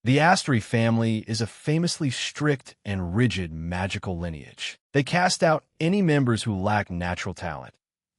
The Asteri family is a famously strict and rigid magical lineage. They cast out any members who lack natural talent,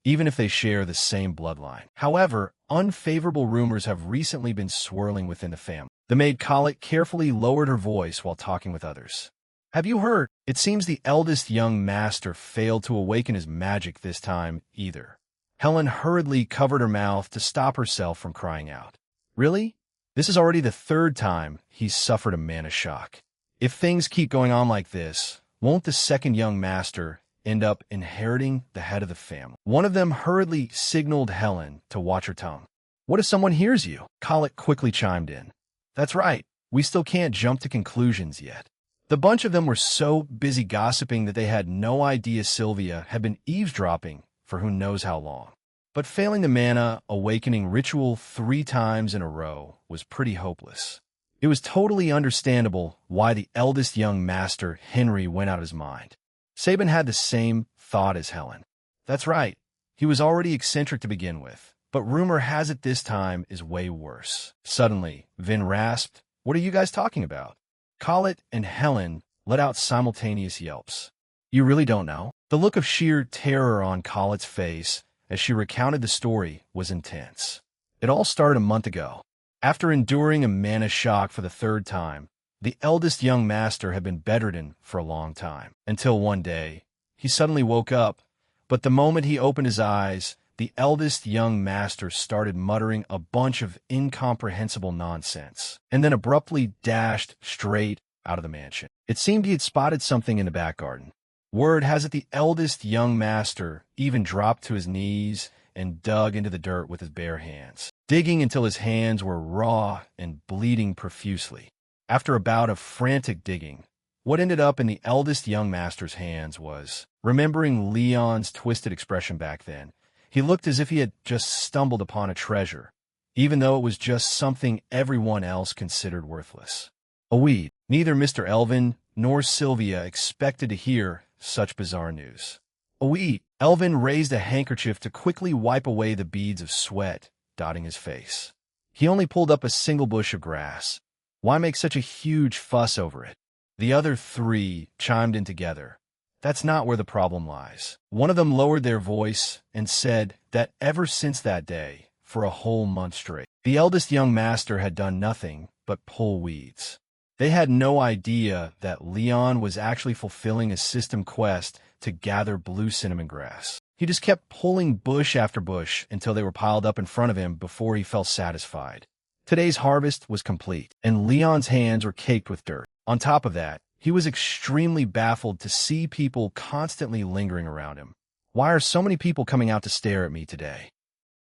even if they share the same bloodline. However, unfavorable rumors have recently been swirling within the family. The maid Khalid carefully lowered her voice while talking with others. Have you heard? It seems the eldest young master failed to awaken his magic this time either. Helen hurriedly covered her mouth to stop herself from crying out. Really? This is already the third time he's suffered a mana shock. If things keep going on like this, won't the second young master end up inheriting the head of the family? One of them hurriedly signaled Helen to watch her tongue. What if someone hears you? Khalid quickly chimed in. That's right. We still can't jump to conclusions yet. The bunch of them were so busy gossiping that they had no idea Sylvia had been eavesdropping for who knows how long. But failing the mana awakening ritual 3 times in a row was pretty hopeless. It was totally understandable why the eldest young master, Henry, went out of his mind. Sabin had the same thought as Helen. That's right. He was already eccentric to begin with, but rumor has it this time is way worse. Suddenly, Vin rasped, "What are you guys talking about?" Khalid and Helen let out simultaneous yelps. You really don't know? The look of sheer terror on Khalid's face as she recounted the story was intense. It all started a month ago. After enduring a mana shock for the 3rd time, the eldest young master had been bedridden for a long time, until one day, he suddenly woke up, but the moment he opened his eyes, the eldest young master started muttering a bunch of incomprehensible nonsense, and then abruptly dashed straight out of the mansion. It seemed he had spotted something in the back garden. Word has it the eldest young master even dropped to his knees and dug into the dirt with his bare hands, digging until his hands were raw and bleeding profusely. After a bout of frantic digging, what ended up in the eldest young master's hands was, remembering Leon's twisted expression back then, he looked as if he had just stumbled upon a treasure, even though it was just something everyone else considered worthless. A weed. Neither Mr. Elvin nor Sylvia expected to hear such bizarre news. A weed. Elvin raised a handkerchief to quickly wipe away the beads of sweat dotting his face. He only pulled up a single bush of grass. Why make such a huge fuss over it? The other 3 chimed in together. That's not where the problem lies. One of them lowered their voice and said that ever since that day, for a whole month straight, the eldest young master had done nothing but pull weeds. They had no idea that Leon was actually fulfilling a system quest to gather blue cinnamon grass. He just kept pulling bush after bush until they were piled up in front of him before he felt satisfied. Today's harvest was complete, and Leon's hands were caked with dirt. On top of that, he was extremely baffled to see people constantly lingering around him. Why are so many people coming out to stare at me today?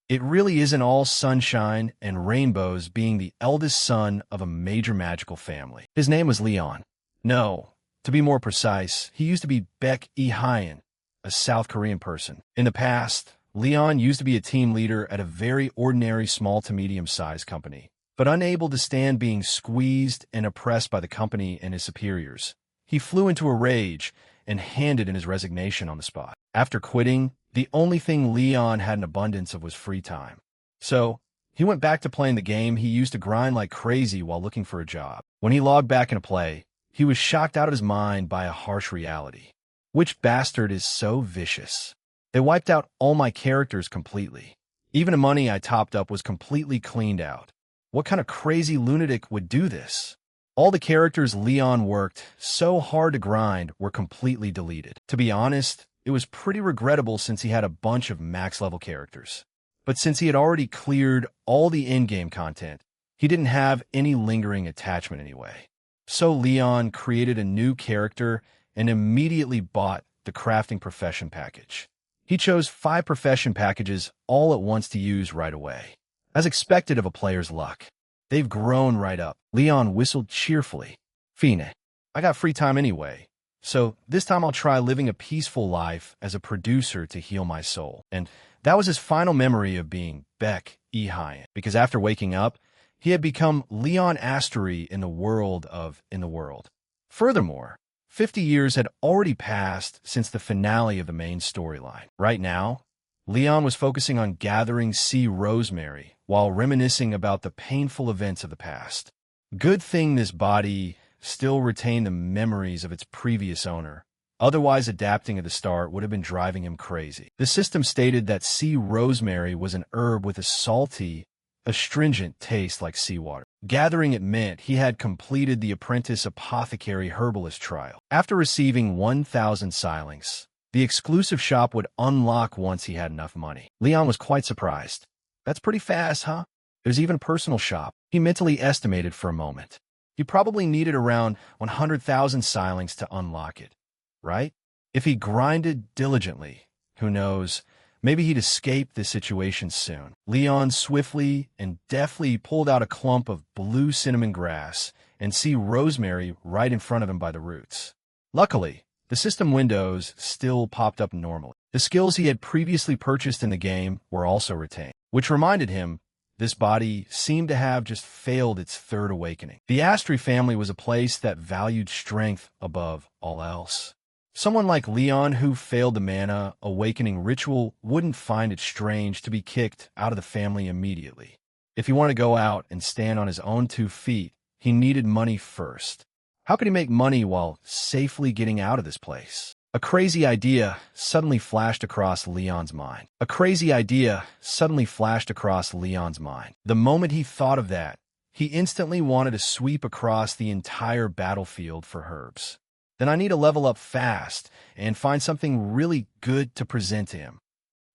It really isn't all sunshine and rainbows being the eldest son of a major magical family. His name was Leon. No, to be more precise, he used to be Baek Lee-hyun, a South Korean person. In the past, Leon used to be a team leader at a very ordinary small to medium-sized company. But unable to stand being squeezed and oppressed by the company and his superiors, he flew into a rage and handed in his resignation on the spot. After quitting, the only thing Leon had an abundance of was free time. So, he went back to playing the game he used to grind like crazy while looking for a job. When he logged back into play, he was shocked out of his mind by a harsh reality. Which bastard is so vicious? They wiped out all my characters completely. Even the money I topped up was completely cleaned out. What kind of crazy lunatic would do this? All the characters Leon worked so hard to grind were completely deleted. To be honest, it was pretty regrettable since he had a bunch of max-level characters. But since he had already cleared all the in-game content, he didn't have any lingering attachment anyway. So Leon created a new character and immediately bought the crafting profession package. He chose 5 profession packages all at once to use right away. As expected of a player's luck, they've grown right up. Leon whistled cheerfully. Fine, I got free time anyway, so this time I'll try living a peaceful life as a producer to heal my soul. And that was his final memory of being Baek Lee-hyun, because after waking up, he had become Leon Asteri in the world. Furthermore, 50 years had already passed since the finale of the main storyline. Right now, Leon was focusing on gathering sea rosemary while reminiscing about the painful events of the past. Good thing this body still retained the memories of its previous owner. Otherwise, adapting at the start would have been driving him crazy. The system stated that sea rosemary was an herb with a salty, astringent taste like seawater. Gathering it meant he had completed the apprentice apothecary herbalist trial. After receiving 1,000 silings, the exclusive shop would unlock once he had enough money. Leon was quite surprised. That's pretty fast, huh? There's even a personal shop. He mentally estimated for a moment. He probably needed around 100,000 silings to unlock it, right? If he grinded diligently, who knows, maybe he'd escape this situation soon. Leon swiftly and deftly pulled out a clump of blue cinnamon grass and sea rosemary right in front of him by the roots. Luckily, the system windows still popped up normally. The skills he had previously purchased in the game were also retained, which reminded him this body seemed to have just failed its third awakening. The Astri family was a place that valued strength above all else. Someone like Leon who failed the mana awakening ritual wouldn't find it strange to be kicked out of the family immediately. If he wanted to go out and stand on his own 2 feet, he needed money first. How could he make money while safely getting out of this place? A crazy idea suddenly flashed across Leon's mind. The moment he thought of that, he instantly wanted to sweep across the entire battlefield for herbs. Then I need to level up fast and find something really good to present to him.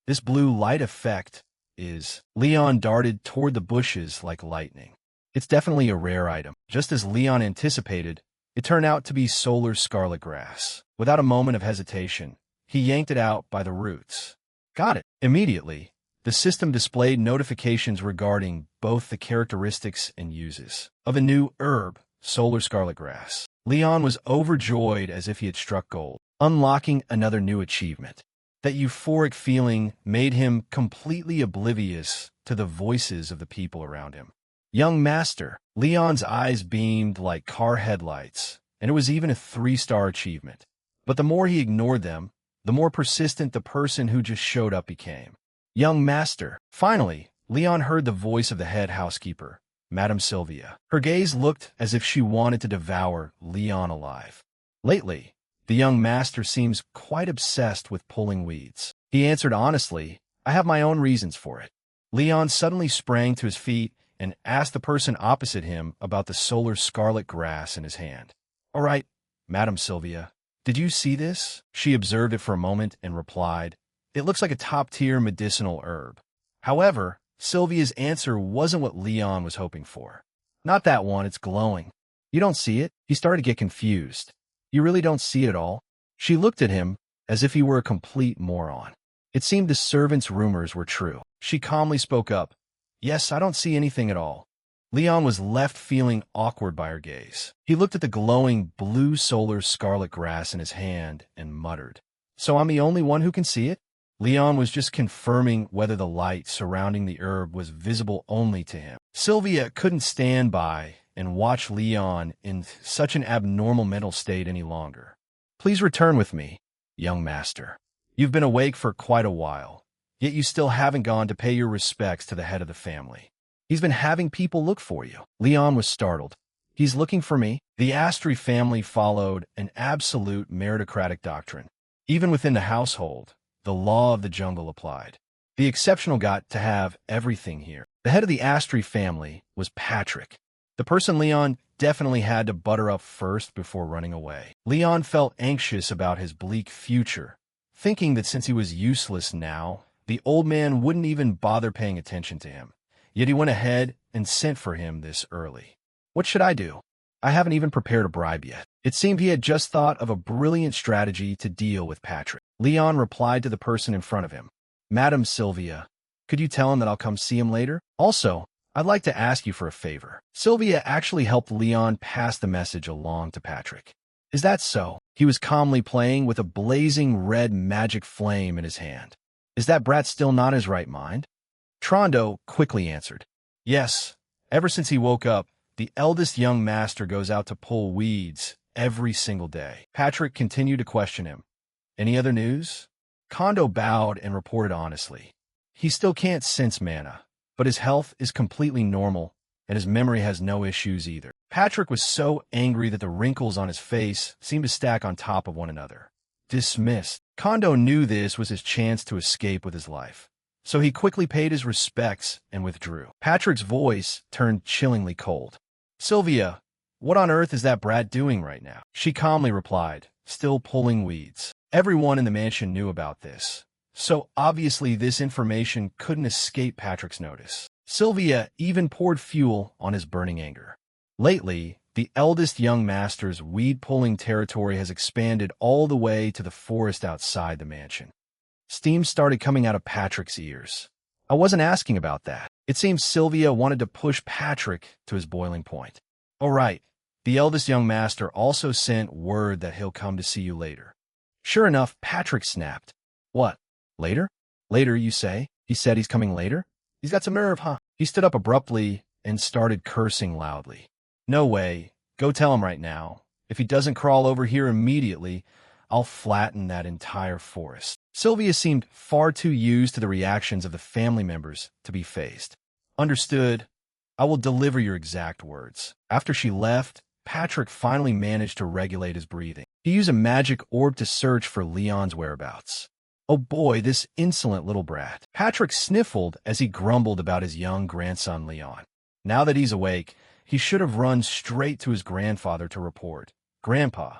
This blue light effect is... Leon darted toward the bushes like lightning. It's definitely a rare item. Just as Leon anticipated, it turned out to be solar scarlet grass. Without a moment of hesitation, he yanked it out by the roots. Got it. Immediately, the system displayed notifications regarding both the characteristics and uses of a new herb, solar scarlet grass. Leon was overjoyed as if he had struck gold, unlocking another new achievement. That euphoric feeling made him completely oblivious to the voices of the people around him. Young Master. Leon's eyes beamed like car headlights, and it was even a 3-star achievement. But the more he ignored them, the more persistent the person who just showed up became. Young Master. Finally, Leon heard the voice of the head housekeeper, Madame Sylvia. Her gaze looked as if she wanted to devour Leon alive. Lately, the young master seems quite obsessed with pulling weeds. He answered honestly, I have my own reasons for it. Leon suddenly sprang to his feet and asked the person opposite him about the solar scarlet grass in his hand. All right, Madame Sylvia, did you see this? She observed it for a moment and replied, it looks like a top-tier medicinal herb. However, Sylvia's answer wasn't what Leon was hoping for. Not that one, it's glowing. You don't see it? He started to get confused. You really don't see it at all? She looked at him as if he were a complete moron. It seemed the servant's rumors were true. She calmly spoke up. Yes, I don't see anything at all. Leon was left feeling awkward by her gaze. He looked at the glowing blue solar scarlet grass in his hand and muttered. So I'm the only one who can see it? Leon was just confirming whether the light surrounding the herb was visible only to him. Sylvia couldn't stand by and watch Leon in such an abnormal mental state any longer. Please return with me, young master. You've been awake for quite a while, yet you still haven't gone to pay your respects to the head of the family. He's been having people look for you. Leon was startled. He's looking for me? The Astri family followed an absolute meritocratic doctrine. Even within the household, the law of the jungle applied. The exceptional got to have everything here. The head of the Astri family was Patrick, the person Leon definitely had to butter up first before running away. Leon felt anxious about his bleak future, thinking that since he was useless now, the old man wouldn't even bother paying attention to him. Yet he went ahead and sent for him this early. What should I do? I haven't even prepared a bribe yet. It seemed he had just thought of a brilliant strategy to deal with Patrick. Leon replied to the person in front of him. Madam Sylvia, could you tell him that I'll come see him later? Also, I'd like to ask you for a favor. Sylvia actually helped Leon pass the message along to Patrick. Is that so? He was calmly playing with a blazing red magic flame in his hand. Is that brat still not in his right mind? Trondo quickly answered. Yes, ever since he woke up, the eldest young master goes out to pull weeds every single day. Patrick continued to question him. Any other news? Kondo bowed and reported honestly. He still can't sense mana, but his health is completely normal and his memory has no issues either. Patrick was so angry that the wrinkles on his face seemed to stack on top of one another. Dismissed. Kondo knew this was his chance to escape with his life, so he quickly paid his respects and withdrew. Patrick's voice turned chillingly cold. "Sylvia, what on earth is that brat doing right now?" She calmly replied, still pulling weeds. Everyone in the mansion knew about this, so obviously this information couldn't escape Patrick's notice. Sylvia even poured fuel on his burning anger. Lately, the eldest young master's weed-pulling territory has expanded all the way to the forest outside the mansion. Steam started coming out of Patrick's ears. I wasn't asking about that. It seems Sylvia wanted to push Patrick to his boiling point. "All right, the eldest young master also sent word that he'll come to see you later." Sure enough, Patrick snapped. "What? Later? Later, you say?" He said he's coming later? He's got some nerve, huh? He stood up abruptly and started cursing loudly. "No way. Go tell him right now. If he doesn't crawl over here immediately, I'll flatten that entire forest." Sylvia seemed far too used to the reactions of the family members to be fazed. "Understood. I will deliver your exact words." After she left, Patrick finally managed to regulate his breathing. He used a magic orb to search for Leon's whereabouts. Oh boy, this insolent little brat. Patrick sniffled as he grumbled about his young grandson Leon. Now that he's awake, he should have run straight to his grandfather to report. "Grandpa,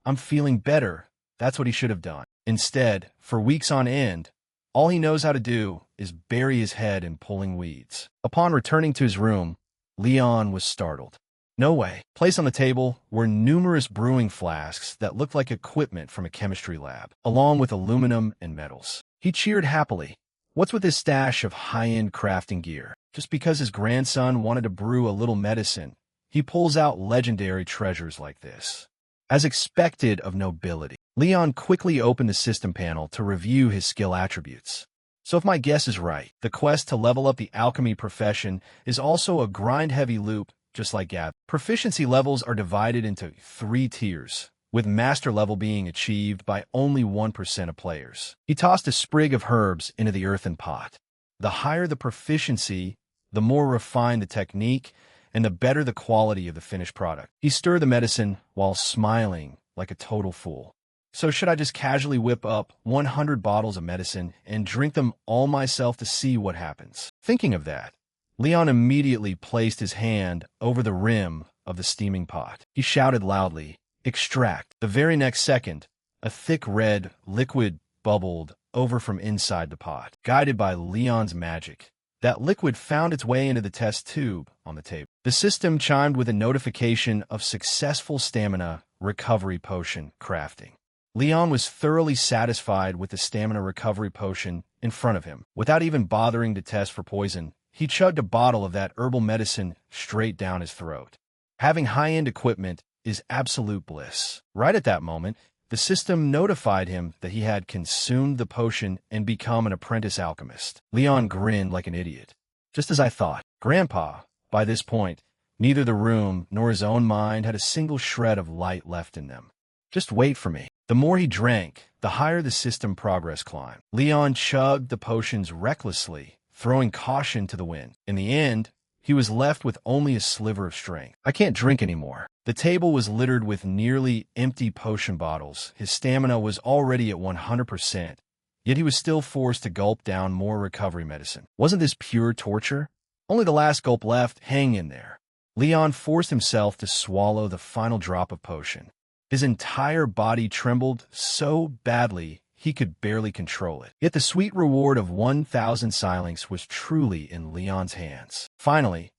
I'm feeling better." That's what he should have done. Instead, for weeks on end, all he knows how to do is bury his head in pulling weeds. Upon returning to his room, Leon was startled. No way. Placed on the table were numerous brewing flasks that looked like equipment from a chemistry lab, along with aluminum and metals. He cheered happily. What's with his stash of high-end crafting gear? Just because his grandson wanted to brew a little medicine, he pulls out legendary treasures like this. As expected of nobility, Leon quickly opened the system panel to review his skill attributes. So if my guess is right, the quest to level up the alchemy profession is also a grind-heavy loop, just like Gab. Proficiency levels are divided into 3 tiers, with master level being achieved by only 1% of players. He tossed a sprig of herbs into the earthen pot. The higher the proficiency, the more refined the technique, and the better the quality of the finished product. He stirred the medicine while smiling like a total fool. So should I just casually whip up 100 bottles of medicine and drink them all myself to see what happens? Thinking of that, Leon immediately placed his hand over the rim of the steaming pot. He shouted loudly, "Extract." The very next second, a thick red liquid bubbled over from inside the pot. Guided by Leon's magic, that liquid found its way into the test tube on the table. The system chimed with a notification of successful stamina recovery potion crafting. Leon was thoroughly satisfied with the stamina recovery potion in front of him. Without even bothering to test for poison, he chugged a bottle of that herbal medicine straight down his throat. Having high-end equipment is absolute bliss. Right at that moment, the system notified him that he had consumed the potion and become an apprentice alchemist. Leon grinned like an idiot. Just as I thought. Grandpa, by this point, neither the room nor his own mind had a single shred of light left in them. Just wait for me. The more he drank, the higher the system progress climbed. Leon chugged the potions recklessly, throwing caution to the wind. In the end, he was left with only a sliver of strength. I can't drink anymore. The table was littered with nearly empty potion bottles. His stamina was already at 100%, yet he was still forced to gulp down more recovery medicine. Wasn't this pure torture? Only the last gulp left. Hang in there. Leon forced himself to swallow the final drop of potion. His entire body trembled so badly he could barely control it. Yet the sweet reward of 1,000 silinks was truly in Leon's hands. Finally,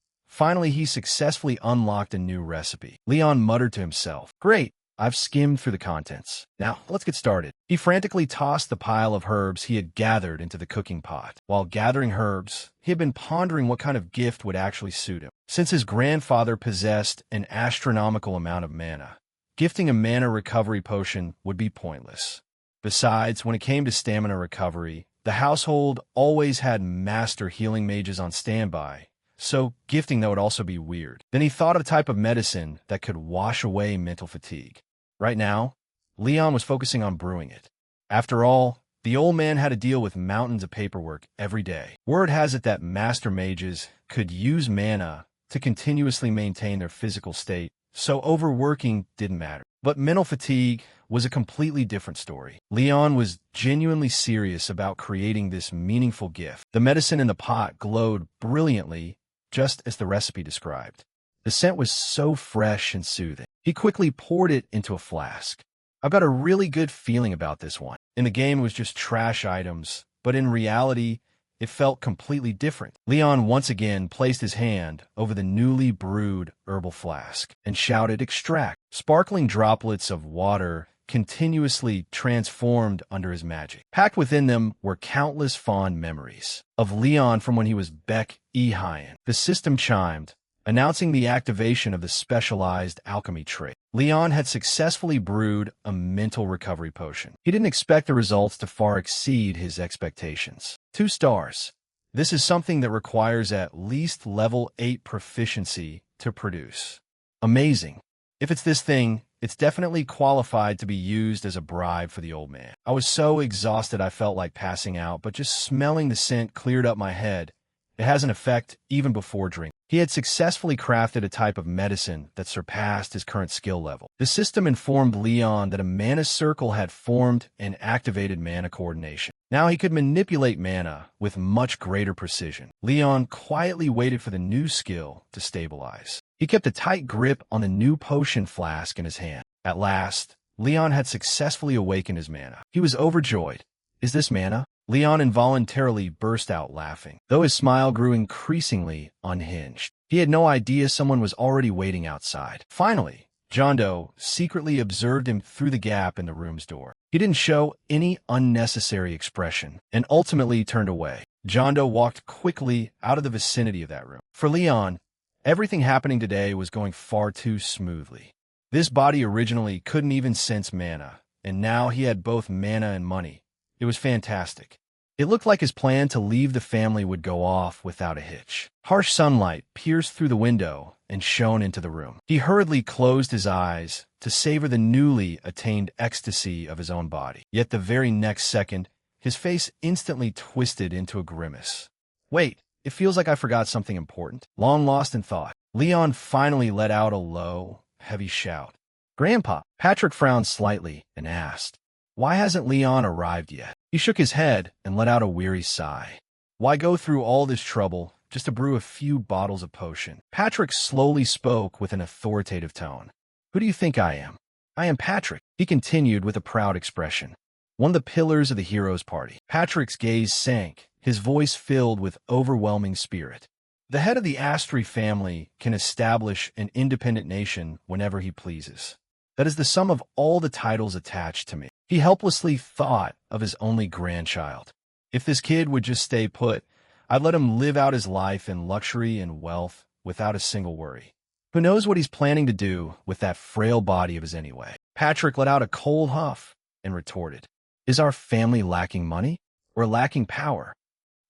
he successfully unlocked a new recipe. Leon muttered to himself, "Great, I've skimmed through the contents. Now, let's get started." He frantically tossed the pile of herbs he had gathered into the cooking pot. While gathering herbs, he had been pondering what kind of gift would actually suit him. Since his grandfather possessed an astronomical amount of mana, gifting a mana recovery potion would be pointless. Besides, when it came to stamina recovery, the household always had master healing mages on standby, so gifting that would also be weird. Then he thought of a type of medicine that could wash away mental fatigue. Right now, Leon was focusing on brewing it. After all, the old man had to deal with mountains of paperwork every day. Word has it that master mages could use mana to continuously maintain their physical state, so overworking didn't matter. But mental fatigue was a completely different story. Leon was genuinely serious about creating this meaningful gift. The medicine in the pot glowed brilliantly, just as the recipe described. The scent was so fresh and soothing. He quickly poured it into a flask. I've got a really good feeling about this one. In the game, it was just trash items, but in reality, it felt completely different. Leon once again placed his hand over the newly brewed herbal flask and shouted, "Extract." Sparkling droplets of water continuously transformed under his magic. Packed within them were countless fond memories of Leon from when he was Beck E. Hyan. The system chimed, announcing the activation of the specialized alchemy trait. Leon had successfully brewed a mental recovery potion. He didn't expect the results to far exceed his expectations. 2 stars. This is something that requires at least level 8 proficiency to produce. Amazing. If it's this thing, it's definitely qualified to be used as a bribe for the old man. I was so exhausted I felt like passing out, but just smelling the scent cleared up my head. It has an effect even before drinking. He had successfully crafted a type of medicine that surpassed his current skill level. The system informed Leon that a mana circle had formed and activated mana coordination. Now he could manipulate mana with much greater precision. Leon quietly waited for the new skill to stabilize. He kept a tight grip on the new potion flask in his hand. At last, Leon had successfully awakened his mana. He was overjoyed. Is this mana? Leon involuntarily burst out laughing, though his smile grew increasingly unhinged. He had no idea someone was already waiting outside. Finally, John Doe secretly observed him through the gap in the room's door. He didn't show any unnecessary expression and ultimately turned away. John Doe walked quickly out of the vicinity of that room. For Leon, everything happening today was going far too smoothly. This body originally couldn't even sense mana, and now he had both mana and money. It was fantastic. It looked like his plan to leave the family would go off without a hitch. Harsh sunlight pierced through the window and shone into the room. He hurriedly closed his eyes to savor the newly attained ecstasy of his own body. Yet the very next second, his face instantly twisted into a grimace. Wait, it feels like I forgot something important. Long lost in thought, Leon finally let out a low, heavy shout. "Grandpa!" Patrick frowned slightly and asked, "Why hasn't Leon arrived yet?" He shook his head and let out a weary sigh. Why go through all this trouble just to brew a few bottles of potion? Patrick slowly spoke with an authoritative tone. "Who do you think I am?" "I am Patrick," he continued with a proud expression. "One of the pillars of the hero's party." Patrick's gaze sank, his voice filled with overwhelming spirit. "The head of the Astri family can establish an independent nation whenever he pleases. That is the sum of all the titles attached to me." He helplessly thought of his only grandchild. If this kid would just stay put, I'd let him live out his life in luxury and wealth without a single worry. Who knows what he's planning to do with that frail body of his anyway? Patrick let out a cold huff and retorted, "Is our family lacking money or lacking power?"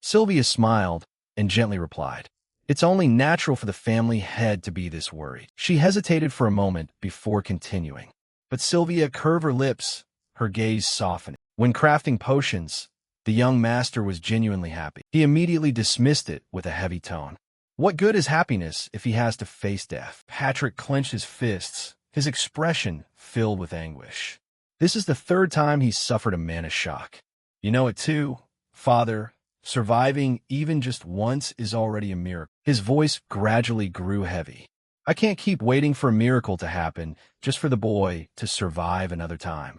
Sylvia smiled and gently replied, "It's only natural for the family head to be this worried." She hesitated for a moment before continuing. But Sylvia curved her lips, her gaze softening. When crafting potions, the young master was genuinely happy. He immediately dismissed it with a heavy tone. What good is happiness if he has to face death? Patrick clenched his fists, his expression filled with anguish. This is the 3rd time he's suffered a mana shock. You know it too, Father. Surviving even just once is already a miracle. His voice gradually grew heavy. I can't keep waiting for a miracle to happen just for the boy to survive another time.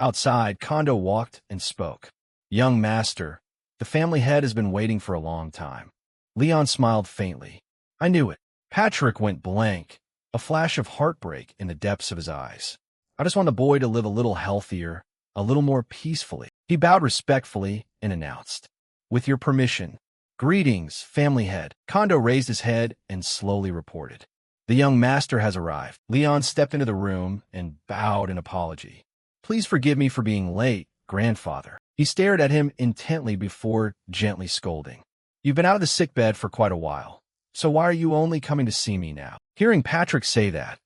Outside, Kondo walked and spoke. "Young master, the family head has been waiting for a long time." Leon smiled faintly. "I knew it." Patrick went blank, a flash of heartbreak in the depths of his eyes. "I just want the boy to live a little healthier, a little more peacefully." He bowed respectfully and announced, "With your permission, greetings, family head." Kondo raised his head and slowly reported, "The young master has arrived." Leon stepped into the room and bowed in apology. "Please forgive me for being late, grandfather." He stared at him intently before gently scolding. "You've been out of the sickbed for quite a while, so why are you only coming to see me now?" Hearing Patrick say that,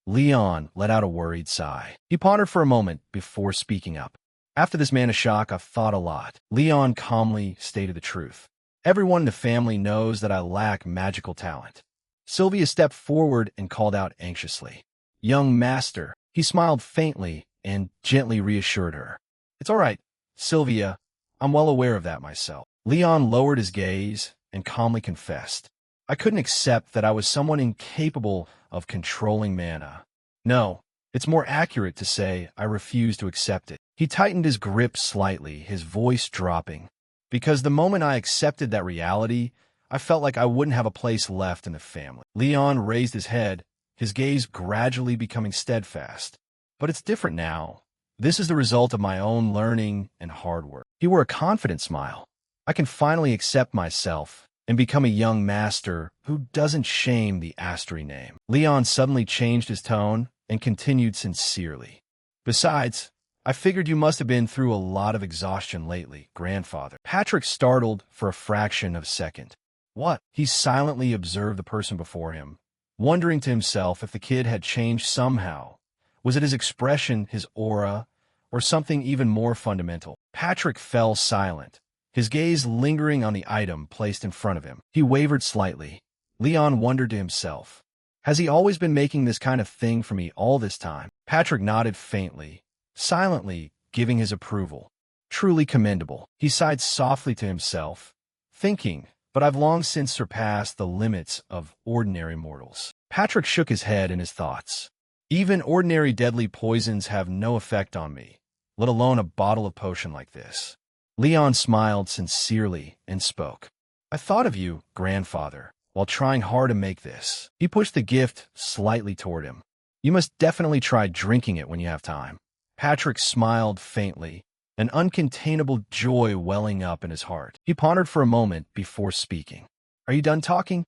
Leon let out a worried sigh. He pondered for a moment before speaking up. "After this mana shock, I've thought a lot." Leon calmly stated the truth. "Everyone in the family knows that I lack magical talent. Sylvia stepped forward and called out anxiously, "Young master." He smiled faintly and gently reassured her. "It's all right, Sylvia. I'm well aware of that myself." Leon lowered his gaze and calmly confessed, "I couldn't accept that I was someone incapable of controlling mana. No, it's more accurate to say I refuse to accept it." He tightened his grip slightly, his voice dropping. "Because the moment I accepted that reality, I felt like I wouldn't have a place left in the family." Leon raised his head, his gaze gradually becoming steadfast. "But it's different now. This is the result of my own learning and hard work." He wore a confident smile. "I can finally accept myself and become a young master who doesn't shame the Astery name." Leon suddenly changed his tone and continued sincerely. "Besides, I figured you must have been through a lot of exhaustion lately, grandfather." Patrick startled for a fraction of a second. "What?" He silently observed the person before him, wondering to himself if the kid had changed somehow. Was it his expression, his aura, or something even more fundamental? Patrick fell silent, his gaze lingering on the item placed in front of him. He wavered slightly. Leon wondered to himself, has he always been making this kind of thing for me all this time? Patrick nodded faintly, silently giving his approval. "Truly commendable." He sighed softly to himself, thinking, "But I've long since surpassed the limits of ordinary mortals." Patrick shook his head in his thoughts. "Even ordinary deadly poisons have no effect on me, let alone a bottle of potion like this." Leon smiled sincerely and spoke. "I thought of you, grandfather, while trying hard to make this." He pushed the gift slightly toward him. "You must definitely try drinking it when you have time." Patrick smiled faintly, an uncontainable joy welling up in his heart. He pondered for a moment before speaking. "Are you done talking?"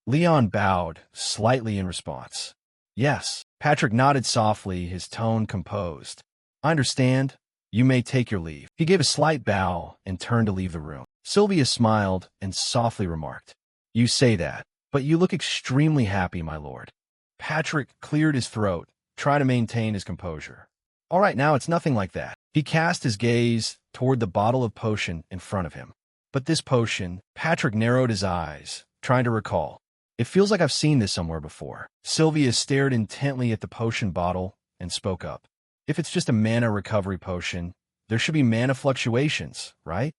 Leon bowed slightly in response. "Yes." Patrick nodded softly, his tone composed. "I understand. You may take your leave." He gave a slight bow and turned to leave the room. Sylvia smiled and softly remarked, "You say that, but you look extremely happy, my lord." Patrick cleared his throat, trying to maintain his composure. "All right, now it's nothing like that." He cast his gaze toward the bottle of potion in front of him. "But this potion," Patrick narrowed his eyes, trying to recall. "It feels like I've seen this somewhere before." Sylvia stared intently at the potion bottle and spoke up. "If it's just a mana recovery potion, there should be mana fluctuations, right?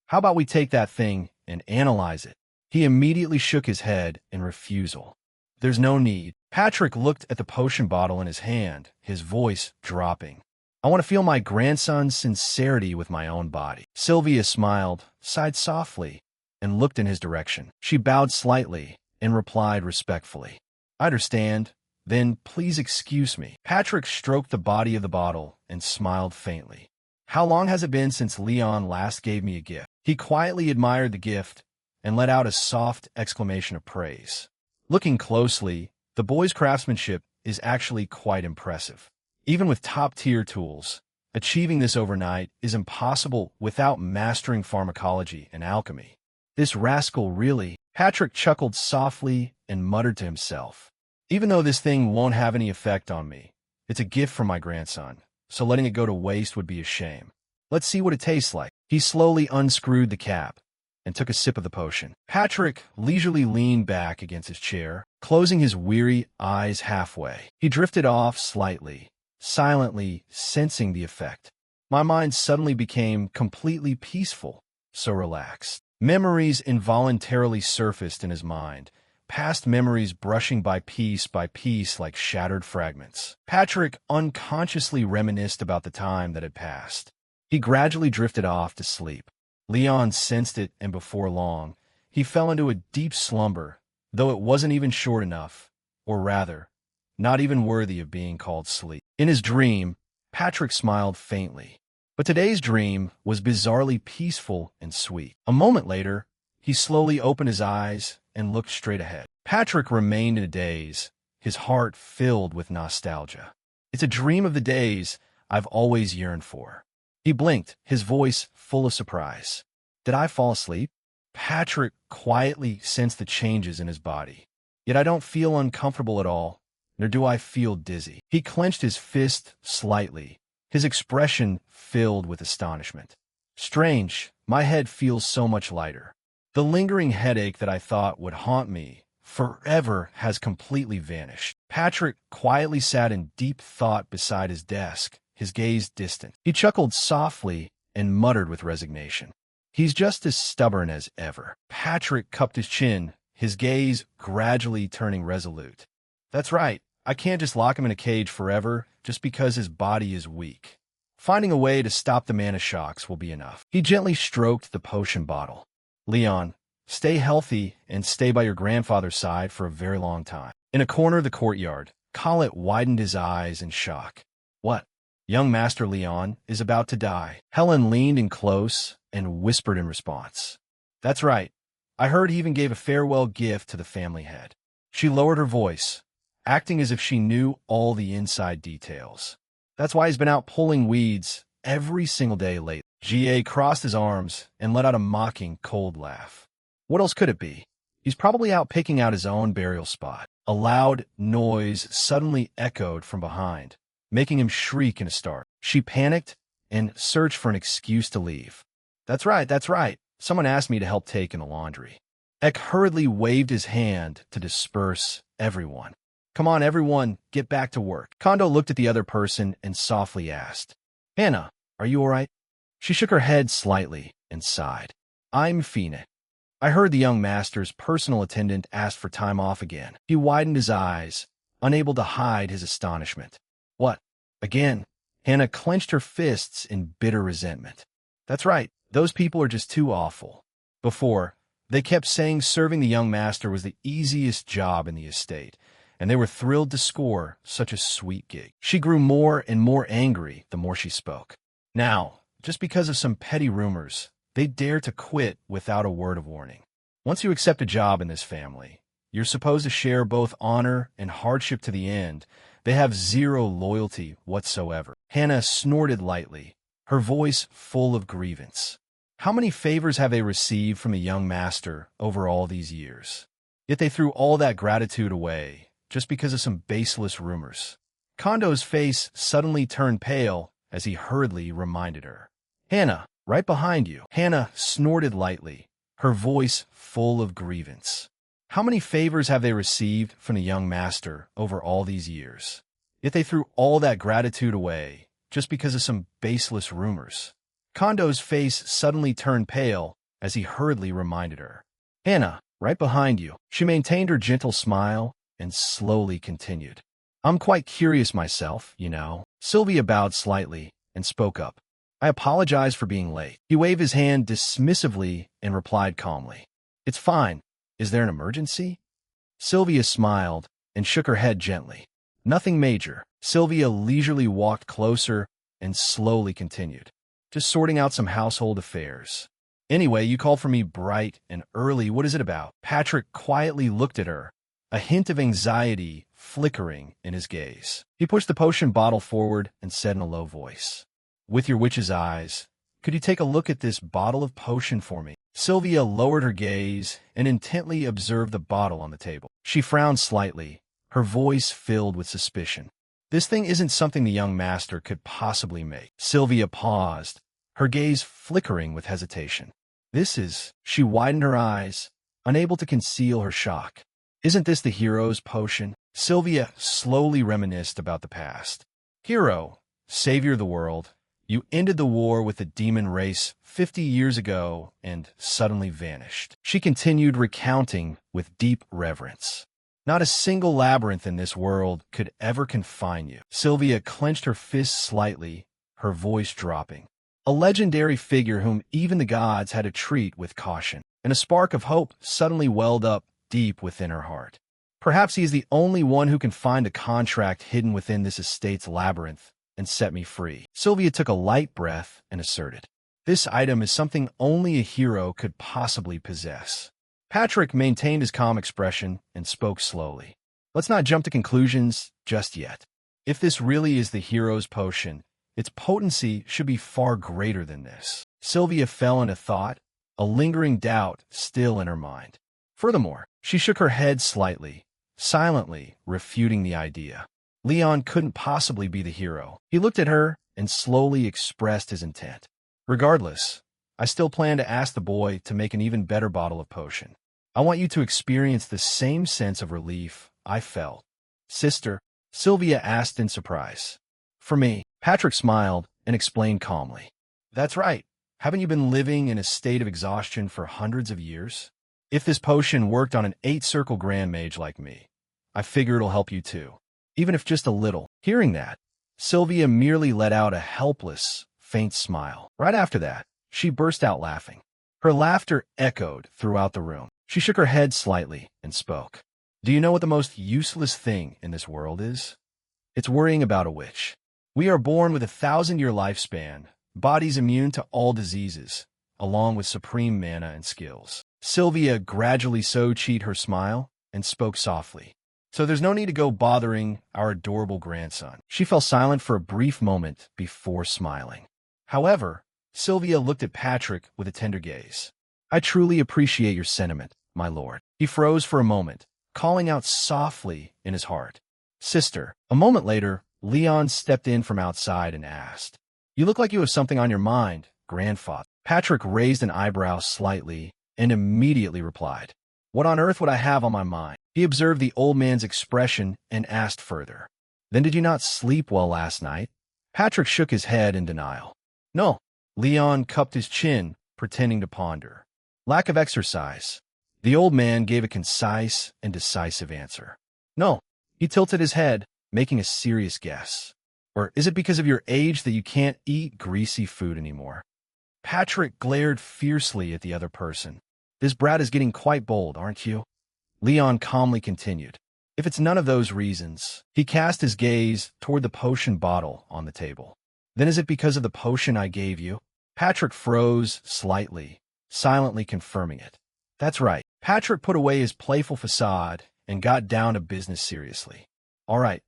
How about we take that thing and analyze it?" He immediately shook his head in refusal. "There's no need." Patrick looked at the potion bottle in his hand, his voice dropping. "I want to feel my grandson's sincerity with my own body." Sylvia smiled, sighed softly, and looked in his direction. She bowed slightly and replied respectfully, "I understand. Then please excuse me." Patrick stroked the body of the bottle and smiled faintly. "How long has it been since Leon last gave me a gift?" He quietly admired the gift and let out a soft exclamation of praise. Looking closely, the boy's craftsmanship is actually quite impressive. Even with top-tier tools, achieving this overnight is impossible without mastering pharmacology and alchemy. This rascal really... Patrick chuckled softly and muttered to himself, "Even though this thing won't have any effect on me, it's a gift from my grandson, so letting it go to waste would be a shame. Let's see what it tastes like." He slowly unscrewed the cap and took a sip of the potion. Patrick leisurely leaned back against his chair, closing his weary eyes halfway. He drifted off slightly, silently sensing the effect. My mind suddenly became completely peaceful, so relaxed. Memories involuntarily surfaced in his mind, past memories brushing by piece like shattered fragments. Patrick unconsciously reminisced about the time that had passed. He gradually drifted off to sleep. Leon sensed it, and before long, he fell into a deep slumber, though it wasn't even short enough, or rather, not even worthy of being called sleep. In his dream, Patrick smiled faintly. But today's dream was bizarrely peaceful and sweet. A moment later, he slowly opened his eyes and looked straight ahead. Patrick remained in a daze, his heart filled with nostalgia. "It's a dream of the days I've always yearned for." He blinked, his voice full of surprise. "Did I fall asleep?" Patrick quietly sensed the changes in his body. "Yet I don't feel uncomfortable at all, nor do I feel dizzy." He clenched his fist slightly, his expression filled with astonishment. "Strange, my head feels so much lighter. The lingering headache that I thought would haunt me forever has completely vanished. Patrick quietly sat in deep thought beside his desk, his gaze distant. He chuckled softly and muttered with resignation. He's just as stubborn as ever. Patrick cupped his chin, his gaze gradually turning resolute. That's right. I can't just lock him in a cage forever just because his body is weak. Finding a way to stop the mana shocks will be enough. He gently stroked the potion bottle. Leon, stay healthy and stay by your grandfather's side for a very long time. In a corner of the courtyard, Collet widened his eyes in shock. What? Young Master Leon is about to die. Helen leaned in close and whispered in response. That's right. I heard he even gave a farewell gift to the family head. She lowered her voice, acting as if she knew all the inside details. That's why he's been out pulling weeds every single day lately. G.A. crossed his arms and let out a mocking, cold laugh. What else could it be? He's probably out picking out his own burial spot. A loud noise suddenly echoed from behind, making him shriek in a start. She panicked and searched for an excuse to leave. That's right. Someone asked me to help take in the laundry. Ek hurriedly waved his hand to disperse everyone. Come on, everyone, get back to work. Kondo looked at the other person and softly asked, Hannah, are you all right? She shook her head slightly and sighed. I'm Phoenix. I heard the young master's personal attendant asked for time off again. He widened his eyes, unable to hide his astonishment. What? Again? Hannah clenched her fists in bitter resentment. That's right, those people are just too awful. Before, they kept saying serving the young master was the easiest job in the estate, and they were thrilled to score such a sweet gig. She grew more and more angry the more she spoke. Now, just because of some petty rumors, they dare to quit without a word of warning. Once you accept a job in this family, you're supposed to share both honor and hardship to the end. They have zero loyalty whatsoever. Hannah snorted lightly, her voice full of grievance. How many favors have they received from the young master over all these years? Yet they threw all that gratitude away just because of some baseless rumors. Kondo's face suddenly turned pale as he hurriedly reminded her. Hannah, right behind you. Hannah snorted lightly, her voice full of grievance. How many favors have they received from the young master over all these years? Yet they threw all that gratitude away just because of some baseless rumors. Kondo's face suddenly turned pale as he hurriedly reminded her. Hannah, right behind you. She maintained her gentle smile and slowly continued. I'm quite curious myself, you know. Sylvia bowed slightly and spoke up. I apologize for being late. He waved his hand dismissively and replied calmly. It's fine. Is there an emergency? Sylvia smiled and shook her head gently. Nothing major. Sylvia leisurely walked closer and slowly continued. Just sorting out some household affairs. Anyway, you called for me bright and early. What is it about? Patrick quietly looked at her, a hint of anxiety flickering in his gaze. He pushed the potion bottle forward and said in a low voice, With your witch's eyes, could you take a look at this bottle of potion for me? Sylvia lowered her gaze and intently observed the bottle on the table. She frowned slightly, her voice filled with suspicion. This thing isn't something the young master could possibly make. Sylvia paused, her gaze flickering with hesitation. This is... She widened her eyes, unable to conceal her shock. Isn't this the hero's potion? Sylvia slowly reminisced about the past. Hero, savior of the world, you ended the war with the demon race 50 years ago and suddenly vanished. She continued recounting with deep reverence. Not a single labyrinth in this world could ever confine you. Sylvia clenched her fists slightly, her voice dropping. A legendary figure whom even the gods had to treat with caution, and a spark of hope suddenly welled up deep within her heart. Perhaps he is the only one who can find a contract hidden within this estate's labyrinth and set me free. Sylvia took a light breath and asserted, This item is something only a hero could possibly possess. Patrick maintained his calm expression and spoke slowly. Let's not jump to conclusions just yet. If this really is the hero's potion, its potency should be far greater than this. Sylvia fell into thought, a lingering doubt still in her mind. Furthermore, she shook her head slightly, silently refuting the idea. Leon couldn't possibly be the hero. He looked at her and slowly expressed his intent. Regardless, I still plan to ask the boy to make an even better bottle of potion. I want you to experience the same sense of relief I felt. Sister, Sylvia asked in surprise. For me, Patrick smiled and explained calmly. That's right. Haven't you been living in a state of exhaustion for hundreds of years? If this potion worked on an 8-circle grand mage like me, I figure it'll help you too, even if just a little. Hearing that, Sylvia merely let out a helpless, faint smile. Right after that, she burst out laughing. Her laughter echoed throughout the room. She shook her head slightly and spoke. Do you know what the most useless thing in this world is? It's worrying about a witch. We are born with a 1,000-year lifespan, bodies immune to all diseases, along with supreme mana and skills. Sylvia gradually cheated her smile and spoke softly. So there's no need to go bothering our adorable grandson. She fell silent for a brief moment before smiling. However, Sylvia looked at Patrick with a tender gaze. I truly appreciate your sentiment, my lord. He froze for a moment, calling out softly in his heart. Sister. A moment later, Leon stepped in from outside and asked, You look like you have something on your mind, grandfather. Patrick raised an eyebrow slightly and immediately replied, What on earth would I have on my mind? He observed the old man's expression and asked further, Then did you not sleep well last night? Patrick shook his head in denial. No. Leon cupped his chin, pretending to ponder. Lack of exercise. The old man gave a concise and decisive answer. No. He tilted his head, making a serious guess. Or is it because of your age that you can't eat greasy food anymore? Patrick glared fiercely at the other person. This brat is getting quite bold, aren't you? Leon calmly continued. If it's none of those reasons, he cast his gaze toward the potion bottle on the table. Then is it because of the potion I gave you? Patrick froze slightly, silently confirming it. That's right. Patrick put away his playful facade and got down to business seriously. All right,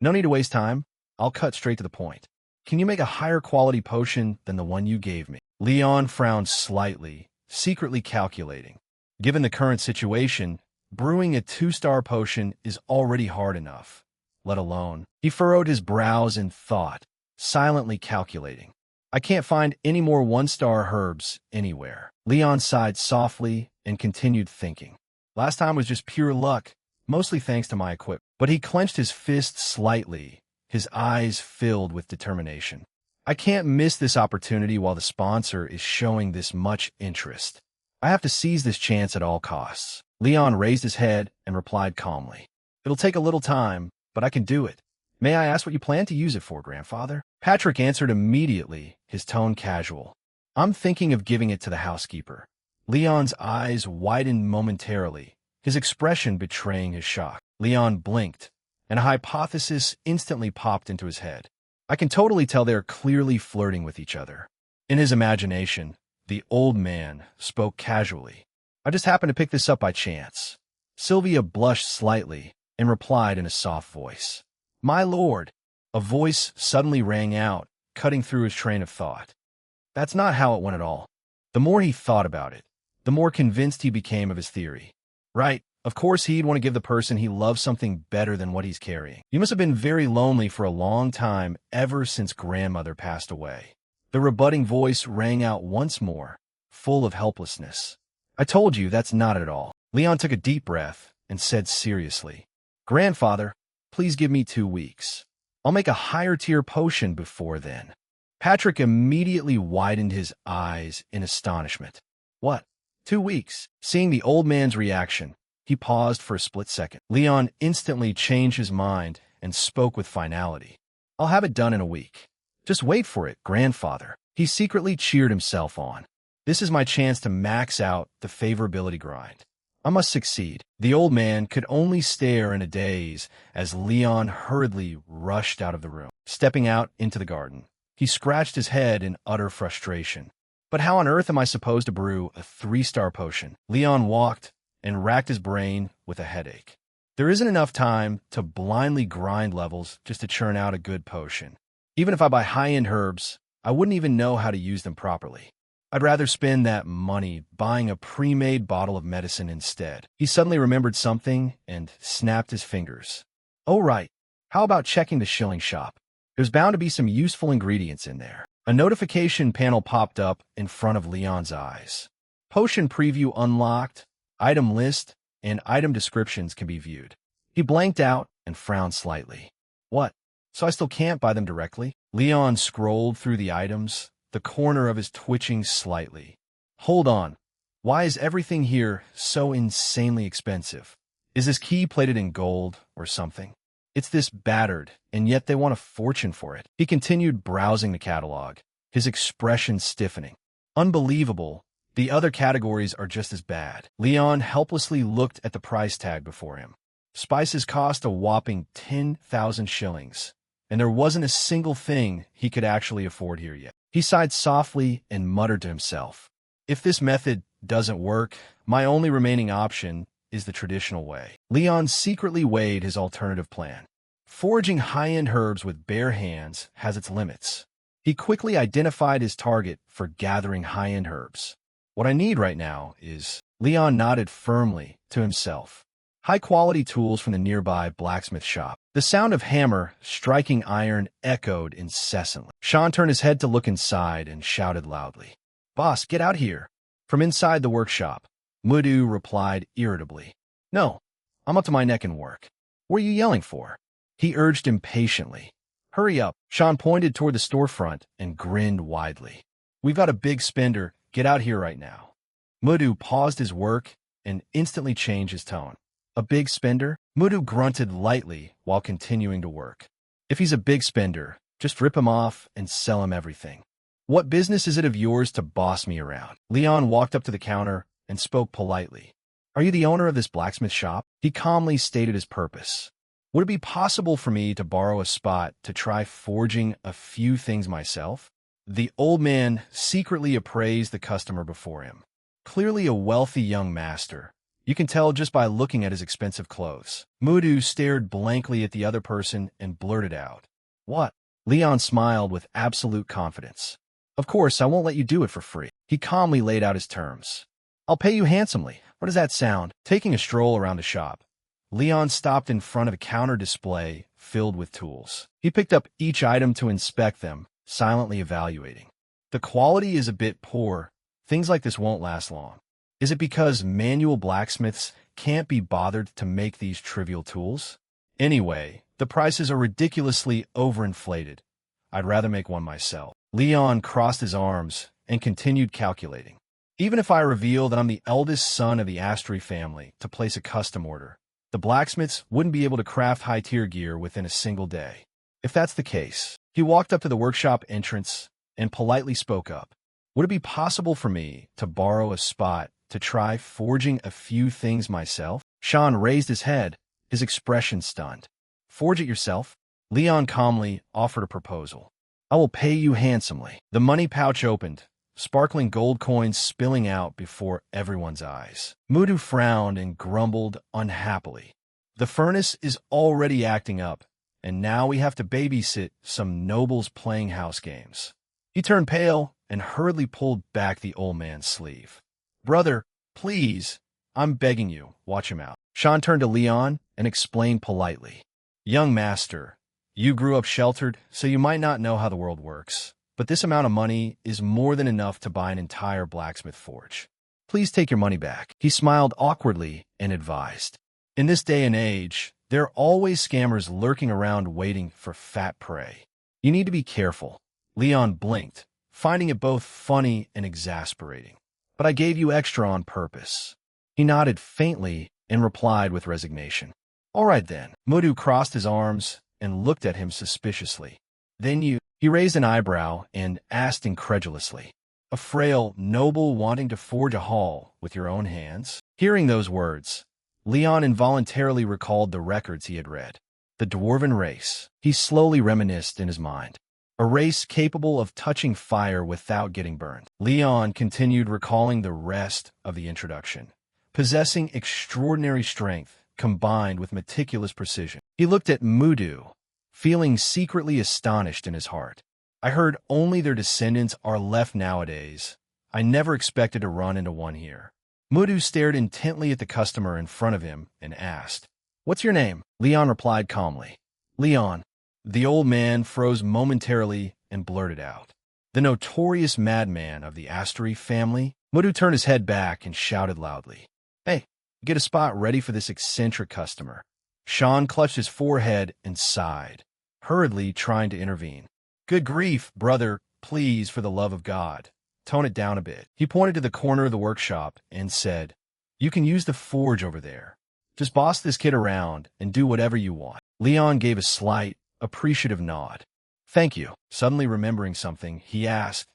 no need to waste time. I'll cut straight to the point. Can you make a higher quality potion than the one you gave me? Leon frowned slightly, secretly calculating. Given the current situation, brewing a 2-star potion is already hard enough, let alone. He furrowed his brows in thought, silently calculating. I can't find any more 1-star herbs anywhere. Leon sighed softly and continued thinking. Last time was just pure luck, mostly thanks to my equipment. But he clenched his fist slightly, his eyes filled with determination. I can't miss this opportunity while the sponsor is showing this much interest. I have to seize this chance at all costs. Leon raised his head and replied calmly. It'll take a little time, but I can do it. May I ask what you plan to use it for, grandfather? Patrick answered immediately, his tone casual. I'm thinking of giving it to the housekeeper. Leon's eyes widened momentarily, his expression betraying his shock. Leon blinked, and a hypothesis instantly popped into his head. I can totally tell they're clearly flirting with each other. In his imagination, the old man spoke casually. I just happened to pick this up by chance. Sylvia blushed slightly and replied in a soft voice. My lord! A voice suddenly rang out, cutting through his train of thought. That's not how it went at all. The more he thought about it, the more convinced he became of his theory. Right, of course he'd want to give the person he loves something better than what he's carrying. You must have been very lonely for a long time ever since grandmother passed away. The rebutting voice rang out once more, full of helplessness. I told you that's not it at all. Leon took a deep breath and said seriously, Grandfather, please give me 2 weeks. I'll make a higher tier potion before then. Patrick immediately widened his eyes in astonishment. What? 2 weeks? Seeing the old man's reaction, he paused for a split second. Leon instantly changed his mind and spoke with finality. I'll have it done in a week. Just wait for it, grandfather. He secretly cheered himself on. This is my chance to max out the favorability grind. I must succeed. The old man could only stare in a daze as Leon hurriedly rushed out of the room. Stepping out into the garden, he scratched his head in utter frustration. But how on earth am I supposed to brew a 3-star potion? Leon walked and racked his brain with a headache. There isn't enough time to blindly grind levels just to churn out a good potion. Even if I buy high-end herbs, I wouldn't even know how to use them properly. I'd rather spend that money buying a pre-made bottle of medicine instead. He suddenly remembered something and snapped his fingers. Oh right, how about checking the shilling shop? There's bound to be some useful ingredients in there. A notification panel popped up in front of Leon's eyes. Potion preview unlocked. Item list and item descriptions can be viewed. He blanked out and frowned slightly. What? So I still can't buy them directly? Leon scrolled through the items, the corner of his twitching slightly. Hold on. Why is everything here so insanely expensive? Is this key plated in gold or something? It's this battered, and yet they want a fortune for it. He continued browsing the catalog, his expression stiffening. Unbelievable. The other categories are just as bad. Leon helplessly looked at the price tag before him. Spices cost a whopping 10,000 shillings, and there wasn't a single thing he could actually afford here yet. He sighed softly and muttered to himself, "If this method doesn't work, my only remaining option is the traditional way." Leon secretly weighed his alternative plan. Foraging high-end herbs with bare hands has its limits. He quickly identified his target for gathering high-end herbs. What I need right now is... Leon nodded firmly to himself. High-quality tools from the nearby blacksmith shop. The sound of hammer striking iron echoed incessantly. Sean turned his head to look inside and shouted loudly, "Boss, get out here!" From inside the workshop, Mudu replied irritably, "No, I'm up to my neck in work. What are you yelling for?" He urged impatiently. "Hurry up." Sean pointed toward the storefront and grinned widely. "We've got a big spender. Get out here right now." Mudu paused his work and instantly changed his tone. "A big spender?" Mudu grunted lightly while continuing to work. "If he's a big spender, just rip him off and sell him everything. What business is it of yours to boss me around?" Leon walked up to the counter and spoke politely. "Are you the owner of this blacksmith shop?" He calmly stated his purpose. "Would it be possible for me to borrow a spot to try forging a few things myself?" The old man secretly appraised the customer before him. Clearly a wealthy young master. You can tell just by looking at his expensive clothes. Mudu stared blankly at the other person and blurted out, "What?" Leon smiled with absolute confidence. "Of course, I won't let you do it for free." He calmly laid out his terms. "I'll pay you handsomely. What does that sound?" Taking a stroll around the shop, Leon stopped in front of a counter display filled with tools. He picked up each item to inspect them, silently evaluating. "The quality is a bit poor. Things like this won't last long." Is it because manual blacksmiths can't be bothered to make these trivial tools? Anyway, the prices are ridiculously overinflated. I'd rather make one myself. Leon crossed his arms and continued calculating. Even if I reveal that I'm the eldest son of the Astri family to place a custom order, the blacksmiths wouldn't be able to craft high-tier gear within a single day. If that's the case, he walked up to the workshop entrance and politely spoke up. "Would it be possible for me to borrow a spot to try forging a few things myself?" Sean raised his head, his expression stunned. "Forge it yourself?" Leon calmly offered a proposal. "I will pay you handsomely." The money pouch opened, sparkling gold coins spilling out before everyone's eyes. Mudu frowned and grumbled unhappily. "The furnace is already acting up, and now we have to babysit some nobles playing house games." He turned pale and hurriedly pulled back the old man's sleeve. "Brother, please, I'm begging you, watch him out." Sean turned to Leon and explained politely. "Young master, you grew up sheltered, so you might not know how the world works. But this amount of money is more than enough to buy an entire blacksmith forge. Please take your money back." He smiled awkwardly and advised. "In this day and age, there are always scammers lurking around waiting for fat prey. You need to be careful." Leon blinked, finding it both funny and exasperating. "But I gave you extra on purpose." He nodded faintly and replied with resignation. "All right then." Mudu crossed his arms and looked at him suspiciously. "Then you..." He raised an eyebrow and asked incredulously, "A frail noble wanting to forge a hall with your own hands?" Hearing those words, Leon involuntarily recalled the records he had read. The dwarven race. He slowly reminisced in his mind. A race capable of touching fire without getting burned. Leon continued recalling the rest of the introduction, possessing extraordinary strength combined with meticulous precision. He looked at Mudu, feeling secretly astonished in his heart. "I heard only their descendants are left nowadays. I never expected to run into one here." Mudu stared intently at the customer in front of him and asked, "What's your name?" Leon replied calmly, "Leon." The old man froze momentarily and blurted out, "The notorious madman of the Astri family?" Mudu turned his head back and shouted loudly, "Hey, Get a spot ready for this eccentric customer. Sean clutched his forehead and sighed, hurriedly trying to intervene. Good grief, brother, please, for the love of God. Tone it down a bit. He pointed to the corner of the workshop and said, You can use the forge over there. Just boss this kid around and do whatever you want. Leon gave a slight, appreciative nod. Thank you. Suddenly remembering something, he asked,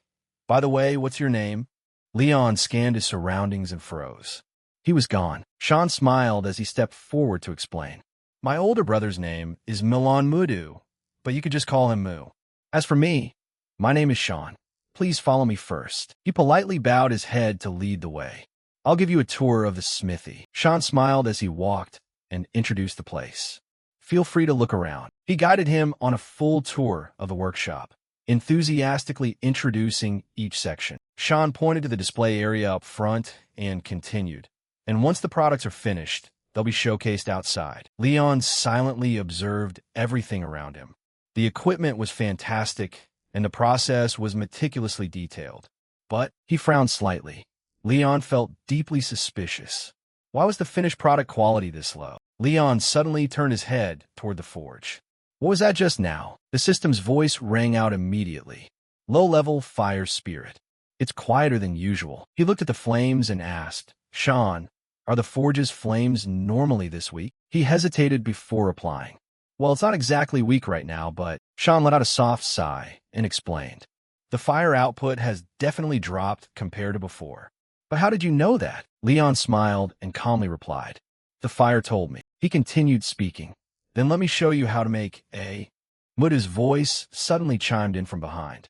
By the way, what's your name? Leon scanned his surroundings and froze. He was gone. Sean smiled as he stepped forward to explain. My older brother's name is Milan Mudu, but you could just call him Moo. As for me, my name is Sean. Please follow me first. He politely bowed his head to lead the way. I'll give you a tour of the smithy. Sean smiled as he walked and introduced the place. Feel free to look around. He guided him on a full tour of the workshop, enthusiastically introducing each section. Sean pointed to the display area up front and continued. And once the products are finished, they'll be showcased outside. Leon silently observed everything around him. The equipment was fantastic, and the process was meticulously detailed. But he frowned slightly. Leon felt deeply suspicious. Why was the finished product quality this low? Leon suddenly turned his head toward the forge. What was that just now? The system's voice rang out immediately. Low-level fire spirit. It's quieter than usual. He looked at the flames and asked, Sean, are the forge's flames normally this weak? He hesitated before replying. Well, it's not exactly weak right now, but Sean let out a soft sigh and explained. The fire output has definitely dropped compared to before. But how did you know that? Leon smiled and calmly replied. The fire told me. He continued speaking. Then let me show you how to make a... Muda's voice suddenly chimed in from behind.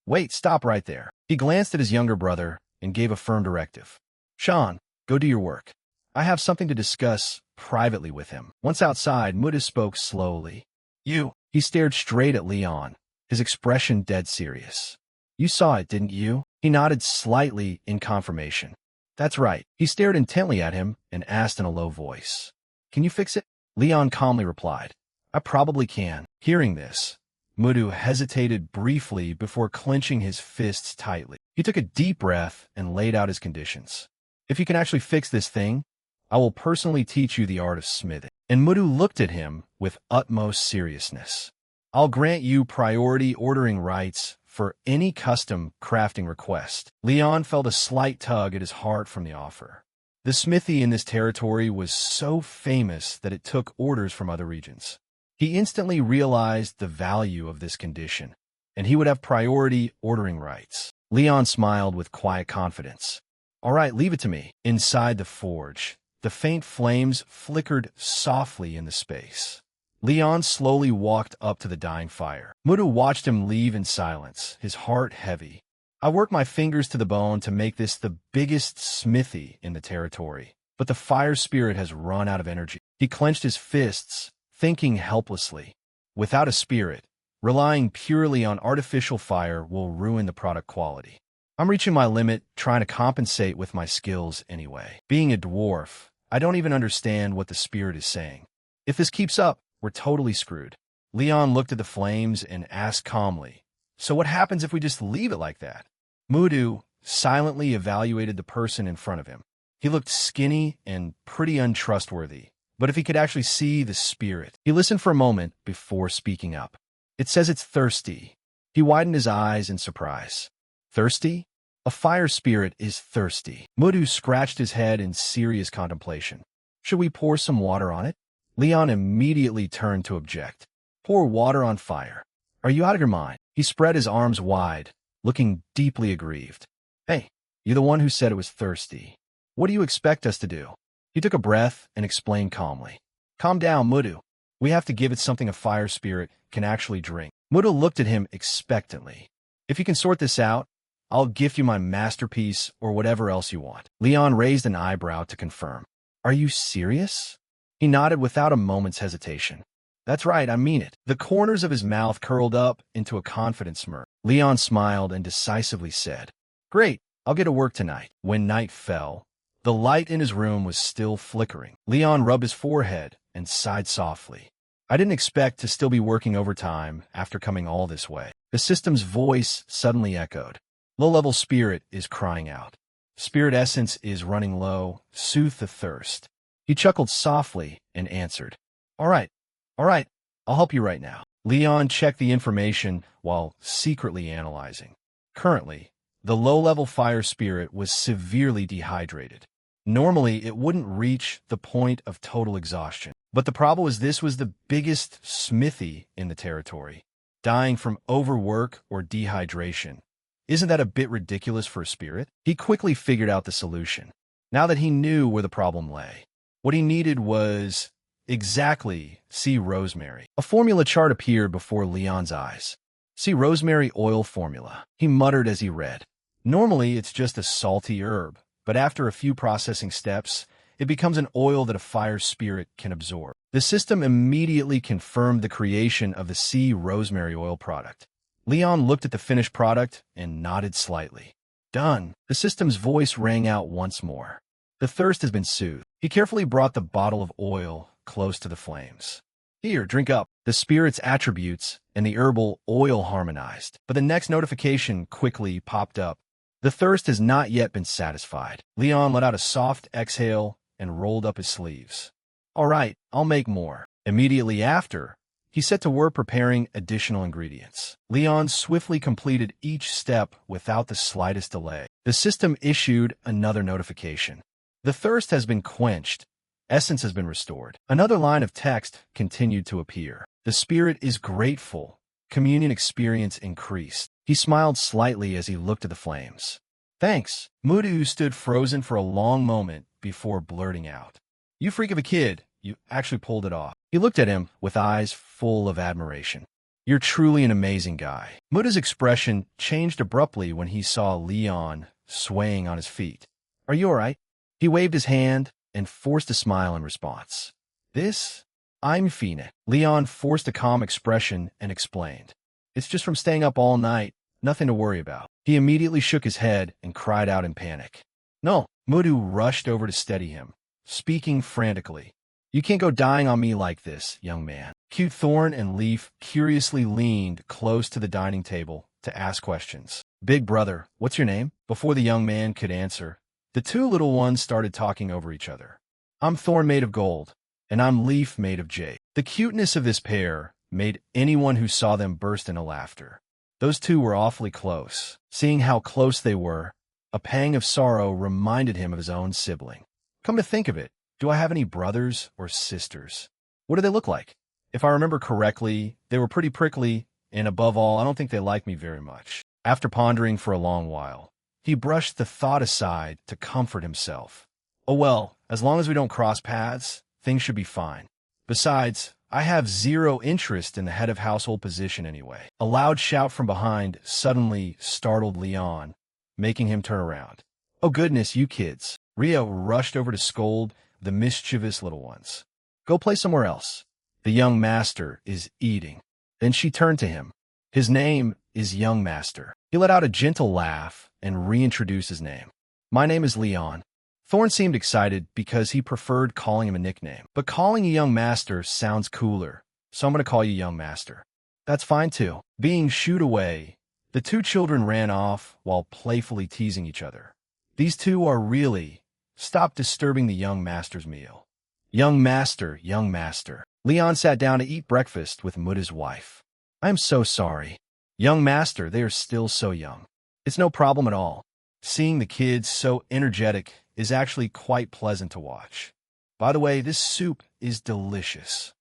Wait, stop right there. He glanced at his younger brother and gave a firm directive. Sean, go do your work. I have something to discuss privately with him. Once outside, Muda spoke slowly. You. He stared straight at Leon, his expression dead serious. You saw it, didn't you? He nodded slightly in confirmation. That's right. He stared intently at him and asked in a low voice. Can you fix it? Leon calmly replied. I probably can. Hearing this, Mudu hesitated briefly before clenching his fists tightly. He took a deep breath and laid out his conditions. If you can actually fix this thing, I will personally teach you the art of smithing. And Mudu looked at him with utmost seriousness. I'll grant you priority ordering rights for any custom crafting request. Leon felt a slight tug at his heart from the offer. The smithy in this territory was so famous that it took orders from other regions. He instantly realized the value of this condition, and he would have priority ordering rights. Leon smiled with quiet confidence. All right, leave it to me. Inside the forge, the faint flames flickered softly in the space. Leon slowly walked up to the dying fire. Mudu watched him leave in silence, his heart heavy. I worked my fingers to the bone to make this the biggest smithy in the territory, but the fire spirit has run out of energy. He clenched his fists, thinking helplessly. Without a spirit, relying purely on artificial fire will ruin the product quality. I'm reaching my limit, trying to compensate with my skills anyway. Being a dwarf, I don't even understand what the spirit is saying. If this keeps up, we're totally screwed. Leon looked at the flames and asked calmly, So what happens if we just leave it like that? Mudu silently evaluated the person in front of him. He looked skinny and pretty untrustworthy, but if he could actually see the spirit. He listened for a moment before speaking up. It says it's thirsty. He widened his eyes in surprise. Thirsty? A fire spirit is thirsty. Mudu scratched his head in serious contemplation. Should we pour some water on it? Leon immediately turned to object. Pour water on fire. Are you out of your mind? He spread his arms wide, looking deeply aggrieved. Hey, you're the one who said it was thirsty. What do you expect us to do? He took a breath and explained calmly. Calm down, Mudu. We have to give it something a fire spirit can actually drink. Mudu looked at him expectantly. If you can sort this out, I'll gift you my masterpiece or whatever else you want. Leon raised an eyebrow to confirm. Are you serious? He nodded without a moment's hesitation. That's right, I mean it. The corners of his mouth curled up into a confident smirk. Leon smiled and decisively said, Great, I'll get to work tonight. When night fell, the light in his room was still flickering. Leon rubbed his forehead and sighed softly. I didn't expect to still be working overtime after coming all this way. The system's voice suddenly echoed. Low-level spirit is crying out. Spirit essence is running low. Soothe the thirst. He chuckled softly and answered, All right, all right, I'll help you right now. Leon checked the information while secretly analyzing. Currently, the low-level fire spirit was severely dehydrated. Normally, it wouldn't reach the point of total exhaustion. But the problem was this was the biggest smithy in the territory, dying from overwork or dehydration. Isn't that a bit ridiculous for a spirit? He quickly figured out the solution. Now that he knew where the problem lay, what he needed was exactly see rosemary. A formula chart appeared before Leon's eyes. See rosemary oil formula, he muttered as he read. Normally, it's just a salty herb, but after a few processing steps, it becomes an oil that a fire spirit can absorb. The system immediately confirmed the creation of the sea rosemary oil product. Leon looked at the finished product and nodded slightly. Done. The system's voice rang out once more. The thirst has been soothed. He carefully brought the bottle of oil close to the flames. Here, drink up. The spirit's attributes and the herbal oil harmonized. But the next notification quickly popped up. The thirst has not yet been satisfied. Leon let out a soft exhale and rolled up his sleeves. All right, I'll make more. Immediately after, he set to work preparing additional ingredients. Leon swiftly completed each step without the slightest delay. The system issued another notification. The thirst has been quenched. Essence has been restored. Another line of text continued to appear. The spirit is grateful. Communion experience increased. He smiled slightly as he looked at the flames. Thanks. Mudu stood frozen for a long moment before blurting out. You freak of a kid. You actually pulled it off. He looked at him with eyes full of admiration. You're truly an amazing guy. Muda's expression changed abruptly when he saw Leon swaying on his feet. Are you all right? He waved his hand and forced a smile in response. I'm Fina. Leon forced a calm expression and explained. It's just from staying up all night. Nothing to worry about. He immediately shook his head and cried out in panic. No. Mudu rushed over to steady him, speaking frantically. You can't go dying on me like this, young man. Cute Thorn and Leaf curiously leaned close to the dining table to ask questions. Big brother, what's your name? Before the young man could answer, the two little ones started talking over each other. I'm Thorn made of gold, and I'm Leaf made of jade. The cuteness of this pair made anyone who saw them burst into laughter. Those two were awfully close. Seeing how close they were, a pang of sorrow reminded him of his own sibling. Come to think of it, do I have any brothers or sisters? What do they look like? If I remember correctly, they were pretty prickly, and above all, I don't think they like me very much. After pondering for a long while, he brushed the thought aside to comfort himself. Oh well, as long as we don't cross paths, things should be fine. Besides, I have zero interest in the head of household position anyway. A loud shout from behind suddenly startled Leon, making him turn around. Oh goodness, you kids. Ria rushed over to scold the mischievous little ones. Go play somewhere else. The young master is eating. Then she turned to him. His name is Young Master. He let out a gentle laugh and reintroduced his name. My name is Leon. Thorn seemed excited because he preferred calling him a nickname. But calling you Young Master sounds cooler, so I'm going to call you Young Master. That's fine too. Being shooed away, the two children ran off while playfully teasing each other. These two are really... Stop disturbing the young master's meal. Young master, young master. Leon sat down to eat breakfast with Muda's wife. I am so sorry. Young master, they are still so young. It's no problem at all. Seeing the kids so energetic is actually quite pleasant to watch. By the way, this soup is delicious.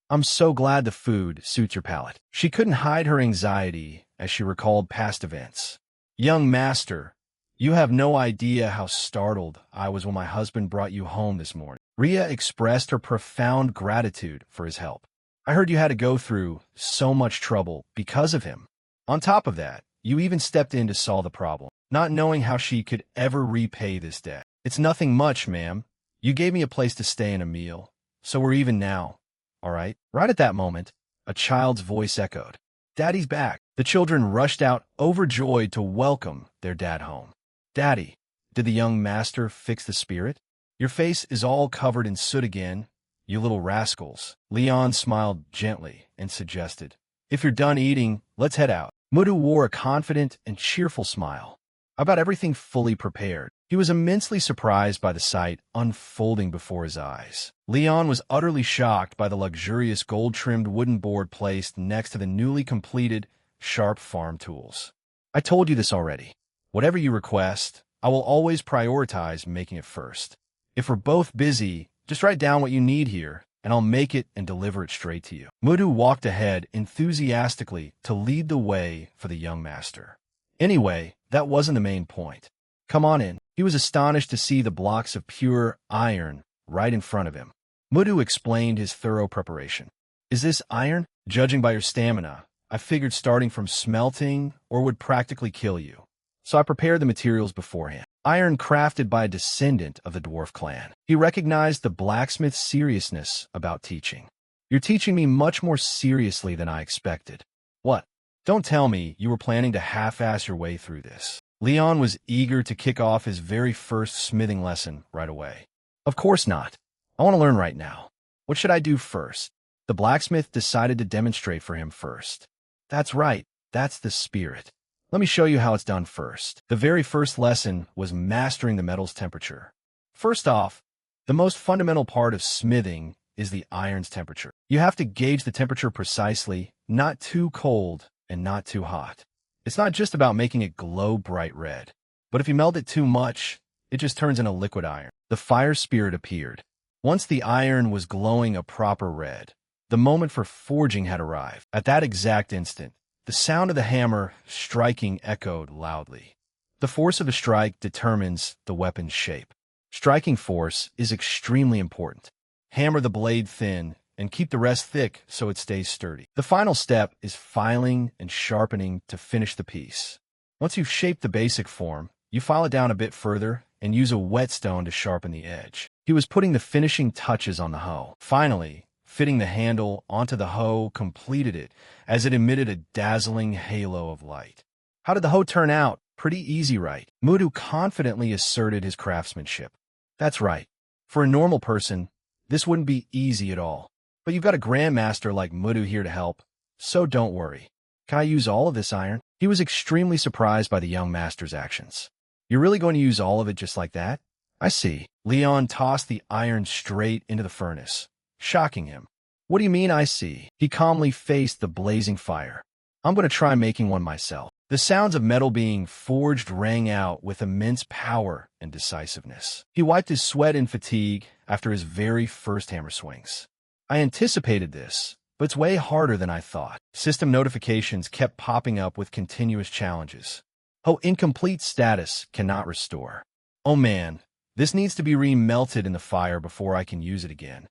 I'm so glad the food suits your palate. She couldn't hide her anxiety as she recalled past events. Young master, you have no idea how startled I was when my husband brought you home this morning. Ria expressed her profound gratitude for his help. I heard you had to go through so much trouble because of him. On top of that, you even stepped in to solve the problem, not knowing how she could ever repay this debt. It's nothing much, ma'am. You gave me a place to stay and a meal, so we're even now. All right? Right at that moment, a child's voice echoed. Daddy's back. The children rushed out, overjoyed to welcome their dad home. Daddy, did the young master fix the spirit? Your face is all covered in soot again, you little rascals. Leon smiled gently and suggested, if you're done eating, let's head out. Mudu wore a confident and cheerful smile. How about everything fully prepared? He was immensely surprised by the sight unfolding before his eyes. Leon was utterly shocked by the luxurious gold-trimmed wooden board placed next to the newly completed, sharp farm tools. I told you this already. Whatever you request, I will always prioritize making it first. If we're both busy, just write down what you need here, and I'll make it and deliver it straight to you. Mudu walked ahead enthusiastically to lead the way for the young master. Anyway, that wasn't the main point. Come on in. He was astonished to see the blocks of pure iron right in front of him. Mudu explained his thorough preparation. Is this iron? Judging by your stamina, I figured starting from smelting or would practically kill you. So I prepared the materials beforehand. Iron crafted by a descendant of the dwarf clan. He recognized the blacksmith's seriousness about teaching. You're teaching me much more seriously than I expected. What? Don't tell me you were planning to half-ass your way through this. Leon was eager to kick off his very first smithing lesson right away. Of course not. I want to learn right now. What should I do first? The blacksmith decided to demonstrate for him first. That's right. That's the spirit. Let me show you how it's done first. The very first lesson was mastering the metal's temperature. First off, the most fundamental part of smithing is the iron's temperature. You have to gauge the temperature precisely, not too cold and not too hot. It's not just about making it glow bright red, but if you melt it too much, it just turns into liquid iron. The fire spirit appeared. Once the iron was glowing a proper red, the moment for forging had arrived. At that exact instant, the sound of the hammer striking echoed loudly. The force of a strike determines the weapon's shape. Striking force is extremely important. Hammer the blade thin and keep the rest thick so it stays sturdy. The final step is filing and sharpening to finish the piece. Once you've shaped the basic form, you file it down a bit further and use a whetstone to sharpen the edge. He was putting the finishing touches on the hoe. Finally, fitting the handle onto the hoe completed it as it emitted a dazzling halo of light. How did the hoe turn out? Pretty easy, right? Mudu confidently asserted his craftsmanship. That's right. For a normal person, this wouldn't be easy at all. But you've got a grandmaster like Mudu here to help, so don't worry. Can I use all of this iron? He was extremely surprised by the young master's actions. You're really going to use all of it just like that? I see. Leon tossed the iron straight into the furnace, shocking him. What do you mean I see? He calmly faced the blazing fire. I'm going to try making one myself. The sounds of metal being forged rang out with immense power and decisiveness. He wiped his sweat and fatigue after his very first hammer swings. I anticipated this, but it's way harder than I thought. System notifications kept popping up with continuous challenges. Oh, incomplete status cannot restore. Oh man, this needs to be remelted in the fire before I can use it again.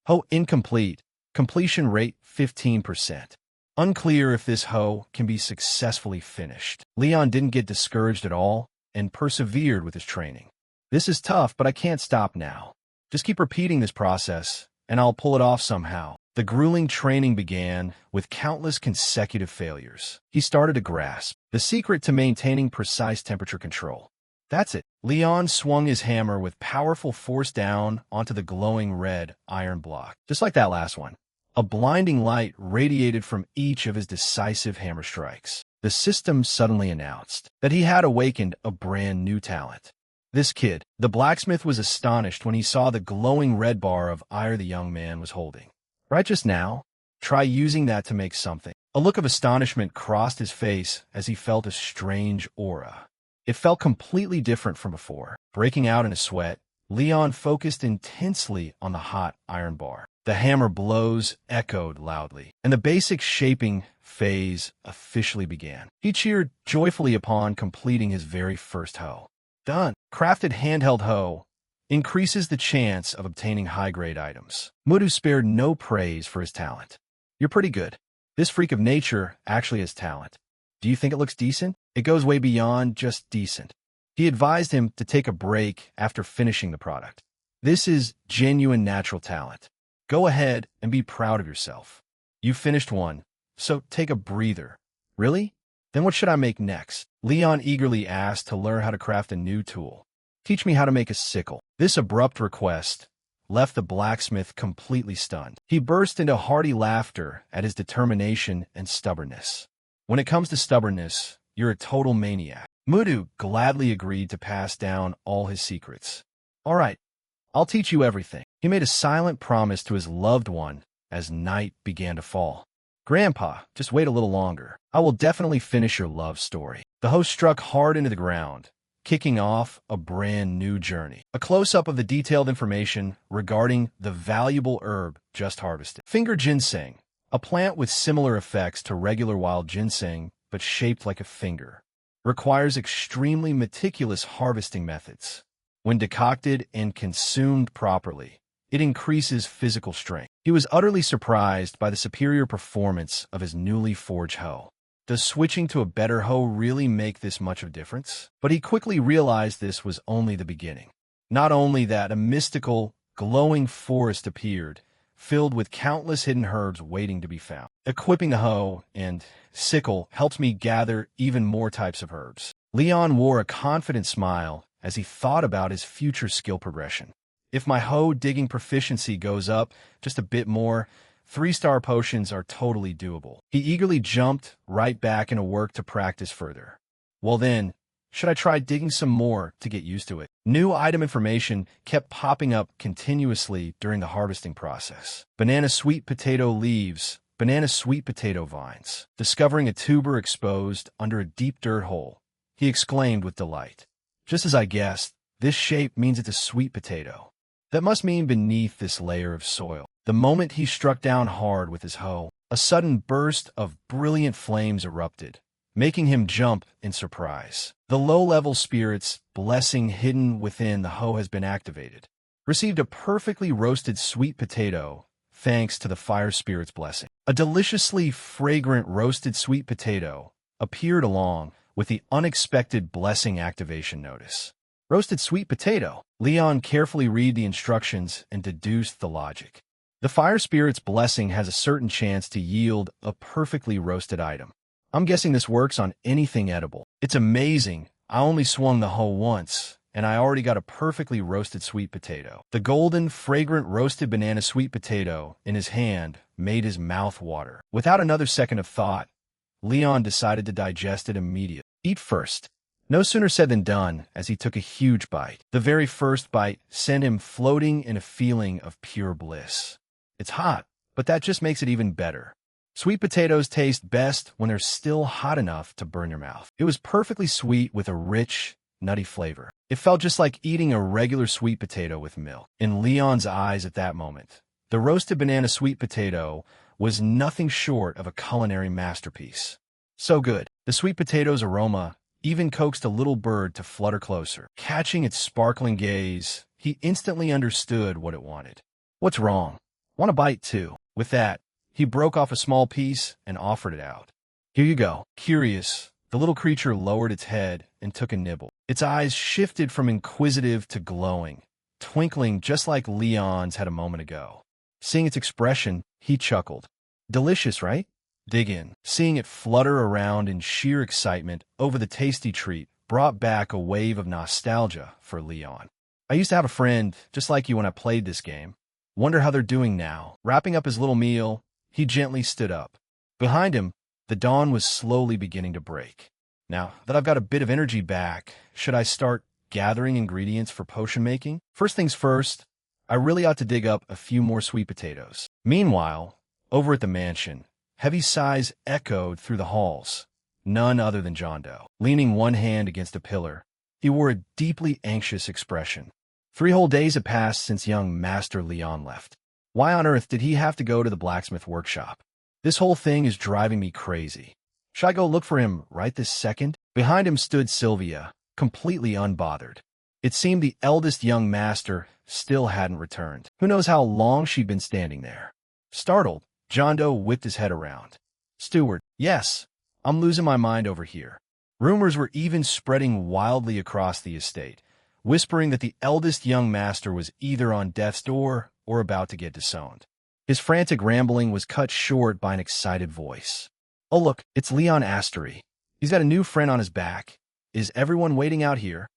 Oh, incomplete. Completion rate 15%. Unclear if this hoe can be successfully finished. Leon didn't get discouraged at all and persevered with his training. This is tough, but I can't stop now. Just keep repeating this process, and I'll pull it off somehow. The grueling training began with countless consecutive failures. He started to grasp the secret to maintaining precise temperature control. That's it. Leon swung his hammer with powerful force down onto the glowing red iron block. Just like that last one. A blinding light radiated from each of his decisive hammer strikes. The system suddenly announced that he had awakened a brand new talent. This kid, the blacksmith, was astonished when he saw the glowing red bar of iron the young man was holding. Right just now, try using that to make something. A look of astonishment crossed his face as he felt a strange aura. It felt completely different from before. Breaking out in a sweat, Leon focused intensely on the hot iron bar. The hammer blows echoed loudly, and the basic shaping phase officially began. He cheered joyfully upon completing his very first hoe. Done. Crafted handheld hoe increases the chance of obtaining high-grade items. Mudu spared no praise for his talent. You're pretty good. This freak of nature actually has talent. Do you think it looks decent? It goes way beyond just decent. He advised him to take a break after finishing the product. This is genuine natural talent. Go ahead and be proud of yourself. You finished one, so take a breather. Really? Then what should I make next? Leon eagerly asked to learn how to craft a new tool. Teach me how to make a sickle. This abrupt request left the blacksmith completely stunned. He burst into hearty laughter at his determination and stubbornness. When it comes to stubbornness, you're a total maniac. Mudu gladly agreed to pass down all his secrets. All right, I'll teach you everything. He made a silent promise to his loved one as night began to fall. Grandpa, just wait a little longer. I will definitely finish your love story. The host struck hard into the ground, kicking off a brand new journey. A close-up of the detailed information regarding the valuable herb just harvested. Finger ginseng, a plant with similar effects to regular wild ginseng, but shaped like a finger, requires extremely meticulous harvesting methods. When decocted and consumed properly, it increases physical strength. He was utterly surprised by the superior performance of his newly forged hoe. Does switching to a better hoe really make this much of a difference? But he quickly realized this was only the beginning. Not only that, a mystical, glowing forest appeared, filled with countless hidden herbs waiting to be found. Equipping the hoe and sickle helped me gather even more types of herbs. Leon wore a confident smile as he thought about his future skill progression. If my hoe digging proficiency goes up just a bit more, 3-star potions are totally doable. He eagerly jumped right back into work to practice further. Well then, should I try digging some more to get used to it? New item information kept popping up continuously during the harvesting process. Banana sweet potato leaves, banana sweet potato vines. Discovering a tuber exposed under a deep dirt hole, he exclaimed with delight. Just as I guessed, this shape means it's a sweet potato. That must mean beneath this layer of soil. The moment he struck down hard with his hoe, a sudden burst of brilliant flames erupted, making him jump in surprise. The low-level spirit's blessing hidden within the hoe has been activated. Received a perfectly roasted sweet potato thanks to the fire spirit's blessing. A deliciously fragrant roasted sweet potato appeared along with the unexpected blessing activation notice. Roasted sweet potato. Leon carefully read the instructions and deduced the logic. The fire spirit's blessing has a certain chance to yield a perfectly roasted item. I'm guessing this works on anything edible. It's amazing. I only swung the hoe once, and I already got a perfectly roasted sweet potato. The golden, fragrant roasted banana sweet potato in his hand made his mouth water. Without another second of thought, Leon decided to digest it immediately. Eat first. No sooner said than done as he took a huge bite. The very first bite sent him floating in a feeling of pure bliss. It's hot, but that just makes it even better. Sweet potatoes taste best when they're still hot enough to burn your mouth. It was perfectly sweet with a rich, nutty flavor. It felt just like eating a regular sweet potato with milk. In Leon's eyes at that moment, the roasted banana sweet potato was nothing short of a culinary masterpiece. So good. The sweet potato's aroma even coaxed a little bird to flutter closer. Catching its sparkling gaze, he instantly understood what it wanted. What's wrong? Want a bite too? With that, he broke off a small piece and offered it out. Here you go. Curious, the little creature lowered its head and took a nibble. Its eyes shifted from inquisitive to glowing, twinkling just like Leon's had a moment ago. Seeing its expression, he chuckled. Delicious, right? Dig in. Seeing it flutter around in sheer excitement over the tasty treat brought back a wave of nostalgia for Leon. I used to have a friend just like you when I played this game. Wonder how they're doing now. Wrapping up his little meal, he gently stood up. Behind him, the dawn was slowly beginning to break. Now that I've got a bit of energy back, should I start gathering ingredients for potion making? First things first, I really ought to dig up a few more sweet potatoes. Meanwhile, over at the mansion, heavy sighs echoed through the halls. None other than John Doe. Leaning one hand against a pillar, he wore a deeply anxious expression. 3 whole days had passed since young Master Leon left. Why on earth did he have to go to the blacksmith workshop? This whole thing is driving me crazy. Should I go look for him right this second? Behind him stood Sylvia, completely unbothered. It seemed the eldest young master still hadn't returned. Who knows how long she'd been standing there? Startled, John Doe whipped his head around. Steward, yes, I'm losing my mind over here. Rumors were even spreading wildly across the estate, whispering that the eldest young master was either on death's door or about to get disowned. His frantic rambling was cut short by an excited voice. Oh look, it's Leon Astery. He's got a new friend on his back. Is everyone waiting out here?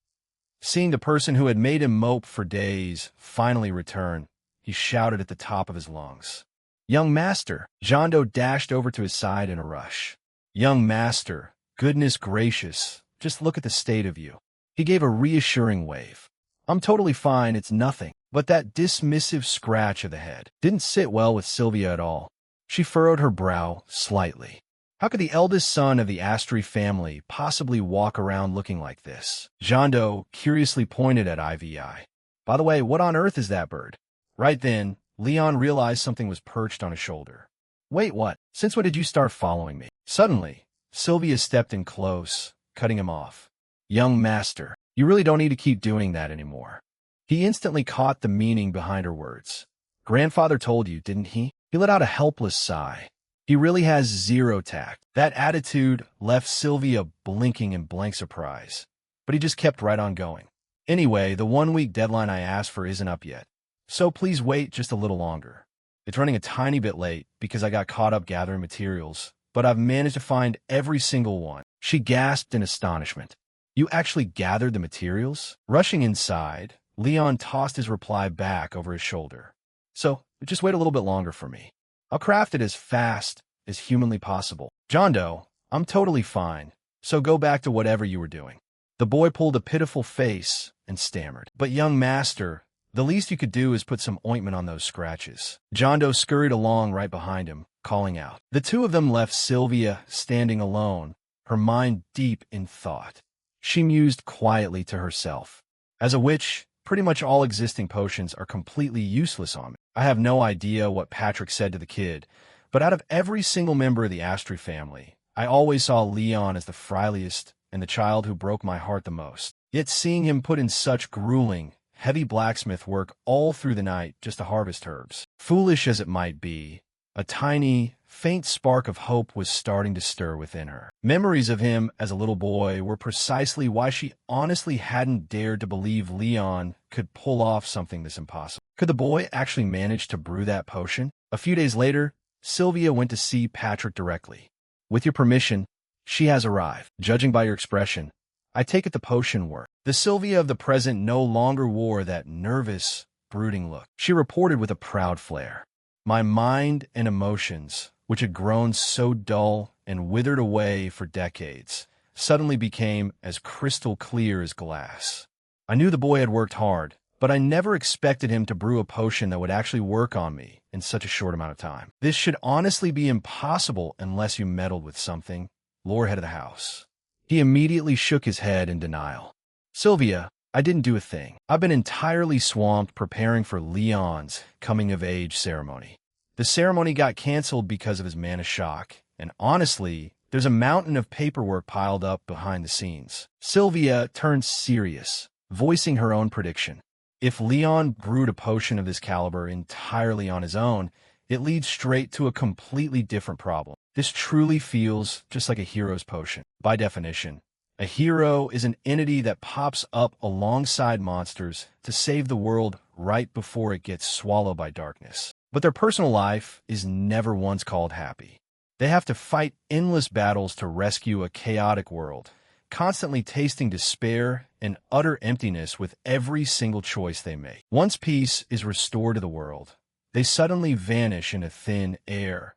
Seeing the person who had made him mope for days finally return, he shouted at the top of his lungs. Young master! John Doe dashed over to his side in a rush. Young master! Goodness gracious! Just look at the state of you. He gave a reassuring wave. I'm totally fine, it's nothing. But that dismissive scratch of the head didn't sit well with Sylvia at all. She furrowed her brow slightly. How could the eldest son of the Astri family possibly walk around looking like this? Jondo curiously pointed at IVI. By the way, what on earth is that bird? Right then, Leon realized something was perched on his shoulder. Wait, what? Since when did you start following me? Suddenly, Sylvia stepped in close, cutting him off. Young master, you really don't need to keep doing that anymore. He instantly caught the meaning behind her words. Grandfather told you, didn't he? He let out a helpless sigh. He really has zero tact. That attitude left Sylvia blinking in blank surprise. But he just kept right on going. Anyway, the 1-week deadline I asked for isn't up yet. So please wait just a little longer. It's running a tiny bit late because I got caught up gathering materials, but I've managed to find every single one. She gasped in astonishment. You actually gathered the materials? Rushing inside, Leon tossed his reply back over his shoulder. So, just wait a little bit longer for me. I'll craft it as fast as humanly possible. John Doe, I'm totally fine, so go back to whatever you were doing. The boy pulled a pitiful face and stammered. But young master, the least you could do is put some ointment on those scratches. John Doe scurried along right behind him, calling out. The two of them left Sylvia standing alone, her mind deep in thought. She mused quietly to herself. As a witch, pretty much all existing potions are completely useless on me. I have no idea what Patrick said to the kid, but out of every single member of the Astri family, I always saw Leon as the friliest and the child who broke my heart the most. Yet seeing him put in such grueling, heavy blacksmith work all through the night just to harvest herbs, foolish as it might be, a tiny, faint spark of hope was starting to stir within her. Memories of him as a little boy were precisely why she honestly hadn't dared to believe Leon could pull off something this impossible. Could the boy actually manage to brew that potion? A few days later, Sylvia went to see Patrick directly. With your permission, she has arrived. Judging by your expression, I take it the potion worked. The Sylvia of the present no longer wore that nervous, brooding look. She reported with a proud flair. My mind and emotions, which had grown so dull and withered away for decades, suddenly became as crystal clear as glass. I knew the boy had worked hard, but I never expected him to brew a potion that would actually work on me in such a short amount of time. This should honestly be impossible unless you meddled with something, lore head of the house. He immediately shook his head in denial. Sylvia, I didn't do a thing. I've been entirely swamped preparing for Leon's coming-of-age ceremony. The ceremony got canceled because of his mana shock, and honestly, there's a mountain of paperwork piled up behind the scenes. Sylvia turned serious, voicing her own prediction. If Leon brewed a potion of this caliber entirely on his own, it leads straight to a completely different problem. This truly feels just like a hero's potion. By definition, a hero is an entity that pops up alongside monsters to save the world right before it gets swallowed by darkness. But their personal life is never once called happy. They have to fight endless battles to rescue a chaotic world, constantly tasting despair and utter emptiness with every single choice they make. Once peace is restored to the world, they suddenly vanish into thin air,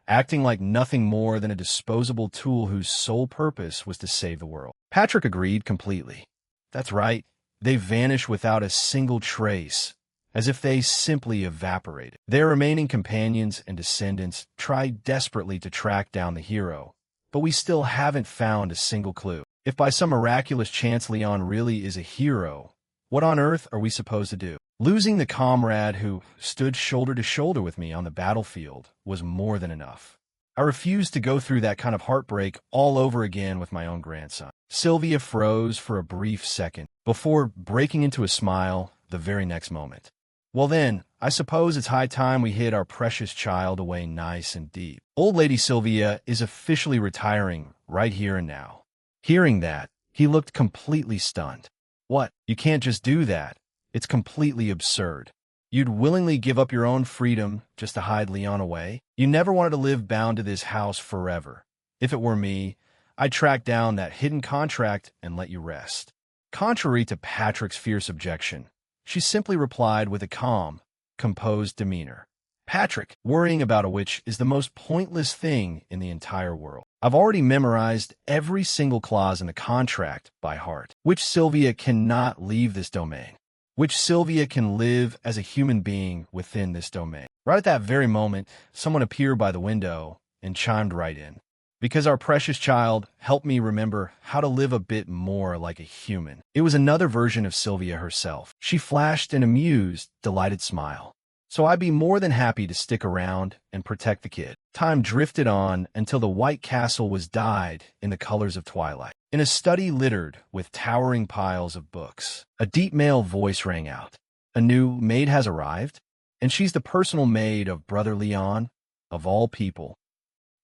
acting like nothing more than a disposable tool whose sole purpose was to save the world. Patrick agreed completely. That's right, they vanish without a single trace, as if they simply evaporated. Their remaining companions and descendants try desperately to track down the hero, but we still haven't found a single clue. If by some miraculous chance Leon really is a hero, what on earth are we supposed to do? Losing the comrade who stood shoulder to shoulder with me on the battlefield was more than enough. I refused to go through that kind of heartbreak all over again with my own grandson. Sylvia froze for a brief second before breaking into a smile the very next moment. Well then, I suppose it's high time we hid our precious child away nice and deep. Old Lady Sylvia is officially retiring right here and now. Hearing that, he looked completely stunned. What? You can't just do that. It's completely absurd. You'd willingly give up your own freedom just to hide Leon away? You never wanted to live bound to this house forever. If it were me, I'd track down that hidden contract and let you rest. Contrary to Patrick's fierce objection, she simply replied with a calm, composed demeanor. Patrick, worrying about a witch is the most pointless thing in the entire world. I've already memorized every single clause in the contract by heart. Witch Sylvia cannot leave this domain. Witch Sylvia can live as a human being within this domain. Right at that very moment, someone appeared by the window and chimed right in. Because our precious child helped me remember how to live a bit more like a human. It was another version of Sylvia herself. She flashed an amused, delighted smile. So I'd be more than happy to stick around and protect the kid. Time drifted on until the White Castle was dyed in the colors of twilight. In a study littered with towering piles of books, a deep male voice rang out. A new maid has arrived, and she's the personal maid of Brother Leon, of all people.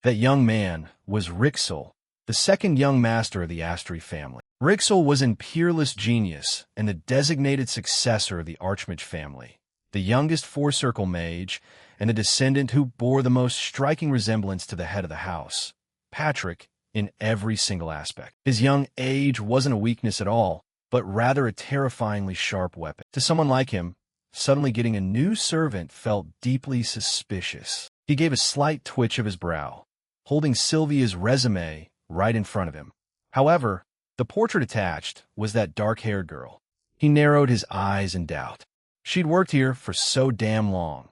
That young man was Rixel, the second young master of the Astri family. Rixel was an peerless genius and the designated successor of the Archmage family, the youngest four-circle mage, and a descendant who bore the most striking resemblance to the head of the house, Patrick, in every single aspect. His young age wasn't a weakness at all, but rather a terrifyingly sharp weapon. To someone like him, suddenly getting a new servant felt deeply suspicious. He gave a slight twitch of his brow, holding Sylvia's resume right in front of him. However, the portrait attached was that dark-haired girl. He narrowed his eyes in doubt. She'd worked here for so damn long,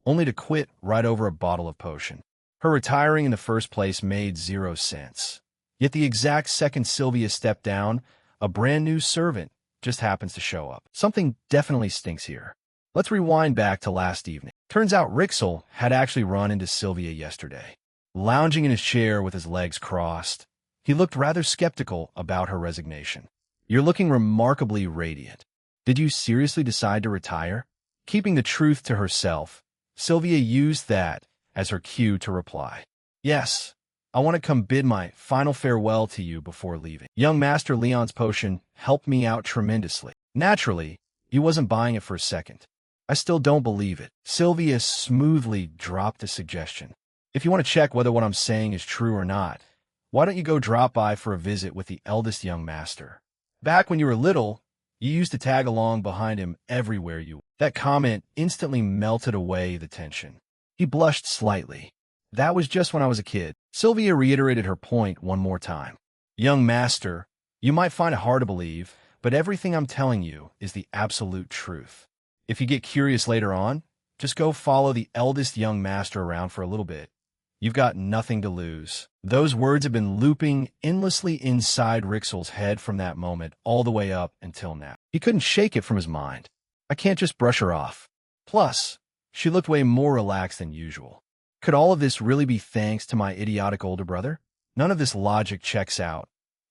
only to quit right over a bottle of potion. Her retiring in the first place made 0 sense. Yet the exact second Sylvia stepped down, a brand new servant just happens to show up. Something definitely stinks here. Let's rewind back to last evening. Turns out Rixel had actually run into Sylvia yesterday. Lounging in his chair with his legs crossed, he looked rather skeptical about her resignation. You're looking remarkably radiant. Did you seriously decide to retire? Keeping the truth to herself, Sylvia used that as her cue to reply. Yes, I want to come bid my final farewell to you before leaving. Young Master Leon's potion helped me out tremendously. Naturally, he wasn't buying it for a second. I still don't believe it. Sylvia smoothly dropped a suggestion. If you want to check whether what I'm saying is true or not, why don't you go drop by for a visit with the eldest young master? Back when you were little, you used to tag along behind him everywhere you went. That comment instantly melted away the tension. He blushed slightly. That was just when I was a kid. Sylvia reiterated her point one more time. Young master, you might find it hard to believe, but everything I'm telling you is the absolute truth. If you get curious later on, just go follow the eldest young master around for a little bit. You've got nothing to lose. Those words have been looping endlessly inside Rixel's head from that moment all the way up until now. He couldn't shake it from his mind. I can't just brush her off. Plus, she looked way more relaxed than usual. Could all of this really be thanks to my idiotic older brother? None of this logic checks out.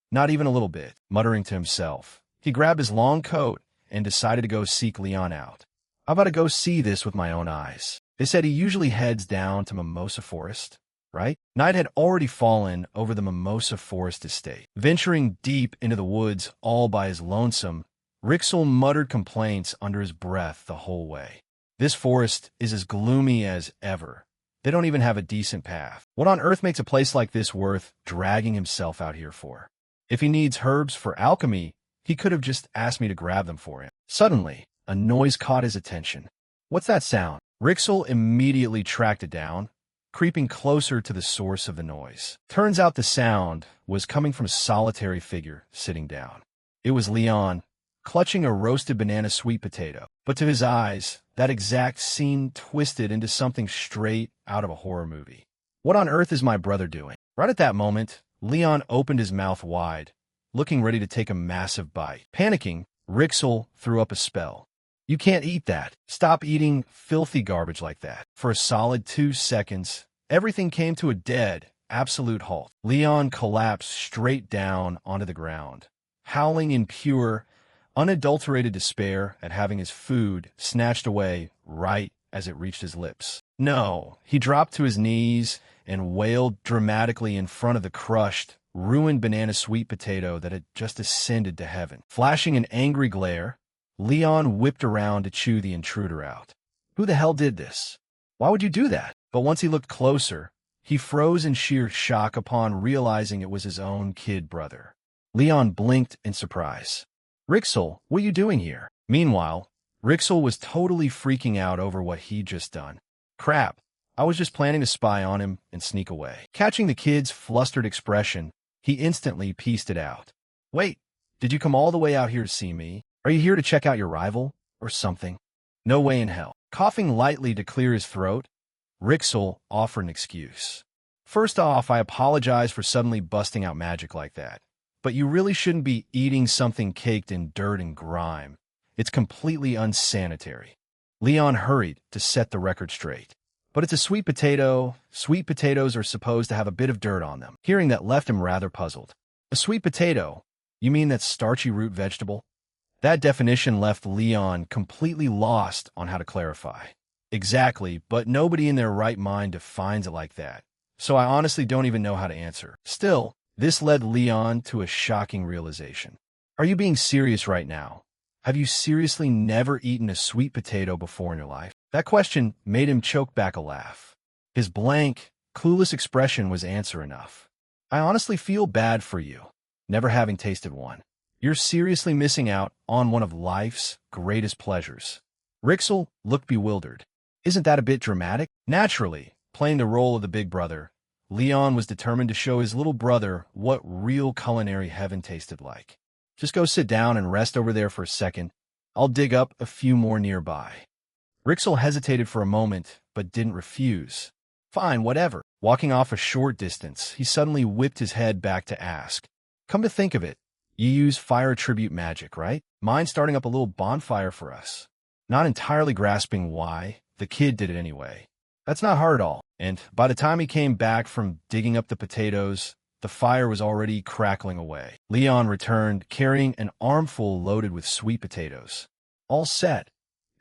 Not even a little bit. Muttering to himself, he grabbed his long coat and decided to go seek Leon out. How about to go see this with my own eyes? They said he usually heads down to Mimosa Forest, right? Night had already fallen over the Mimosa Forest estate. Venturing deep into the woods all by his lonesome, Rixel muttered complaints under his breath the whole way. This forest is as gloomy as ever. They don't even have a decent path. What on earth makes a place like this worth dragging himself out here for? If he needs herbs for alchemy, he could have just asked me to grab them for him. Suddenly, a noise caught his attention. What's that sound? Rixel immediately tracked it down, creeping closer to the source of the noise. Turns out the sound was coming from a solitary figure sitting down. It was Leon, clutching a roasted banana sweet potato. But to his eyes, that exact scene twisted into something straight out of a horror movie. What on earth is my brother doing? Right at that moment, Leon opened his mouth wide, looking ready to take a massive bite. Panicking, Rixel threw up a spell. You can't eat that. Stop eating filthy garbage like that. For a solid 2 seconds, everything came to a dead, absolute halt. Leon collapsed straight down onto the ground, howling in pure, unadulterated despair at having his food snatched away right as it reached his lips. No, he dropped to his knees and wailed dramatically in front of the crushed, ruined banana sweet potato that had just ascended to heaven. Flashing an angry glare, Leon whipped around to chew the intruder out. Who the hell did this? Why would you do that? But once he looked closer, he froze in sheer shock upon realizing it was his own kid brother. Leon blinked in surprise. Rixel, what are you doing here? Meanwhile, Rixel was totally freaking out over what he'd just done. Crap. I was just planning to spy on him and sneak away. Catching the kid's flustered expression, he instantly pieced it out. Wait, did you come all the way out here to see me? Are you here to check out your rival? Or something? No way in hell. Coughing lightly to clear his throat, Rixel offered an excuse. First off, I apologize for suddenly busting out magic like that. But you really shouldn't be eating something caked in dirt and grime. It's completely unsanitary. Leon hurried to set the record straight. But it's a sweet potato. Sweet potatoes are supposed to have a bit of dirt on them. Hearing that left him rather puzzled. A sweet potato? You mean that starchy root vegetable? That definition left Leon completely lost on how to clarify. Exactly, but nobody in their right mind defines it like that. So I honestly don't even know how to answer. Still, this led Leon to a shocking realization. Are you being serious right now? Have you seriously never eaten a sweet potato before in your life? That question made him choke back a laugh. His blank, clueless expression was answer enough. I honestly feel bad for you, never having tasted one. You're seriously missing out on one of life's greatest pleasures. Rixel looked bewildered. Isn't that a bit dramatic? Naturally, playing the role of the big brother, Leon was determined to show his little brother what real culinary heaven tasted like. Just go sit down and rest over there for a second. I'll dig up a few more nearby. Rixel hesitated for a moment, but didn't refuse. Fine, whatever. Walking off a short distance, he suddenly whipped his head back to ask, come to think of it, you use fire attribute magic, right? Mind starting up a little bonfire for us? Not entirely grasping why, the kid did it anyway. That's not hard at all. And by the time he came back from digging up the potatoes, the fire was already crackling away. Leon returned, carrying an armful loaded with sweet potatoes. All set.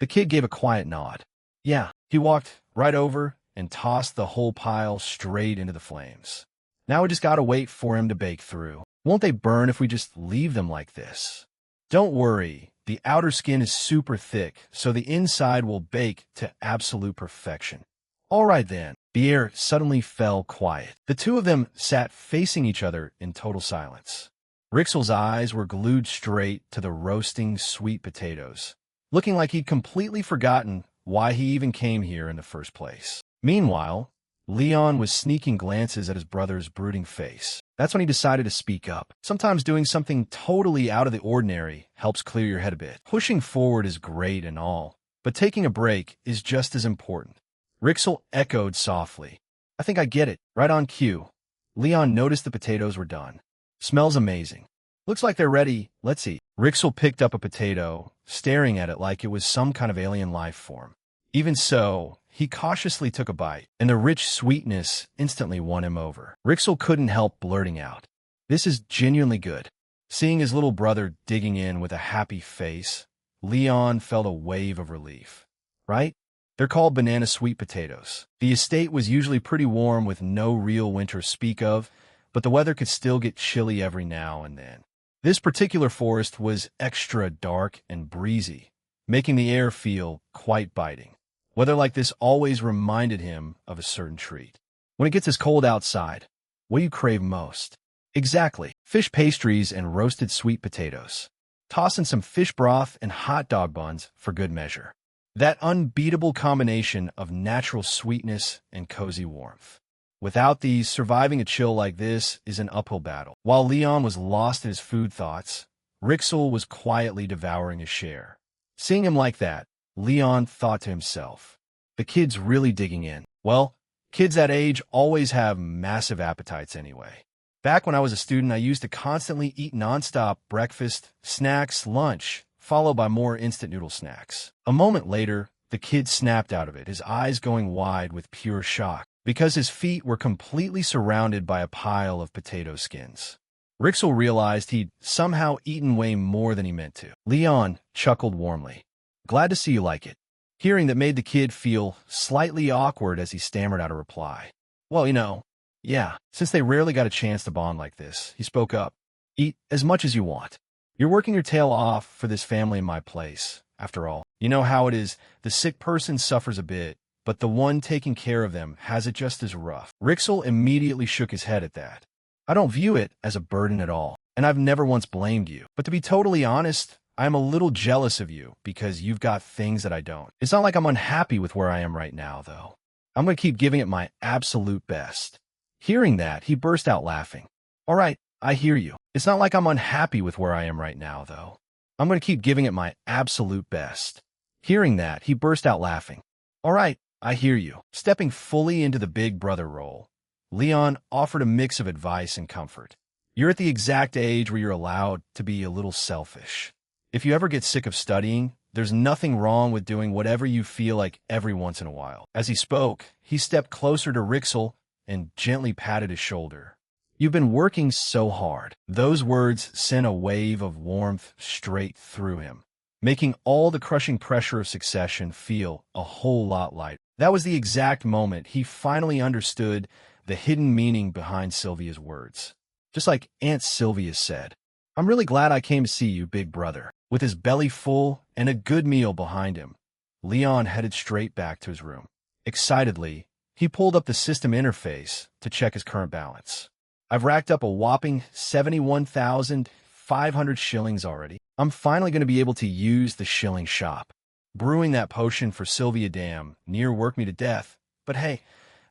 The kid gave a quiet nod. Yeah, he walked right over and tossed the whole pile straight into the flames. Now we just gotta wait for him to bake through. Won't they burn if we just leave them like this? Don't worry, the outer skin is super thick, so the inside will bake to absolute perfection. All right then. The air suddenly fell quiet. The two of them sat facing each other in total silence. Rixel's eyes were glued straight to the roasting sweet potatoes, looking like he'd completely forgotten why he even came here in the first place. Meanwhile, Leon was sneaking glances at his brother's brooding face. That's when he decided to speak up. Sometimes doing something totally out of the ordinary helps clear your head a bit. Pushing forward is great and all, but taking a break is just as important. Rixel echoed softly. I think I get it. Right on cue. Leon noticed the potatoes were done. Smells amazing. Looks like they're ready. Let's eat. Rixel picked up a potato, staring at it like it was some kind of alien life form. Even so, he cautiously took a bite, and the rich sweetness instantly won him over. Rixel couldn't help blurting out, "This is genuinely good." Seeing his little brother digging in with a happy face, Leon felt a wave of relief. Right? They're called banana sweet potatoes. The estate was usually pretty warm with no real winter to speak of, but the weather could still get chilly every now and then. This particular forest was extra dark and breezy, making the air feel quite biting. Weather like this always reminded him of a certain treat. When it gets as cold outside, what do you crave most? Exactly, fish pastries and roasted sweet potatoes. Toss in some fish broth and hot dog buns for good measure. That unbeatable combination of natural sweetness and cozy warmth. Without these, surviving a chill like this is an uphill battle. While Leon was lost in his food thoughts, Rixel was quietly devouring his share. Seeing him like that, Leon thought to himself, the kid's really digging in. Well, kids that age always have massive appetites anyway. Back when I was a student, I used to constantly eat nonstop breakfast, snacks, lunch, followed by more instant noodle snacks. A moment later, the kid snapped out of it, his eyes going wide with pure shock, because his feet were completely surrounded by a pile of potato skins. Rixel realized he'd somehow eaten way more than he meant to. Leon chuckled warmly. Glad to see you like it. Hearing that made the kid feel slightly awkward as he stammered out a reply. Well, yeah, since they rarely got a chance to bond like this, he spoke up. Eat as much as you want. You're working your tail off for this family in my place. After all, you know how it is. The sick person suffers a bit, but the one taking care of them has it just as rough. Rixel immediately shook his head at that. I don't view it as a burden at all, and I've never once blamed you. But to be totally honest, I'm a little jealous of you because you've got things that I don't. It's not like I'm unhappy with where I am right now, though. I'm going to keep giving it my absolute best. Hearing that, he burst out laughing. All right, I hear you. It's not like I'm unhappy with where I am right now, though. I'm going to keep giving it my absolute best. Hearing that, he burst out laughing. All right, I hear you. Stepping fully into the big brother role, Leon offered a mix of advice and comfort. You're at the exact age where you're allowed to be a little selfish. If you ever get sick of studying, there's nothing wrong with doing whatever you feel like every once in a while. As he spoke, he stepped closer to Rixel and gently patted his shoulder. You've been working so hard. Those words sent a wave of warmth straight through him, making all the crushing pressure of succession feel a whole lot lighter. That was the exact moment he finally understood the hidden meaning behind Sylvia's words. Just like Aunt Sylvia said, I'm really glad I came to see you, big brother. With his belly full and a good meal behind him, Leon headed straight back to his room. Excitedly, he pulled up the system interface to check his current balance. I've racked up a whopping 71,500 shillings already. I'm finally going to be able to use the shilling shop. Brewing that potion for Sylvia Dam near worked me to death, but hey,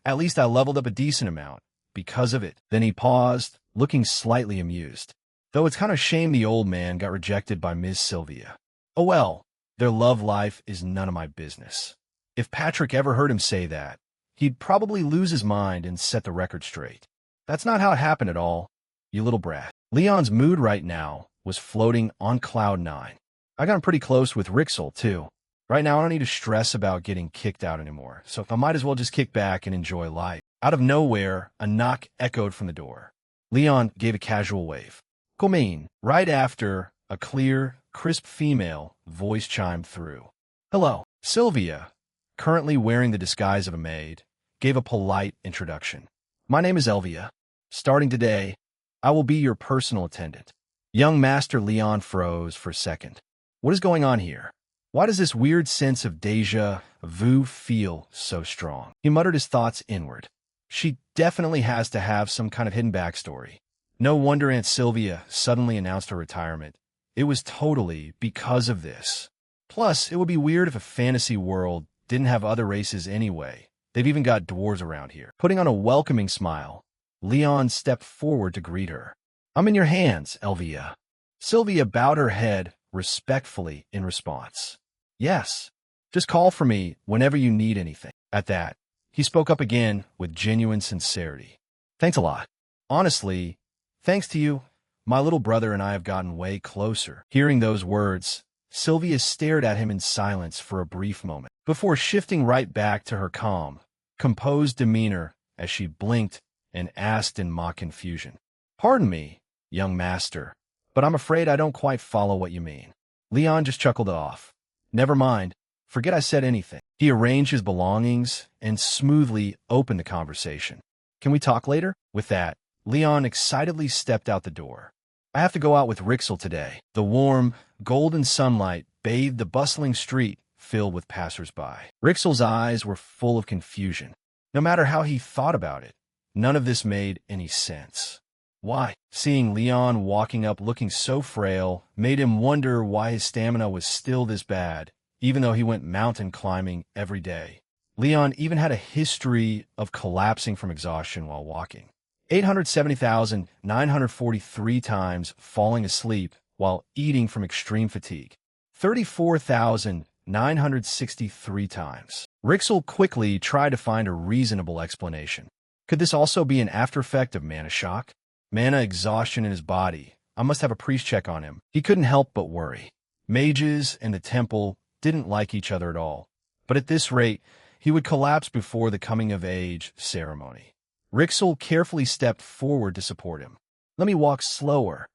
at least I leveled up a decent amount because of it. Then he paused, looking slightly amused. Though it's kind of a shame the old man got rejected by Ms. Sylvia. Oh well, their love life is none of my business. If Patrick ever heard him say that, he'd probably lose his mind and set the record straight. That's not how it happened at all, you little brat. Leon's mood right now was floating on cloud 9. I got him pretty close with Rixel, too. Right now, I don't need to stress about getting kicked out anymore, so I might as well just kick back and enjoy life. Out of nowhere, a knock echoed from the door. Leon gave a casual wave. Come in. Right after, a clear, crisp female voice chimed through. Hello. Sylvia, currently wearing the disguise of a maid, gave a polite introduction. My name is Elvia. Starting today, I will be your personal attendant. Young Master Leon froze for a second. What is going on here? Why does this weird sense of déjà vu feel so strong? He muttered his thoughts inward. She definitely has to have some kind of hidden backstory. No wonder Aunt Sylvia suddenly announced her retirement. It was totally because of this. Plus, it would be weird if a fantasy world didn't have other races anyway. They've even got dwarves around here. Putting on a welcoming smile, Leon stepped forward to greet her. I'm in your hands, Elvia. Sylvia bowed her head respectfully in response. Yes, just call for me whenever you need anything. At that, he spoke up again with genuine sincerity. Thanks a lot. Honestly, thanks to you, my little brother and I have gotten way closer. Hearing those words, Sylvia stared at him in silence for a brief moment, before shifting right back to her calm, composed demeanor as she blinked and asked in mock confusion. Pardon me, young master, but I'm afraid I don't quite follow what you mean. Leon just chuckled it off. Never mind. Forget I said anything. He arranged his belongings and smoothly opened the conversation. Can we talk later? With that, Leon excitedly stepped out the door. I have to go out with Rixel today. The warm, golden sunlight bathed the bustling street filled with passers-by. Rixel's eyes were full of confusion. No matter how he thought about it, none of this made any sense. Why? Seeing Leon walking up looking so frail made him wonder why his stamina was still this bad, even though he went mountain climbing every day. Leon even had a history of collapsing from exhaustion while walking. 870,943 times falling asleep while eating from extreme fatigue. 34,963 times. Rixel quickly tried to find a reasonable explanation. Could this also be an aftereffect of mana shock? Mana exhaustion in his body. I must have a priest check on him. He couldn't help but worry. Mages and the temple didn't like each other at all, but at this rate, he would collapse before the coming-of-age ceremony. Rixel carefully stepped forward to support him. Let me walk slower.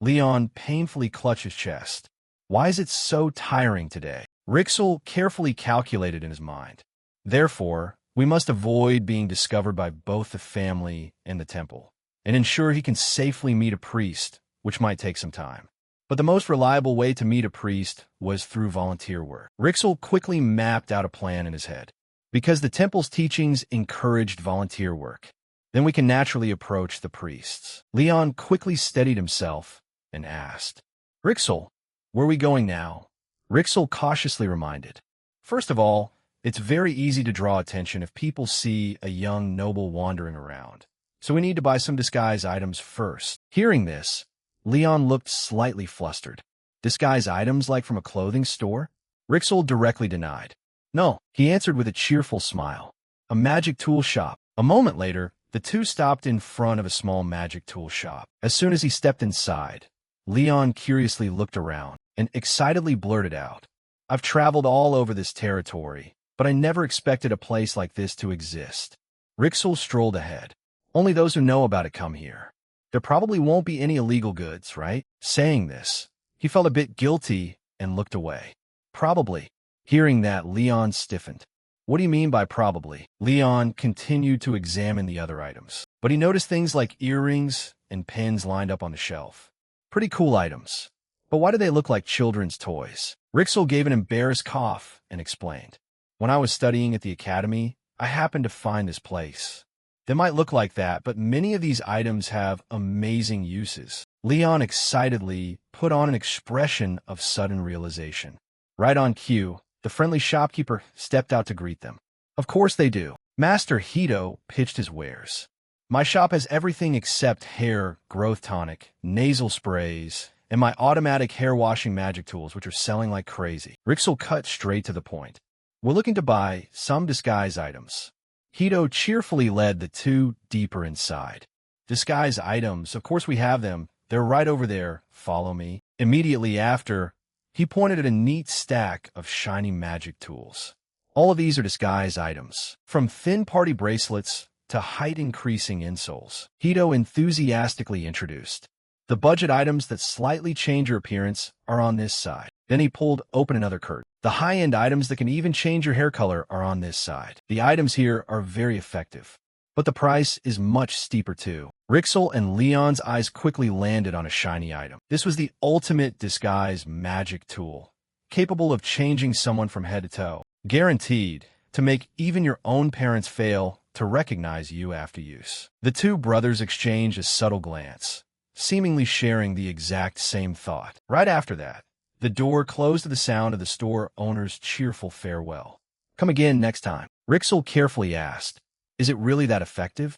Leon painfully clutched his chest. Why is it so tiring today? Rixel carefully calculated in his mind. Therefore, we must avoid being discovered by both the family and the temple, and ensure he can safely meet a priest, which might take some time. But the most reliable way to meet a priest was through volunteer work. Rixel quickly mapped out a plan in his head. Because the temple's teachings encouraged volunteer work, then we can naturally approach the priests. Leon quickly steadied himself and asked, Rixel, where are we going now? Rixel cautiously reminded. First of all, It's very easy to draw attention if people see a young noble wandering around. So we need to buy some disguise items first. Hearing this, Leon looked slightly flustered. Disguise items like from a clothing store? Rixel directly denied. No, he answered with a cheerful smile. A magic tool shop. A moment later, the two stopped in front of a small magic tool shop. As soon as he stepped inside, Leon curiously looked around and excitedly blurted out, I've traveled all over this territory, but I never expected a place like this to exist. Rixel strolled ahead. Only those who know about it come here. There probably won't be any illegal goods, right? Saying this, he felt a bit guilty and looked away. Probably. Hearing that, Leon stiffened. What do you mean by probably? Leon continued to examine the other items, but he noticed things like earrings and pins lined up on the shelf. Pretty cool items. But why do they look like children's toys? Rixel gave an embarrassed cough and explained. When I was studying at the academy, I happened to find this place. They might look like that, but many of these items have amazing uses. Leon excitedly put on an expression of sudden realization. Right on cue, the friendly shopkeeper stepped out to greet them. Of course they do. Master Hito pitched his wares. My shop has everything except hair growth tonic, nasal sprays, and my automatic hair washing magic tools, which are selling like crazy. Rixel cut straight to the point. We're looking to buy some disguise items. Hito cheerfully led the two deeper inside. Disguise items, of course we have them. They're right over there. Follow me. Immediately after, he pointed at a neat stack of shiny magic tools. All of these are disguise items, from thin party bracelets to height-increasing insoles. Hito enthusiastically introduced. The budget items that slightly change your appearance are on this side. Then he pulled open another curtain. The high-end items that can even change your hair color are on this side. The items here are very effective, but the price is much steeper too. Rixel and Leon's eyes quickly landed on a shiny item. This was the ultimate disguise magic tool, capable of changing someone from head to toe, guaranteed to make even your own parents fail to recognize you after use. The two brothers exchanged a subtle glance, seemingly sharing the exact same thought. Right after that, the door closed to the sound of the store owner's cheerful farewell. Come again next time. Rixel carefully asked, Is it really that effective?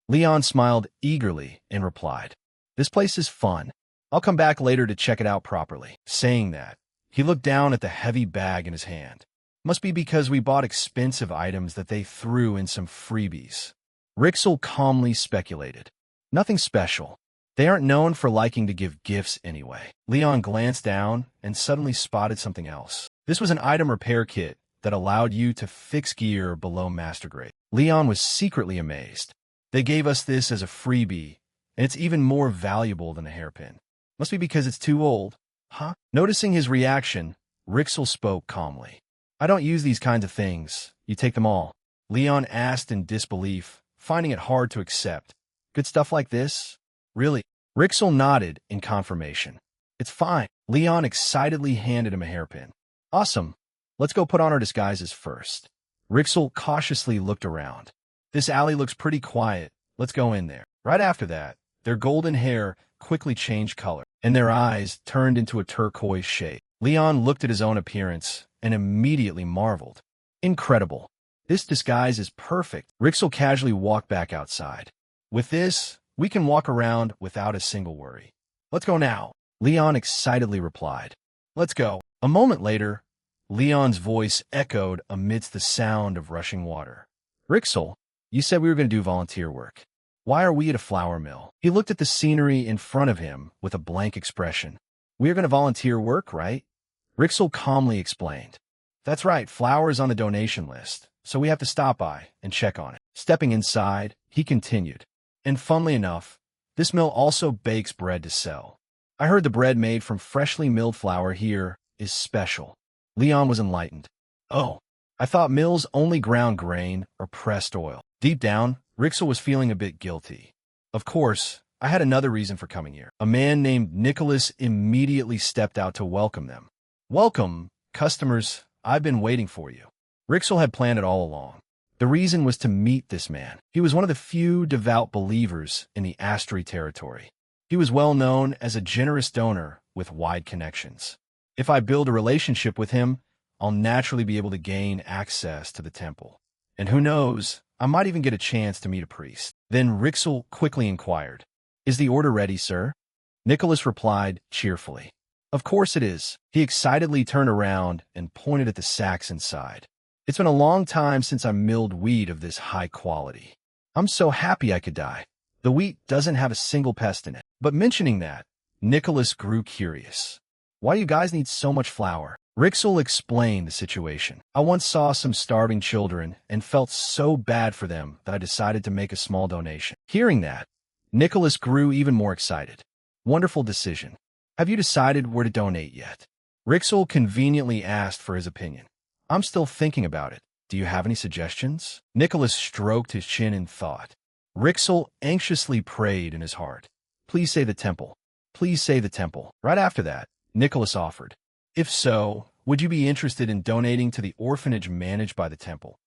Leon smiled eagerly and replied, This place is fun. I'll come back later to check it out properly. Saying that, he looked down at the heavy bag in his hand. Must be because we bought expensive items that they threw in some freebies. Rixel calmly speculated. Nothing special. They aren't known for liking to give gifts anyway. Leon glanced down and suddenly spotted something else. This was an item repair kit that allowed you to fix gear below master grade. Leon was secretly amazed. They gave us this as a freebie, and it's even more valuable than a hairpin. Must be because it's too old. Huh? Noticing his reaction, Rixel spoke calmly. I don't use these kinds of things. You take them all. Leon asked in disbelief, finding it hard to accept. Good stuff like this? Really? Rixel nodded in confirmation. It's fine. Leon excitedly handed him a hairpin. Awesome. Let's go put on our disguises first. Rixel cautiously looked around. This alley looks pretty quiet. Let's go in there. Right after that, their golden hair quickly changed color, and their eyes turned into a turquoise shade. Leon looked at his own appearance and immediately marveled. Incredible. This disguise is perfect. Rixel casually walked back outside. With this, we can walk around without a single worry. Let's go now. Leon excitedly replied. Let's go. A moment later, Leon's voice echoed amidst the sound of rushing water. Rixel, you said we were going to do volunteer work. Why are we at a flour mill? He looked at the scenery in front of him with a blank expression. We are going to volunteer work, right? Rixel calmly explained. That's right, flour is on the donation list, so we have to stop by and check on it. Stepping inside, he continued. And funnily enough, this mill also bakes bread to sell. I heard the bread made from freshly milled flour here is special. Leon was enlightened. Oh, I thought mills only ground grain or pressed oil. Deep down, Rixel was feeling a bit guilty. Of course, I had another reason for coming here. A man named Nicholas immediately stepped out to welcome them. Welcome, customers. I've been waiting for you. Rixel had planned it all along. The reason was to meet this man. He was one of the few devout believers in the Astri territory. He was well known as a generous donor with wide connections. If I build a relationship with him, I'll naturally be able to gain access to the temple. And who knows, I might even get a chance to meet a priest. Then Rixel quickly inquired, "Is the order ready, sir?" Nicholas replied cheerfully, "Of course it is." He excitedly turned around and pointed at the sacks inside. "It's been a long time since I milled wheat of this high quality. I'm so happy I could die. The wheat doesn't have a single pest in it." But mentioning that, Nicholas grew curious. "Why do you guys need so much flour?" Rixel explained the situation. "I once saw some starving children and felt so bad for them that I decided to make a small donation." Hearing that, Nicholas grew even more excited. "Wonderful decision. Have you decided where to donate yet?" Rixel conveniently asked for his opinion. "I'm still thinking about it. Do you have any suggestions?" Nicholas stroked his chin in thought. Rixel anxiously prayed in his heart. "Please say the temple. Please say the temple." Right after that, Nicholas offered, "If so, would you be interested in donating to the orphanage managed by the temple?"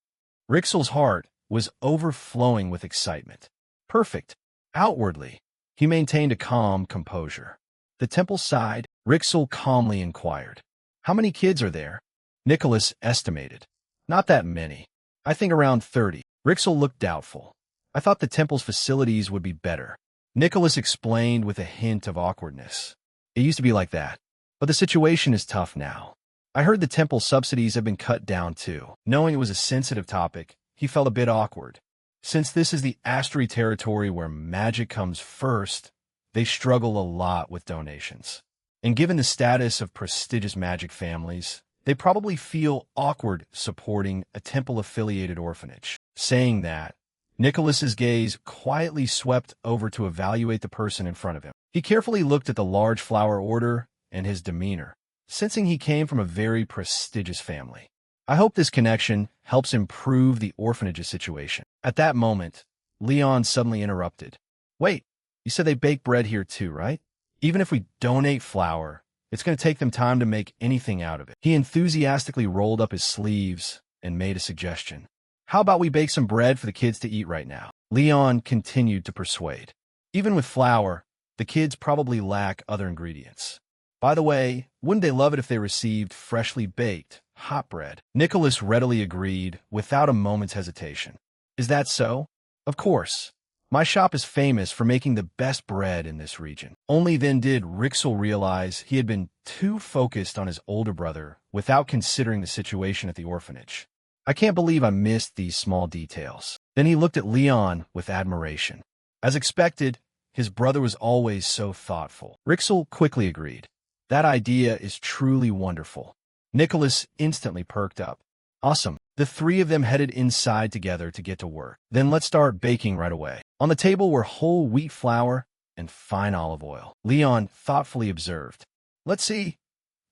Rixel's heart was overflowing with excitement. Perfect. Outwardly, he maintained a calm composure. The temple sighed. Rixel calmly inquired, "How many kids are there?" Nicholas estimated, "Not that many. I think around 30. Rixel looked doubtful. "I thought the temple's facilities would be better." Nicholas explained with a hint of awkwardness. "It used to be like that, but the situation is tough now. I heard the temple subsidies have been cut down too." Knowing it was a sensitive topic, he felt a bit awkward. Since this is the Astery territory where magic comes first, they struggle a lot with donations. And given the status of prestigious magic families, they probably feel awkward supporting a temple-affiliated orphanage. Saying that, Nicholas's gaze quietly swept over to evaluate the person in front of him. He carefully looked at the large flower order and his demeanor, sensing he came from a very prestigious family. "I hope this connection helps improve the orphanage's situation." At that moment, Leon suddenly interrupted. "Wait, you said they bake bread here too, right? Even if we donate flour, it's going to take them time to make anything out of it." He enthusiastically rolled up his sleeves and made a suggestion. "How about we bake some bread for the kids to eat right now?" Leon continued to persuade. Even with flour, the kids probably lack other ingredients. By the way, wouldn't they love it if they received freshly baked, hot bread? Nicholas readily agreed without a moment's hesitation. "Is that so?" "Of course. My shop is famous for making the best bread in this region." Only then did Rixel realize he had been too focused on his older brother without considering the situation at the orphanage. "I can't believe I missed these small details." Then he looked at Leon with admiration. As expected, his brother was always so thoughtful. Rixel quickly agreed. "That idea is truly wonderful." Nicholas instantly perked up. "Awesome." The three of them headed inside together to get to work. "Then let's start baking right away." On the table were whole wheat flour and fine olive oil. Leon thoughtfully observed, "Let's see.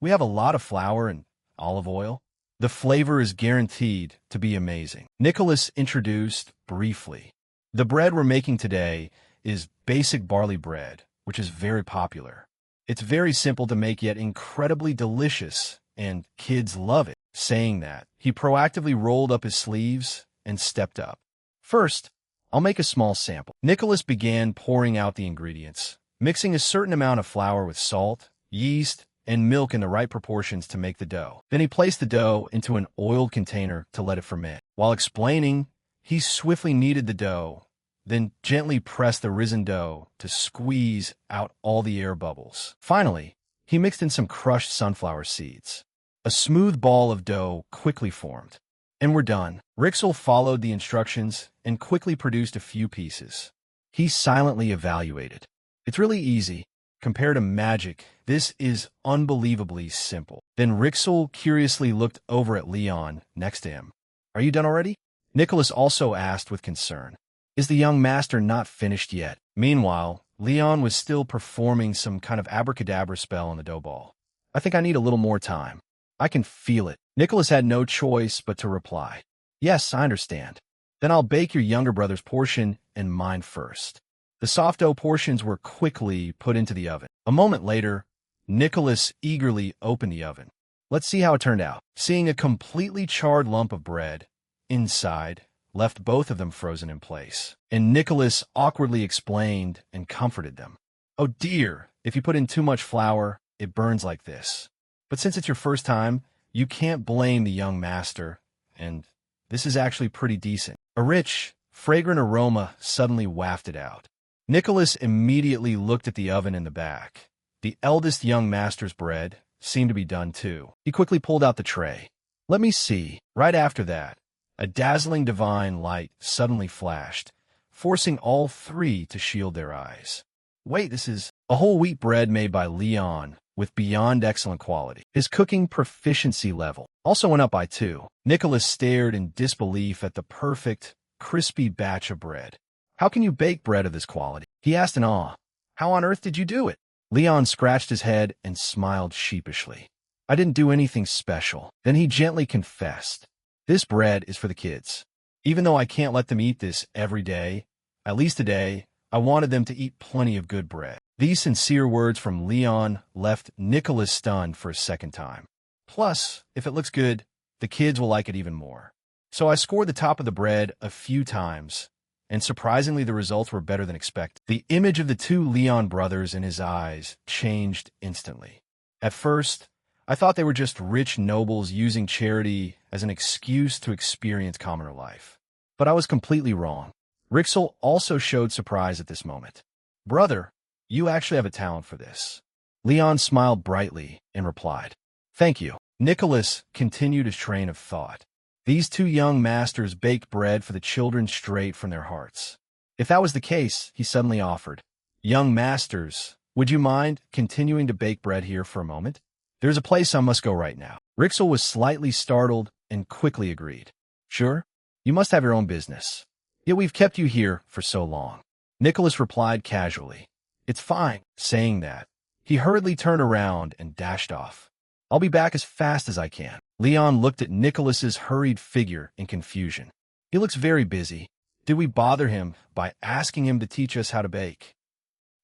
We have a lot of flour and olive oil. The flavor is guaranteed to be amazing." Nicholas introduced briefly. "The bread we're making today is basic barley bread, which is very popular. It's very simple to make yet incredibly delicious, and kids love it." Saying that, he proactively rolled up his sleeves and stepped up. "First, I'll make a small sample." Nicholas began pouring out the ingredients, mixing a certain amount of flour with salt, yeast, and milk in the right proportions to make the dough. Then he placed the dough into an oiled container to let it ferment. While explaining, he swiftly kneaded the dough, then gently pressed the risen dough to squeeze out all the air bubbles. Finally, he mixed in some crushed sunflower seeds. A smooth ball of dough quickly formed. "And we're done." Rixel followed the instructions and quickly produced a few pieces. He silently evaluated. "It's really easy. Compared to magic, this is unbelievably simple." Then Rixel curiously looked over at Leon next to him. "Are you done already?" Nicholas also asked with concern. "Is the young master not finished yet?" Meanwhile, Leon was still performing some kind of abracadabra spell on the dough ball. "I think I need a little more time. I can feel it." Nicholas had no choice but to reply. "Yes, I understand. Then I'll bake your younger brother's portion and mine first." The soft dough portions were quickly put into the oven. A moment later, Nicholas eagerly opened the oven. "Let's see how it turned out." Seeing a completely charred lump of bread inside left both of them frozen in place, and Nicholas awkwardly explained and comforted them. "Oh dear, if you put in too much flour, it burns like this. But since it's your first time, You can't blame the young master, and this is actually pretty decent. A rich, fragrant aroma suddenly wafted out. Nicholas immediately looked at the oven in the back. The eldest young master's bread seemed to be done too. He quickly pulled out the tray. Let me see. Right after that, a dazzling divine light suddenly flashed, forcing all three to shield their eyes. Wait, this is a whole wheat bread made by Leon with beyond excellent quality. His cooking proficiency level also went up by 2. Nicholas stared in disbelief at the perfect, crispy batch of bread. How can you bake bread of this quality? He asked in awe. How on earth did you do it? Leon scratched his head and smiled sheepishly. I didn't do anything special. Then he gently confessed. This bread is for the kids. Even though I can't let them eat this every day, at least today, I wanted them to eat plenty of good bread. These sincere words from Leon left Nicholas stunned for a second time. Plus, if it looks good, the kids will like it even more. So I scored the top of the bread a few times, and surprisingly the results were better than expected. The image of the 2 Leon brothers in his eyes changed instantly. At first, I thought they were just rich nobles using charity as an excuse to experience commoner life. But I was completely wrong. Rixel also showed surprise at this moment. Brother, you actually have a talent for this. Leon smiled brightly and replied, Thank you. Nicholas continued his train of thought. These 2 young masters baked bread for the children straight from their hearts. If that was the case, he suddenly offered, Young masters, would you mind continuing to bake bread here for a moment? There's a place I must go right now. Rixel was slightly startled and quickly agreed. Sure, you must have your own business. Yet we've kept you here for so long. Nicholas replied casually. It's fine. Saying that, he hurriedly turned around and dashed off. I'll be back as fast as I can. Leon looked at Nicholas's hurried figure in confusion. He looks very busy. Did we bother him by asking him to teach us how to bake?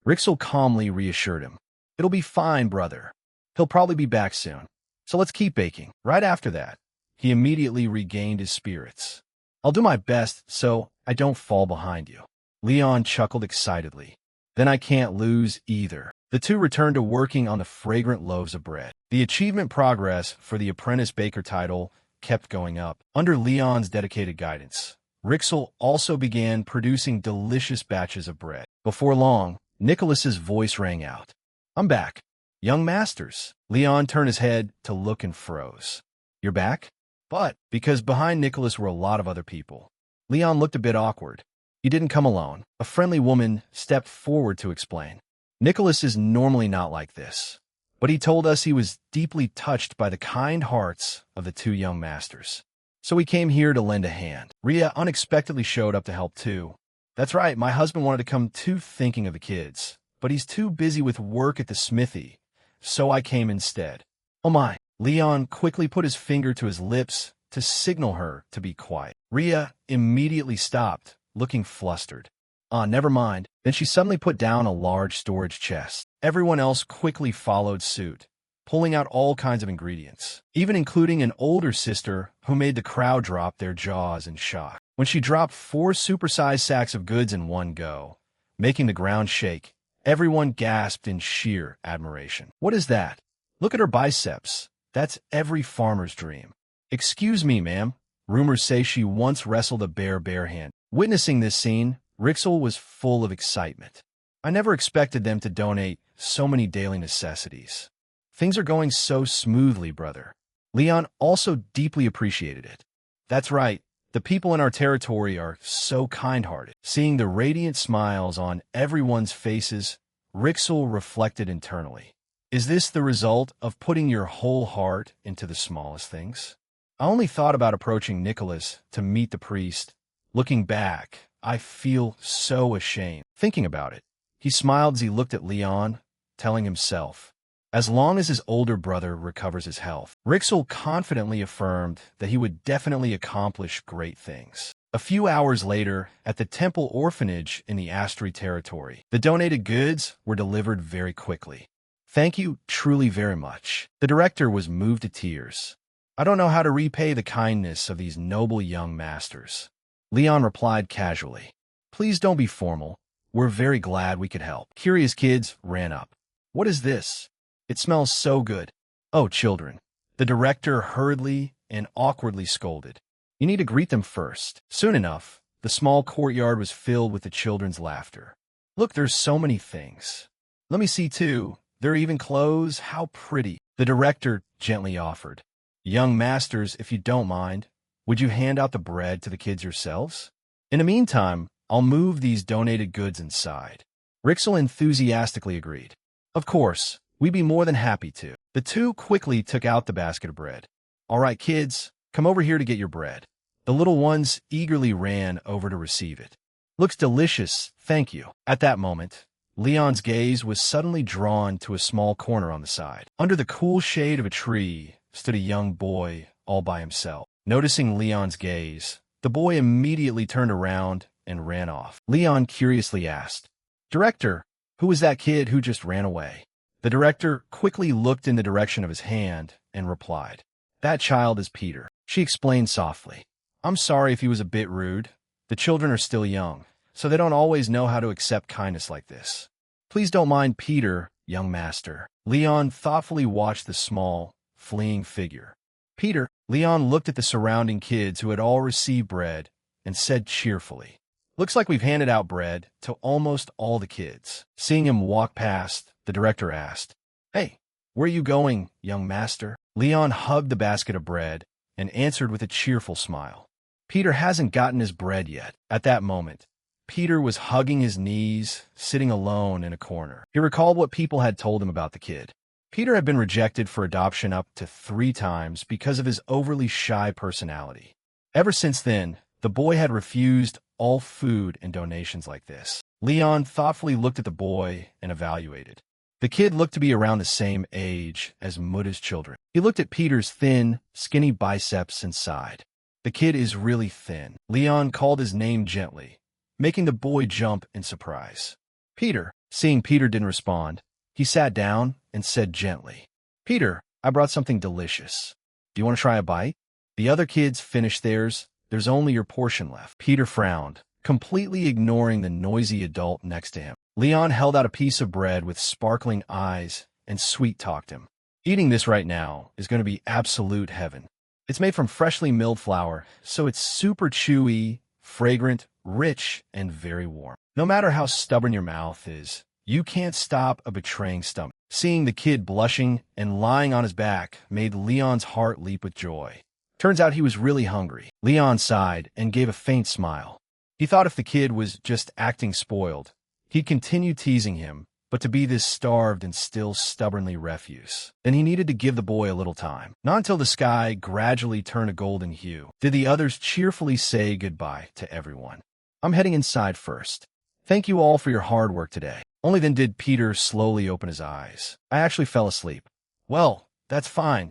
Rixel calmly reassured him. It'll be fine, brother. He'll probably be back soon. So let's keep baking. Right after that, he immediately regained his spirits. I'll do my best so I don't fall behind you. Leon chuckled excitedly. Then I can't lose either. The 2 returned to working on the fragrant loaves of bread. The achievement progress for the apprentice baker title kept going up. Under Leon's dedicated guidance, Rixel also began producing delicious batches of bread. Before long, Nicholas's voice rang out. I'm back. Young masters. Leon turned his head to look and froze. You're back? But, because behind Nicholas were a lot of other people, Leon looked a bit awkward. He didn't come alone. A friendly woman stepped forward to explain. Nicholas is normally not like this, but he told us he was deeply touched by the kind hearts of the 2 young masters. So he came here to lend a hand. Ria unexpectedly showed up to help too. That's right, my husband wanted to come too thinking of the kids, but he's too busy with work at the smithy, so I came instead. Oh my. Leon quickly put his finger to his lips to signal her to be quiet. Ria immediately stopped, looking flustered. Never mind. Then she suddenly put down a large storage chest. Everyone else quickly followed suit, pulling out all kinds of ingredients, even including an older sister who made the crowd drop their jaws in shock. When she dropped 4 supersized sacks of goods in one go, making the ground shake, everyone gasped in sheer admiration. What is that? Look at her biceps. That's every farmer's dream. Excuse me, ma'am. Rumors say she once wrestled a bear barehand. Witnessing this scene, Rixel was full of excitement. I never expected them to donate so many daily necessities. Things are going so smoothly, brother. Leon also deeply appreciated it. That's right. The people in our territory are so kind-hearted. Seeing the radiant smiles on everyone's faces, Rixel reflected internally. Is this the result of putting your whole heart into the smallest things? I only thought about approaching Nicholas to meet the priest. Looking back, I feel so ashamed. Thinking about it, he smiled as he looked at Leon, telling himself, as long as his older brother recovers his health. Rixel confidently affirmed that he would definitely accomplish great things. A few hours later, at the temple orphanage in the Astri territory, the donated goods were delivered very quickly. Thank you truly very much. The director was moved to tears. I don't know how to repay the kindness of these noble young masters. Leon replied casually. Please don't be formal. We're very glad we could help. Curious kids ran up. What is this? It smells so good. Oh, children, The director hurriedly and awkwardly scolded. You need to greet them first. Soon enough, the small courtyard was filled with the children's laughter. Look, there's so many things. Let me see too. There are even clothes. How pretty. The director gently offered. Young masters, if you don't mind, would you hand out the bread to the kids yourselves? In the meantime, I'll move these donated goods inside. Rixel enthusiastically agreed. Of course, we'd be more than happy to. The two quickly took out the basket of bread. All right, kids, come over here to get your bread. The little ones eagerly ran over to receive it. Looks delicious, thank you. At that moment, Leon's gaze was suddenly drawn to a small corner on the side. Under the cool shade of a tree stood a young boy all by himself. Noticing Leon's gaze, the boy immediately turned around and ran off. Leon curiously asked, Director, who was that kid who just ran away? The director quickly looked in the direction of his hand and replied, That child is Peter. She explained softly. I'm sorry if he was a bit rude. The children are still young, so they don't always know how to accept kindness like this. Please don't mind Peter, young master. Leon thoughtfully watched the small, fleeing figure. Peter, Leon looked at the surrounding kids who had all received bread and said cheerfully, Looks like we've handed out bread to almost all the kids. Seeing him walk past, the director asked, Hey, where are you going, young master? Leon hugged the basket of bread and answered with a cheerful smile. Peter hasn't gotten his bread yet. At that moment, Peter was hugging his knees, sitting alone in a corner. He recalled what people had told him about the kid. Peter had been rejected for adoption up to 3 times because of his overly shy personality. Ever since then, the boy had refused all food and donations like this. Leon thoughtfully looked at the boy and evaluated. The kid looked to be around the same age as Muda's children. He looked at Peter's thin, skinny biceps and sighed. The kid is really thin. Leon called his name gently, making the boy jump in surprise. Peter, seeing Peter didn't respond, he sat down and said gently, Peter, I brought something delicious. Do you want to try a bite? The other kids finished theirs. There's only your portion left. Peter frowned, completely ignoring the noisy adult next to him. Leon held out a piece of bread with sparkling eyes and sweet-talked him. Eating this right now is going to be absolute heaven. It's made from freshly milled flour, so it's super chewy, fragrant, rich, and very warm. No matter how stubborn your mouth is, you can't stop a betraying stomach. Seeing the kid blushing and lying on his back made Leon's heart leap with joy. Turns out he was really hungry. Leon sighed and gave a faint smile. He thought if the kid was just acting spoiled, he'd continue teasing him, but to be this starved and still stubbornly refuse, then he needed to give the boy a little time. Not until the sky gradually turned a golden hue did the others cheerfully say goodbye to everyone. I'm heading inside first. Thank you all for your hard work today. Only then did Peter slowly open his eyes. I actually fell asleep. Well, that's fine.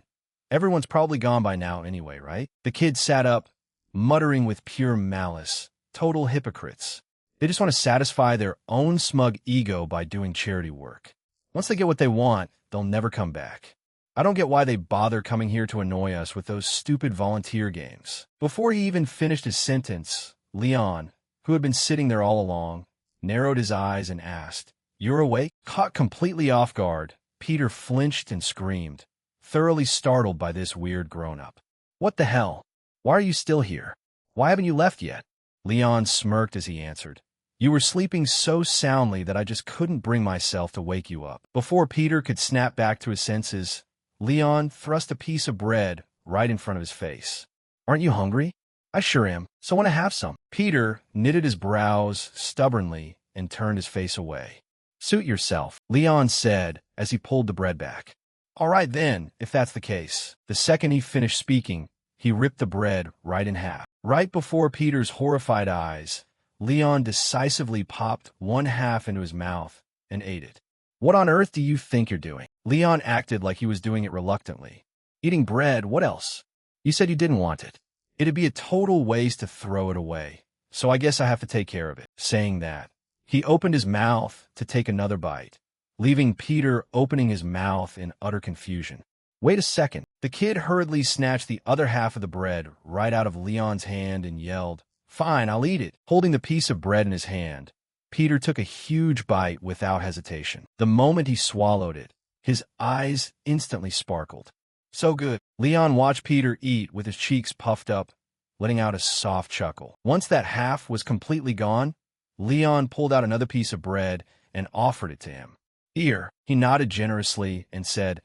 Everyone's probably gone by now anyway, right? The kid sat up, muttering with pure malice. Total hypocrites. They just want to satisfy their own smug ego by doing charity work. Once they get what they want, they'll never come back. I don't get why they bother coming here to annoy us with those stupid volunteer games. Before he even finished his sentence, Leon, who had been sitting there all along, narrowed his eyes and asked, You're awake? Caught completely off guard, Peter flinched and screamed, thoroughly startled by this weird grown-up. What the hell? Why are you still here? Why haven't you left yet? Leon smirked as he answered. You were sleeping so soundly that I just couldn't bring myself to wake you up. Before Peter could snap back to his senses, Leon thrust a piece of bread right in front of his face. Aren't you hungry? I sure am, so want to have some. Peter knitted his brows stubbornly and turned his face away. Suit yourself, Leon said as he pulled the bread back. All right then, if that's the case. The second he finished speaking, he ripped the bread right in half. Right before Peter's horrified eyes, Leon decisively popped one half into his mouth and ate it. What on earth do you think you're doing? Leon acted like he was doing it reluctantly. Eating bread, what else? You said you didn't want it. It'd be a total waste to throw it away, so I guess I have to take care of it. Saying that, he opened his mouth to take another bite, leaving Peter opening his mouth in utter confusion. Wait a second. The kid hurriedly snatched the other half of the bread right out of Leon's hand and yelled, Fine, I'll eat it. Holding the piece of bread in his hand, Peter took a huge bite without hesitation. The moment he swallowed it, his eyes instantly sparkled. So good. Leon watched Peter eat with his cheeks puffed up, letting out a soft chuckle. Once that half was completely gone, Leon pulled out another piece of bread and offered it to him. Here, he nodded generously and said,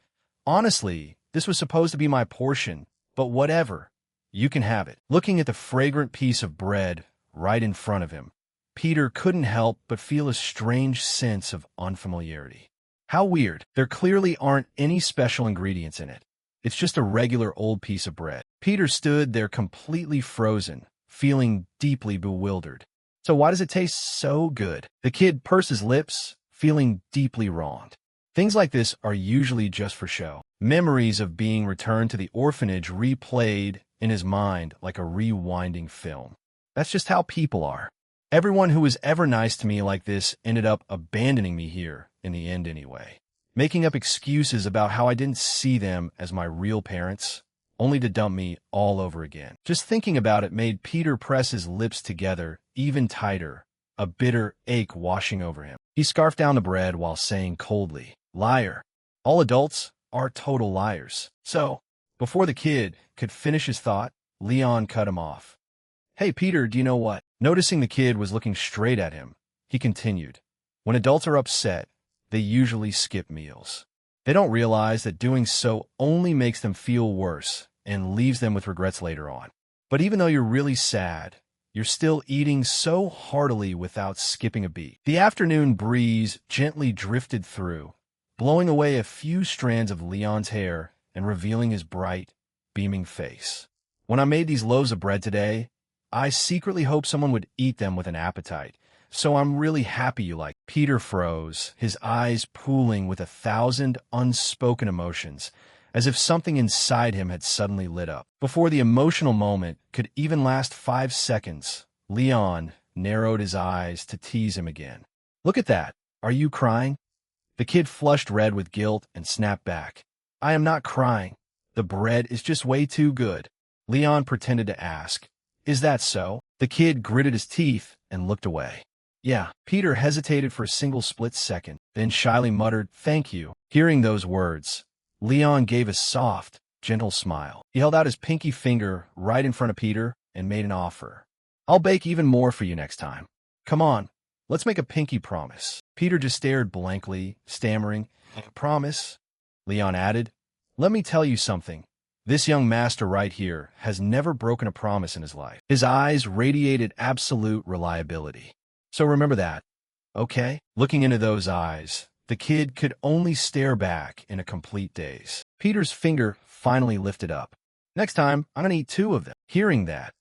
"Honestly, this was supposed to be my portion, but whatever. You can have it." Looking at the fragrant piece of bread right in front of him, Peter couldn't help but feel a strange sense of unfamiliarity. How weird. There clearly aren't any special ingredients in it. It's just a regular old piece of bread. Peter stood there completely frozen, feeling deeply bewildered. So why does it taste so good? The kid pursed his lips, feeling deeply wronged. Things like this are usually just for show. Memories of being returned to the orphanage replayed in his mind like a rewinding film. That's just how people are. Everyone who was ever nice to me like this ended up abandoning me here in the end anyway. Making up excuses about how I didn't see them as my real parents, only to dump me all over again. Just thinking about it made Peter press his lips together even tighter, a bitter ache washing over him. He scarfed down the bread while saying coldly, "Liar. All adults are total liars." So, before the kid could finish his thought, Leon cut him off. "Hey, Peter, do you know what?" Noticing the kid was looking straight at him, he continued, "When adults are upset, they usually skip meals. They don't realize that doing so only makes them feel worse and leaves them with regrets later on. But even though you're really sad, you're still eating so heartily without skipping a beat." The afternoon breeze gently drifted through, blowing away a few strands of Leon's hair and revealing his bright, beaming face. "When I made these loaves of bread today, I secretly hoped someone would eat them with an appetite. So I'm really happy you like." Peter froze, his eyes pooling with 1,000 unspoken emotions, as if something inside him had suddenly lit up. Before the emotional moment could even last 5 seconds, Leon narrowed his eyes to tease him again. "Look at that. Are you crying?" The kid flushed red with guilt and snapped back. "I am not crying. The bread is just way too good." Leon pretended to ask, "Is that so?" The kid gritted his teeth and looked away. "Yeah." Peter hesitated for a single split second, then shyly muttered, "Thank you." Hearing those words, Leon gave a soft, gentle smile. He held out his pinky finger right in front of Peter and made an offer. "I'll bake even more for you next time. Come on, let's make a pinky promise." Peter just stared blankly, stammering, "Promise?" Leon added, "Let me tell you something. This young master right here has never broken a promise in his life." His eyes radiated absolute reliability. "So remember that, okay?" Looking into those eyes, the kid could only stare back in a complete daze. Peter's finger finally lifted up. "Next time, I'm gonna eat 2 of them." Hearing that,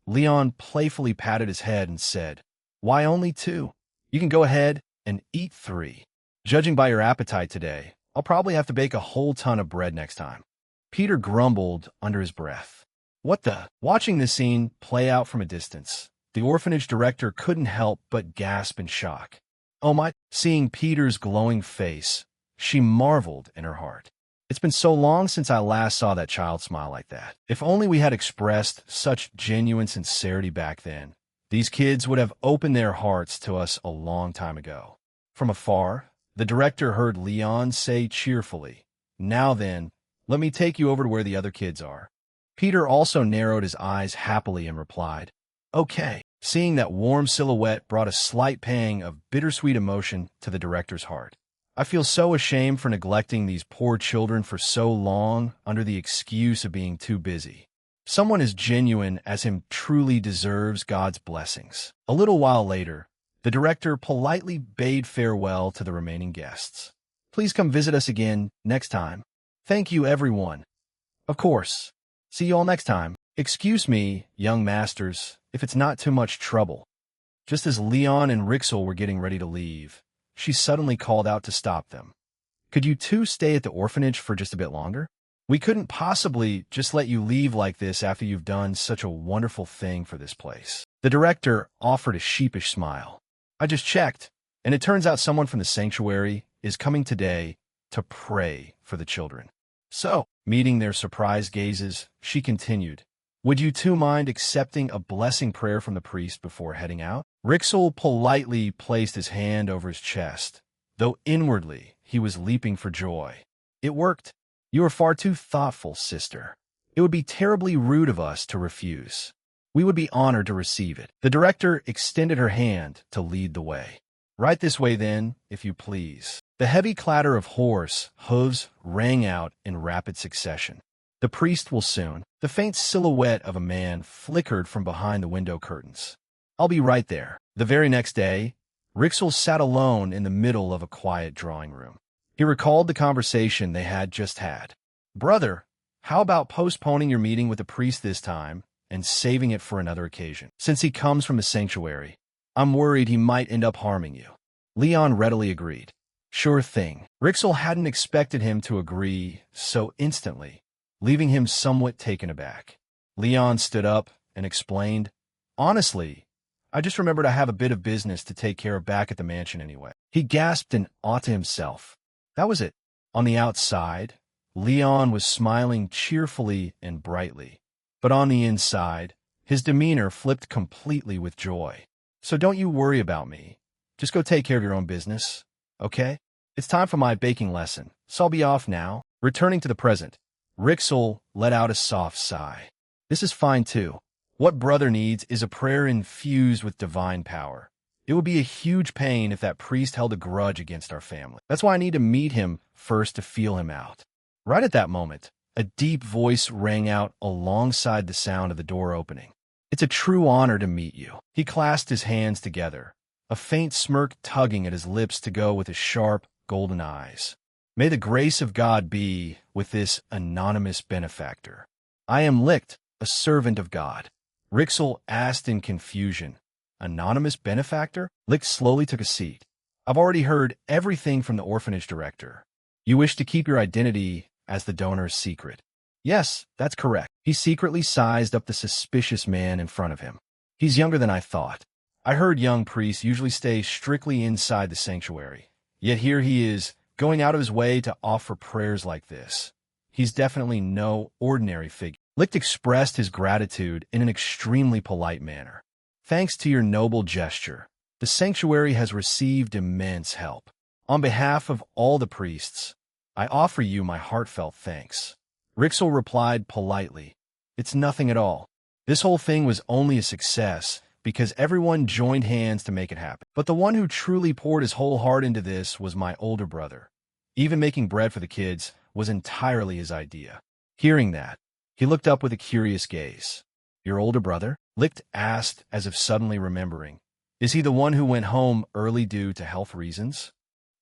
Leon playfully patted his head and said, "Why only 2? You can go ahead and eat 3. Judging by your appetite today, I'll probably have to bake a whole ton of bread next time." Peter grumbled under his breath. "What the?" Watching this scene play out from a distance, the orphanage director couldn't help but gasp in shock. "Oh my!" Seeing Peter's glowing face, she marveled in her heart. "It's been so long since I last saw that child smile like that. If only we had expressed such genuine sincerity back then, these kids would have opened their hearts to us a long time ago." From afar, the director heard Leon say cheerfully, "Now then, let me take you over to where the other kids are." Peter also narrowed his eyes happily and replied, "Okay." Seeing that warm silhouette brought a slight pang of bittersweet emotion to the director's heart. "I feel so ashamed for neglecting these poor children for so long under the excuse of being too busy. Someone as genuine as him truly deserves God's blessings." A little while later, the director politely bade farewell to the remaining guests. "Please come visit us again next time. Thank you, everyone. Of course. See you all next time. Excuse me, young masters, if it's not too much trouble." Just as Leon and Rixel were getting ready to leave, she suddenly called out to stop them. "Could you two stay at the orphanage for just a bit longer? We couldn't possibly just let you leave like this after you've done such a wonderful thing for this place." The director offered a sheepish smile. "I just checked, and it turns out someone from the sanctuary is coming today to pray for the children." So, meeting their surprised gazes, she continued, "Would you two mind accepting a blessing prayer from the priest before heading out?" Rixel politely placed his hand over his chest, though inwardly he was leaping for joy. It worked. You are far too thoughtful, sister. It would be terribly rude of us to refuse. We would be honored to receive it. The director extended her hand to lead the way. Right this way, then, if you please. The heavy clatter of horse hooves rang out in rapid succession. The priest will soon. The faint silhouette of a man flickered from behind the window curtains. I'll be right there. The very next day, Rixel sat alone in the middle of a quiet drawing room. He recalled the conversation they had just had. Brother, how about postponing your meeting with the priest this time and saving it for another occasion? Since he comes from the sanctuary, I'm worried he might end up harming you. Leon readily agreed. Sure thing. Rixel hadn't expected him to agree so instantly, leaving him somewhat taken aback. Leon stood up and explained, Honestly, I just remembered I have a bit of business to take care of back at the mansion anyway. He gasped in awe to himself. That was it. On the outside, Leon was smiling cheerfully and brightly, but on the inside, his demeanor flipped completely with joy. So don't you worry about me. Just go take care of your own business, okay? It's time for my baking lesson, so I'll be off now. Returning to the present, Rixel let out a soft sigh. This is fine too. What brother needs is a prayer infused with divine power. It would be a huge pain if that priest held a grudge against our family. That's why I need to meet him first to feel him out. Right at that moment, a deep voice rang out alongside the sound of the door opening. It's a true honor to meet you. He clasped his hands together, a faint smirk tugging at his lips to go with his sharp, golden eyes. May the grace of God be with this anonymous benefactor. I am Licht, a servant of God. Rixel asked in confusion. Anonymous benefactor? Licht slowly took a seat. I've already heard everything from the orphanage director. You wish to keep your identity as the donor's secret. Yes, that's correct. He secretly sized up the suspicious man in front of him. He's younger than I thought. I heard young priests usually stay strictly inside the sanctuary. Yet here he is, going out of his way to offer prayers like this. He's definitely no ordinary figure. Licht expressed his gratitude in an extremely polite manner. Thanks to your noble gesture, the sanctuary has received immense help. On behalf of all the priests, I offer you my heartfelt thanks. Rixel replied politely, It's nothing at all. This whole thing was only a success because everyone joined hands to make it happen. But the one who truly poured his whole heart into this was my older brother. Even making bread for the kids was entirely his idea. Hearing that, he looked up with a curious gaze. Your older brother? Licht asked as if suddenly remembering. Is he the one who went home early due to health reasons?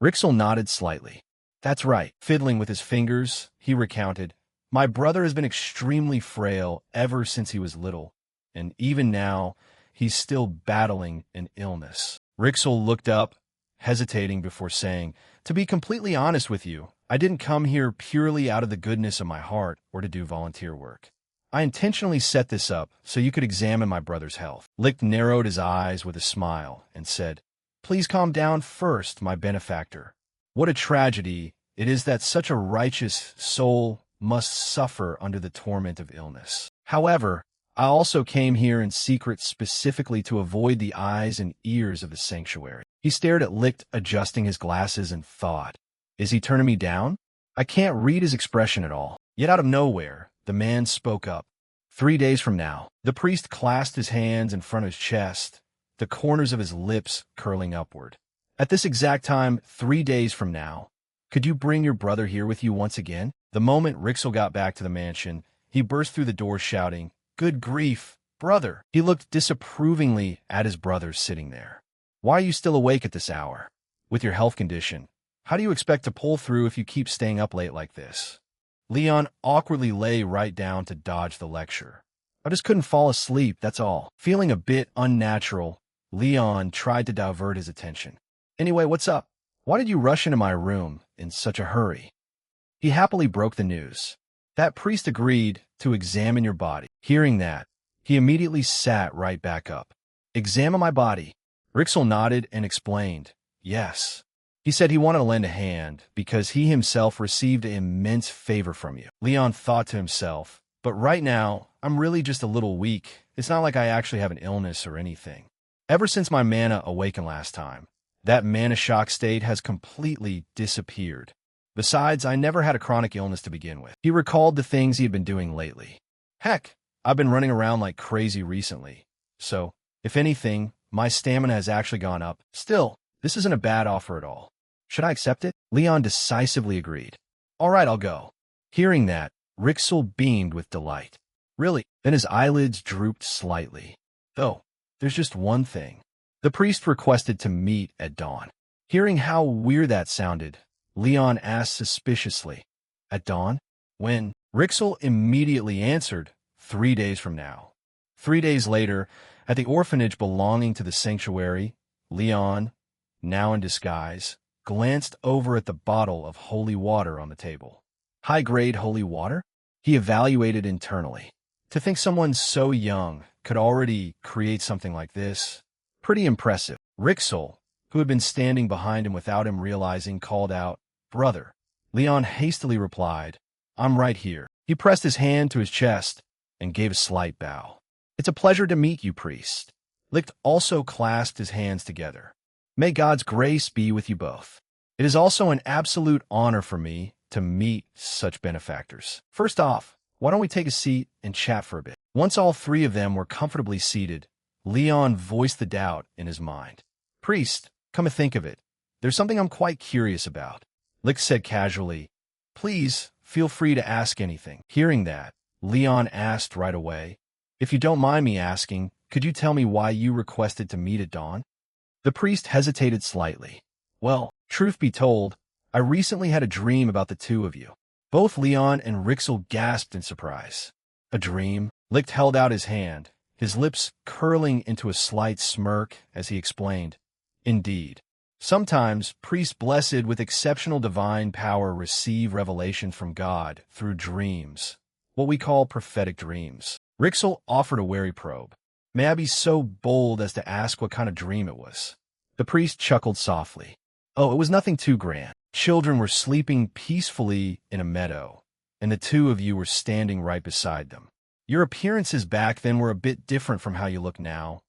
Rixel nodded slightly. That's right. Fiddling with his fingers, he recounted. My brother has been extremely frail ever since he was little, and even now, he's still battling an illness. Rixel looked up, hesitating before saying, To be completely honest with you, I didn't come here purely out of the goodness of my heart or to do volunteer work. I intentionally set this up so you could examine my brother's health. Licht narrowed his eyes with a smile and said, Please calm down first, my benefactor. What a tragedy it is that such a righteous soul must suffer under the torment of illness. However, I also came here in secret specifically to avoid the eyes and ears of the sanctuary. He stared at Licht, adjusting his glasses, and thought, Is he turning me down? I can't read his expression at all. Yet out of nowhere, the man spoke up. 3 days from now. The priest clasped his hands in front of his chest, the corners of his lips curling upward. At this exact time, 3 days from now, could you bring your brother here with you once again? The moment Rixel got back to the mansion, he burst through the door shouting, Good grief, brother! He looked disapprovingly at his brother sitting there. Why are you still awake at this hour? With your health condition, how do you expect to pull through if you keep staying up late like this? Leon awkwardly lay right down to dodge the lecture. I just couldn't fall asleep, that's all. Feeling a bit unnatural, Leon tried to divert his attention. Anyway, what's up? Why did you rush into my room in such a hurry? He happily broke the news. That priest agreed to examine your body. Hearing that, he immediately sat right back up. Examine my body. Rixel nodded and explained. Yes. He said he wanted to lend a hand because he himself received an immense favor from you. Leon thought to himself, but right now, I'm really just a little weak. It's not like I actually have an illness or anything. Ever since my mana awakened last time, that mana shock state has completely disappeared. Besides, I never had a chronic illness to begin with. He recalled the things he had been doing lately. Heck, I've been running around like crazy recently. So, if anything, my stamina has actually gone up. Still, this isn't a bad offer at all. Should I accept it? Leon decisively agreed. All right, I'll go. Hearing that, Rixel beamed with delight. Really? Then his eyelids drooped slightly. Though, there's just one thing. The priest requested to meet at dawn. Hearing how weird that sounded, Leon asked suspiciously, At dawn? When? Rixel immediately answered, 3 days from now. 3 days later, at the orphanage belonging to the sanctuary, Leon, now in disguise, glanced over at the bottle of holy water on the table. High-grade holy water? He evaluated internally. To think someone so young could already create something like this, pretty impressive. Rixel, who had been standing behind him without him realizing, called out, Brother. Leon hastily replied, I'm right here. He pressed his hand to his chest and gave a slight bow. It's a pleasure to meet you, priest. Licht also clasped his hands together. May God's grace be with you both. It is also an absolute honor for me to meet such benefactors. First off, why don't we take a seat and chat for a bit? Once all three of them were comfortably seated, Leon voiced the doubt in his mind. Priest, come to think of it, there's something I'm quite curious about. Licht said casually, Please, feel free to ask anything. Hearing that, Leon asked right away, If you don't mind me asking, could you tell me why you requested to meet at dawn? The priest hesitated slightly. Well, truth be told, I recently had a dream about the two of you. Both Leon and Rixel gasped in surprise. A dream? Licht held out his hand, his lips curling into a slight smirk as he explained. Indeed. Sometimes, priests blessed with exceptional divine power receive revelation from God through dreams, what we call prophetic dreams. Rixel offered a wary probe. May I be so bold as to ask what kind of dream it was? The priest chuckled softly. Oh, it was nothing too grand. Children were sleeping peacefully in a meadow, and the two of you were standing right beside them. Your appearances back then were a bit different from how you look now,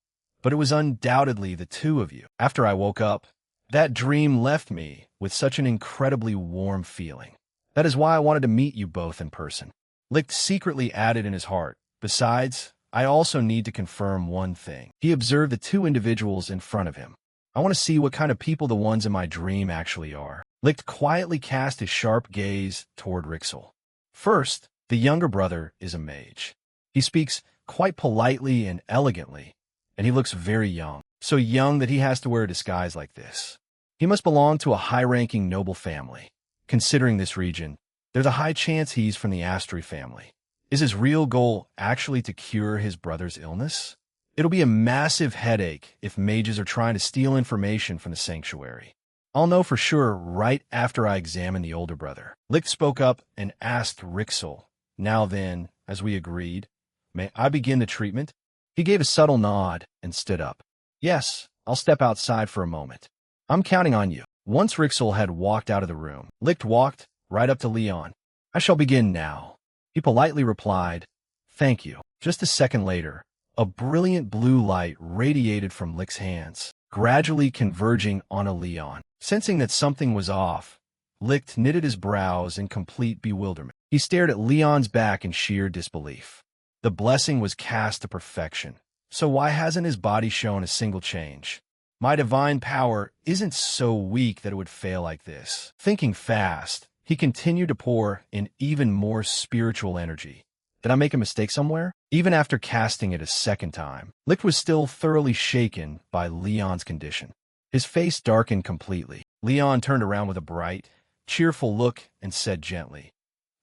but it was undoubtedly the two of you. After I woke up, that dream left me with such an incredibly warm feeling. That is why I wanted to meet you both in person. Licht secretly added in his heart, Besides, I also need to confirm one thing. He observed the two individuals in front of him. I want to see what kind of people the ones in my dream actually are. Licht quietly cast his sharp gaze toward Rixel. First, the younger brother is a mage. He speaks quite politely and elegantly, and he looks very young. So young that he has to wear a disguise like this. He must belong to a high-ranking noble family. Considering this region, there's a high chance he's from the Astri family. Is his real goal actually to cure his brother's illness? It'll be a massive headache if mages are trying to steal information from the sanctuary. I'll know for sure right after I examine the older brother. Licht spoke up and asked Rixel, Now then, as we agreed, may I begin the treatment? He gave a subtle nod and stood up. Yes, I'll step outside for a moment. I'm counting on you. Once Rixel had walked out of the room, Licht walked right up to Leon. I shall begin now. He politely replied, Thank you. Just a second later, a brilliant blue light radiated from Licht's hands, gradually converging onto Leon. Sensing that something was off, Licht knitted his brows in complete bewilderment. He stared at Leon's back in sheer disbelief. The blessing was cast to perfection, so why hasn't his body shown a single change? My divine power isn't so weak that it would fail like this. Thinking fast, he continued to pour in even more spiritual energy. Did I make a mistake somewhere? Even after casting it a second time, Licht was still thoroughly shaken by Leon's condition. His face darkened completely. Leon turned around with a bright, cheerful look and said gently,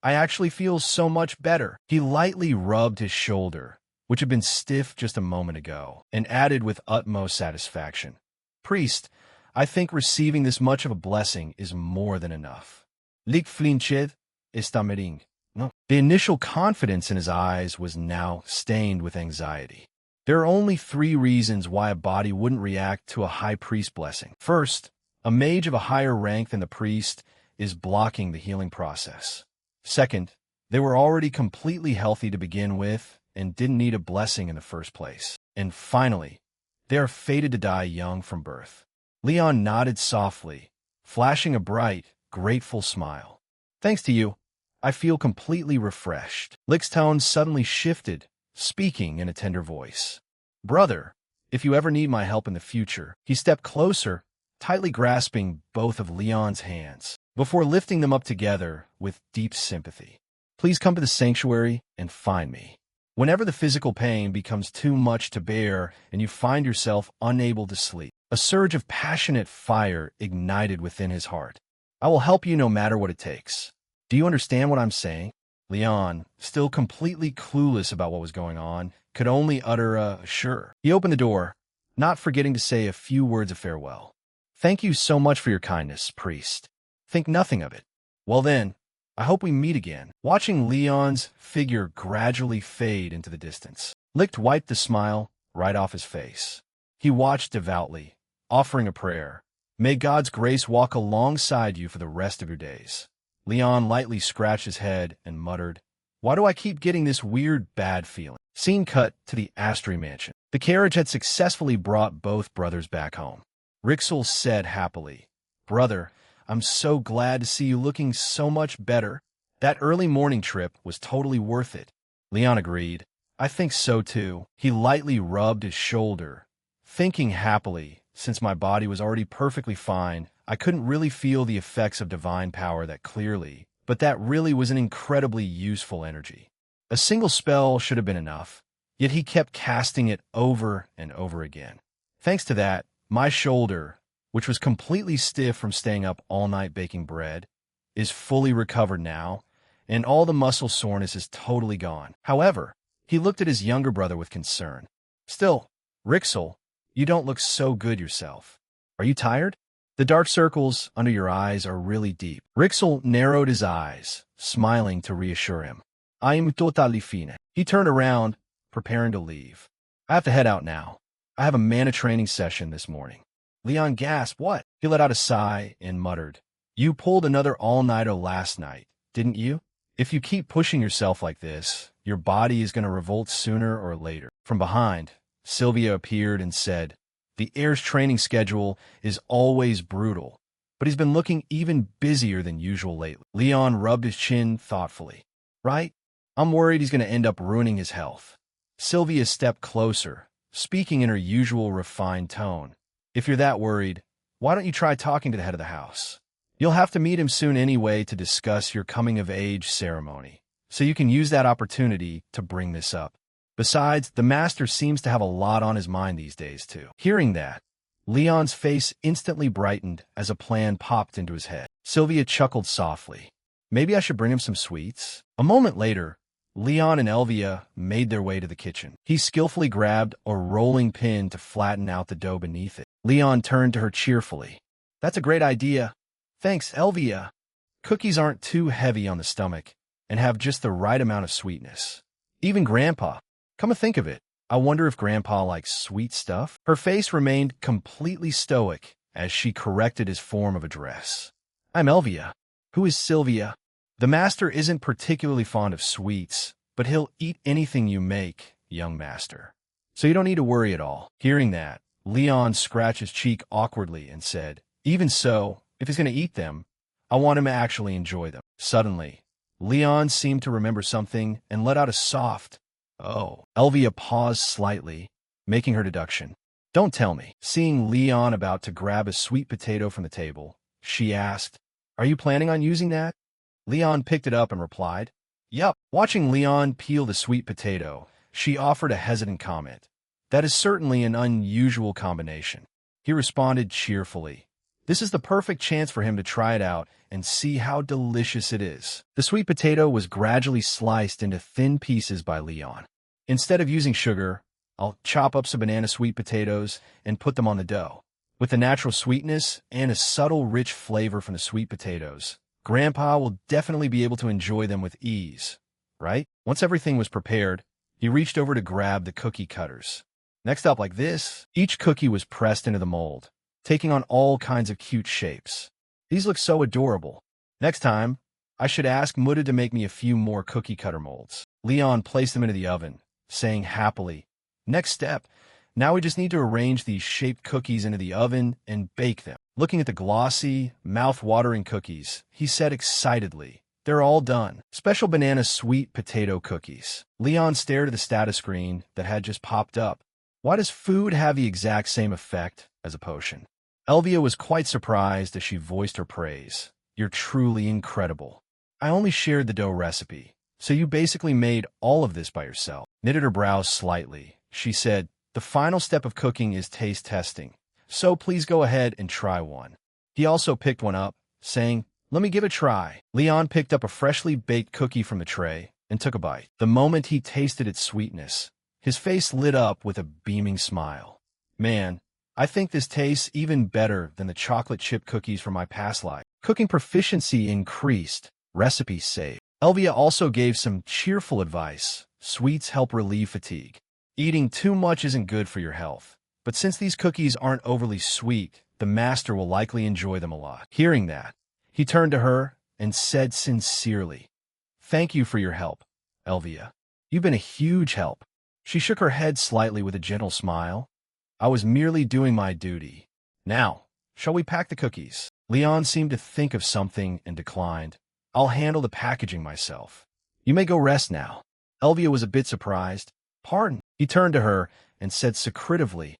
I actually feel so much better. He lightly rubbed his shoulder, which had been stiff just a moment ago, and added with utmost satisfaction, Priest, I think receiving this much of a blessing is more than enough. Licht flinched, estamering. No. The initial confidence in his eyes was now stained with anxiety. There are only 3 reasons why a body wouldn't react to a high priest blessing. First, a mage of a higher rank than the priest is blocking the healing process. Second, they were already completely healthy to begin with and didn't need a blessing in the first place. And finally, they are fated to die young from birth. Leon nodded softly, flashing a bright, grateful smile. Thanks to you, I feel completely refreshed. Lick's tone suddenly shifted, speaking in a tender voice. Brother, if you ever need my help in the future, he stepped closer, tightly grasping both of Leon's hands, before lifting them up together with deep sympathy. Please come to the sanctuary and find me. Whenever the physical pain becomes too much to bear and you find yourself unable to sleep, a surge of passionate fire ignited within his heart. I will help you no matter what it takes. Do you understand what I'm saying? Leon, still completely clueless about what was going on, could only utter a sure. He opened the door, not forgetting to say a few words of farewell. Thank you so much for your kindness, priest. Think nothing of it. Well then, I hope we meet again. Watching Leon's figure gradually fade into the distance, Licht wiped the smile right off his face. He watched devoutly, offering a prayer. May God's grace walk alongside you for the rest of your days. Leon lightly scratched his head and muttered, Why do I keep getting this weird bad feeling? Scene cut to the Astri mansion. The carriage had successfully brought both brothers back home. Rixel said happily, Brother, I'm so glad to see you looking so much better. That early morning trip was totally worth it. Leon agreed. I think so too. He lightly rubbed his shoulder, thinking happily, since my body was already perfectly fine, I couldn't really feel the effects of divine power that clearly, but that really was an incredibly useful energy. A single spell should have been enough, yet he kept casting it over and over again. Thanks to that, my shoulder, which was completely stiff from staying up all night baking bread, is fully recovered now, and all the muscle soreness is totally gone. However, he looked at his younger brother with concern. Still, Rixel, you don't look so good yourself. Are you tired? The dark circles under your eyes are really deep. Rixel narrowed his eyes, smiling to reassure him. I am totally fine. He turned around, preparing to leave. I have to head out now. I have a mana training session this morning. Leon gasped, What? He let out a sigh and muttered, You pulled another all-nighter last night, didn't you? If you keep pushing yourself like this, your body is going to revolt sooner or later. From behind, Sylvia appeared and said, The heir's training schedule is always brutal, but he's been looking even busier than usual lately. Leon rubbed his chin thoughtfully. Right? I'm worried he's going to end up ruining his health. Sylvia stepped closer, speaking in her usual refined tone. If you're that worried, why don't you try talking to the head of the house? You'll have to meet him soon anyway to discuss your coming-of-age ceremony, so you can use that opportunity to bring this up. Besides, the master seems to have a lot on his mind these days, too. Hearing that, Leon's face instantly brightened as a plan popped into his head. Sylvia chuckled softly. Maybe I should bring him some sweets? A moment later, Leon and Elvia made their way to the kitchen. He skillfully grabbed a rolling pin to flatten out the dough beneath it. Leon turned to her cheerfully. That's a great idea. Thanks, Elvia. Cookies aren't too heavy on the stomach and have just the right amount of sweetness. Even Grandpa. Come to think of it, I wonder if Grandpa likes sweet stuff? Her face remained completely stoic as she corrected his form of address. I'm Elvia. Who is Sylvia? The master isn't particularly fond of sweets, but he'll eat anything you make, young master. So you don't need to worry at all. Hearing that, Leon scratched his cheek awkwardly and said, Even so, if he's going to eat them, I want him to actually enjoy them. Suddenly, Leon seemed to remember something and let out a soft, Oh. Elvia paused slightly, making her deduction. Don't tell me. Seeing Leon about to grab a sweet potato from the table, she asked, Are you planning on using that? Leon picked it up and replied, Yup. Watching Leon peel the sweet potato, she offered a hesitant comment. That is certainly an unusual combination. He responded cheerfully. This is the perfect chance for him to try it out and see how delicious it is. The sweet potato was gradually sliced into thin pieces by Leon. Instead of using sugar, I'll chop up some banana sweet potatoes and put them on the dough. With the natural sweetness and a subtle rich flavor from the sweet potatoes, Grandpa will definitely be able to enjoy them with ease, right? Once everything was prepared, he reached over to grab the cookie cutters. Next up, like this, each cookie was pressed into the mold, taking on all kinds of cute shapes. These look so adorable. Next time, I should ask Muda to make me a few more cookie cutter molds. Leon placed them into the oven, saying happily, Next step, now we just need to arrange these shaped cookies into the oven and bake them. Looking at the glossy, mouth-watering cookies, he said excitedly, "They're all done. Special banana sweet potato cookies." Leon stared at the status screen that had just popped up. Why does food have the exact same effect as a potion? Elvia was quite surprised as she voiced her praise. "You're truly incredible. I only shared the dough recipe, so you basically made all of this by yourself." Knitted her brows slightly. She said, "The final step of cooking is taste testing, so please go ahead and try one." He also picked one up, saying, "Let me give it a try." Leon picked up a freshly baked cookie from the tray and took a bite. The moment he tasted its sweetness, his face lit up with a beaming smile. "Man, I think this tastes even better than the chocolate chip cookies from my past life." Cooking proficiency increased, recipes saved. Elvia also gave some cheerful advice. Sweets help relieve fatigue. Eating too much isn't good for your health, but since these cookies aren't overly sweet, the master will likely enjoy them a lot. Hearing that, he turned to her and said sincerely, "Thank you for your help, Elvia. You've been a huge help." She shook her head slightly with a gentle smile. "I was merely doing my duty. Now, shall we pack the cookies?" Leon seemed to think of something and declined. "I'll handle the packaging myself. You may go rest now." Elvia was a bit surprised. "Pardon." He turned to her and said secretively,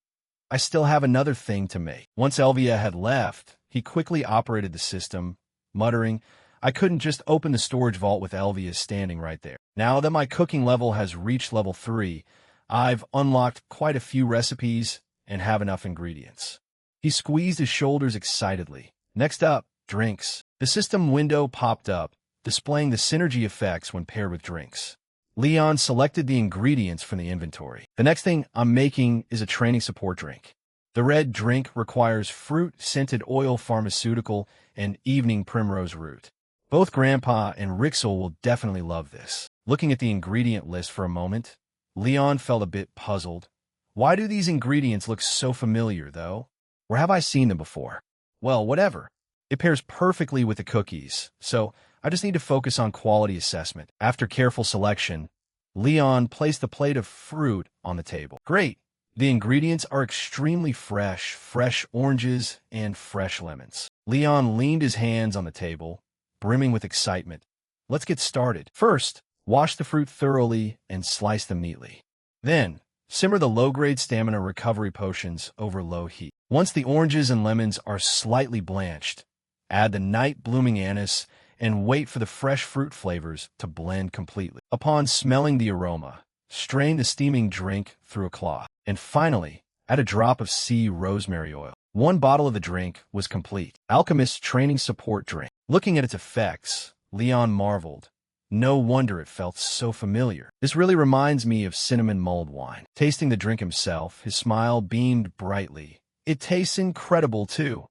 "I still have another thing to make." Once Elvia had left, he quickly operated the system, muttering, "I couldn't just open the storage vault with Elvia standing right there. Now that my cooking level has reached level 3, I've unlocked quite a few recipes and have enough ingredients." He squeezed his shoulders excitedly. Next up, drinks. The system window popped up, displaying the synergy effects when paired with drinks. Leon selected the ingredients from the inventory. "The next thing I'm making is a training support drink. The red drink requires fruit, scented oil, pharmaceutical, and evening primrose root. Both Grandpa and Rixel will definitely love this." Looking at the ingredient list for a moment, Leon felt a bit puzzled. Why do these ingredients look so familiar, though? Where have I seen them before? Well, whatever. It pairs perfectly with the cookies, so I just need to focus on quality assessment. After careful selection, Leon placed the plate of fruit on the table. Great! The ingredients are extremely fresh oranges and fresh lemons. Leon leaned his hands on the table, brimming with excitement. "Let's get started. First, wash the fruit thoroughly and slice them neatly. Then, simmer the low-grade stamina recovery potions over low heat. Once the oranges and lemons are slightly blanched, add the night-blooming anise and wait for the fresh fruit flavors to blend completely. Upon smelling the aroma, strain the steaming drink through a cloth. And finally, add a drop of sea rosemary oil." One bottle of the drink was complete. Alchemist's training support drink. Looking at its effects, Leon marveled. No wonder it felt so familiar. This really reminds me of cinnamon mulled wine. Tasting the drink himself, his smile beamed brightly. "It tastes incredible, too.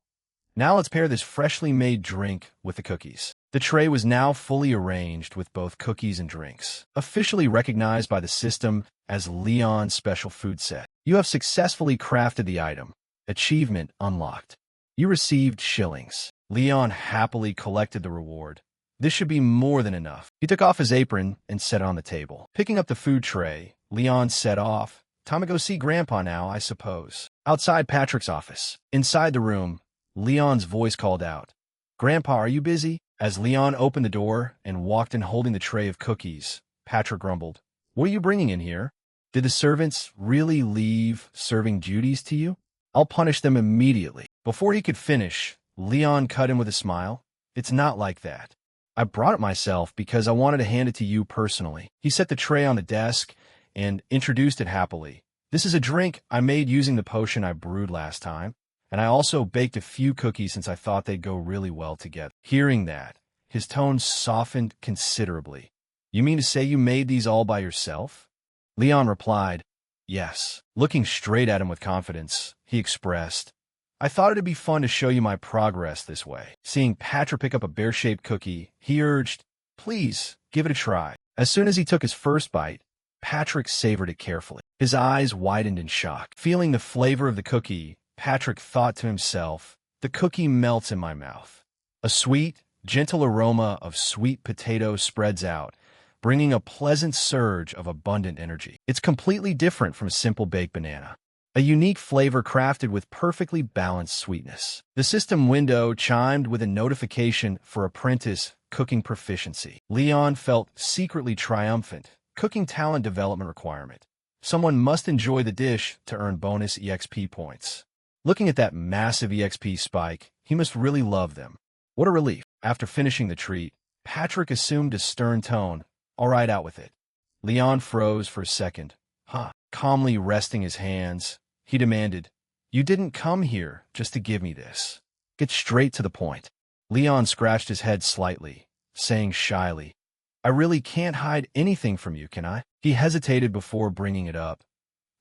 Now let's pair this freshly made drink with the cookies." The tray was now fully arranged with both cookies and drinks, officially recognized by the system as Leon's special food set. "You have successfully crafted the item. Achievement unlocked. You received shillings." Leon happily collected the reward. This should be more than enough. He took off his apron and set it on the table. Picking up the food tray, Leon set off. "Time to go see Grandpa now, I suppose." Outside Patrick's office. Inside the room, Leon's voice called out, "Grandpa, are you busy?" As Leon opened the door and walked in holding the tray of cookies, Patrick grumbled, "What are you bringing in here? Did the servants really leave serving duties to you? I'll punish them immediately." Before he could finish, Leon cut him with a smile. "It's not like that. I brought it myself because I wanted to hand it to you personally." He set the tray on the desk and introduced it happily. "This is a drink I made using the potion I brewed last time. And I also baked a few cookies since I thought they'd go really well together." Hearing that, his tone softened considerably. "You mean to say you made these all by yourself?" Leon replied, "Yes." Looking straight at him with confidence, he expressed, "I thought it'd be fun to show you my progress this way." Seeing Patrick pick up a bear-shaped cookie, he urged, "Please, give it a try." As soon as he took his first bite, Patrick savored it carefully. His eyes widened in shock. Feeling the flavor of the cookie, Patrick thought to himself, "The cookie melts in my mouth. A sweet, gentle aroma of sweet potato spreads out, bringing a pleasant surge of abundant energy. It's completely different from a simple baked banana." a unique flavor crafted with perfectly balanced sweetness. The system window chimed with a notification for apprentice cooking proficiency. Leon felt secretly triumphant. Cooking talent development requirement. Someone must enjoy the dish to earn bonus EXP points. Looking at that massive EXP spike, he must really love them. What a relief. After finishing the treat, Patrick assumed a stern tone. All right, out with it. Leon froze for a second. Huh. Calmly resting his hands, he demanded, "You didn't come here just to give me this. Get straight to the point." Leon scratched his head slightly, saying shyly, "I really can't hide anything from you, can I?" He hesitated before bringing it up.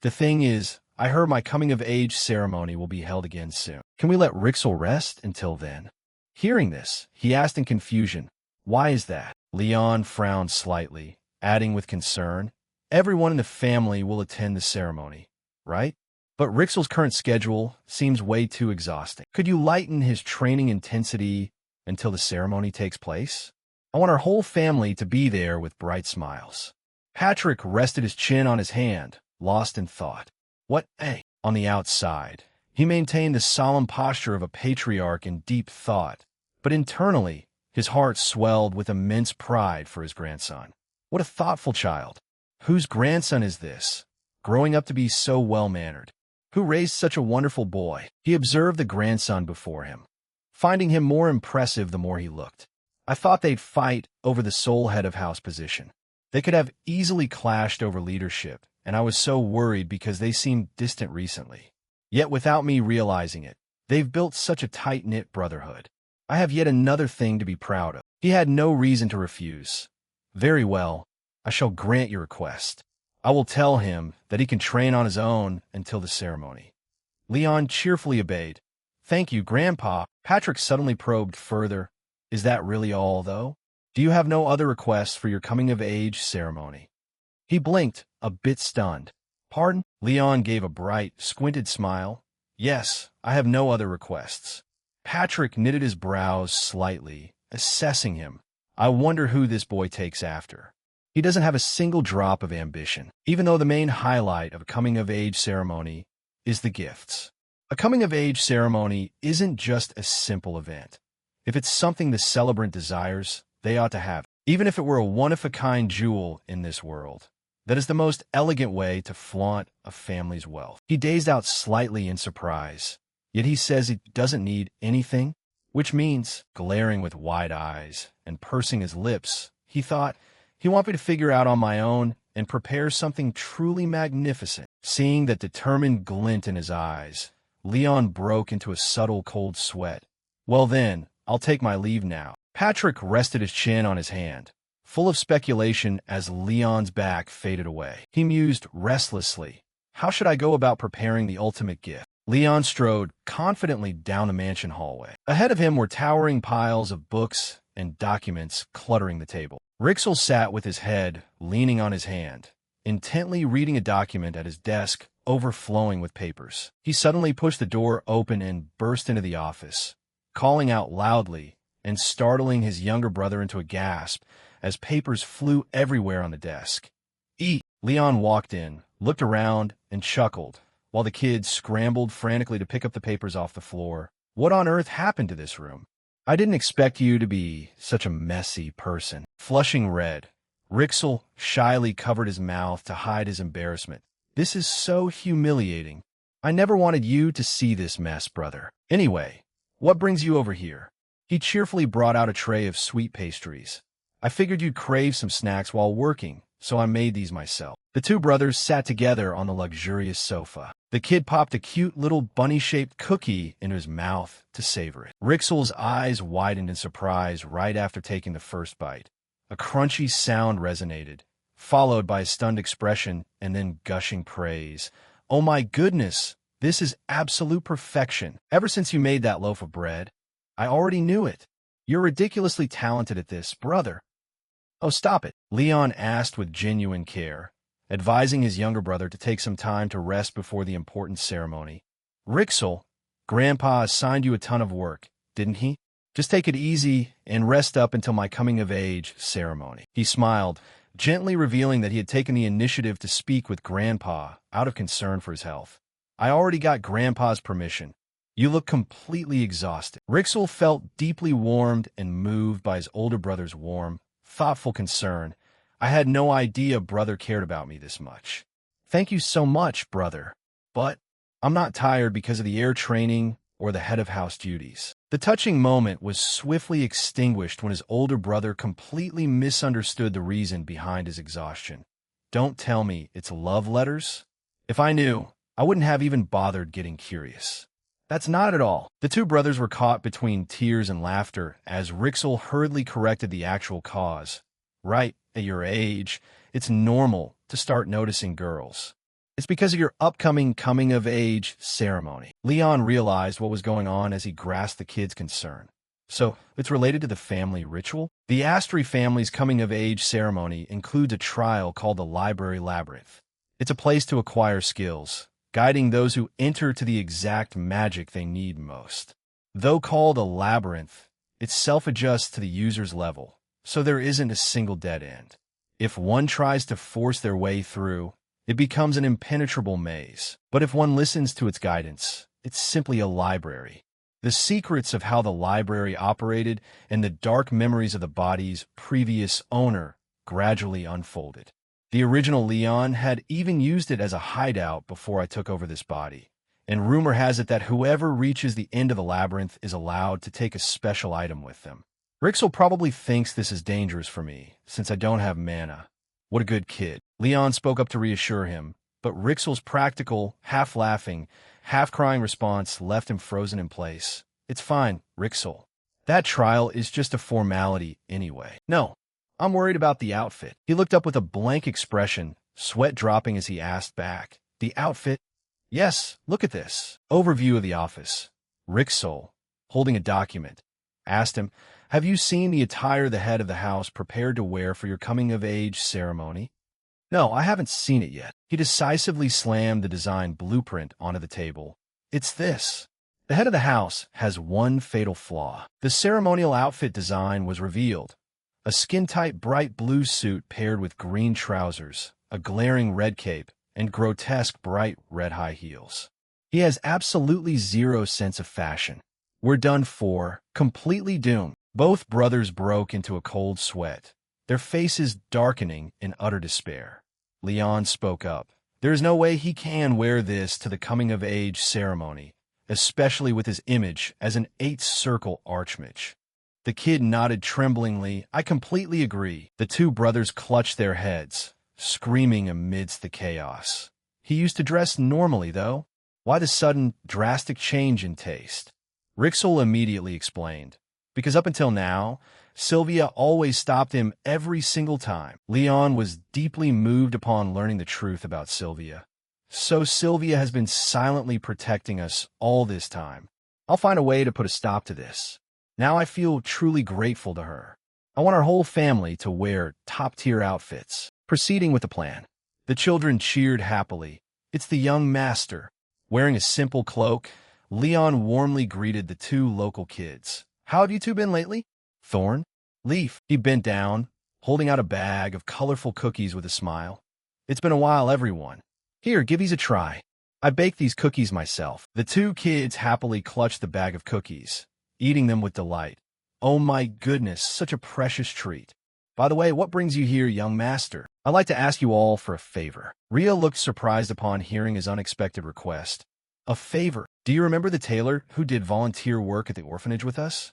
"The thing is, I heard my coming-of-age ceremony will be held again soon. Can we let Rixel rest until then?" Hearing this, he asked in confusion, "Why is that?" Leon frowned slightly, adding with concern, "Everyone in the family will attend the ceremony, right? But Rixel's current schedule seems way too exhausting. Could you lighten his training intensity until the ceremony takes place? I want our whole family to be there with bright smiles." Patrick rested his chin on his hand, lost in thought. What, eh? On the outside, he maintained the solemn posture of a patriarch in deep thought, but internally, his heart swelled with immense pride for his grandson. What a thoughtful child. Whose grandson is this, growing up to be so well-mannered? Who raised such a wonderful boy? He observed the grandson before him, finding him more impressive the more he looked. I thought they'd fight over the sole head of house position. They could have easily clashed over leadership, and I was so worried because they seemed distant recently. Yet without me realizing it, they've built such a tight-knit brotherhood. I have yet another thing to be proud of." He had no reason to refuse. "Very well, I shall grant your request. I will tell him that he can train on his own until the ceremony." Leon cheerfully obeyed. "Thank you, Grandpa." Patrick suddenly probed further. "Is that really all, though? Do you have no other requests for your coming-of-age ceremony?" He blinked, a bit stunned. "Pardon?" Leon gave a bright, squinted smile. "Yes, I have no other requests." Patrick knitted his brows slightly, assessing him. "I wonder who this boy takes after. He doesn't have a single drop of ambition, even though the main highlight of a coming-of-age ceremony is the gifts. A coming-of-age ceremony isn't just a simple event. If it's something the celebrant desires, they ought to have it. Even if it were a one-of-a-kind jewel in this world. That is the most elegant way to flaunt a family's wealth." He dazed out slightly in surprise, yet he says he doesn't need anything, which means, glaring with wide eyes and pursing his lips, he thought, he want me to figure out on my own and prepare something truly magnificent. Seeing that determined glint in his eyes, Leon broke into a subtle cold sweat. "Well then, I'll take my leave now." Patrick rested his chin on his hand, full of speculation as Leon's back faded away. He mused restlessly. How should I go about preparing the ultimate gift? Leon strode confidently down the mansion hallway. Ahead of him were towering piles of books and documents cluttering the table. Rixel sat with his head leaning on his hand, intently reading a document at his desk, overflowing with papers. He suddenly pushed the door open and burst into the office, calling out loudly and startling his younger brother into a gasp as papers flew everywhere on the desk. Leon walked in, looked around, and chuckled, while the kids scrambled frantically to pick up the papers off the floor. What on earth happened to this room? I didn't expect you to be such a messy person. Flushing red, Rixel shyly covered his mouth to hide his embarrassment. This is so humiliating. I never wanted you to see this mess, brother. Anyway, what brings you over here? He cheerfully brought out a tray of sweet pastries. I figured you'd crave some snacks while working, so I made these myself. The two brothers sat together on the luxurious sofa. The kid popped a cute little bunny-shaped cookie into his mouth to savor it. Rixel's eyes widened in surprise right after taking the first bite. A crunchy sound resonated, followed by a stunned expression and then gushing praise. Oh my goodness, this is absolute perfection. Ever since you made that loaf of bread, I already knew it. You're ridiculously talented at this, brother. Oh, stop it, Leon asked with genuine care, advising his younger brother to take some time to rest before the important ceremony. Rixel, Grandpa assigned you a ton of work, didn't he? Just take it easy and rest up until my coming-of-age ceremony. He smiled, gently revealing that he had taken the initiative to speak with Grandpa out of concern for his health. I already got Grandpa's permission. You look completely exhausted. Rixel felt deeply warmed and moved by his older brother's warm, thoughtful concern. I had no idea brother cared about me this much. Thank you so much, brother. But I'm not tired because of the air training or the head of house duties. The touching moment was swiftly extinguished when his older brother completely misunderstood the reason behind his exhaustion. Don't tell me it's love letters? If I knew, I wouldn't have even bothered getting curious. That's not at all. The two brothers were caught between tears and laughter as Rixel hurriedly corrected the actual cause. Right, at your age, it's normal to start noticing girls. It's because of your upcoming coming-of-age ceremony. Leon realized what was going on as he grasped the kid's concern. So, it's related to the family ritual? The Astri family's coming-of-age ceremony includes a trial called the Library Labyrinth. It's a place to acquire skills, guiding those who enter to the exact magic they need most. Though called a labyrinth, it self-adjusts to the user's level, so there isn't a single dead end. If one tries to force their way through, it becomes an impenetrable maze. But if one listens to its guidance, it's simply a library. The secrets of how the library operated and the dark memories of the body's previous owner gradually unfolded. The original Leon had even used it as a hideout before I took over this body, and rumor has it that whoever reaches the end of the labyrinth is allowed to take a special item with them. Rixel probably thinks this is dangerous for me, since I don't have mana. What a good kid. Leon spoke up to reassure him, but Rixel's practical, half-laughing, half-crying response left him frozen in place. It's fine, Rixel. That trial is just a formality anyway. No, I'm worried about the outfit. He looked up with a blank expression, sweat dropping as he asked back. The outfit? Yes, look at this. Overview of the office. Rixel, holding a document, asked him, have you seen the attire the head of the house prepared to wear for your coming-of-age ceremony? No, I haven't seen it yet. He decisively slammed the design blueprint onto the table. It's this. The head of the house has one fatal flaw. The ceremonial outfit design was revealed. A skin-tight bright blue suit paired with green trousers, a glaring red cape, and grotesque bright red high heels. He has absolutely zero sense of fashion. We're done for, completely doomed. Both brothers broke into a cold sweat, their faces darkening in utter despair. Leon spoke up. There is no way he can wear this to the coming-of-age ceremony, especially with his image as an eighth-circle archmage. The kid nodded tremblingly. I completely agree. The two brothers clutched their heads, screaming amidst the chaos. He used to dress normally, though. Why the sudden, drastic change in taste? Rixel immediately explained. Because up until now, Sylvia always stopped him every single time. Leon was deeply moved upon learning the truth about Sylvia. So Sylvia has been silently protecting us all this time. I'll find a way to put a stop to this. Now I feel truly grateful to her. I want our whole family to wear top-tier outfits. Proceeding with the plan. The children cheered happily. It's the young master. Wearing a simple cloak, Leon warmly greeted the two local kids. How have you two been lately? Thorn? Leaf. He bent down, holding out a bag of colorful cookies with a smile. It's been a while, everyone. Here, give these a try. I baked these cookies myself. The two kids happily clutched the bag of cookies, eating them with delight. Oh my goodness, such a precious treat. By the way, what brings you here, young master? I'd like to ask you all for a favor. Ria looked surprised upon hearing his unexpected request. A favor? Do you remember the tailor who did volunteer work at the orphanage with us?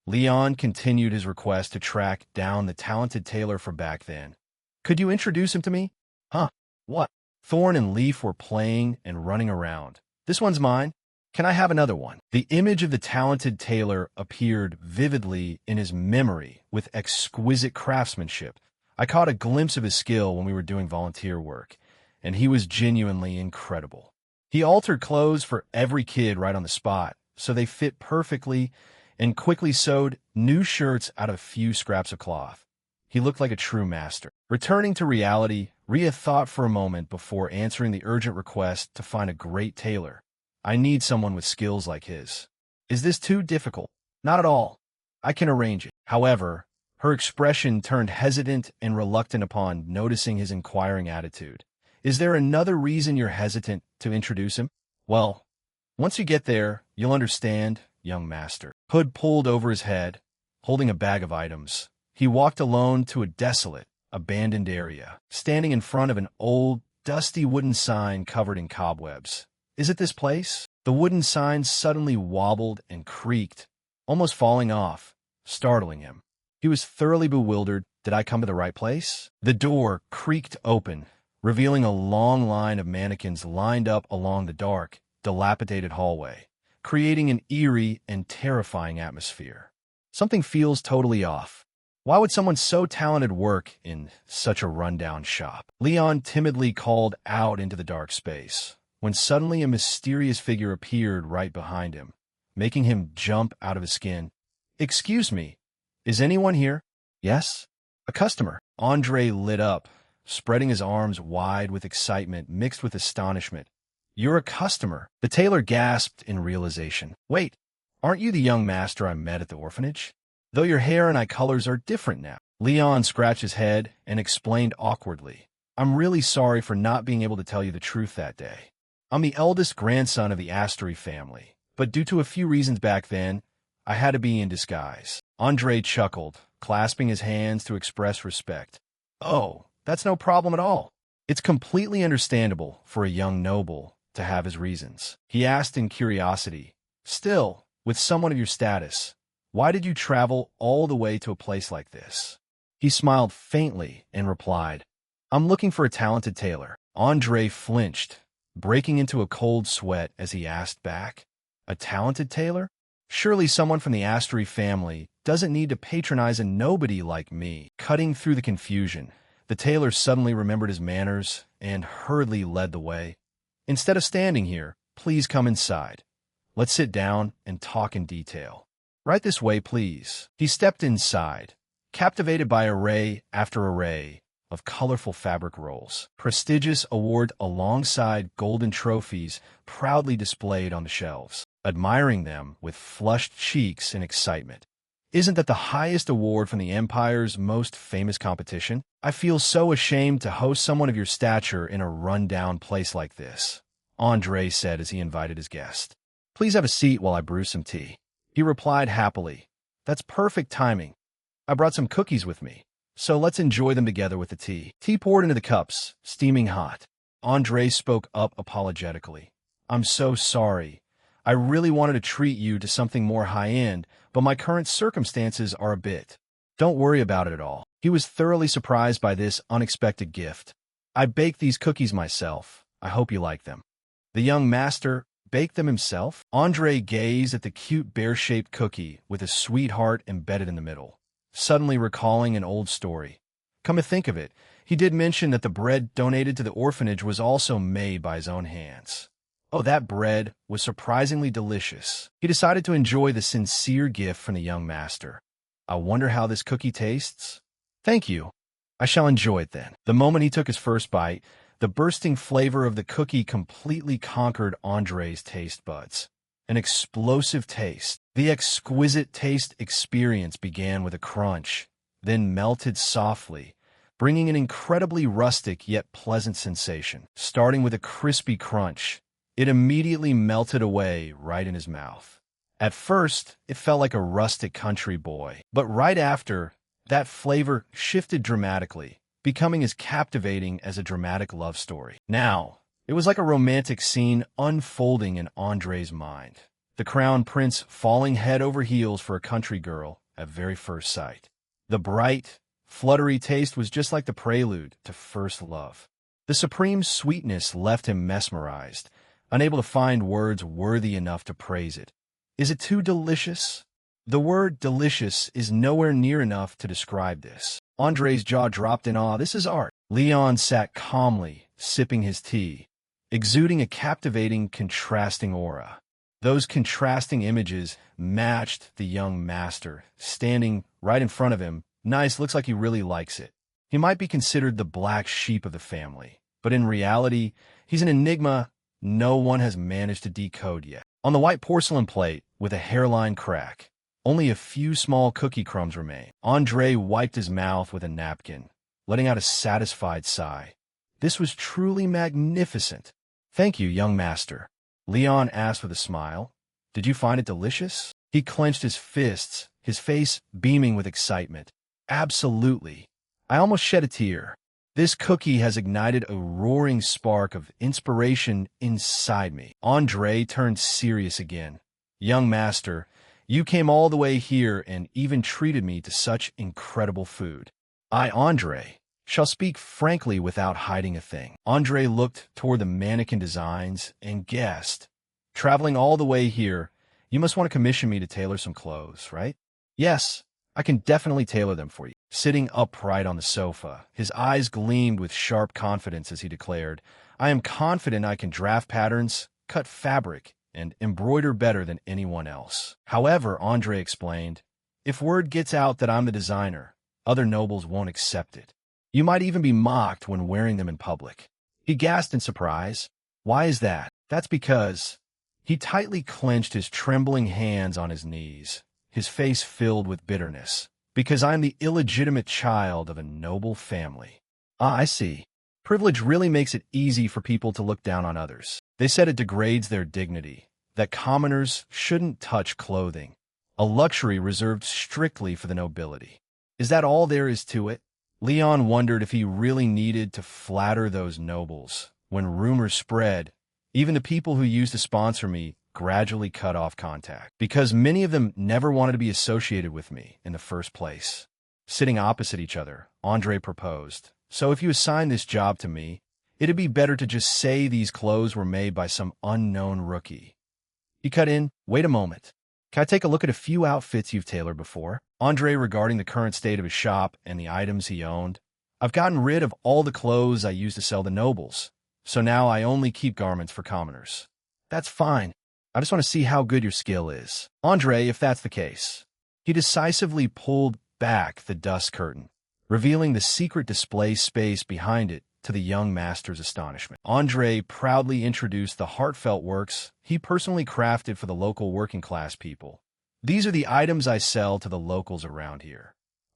Leon continued his request to track down the talented tailor from back then. Could you introduce him to me? Huh? What? Thorn and Leaf were playing and running around. This one's mine. Can I have another one? The image of the talented tailor appeared vividly in his memory with exquisite craftsmanship. I caught a glimpse of his skill when we were doing volunteer work, and he was genuinely incredible. He altered clothes for every kid right on the spot, so they fit perfectly, and quickly sewed new shirts out of a few scraps of cloth. He looked like a true master. Returning to reality, Ria thought for a moment before answering the urgent request to find a great tailor. I need someone with skills like his. Is this too difficult? Not at all. I can arrange it. However, her expression turned hesitant and reluctant upon noticing his inquiring attitude. Is there another reason you're hesitant to introduce him? Well, once you get there, you'll understand, young master. Hood pulled over his head, holding a bag of items. He walked alone to a desolate, abandoned area, standing in front of an old, dusty wooden sign covered in cobwebs. Is it this place? The wooden sign suddenly wobbled and creaked, almost falling off, startling him. He was thoroughly bewildered. Did I come to the right place? The door creaked open, revealing a long line of mannequins lined up along the dark, dilapidated hallway, creating an eerie and terrifying atmosphere. Something feels totally off. Why would someone so talented work in such a rundown shop? Leon timidly called out into the dark space, when suddenly a mysterious figure appeared right behind him, making him jump out of his skin. Excuse me, is anyone here? Yes? A customer. Andre lit up, spreading his arms wide with excitement mixed with astonishment. You're a customer. The tailor gasped in realization. Wait, aren't you the young master I met at the orphanage? Though your hair and eye colors are different now. Leon scratched his head and explained awkwardly. I'm really sorry for not being able to tell you the truth that day. I'm the eldest grandson of the Astery family, but due to a few reasons back then, I had to be in disguise. Andre chuckled, clasping his hands to express respect. Oh, that's no problem at all. It's completely understandable for a young noble to have his reasons. He asked in curiosity. Still, with someone of your status, why did you travel all the way to a place like this? He smiled faintly and replied, I'm looking for a talented tailor. Andre flinched, breaking into a cold sweat as he asked back, a talented tailor? Surely someone from the Astery family doesn't need to patronize a nobody like me. Cutting through the confusion, the tailor suddenly remembered his manners and hurriedly led the way. Instead of standing here, please come inside. Let's sit down and talk in detail. Right this way, please. He stepped inside, captivated by array after array of colorful fabric rolls, prestigious award alongside golden trophies proudly displayed on the shelves, admiring them with flushed cheeks in excitement. Isn't that the highest award from the Empire's most famous competition? I feel so ashamed to host someone of your stature in a run-down place like this, Andre said as he invited his guest. Please have a seat while I brew some tea. He replied happily. That's perfect timing. I brought some cookies with me, so let's enjoy them together with the tea. Tea poured into the cups, steaming hot. Andre spoke up apologetically. I'm so sorry. I really wanted to treat you to something more high-end, but my current circumstances are a bit. Don't worry about it at all. He was thoroughly surprised by this unexpected gift. I baked these cookies myself. I hope you like them. The young master baked them himself? Andre gazed at the cute bear-shaped cookie with a sweetheart embedded in the middle, suddenly recalling an old story. Come to think of it, he did mention that the bread donated to the orphanage was also made by his own hands. Oh, that bread was surprisingly delicious. He decided to enjoy the sincere gift from the young master. I wonder how this cookie tastes? Thank you. I shall enjoy it then. The moment he took his first bite, the bursting flavor of the cookie completely conquered Andre's taste buds. An explosive taste. The exquisite taste experience began with a crunch, then melted softly, bringing an incredibly rustic yet pleasant sensation. Starting with a crispy crunch, it immediately melted away right in his mouth. At first, it felt like a rustic country boy, but right after, that flavor shifted dramatically, becoming as captivating as a dramatic love story. Now, it was like a romantic scene unfolding in Andre's mind. The crown prince falling head over heels for a country girl at very first sight. The bright, fluttery taste was just like the prelude to first love. The supreme sweetness left him mesmerized, unable to find words worthy enough to praise it. Is it too delicious? The word delicious is nowhere near enough to describe this. Andre's jaw dropped in awe. This is art. Leon sat calmly, sipping his tea, exuding a captivating, contrasting aura. Those contrasting images matched the young master, standing right in front of him. Nice, looks like he really likes it. He might be considered the black sheep of the family, but in reality, he's an enigma no one has managed to decode yet. On the white porcelain plate, with a hairline crack, only a few small cookie crumbs remain. Andre wiped his mouth with a napkin, letting out a satisfied sigh. This was truly magnificent. Thank you, young master. Leon asked with a smile. Did you find it delicious? He clenched his fists, his face beaming with excitement. Absolutely. I almost shed a tear. This cookie has ignited a roaring spark of inspiration inside me. Andre turned serious again. Young master, you came all the way here and even treated me to such incredible food. I, Andre, shall speak frankly without hiding a thing. Andre looked toward the mannequin designs and guessed. Traveling all the way here, you must want to commission me to tailor some clothes, right? Yes, I can definitely tailor them for you. Sitting upright on the sofa, his eyes gleamed with sharp confidence as he declared, I am confident I can draft patterns, cut fabric, and embroider better than anyone else. However, Andre explained, if word gets out that I'm the designer, other nobles won't accept it. You might even be mocked when wearing them in public. He gasped in surprise. Why is that? That's because... He tightly clenched his trembling hands on his knees, his face filled with bitterness. Because I'm the illegitimate child of a noble family. Ah, I see. Privilege really makes it easy for people to look down on others. They said it degrades their dignity, that commoners shouldn't touch clothing, a luxury reserved strictly for the nobility. Is that all there is to it? Leon wondered if he really needed to flatter those nobles. When rumors spread, even the people who used to sponsor me gradually cut off contact, because many of them never wanted to be associated with me in the first place. Sitting opposite each other, Andre proposed, so if you assign this job to me, it'd be better to just say these clothes were made by some unknown rookie. He cut in, wait a moment. Can I take a look at a few outfits you've tailored before? Andre regarding the current state of his shop and the items he owned. I've gotten rid of all the clothes I used to sell to nobles, so now I only keep garments for commoners. That's fine. I just want to see how good your skill is. Andre, if that's the case. He decisively pulled back the dust curtain, revealing the secret display space behind it to the young master's astonishment. Andre proudly introduced the heartfelt works he personally crafted for the local working-class people. These are the items I sell to the locals around here.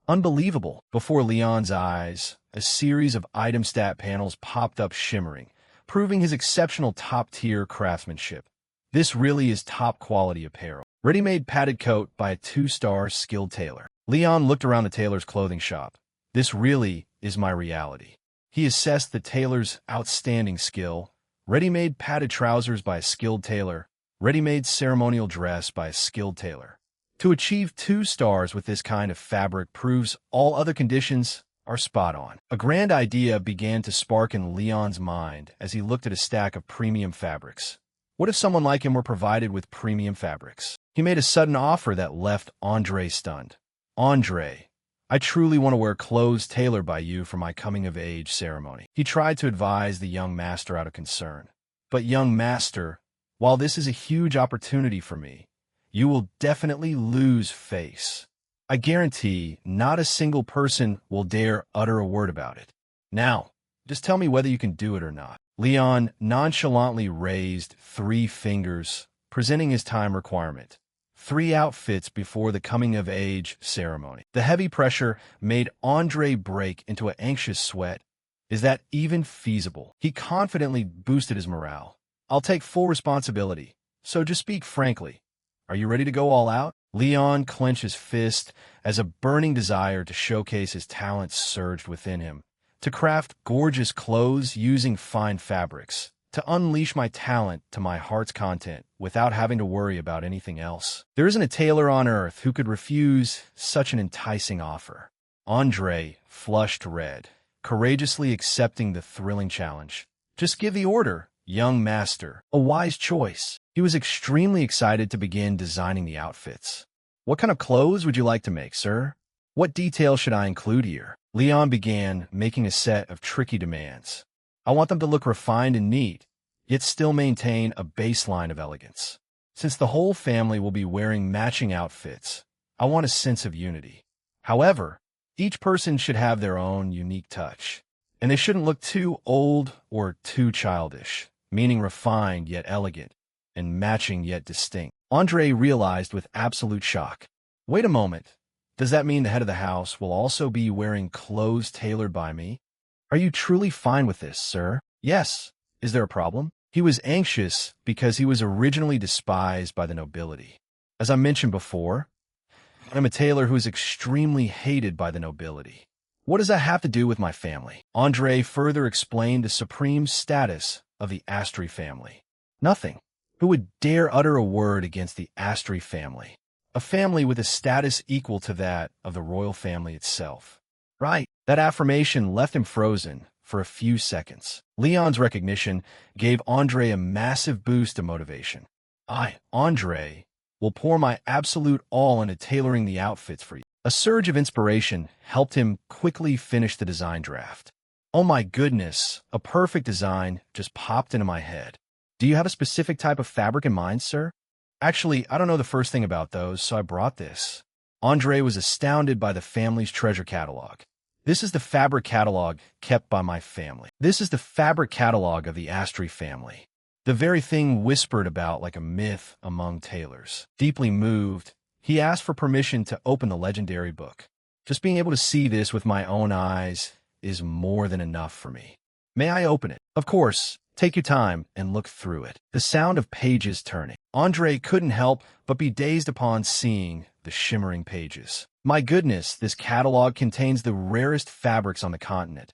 Unbelievable. Before Leon's eyes, a series of item stat panels popped up shimmering, proving his exceptional top-tier craftsmanship. This really is top-quality apparel. Ready-made padded coat by a 2-star skilled tailor. Leon looked around the tailor's clothing shop. This really is my reality. He assessed the tailor's outstanding skill. Ready-made padded trousers by a skilled tailor. Ready-made ceremonial dress by a skilled tailor. To achieve 2 stars with this kind of fabric proves all other conditions are spot on. A grand idea began to spark in Leon's mind as he looked at a stack of premium fabrics. What if someone like him were provided with premium fabrics? He made a sudden offer that left Andre stunned. Andre, I truly want to wear clothes tailored by you for my coming-of-age ceremony. He tried to advise the young master out of concern. But young master, while this is a huge opportunity for me, you will definitely lose face. I guarantee not a single person will dare utter a word about it. Now, just tell me whether you can do it or not. Leon nonchalantly raised 3 fingers, presenting his time requirement. 3 outfits before the coming-of-age ceremony. The heavy pressure made Andre break into an anxious sweat. Is that even feasible? He confidently boosted his morale. I'll take full responsibility, so just speak frankly. Are you ready to go all out? Leon clenched his fist as a burning desire to showcase his talents surged within him. To craft gorgeous clothes using fine fabrics. To unleash my talent to my heart's content without having to worry about anything else. There isn't a tailor on earth who could refuse such an enticing offer. Andre flushed red, courageously accepting the thrilling challenge. Just give the order, young master. A wise choice. He was extremely excited to begin designing the outfits. What kind of clothes would you like to make, sir? What details should I include here? Leon began making a set of tricky demands. I want them to look refined and neat, yet still maintain a baseline of elegance. Since the whole family will be wearing matching outfits, I want a sense of unity. However, each person should have their own unique touch, and they shouldn't look too old or too childish, meaning refined yet elegant, and matching yet distinct. Andre realized with absolute shock. Wait a moment. Does that mean the head of the house will also be wearing clothes tailored by me? Are you truly fine with this, sir? Yes. Is there a problem? He was anxious because he was originally despised by the nobility. As I mentioned before, I'm a tailor who is extremely hated by the nobility. What does that have to do with my family? Andre further explained the supreme status of the Astri family. Nothing. Who would dare utter a word against the Astri family? A family with a status equal to that of the royal family itself. Right. That affirmation left him frozen for a few seconds. Leon's recognition gave Andre a massive boost of motivation. Andre, will pour my absolute all into tailoring the outfits for you. A surge of inspiration helped him quickly finish the design draft. Oh my goodness, a perfect design just popped into my head. Do you have a specific type of fabric in mind, sir? Actually, I don't know the first thing about those, so I brought this. Andre was astounded by the family's treasure catalog. This is the fabric catalog kept by my family. This is the fabric catalog of the Astri family. The very thing whispered about like a myth among tailors. Deeply moved, he asked for permission to open the legendary book. Just being able to see this with my own eyes is more than enough for me. May I open it? Of course. Take your time and look through it. The sound of pages turning. Andre couldn't help but be dazed upon seeing the shimmering pages. My goodness, this catalog contains the rarest fabrics on the continent.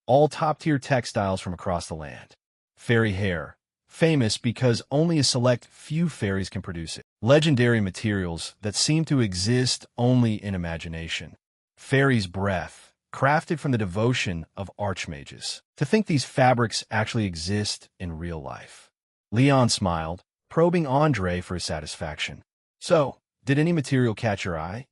All top-tier textiles from across the land. Fairy hair. Famous because only a select few fairies can produce it. Legendary materials that seem to exist only in imagination. Fairy's breath. Crafted from the devotion of archmages. To think these fabrics actually exist in real life. Leon smiled, probing Andre for his satisfaction. So, did any material catch your eye?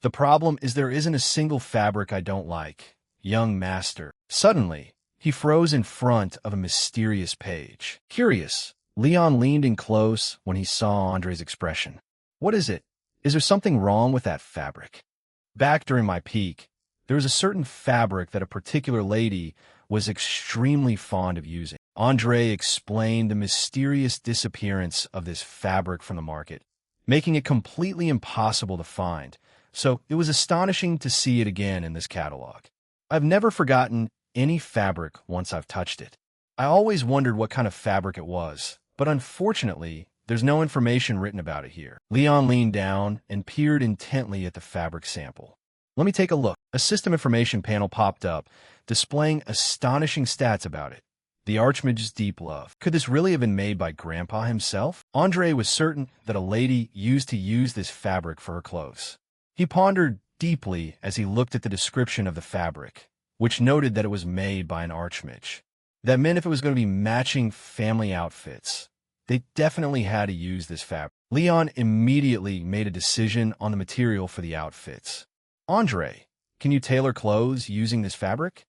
The problem is there isn't a single fabric I don't like. Young master. Suddenly, he froze in front of a mysterious page. Curious, Leon leaned in close when he saw Andre's expression. What is it? Is there something wrong with that fabric? Back during my peak, there was a certain fabric that a particular lady was extremely fond of using. Andre explained the mysterious disappearance of this fabric from the market, making it completely impossible to find, so it was astonishing to see it again in this catalog. I've never forgotten any fabric once I've touched it. I always wondered what kind of fabric it was, but unfortunately, there's no information written about it here. Leon leaned down and peered intently at the fabric sample. Let me take a look. A system information panel popped up, displaying astonishing stats about it. The Archmage's deep love. Could this really have been made by Grandpa himself? Andre was certain that a lady used to use this fabric for her clothes. He pondered deeply as he looked at the description of the fabric, which noted that it was made by an Archmage. That meant if it was going to be matching family outfits, they definitely had to use this fabric. Leon immediately made a decision on the material for the outfits. Andre, can you tailor clothes using this fabric?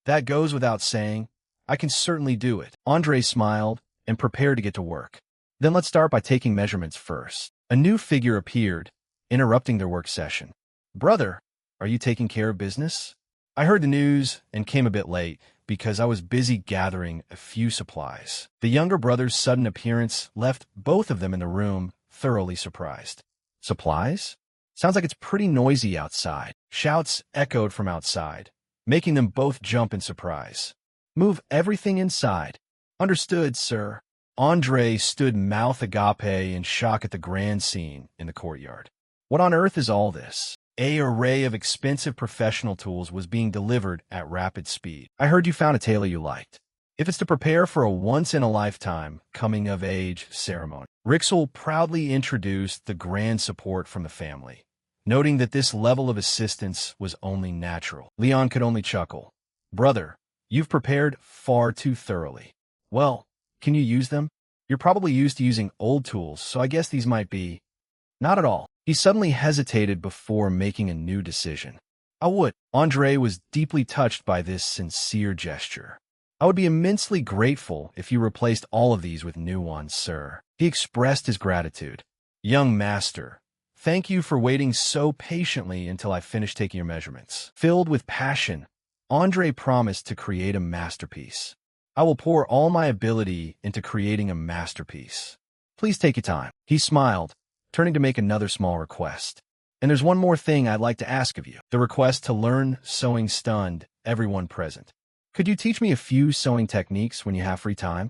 That goes without saying. I can certainly do it. Andre smiled and prepared to get to work. Then let's start by taking measurements first. A new figure appeared, interrupting their work session. Brother, are you taking care of business? I heard the news and came a bit late because I was busy gathering a few supplies. The younger brother's sudden appearance left both of them in the room thoroughly surprised. Supplies? Sounds like it's pretty noisy outside. Shouts echoed from outside, making them both jump in surprise. Move everything inside. Understood, sir. Andre stood mouth agape in shock at the grand scene in the courtyard. What on earth is all this? An array of expensive professional tools was being delivered at rapid speed. I heard you found a tailor you liked. If it's to prepare for a once-in-a-lifetime coming-of-age ceremony. Rixel proudly introduced the grand support from the family, noting that this level of assistance was only natural. Leon could only chuckle. Brother, you've prepared far too thoroughly. Well, can you use them? You're probably used to using old tools, so I guess these might be... Not at all. He suddenly hesitated before making a new decision. I would. Andre was deeply touched by this sincere gesture. I would be immensely grateful if you replaced all of these with new ones, sir. He expressed his gratitude. Young master, thank you for waiting so patiently until I finished taking your measurements. Filled with passion, Andre promised to create a masterpiece. I will pour all my ability into creating a masterpiece. Please take your time. He smiled, turning to make another small request. And there's one more thing I'd like to ask of you. The request to learn sewing stunned everyone present. Could you teach me a few sewing techniques when you have free time?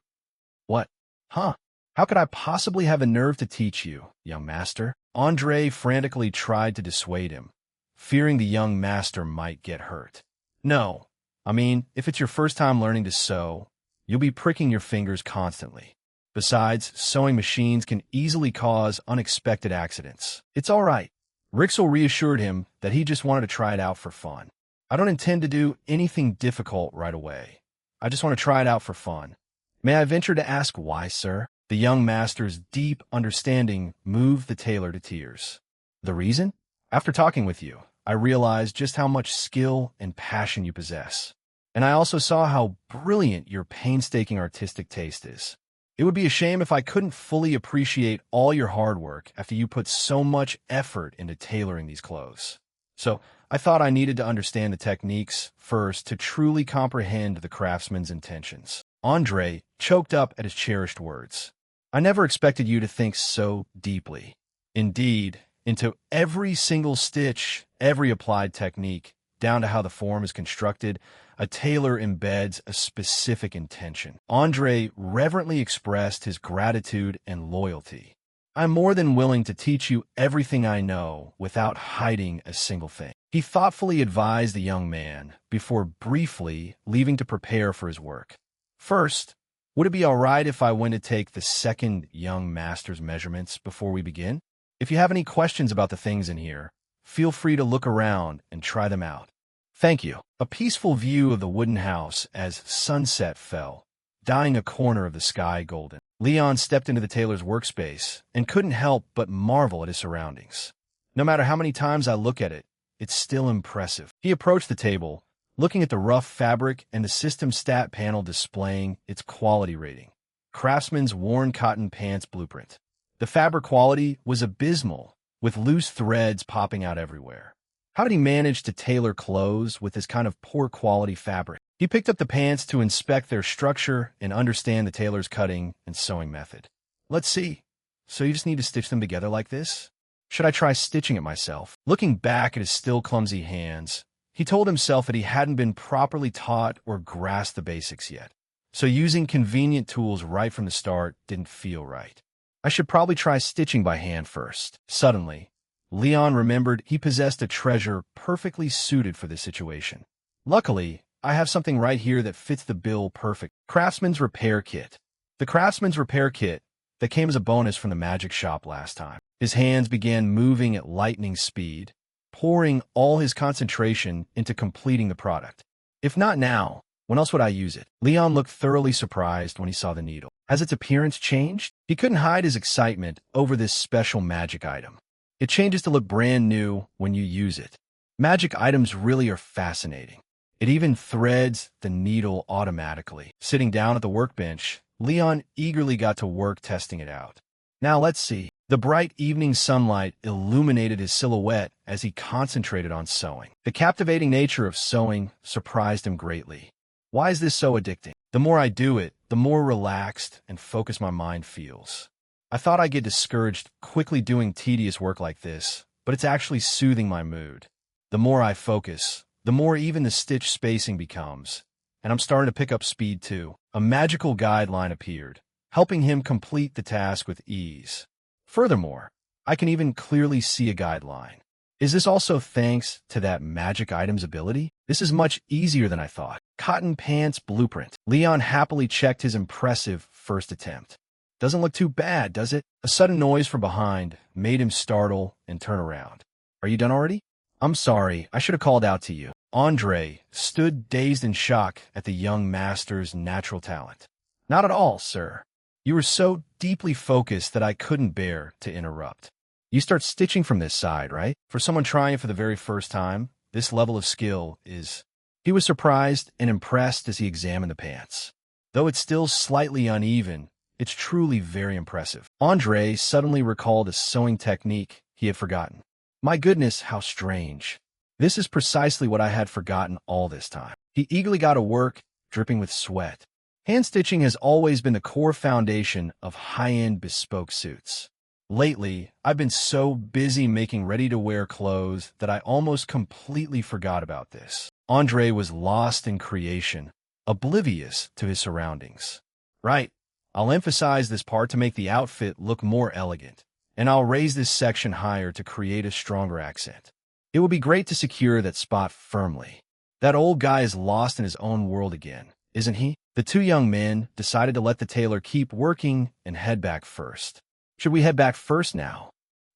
What? Huh? How could I possibly have a nerve to teach you, young master? Andre frantically tried to dissuade him, fearing the young master might get hurt. No. I mean, if it's your first time learning to sew, you'll be pricking your fingers constantly. Besides, sewing machines can easily cause unexpected accidents. It's all right. Rixel reassured him that he just wanted to try it out for fun. I don't intend to do anything difficult right away. I just want to try it out for fun. May I venture to ask why, sir? The young master's deep understanding moved the tailor to tears. The reason? After talking with you, I realized just how much skill and passion you possess. And I also saw how brilliant your painstaking artistic taste is. It would be a shame if I couldn't fully appreciate all your hard work after you put so much effort into tailoring these clothes. So, I thought I needed to understand the techniques first to truly comprehend the craftsman's intentions. Andre choked up at his cherished words. I never expected you to think so deeply. Indeed, into every single stitch, every applied technique, down to how the form is constructed, a tailor embeds a specific intention. Andre reverently expressed his gratitude and loyalty. I'm more than willing to teach you everything I know without hiding a single thing. He thoughtfully advised the young man before briefly leaving to prepare for his work. First, would it be all right if I went to take the second young master's measurements before we begin? If you have any questions about the things in here, feel free to look around and try them out. Thank you. A peaceful view of the wooden house as sunset fell, dyeing a corner of the sky golden. Leon stepped into the tailor's workspace and couldn't help but marvel at his surroundings. No matter how many times I look at it, it's still impressive. He approached the table, looking at the rough fabric and the system stat panel displaying its quality rating. Craftsman's worn cotton pants blueprint. The fabric quality was abysmal, with loose threads popping out everywhere. How did he manage to tailor clothes with this kind of poor quality fabric? He picked up the pants to inspect their structure and understand the tailor's cutting and sewing method. Let's see. So you just need to stitch them together like this? Should I try stitching it myself? Looking back at his still clumsy hands, he told himself that he hadn't been properly taught or grasped the basics yet. So using convenient tools right from the start didn't feel right. I should probably try stitching by hand first. Suddenly, Leon remembered he possessed a treasure perfectly suited for this situation. Luckily, I have something right here that fits the bill perfect. Craftsman's Repair Kit. The Craftsman's Repair Kit that came as a bonus from the magic shop last time. His hands began moving at lightning speed, pouring all his concentration into completing the product. If not now, when else would I use it? Leon looked thoroughly surprised when he saw the needle. Has its appearance changed? He couldn't hide his excitement over this special magic item. It changes to look brand new when you use it. Magic items really are fascinating. It even threads the needle automatically. Sitting down at the workbench, Leon eagerly got to work testing it out. Now let's see. The bright evening sunlight illuminated his silhouette as he concentrated on sewing. The captivating nature of sewing surprised him greatly. Why is this so addicting? The more I do it, the more relaxed and focused my mind feels. I thought I'd get discouraged quickly doing tedious work like this, but it's actually soothing my mood. The more I focus, the more even the stitch spacing becomes, and I'm starting to pick up speed too. A magical guideline appeared, helping him complete the task with ease. Furthermore, I can even clearly see a guideline. Is this also thanks to that magic item's ability? This is much easier than I thought. Cotton Pants Blueprint. Leon happily checked his impressive first attempt. Doesn't look too bad, does it? A sudden noise from behind made him startle and turn around. Are you done already? I'm sorry, I should have called out to you. Andre stood dazed in shock at the young master's natural talent. Not at all, sir. You were so deeply focused that I couldn't bear to interrupt. You start stitching from this side, right? For someone trying for the very first time, this level of skill is... He was surprised and impressed as he examined the pants. Though it's still slightly uneven, it's truly very impressive. Andre suddenly recalled a sewing technique he had forgotten. My goodness, how strange. This is precisely what I had forgotten all this time. He eagerly got to work, dripping with sweat. Hand stitching has always been the core foundation of high-end bespoke suits. Lately, I've been so busy making ready-to-wear clothes that I almost completely forgot about this. Andre was lost in creation, oblivious to his surroundings. Right, I'll emphasize this part to make the outfit look more elegant, and I'll raise this section higher to create a stronger accent. It would be great to secure that spot firmly. That old guy is lost in his own world again, isn't he? The two young men decided to let the tailor keep working and head back first. Should we head back first now?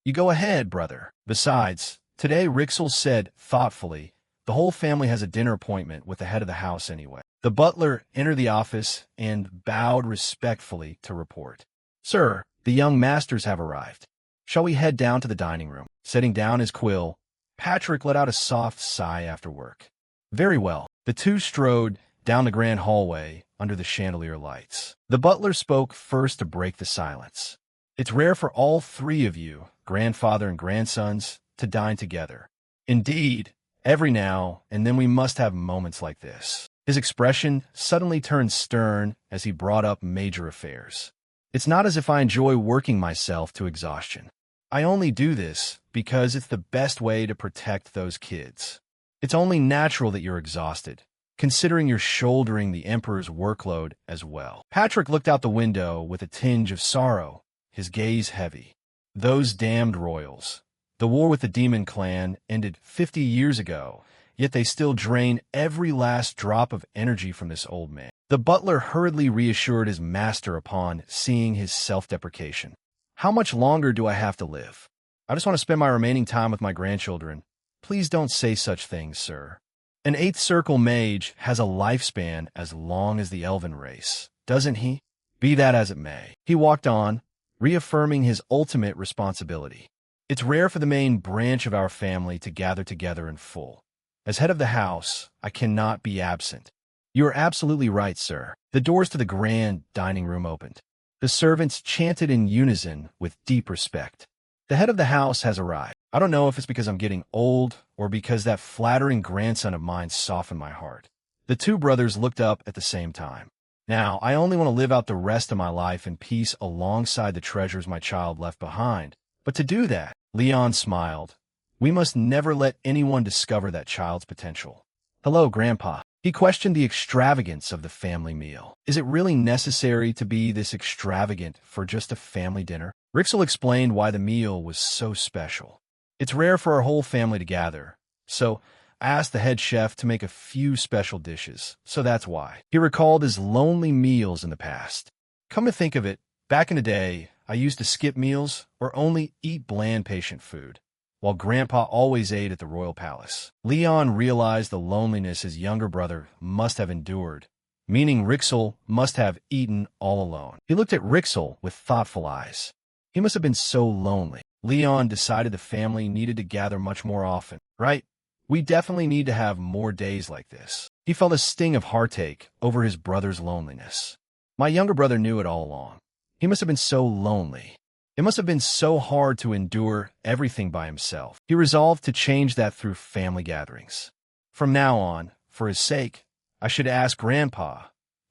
You go ahead, brother. Besides, today, Rixel said thoughtfully, the whole family has a dinner appointment with the head of the house anyway. The butler entered the office and bowed respectfully to report. Sir, the young masters have arrived. Shall we head down to the dining room? Setting down his quill, Patrick let out a soft sigh after work. Very well. The two strode down the grand hallway under the chandelier lights. The butler spoke first to break the silence. It's rare for all three of you, grandfather and grandsons, to dine together. Indeed, every now and then we must have moments like this. His expression suddenly turned stern as he brought up major affairs. It's not as if I enjoy working myself to exhaustion. I only do this because it's the best way to protect those kids. It's only natural that you're exhausted, considering you're shouldering the Emperor's workload as well. Patrick looked out the window with a tinge of sorrow, his gaze heavy. Those damned royals. The war with the Demon Clan ended 50 years ago, yet they still drain every last drop of energy from this old man. The butler hurriedly reassured his master upon seeing his self-deprecation. How much longer do I have to live? I just want to spend my remaining time with my grandchildren. Please don't say such things, sir. An eighth circle mage has a lifespan as long as the elven race, doesn't he? Be that as it may. He walked on, reaffirming his ultimate responsibility. It's rare for the main branch of our family to gather together in full. As head of the house, I cannot be absent. You are absolutely right, sir. The doors to the grand dining room opened. The servants chanted in unison with deep respect. The head of the house has arrived. I don't know if it's because I'm getting old or because that flattering grandson of mine softened my heart. The two brothers looked up at the same time. Now, I only want to live out the rest of my life in peace alongside the treasures my child left behind. But to do that, Leon smiled. We must never let anyone discover that child's potential. Hello, Grandpa. He questioned the extravagance of the family meal. Is it really necessary to be this extravagant for just a family dinner? Rixel explained why the meal was so special. It's rare for our whole family to gather, so I asked the head chef to make a few special dishes, so that's why. He recalled his lonely meals in the past. Come to think of it, back in the day, I used to skip meals or only eat bland patient food, while Grandpa always ate at the royal palace. Leon realized the loneliness his younger brother must have endured, meaning Rixel must have eaten all alone. He looked at Rixel with thoughtful eyes. He must have been so lonely. Leon decided the family needed to gather much more often, right? We definitely need to have more days like this. He felt a sting of heartache over his brother's loneliness. My younger brother knew it all along. He must have been so lonely. It must have been so hard to endure everything by himself. He resolved to change that through family gatherings. From now on, for his sake, I should ask Grandpa.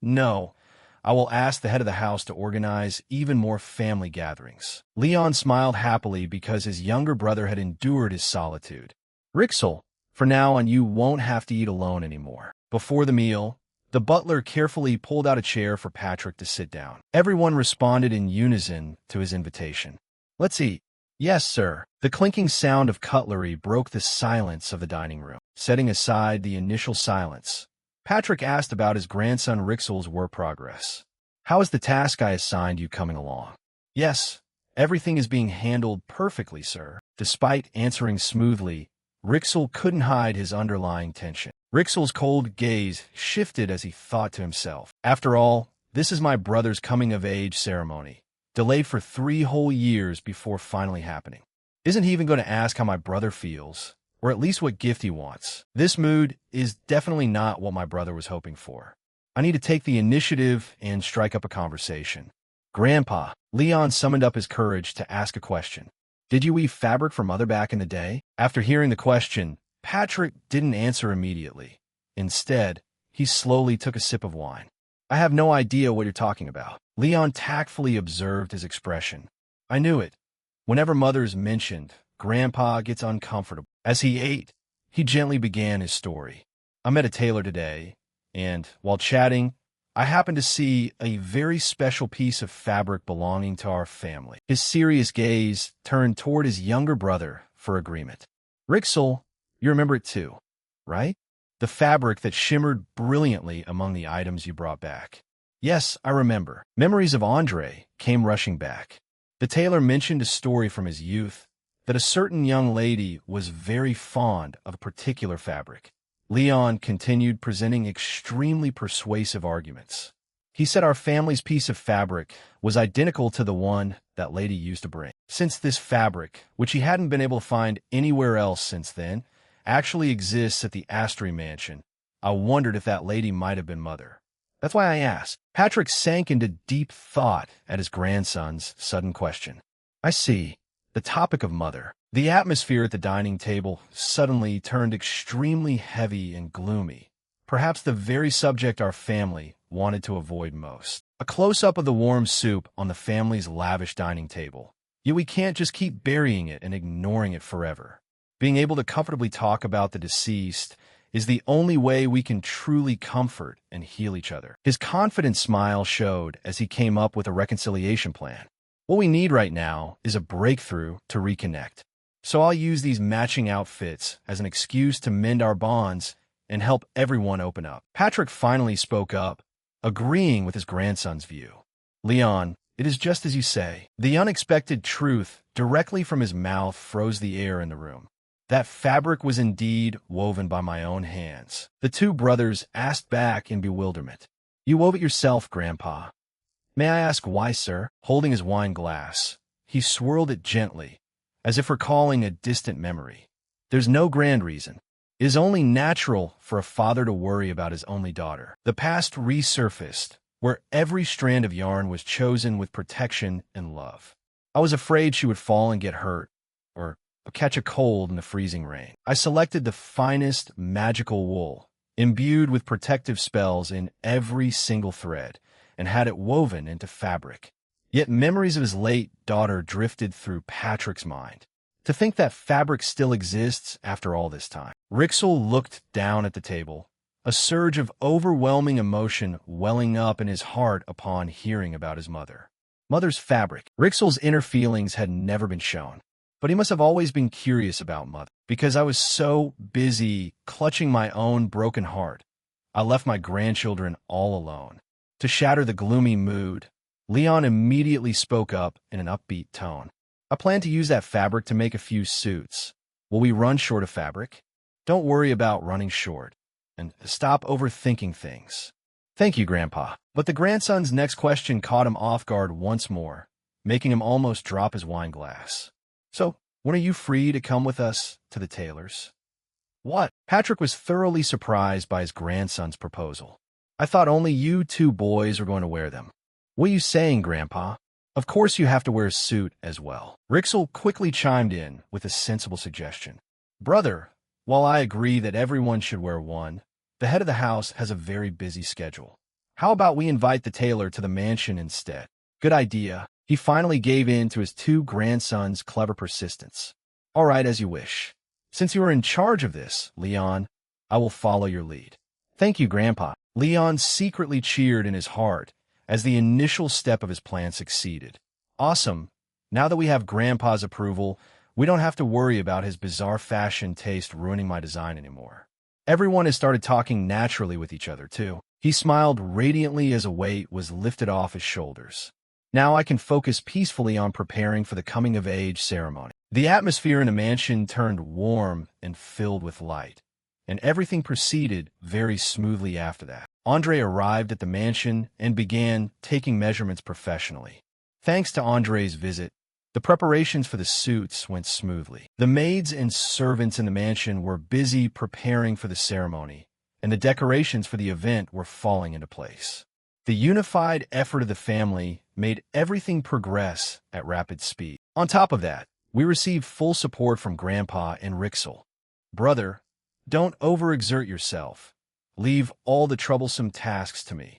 No, I will ask the head of the house to organize even more family gatherings. Leon smiled happily because his younger brother had endured his solitude. Rixel, for now on you won't have to eat alone anymore. Before the meal, the butler carefully pulled out a chair for Patrick to sit down. Everyone responded in unison to his invitation. Let's eat. Yes, sir. The clinking sound of cutlery broke the silence of the dining room. Setting aside the initial silence, Patrick asked about his grandson Rixel's work progress. How is the task I assigned you coming along? Yes, everything is being handled perfectly, sir. Despite answering smoothly, Rixel couldn't hide his underlying tension. Rixel's cold gaze shifted as he thought to himself. After all, this is my brother's coming-of-age ceremony, delayed for 3 whole years before finally happening. Isn't he even going to ask how my brother feels, or at least what gift he wants? This mood is definitely not what my brother was hoping for. I need to take the initiative and strike up a conversation. Grandpa, Leon summoned up his courage to ask a question. Did you weave fabric for Mother back in the day? After hearing the question, Patrick didn't answer immediately. Instead, he slowly took a sip of wine. I have no idea what you're talking about. Leon tactfully observed his expression. I knew it. Whenever Mother's mentioned, Grandpa gets uncomfortable. As he ate, he gently began his story. I met a tailor today, and while chatting, I happened to see a very special piece of fabric belonging to our family. His serious gaze turned toward his younger brother for agreement. Rixel, you remember it too, right? The fabric that shimmered brilliantly among the items you brought back. Yes, I remember. Memories of Andre came rushing back. The tailor mentioned a story from his youth that a certain young lady was very fond of a particular fabric. Leon continued presenting extremely persuasive arguments. He said our family's piece of fabric was identical to the one that lady used to bring. Since this fabric, which he hadn't been able to find anywhere else since then, actually exists at the Astri mansion, I wondered if that lady might have been Mother. That's why I asked. Patrick sank into deep thought at his grandson's sudden question. I see. The topic of Mother. The atmosphere at the dining table suddenly turned extremely heavy and gloomy, perhaps the very subject our family wanted to avoid most. A close-up of the warm soup on the family's lavish dining table. Yet we can't just keep burying it and ignoring it forever. Being able to comfortably talk about the deceased is the only way we can truly comfort and heal each other. His confident smile showed as he came up with a reconciliation plan. What we need right now is a breakthrough to reconnect. So I'll use these matching outfits as an excuse to mend our bonds and help everyone open up. Patrick finally spoke up, agreeing with his grandson's view. Leon, it is just as you say. The unexpected truth directly from his mouth froze the air in the room. That fabric was indeed woven by my own hands. The two brothers asked back in bewilderment. You wove it yourself, Grandpa. May I ask why, sir? Holding his wine glass, he swirled it gently, as if recalling a distant memory. There's no grand reason. It is only natural for a father to worry about his only daughter. The past resurfaced, where every strand of yarn was chosen with protection and love. I was afraid she would fall and get hurt, or catch a cold in the freezing rain. I selected the finest magical wool, imbued with protective spells in every single thread, and had it woven into fabric. Yet memories of his late daughter drifted through Patrick's mind. To think that fabric still exists after all this time. Rixel looked down at the table, a surge of overwhelming emotion welling up in his heart upon hearing about his mother. Mother's fabric. Rixel's inner feelings had never been shown, but he must have always been curious about Mother. Because I was so busy clutching my own broken heart, I left my grandchildren all alone. To shatter the gloomy mood, Leon immediately spoke up in an upbeat tone. I plan to use that fabric to make a few suits. Will we run short of fabric? Don't worry about running short, and stop overthinking things. Thank you, Grandpa. But the grandson's next question caught him off guard once more, making him almost drop his wine glass. So, when are you free to come with us to the tailor's? What? Patrick was thoroughly surprised by his grandson's proposal. I thought only you two boys were going to wear them. What are you saying, Grandpa? Of course you have to wear a suit as well. Rixel quickly chimed in with a sensible suggestion. Brother, while I agree that everyone should wear one, the head of the house has a very busy schedule. How about we invite the tailor to the mansion instead? Good idea. He finally gave in to his two grandsons' clever persistence. All right, as you wish. Since you are in charge of this, Leon, I will follow your lead. Thank you, Grandpa. Leon secretly cheered in his heart as the initial step of his plan succeeded. Awesome. Now that we have Grandpa's approval, we don't have to worry about his bizarre fashion taste ruining my design anymore. Everyone has started talking naturally with each other, too. He smiled radiantly as a weight was lifted off his shoulders. Now I can focus peacefully on preparing for the coming-of-age ceremony. The atmosphere in the mansion turned warm and filled with light, and everything proceeded very smoothly after that. Andre arrived at the mansion and began taking measurements professionally. Thanks to Andre's visit, the preparations for the suits went smoothly. The maids and servants in the mansion were busy preparing for the ceremony, and the decorations for the event were falling into place. The unified effort of the family made everything progress at rapid speed. On top of that, we received full support from Grandpa and Rixel. Brother, don't overexert yourself. Leave all the troublesome tasks to me.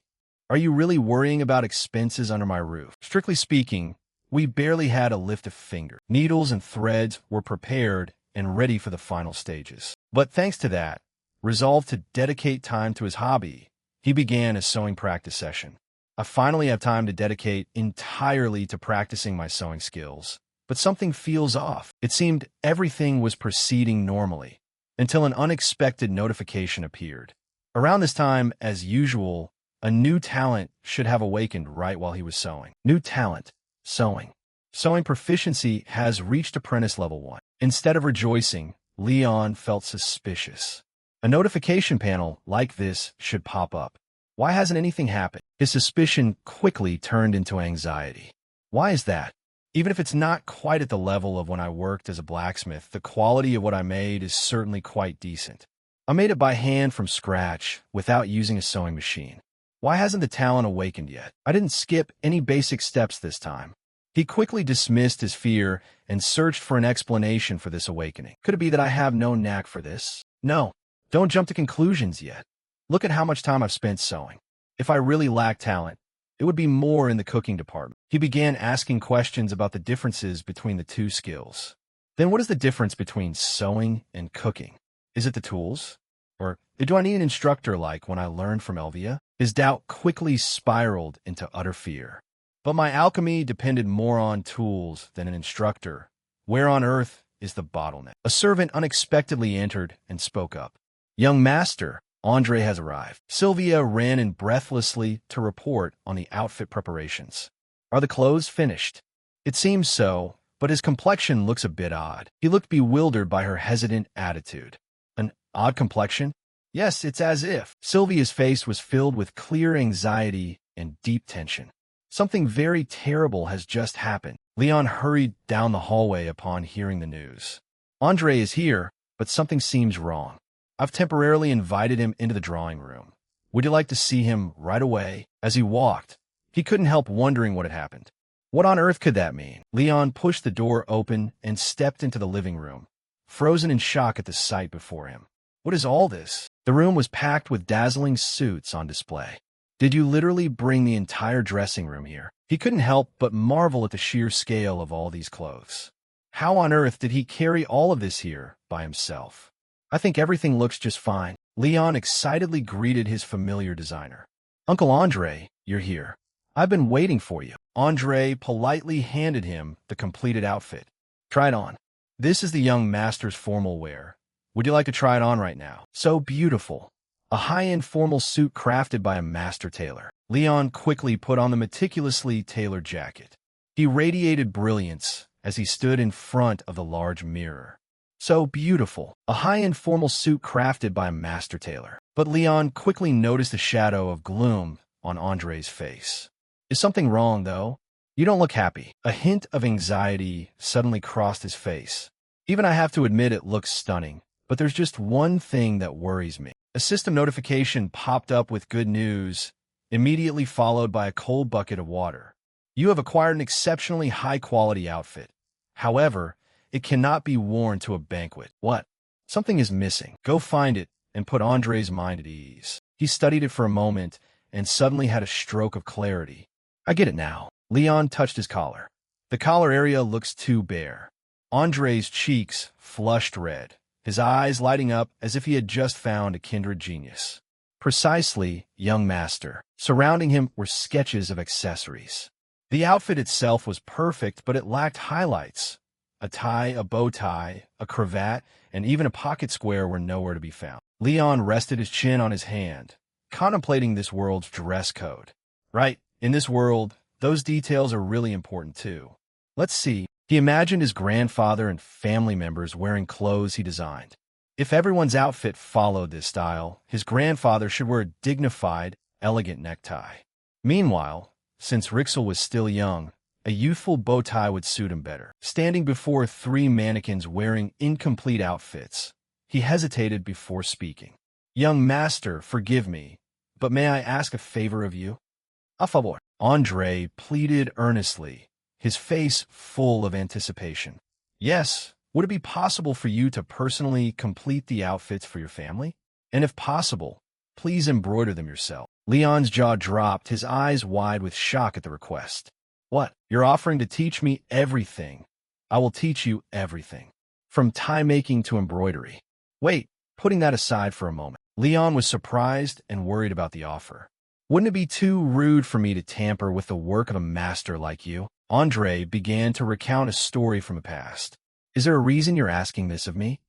Are you really worrying about expenses under my roof? Strictly speaking, we barely had to lift a finger. Needles and threads were prepared and ready for the final stages. But thanks to that, resolved to dedicate time to his hobby, He began a sewing practice session. I finally have time to dedicate entirely to practicing my sewing skills. But something feels off. It seemed everything was proceeding normally, until an unexpected notification appeared. Around this time, as usual, a new talent should have awakened right while he was sewing. New talent, sewing. Sewing proficiency has reached apprentice level 1. Instead of rejoicing, Leon felt suspicious. A notification panel like this should pop up. Why hasn't anything happened? His suspicion quickly turned into anxiety. Why is that? Even if it's not quite at the level of when I worked as a blacksmith, the quality of what I made is certainly quite decent. I made it by hand from scratch, without using a sewing machine. Why hasn't the talent awakened yet? I didn't skip any basic steps this time. He quickly dismissed his fear and searched for an explanation for this awakening. Could it be that I have no knack for this? No, don't jump to conclusions yet. Look at how much time I've spent sewing. If I really lack talent, it would be more in the cooking department. He began asking questions about the differences between the two skills. Then what is the difference between sewing and cooking? Is it the tools? Or do I need an instructor like when I learned from Elvia? His doubt quickly spiraled into utter fear. But my alchemy depended more on tools than an instructor. Where on earth is the bottleneck? A servant unexpectedly entered and spoke up. Young master, Andre has arrived. Sylvia ran in breathlessly to report on the outfit preparations. Are the clothes finished? It seems so, but his complexion looks a bit odd. He looked bewildered by her hesitant attitude. An odd complexion? Yes, it's as if. Sylvia's face was filled with clear anxiety and deep tension. Something very terrible has just happened. Leon hurried down the hallway upon hearing the news. Andre is here, but something seems wrong. I've temporarily invited him into the drawing room. Would you like to see him right away? As he walked, he couldn't help wondering what had happened. What on earth could that mean? Leon pushed the door open and stepped into the living room, frozen in shock at the sight before him. What is all this? The room was packed with dazzling suits on display. Did you literally bring the entire dressing room here? He couldn't help but marvel at the sheer scale of all these clothes. How on earth did he carry all of this here by himself? I think everything looks just fine. Leon excitedly greeted his familiar designer. Uncle Andre, you're here. I've been waiting for you. Andre politely handed him the completed outfit. Try it on. This is the young master's formal wear. Would you like to try it on right now? So beautiful. A high-end formal suit crafted by a master tailor. Leon quickly put on the meticulously tailored jacket. He radiated brilliance as he stood in front of the large mirror. So beautiful. A high-end formal suit crafted by a master tailor. But Leon quickly noticed a shadow of gloom on Andre's face. Is something wrong, though? You don't look happy. A hint of anxiety suddenly crossed his face. Even I have to admit it looks stunning, but there's just one thing that worries me. A system notification popped up with good news, immediately followed by a cold bucket of water. You have acquired an exceptionally high-quality outfit. However, it cannot be worn to a banquet. What? Something is missing. Go find it and put Andre's mind at ease. He studied it for a moment and suddenly had a stroke of clarity. I get it now. Leon touched his collar. The collar area looks too bare. Andre's cheeks flushed red, his eyes lighting up as if he had just found a kindred genius. Precisely, young master. Surrounding him were sketches of accessories. The outfit itself was perfect, but it lacked highlights. A tie, a bow tie, a cravat, and even a pocket square were nowhere to be found. Leon rested his chin on his hand, contemplating this world's dress code. Right, in this world, those details are really important too. Let's see. He imagined his grandfather and family members wearing clothes he designed. If everyone's outfit followed this style, his grandfather should wear a dignified, elegant necktie. Meanwhile, since Rixel was still young, a youthful bow tie would suit him better. Standing before 3 mannequins wearing incomplete outfits, he hesitated before speaking. Young master, forgive me, but may I ask a favor of you? A favor. Andre pleaded earnestly, his face full of anticipation. Yes, would it be possible for you to personally complete the outfits for your family? And if possible, please embroider them yourself. Leon's jaw dropped, his eyes wide with shock at the request. What? You're offering to teach me everything. I will teach you everything. From tie-making to embroidery. Wait, putting that aside for a moment. Leon was surprised and worried about the offer. Wouldn't it be too rude for me to tamper with the work of a master like you? Andre began to recount a story from the past. Is there a reason you're asking this of me?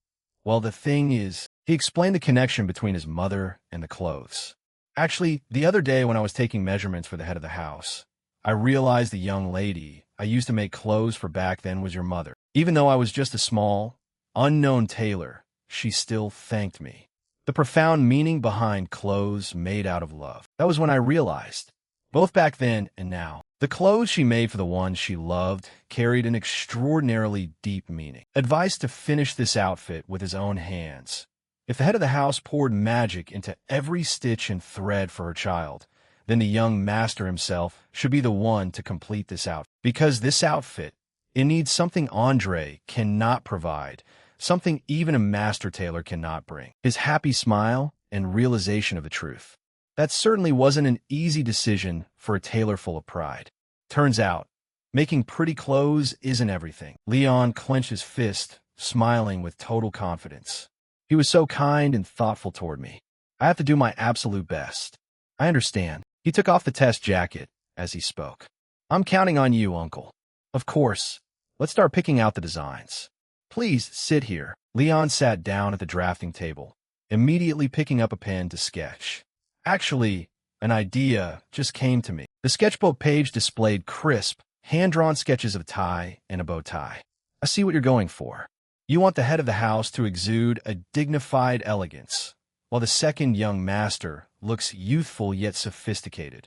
Well, the thing is, he explained the connection between his mother and the clothes. Actually, the other day when I was taking measurements for the head of the house, I realized the young lady I used to make clothes for back then was your mother. Even though I was just a small, unknown tailor, she still thanked me. The profound meaning behind clothes made out of love. That was when I realized, both back then and now, the clothes she made for the one she loved carried an extraordinarily deep meaning. Advice to finish this outfit with his own hands. If the head of the house poured magic into every stitch and thread for her child, then the young master himself should be the one to complete this outfit. Because this outfit, it needs something Andre cannot provide, something even a master tailor cannot bring. His happy smile and realization of the truth. That certainly wasn't an easy decision for a tailor full of pride. Turns out, making pretty clothes isn't everything. Leon clenched his fist, smiling with total confidence. He was so kind and thoughtful toward me. I have to do my absolute best. I understand. He took off the test jacket as he spoke. I'm counting on you, Uncle. Of course. Let's start picking out the designs. Please sit here. Leon sat down at the drafting table, immediately picking up a pen to sketch. Actually, an idea just came to me. The sketchbook page displayed crisp, hand-drawn sketches of a tie and a bow tie. I see what you're going for. You want the head of the house to exude a dignified elegance, while the second young master looks youthful yet sophisticated.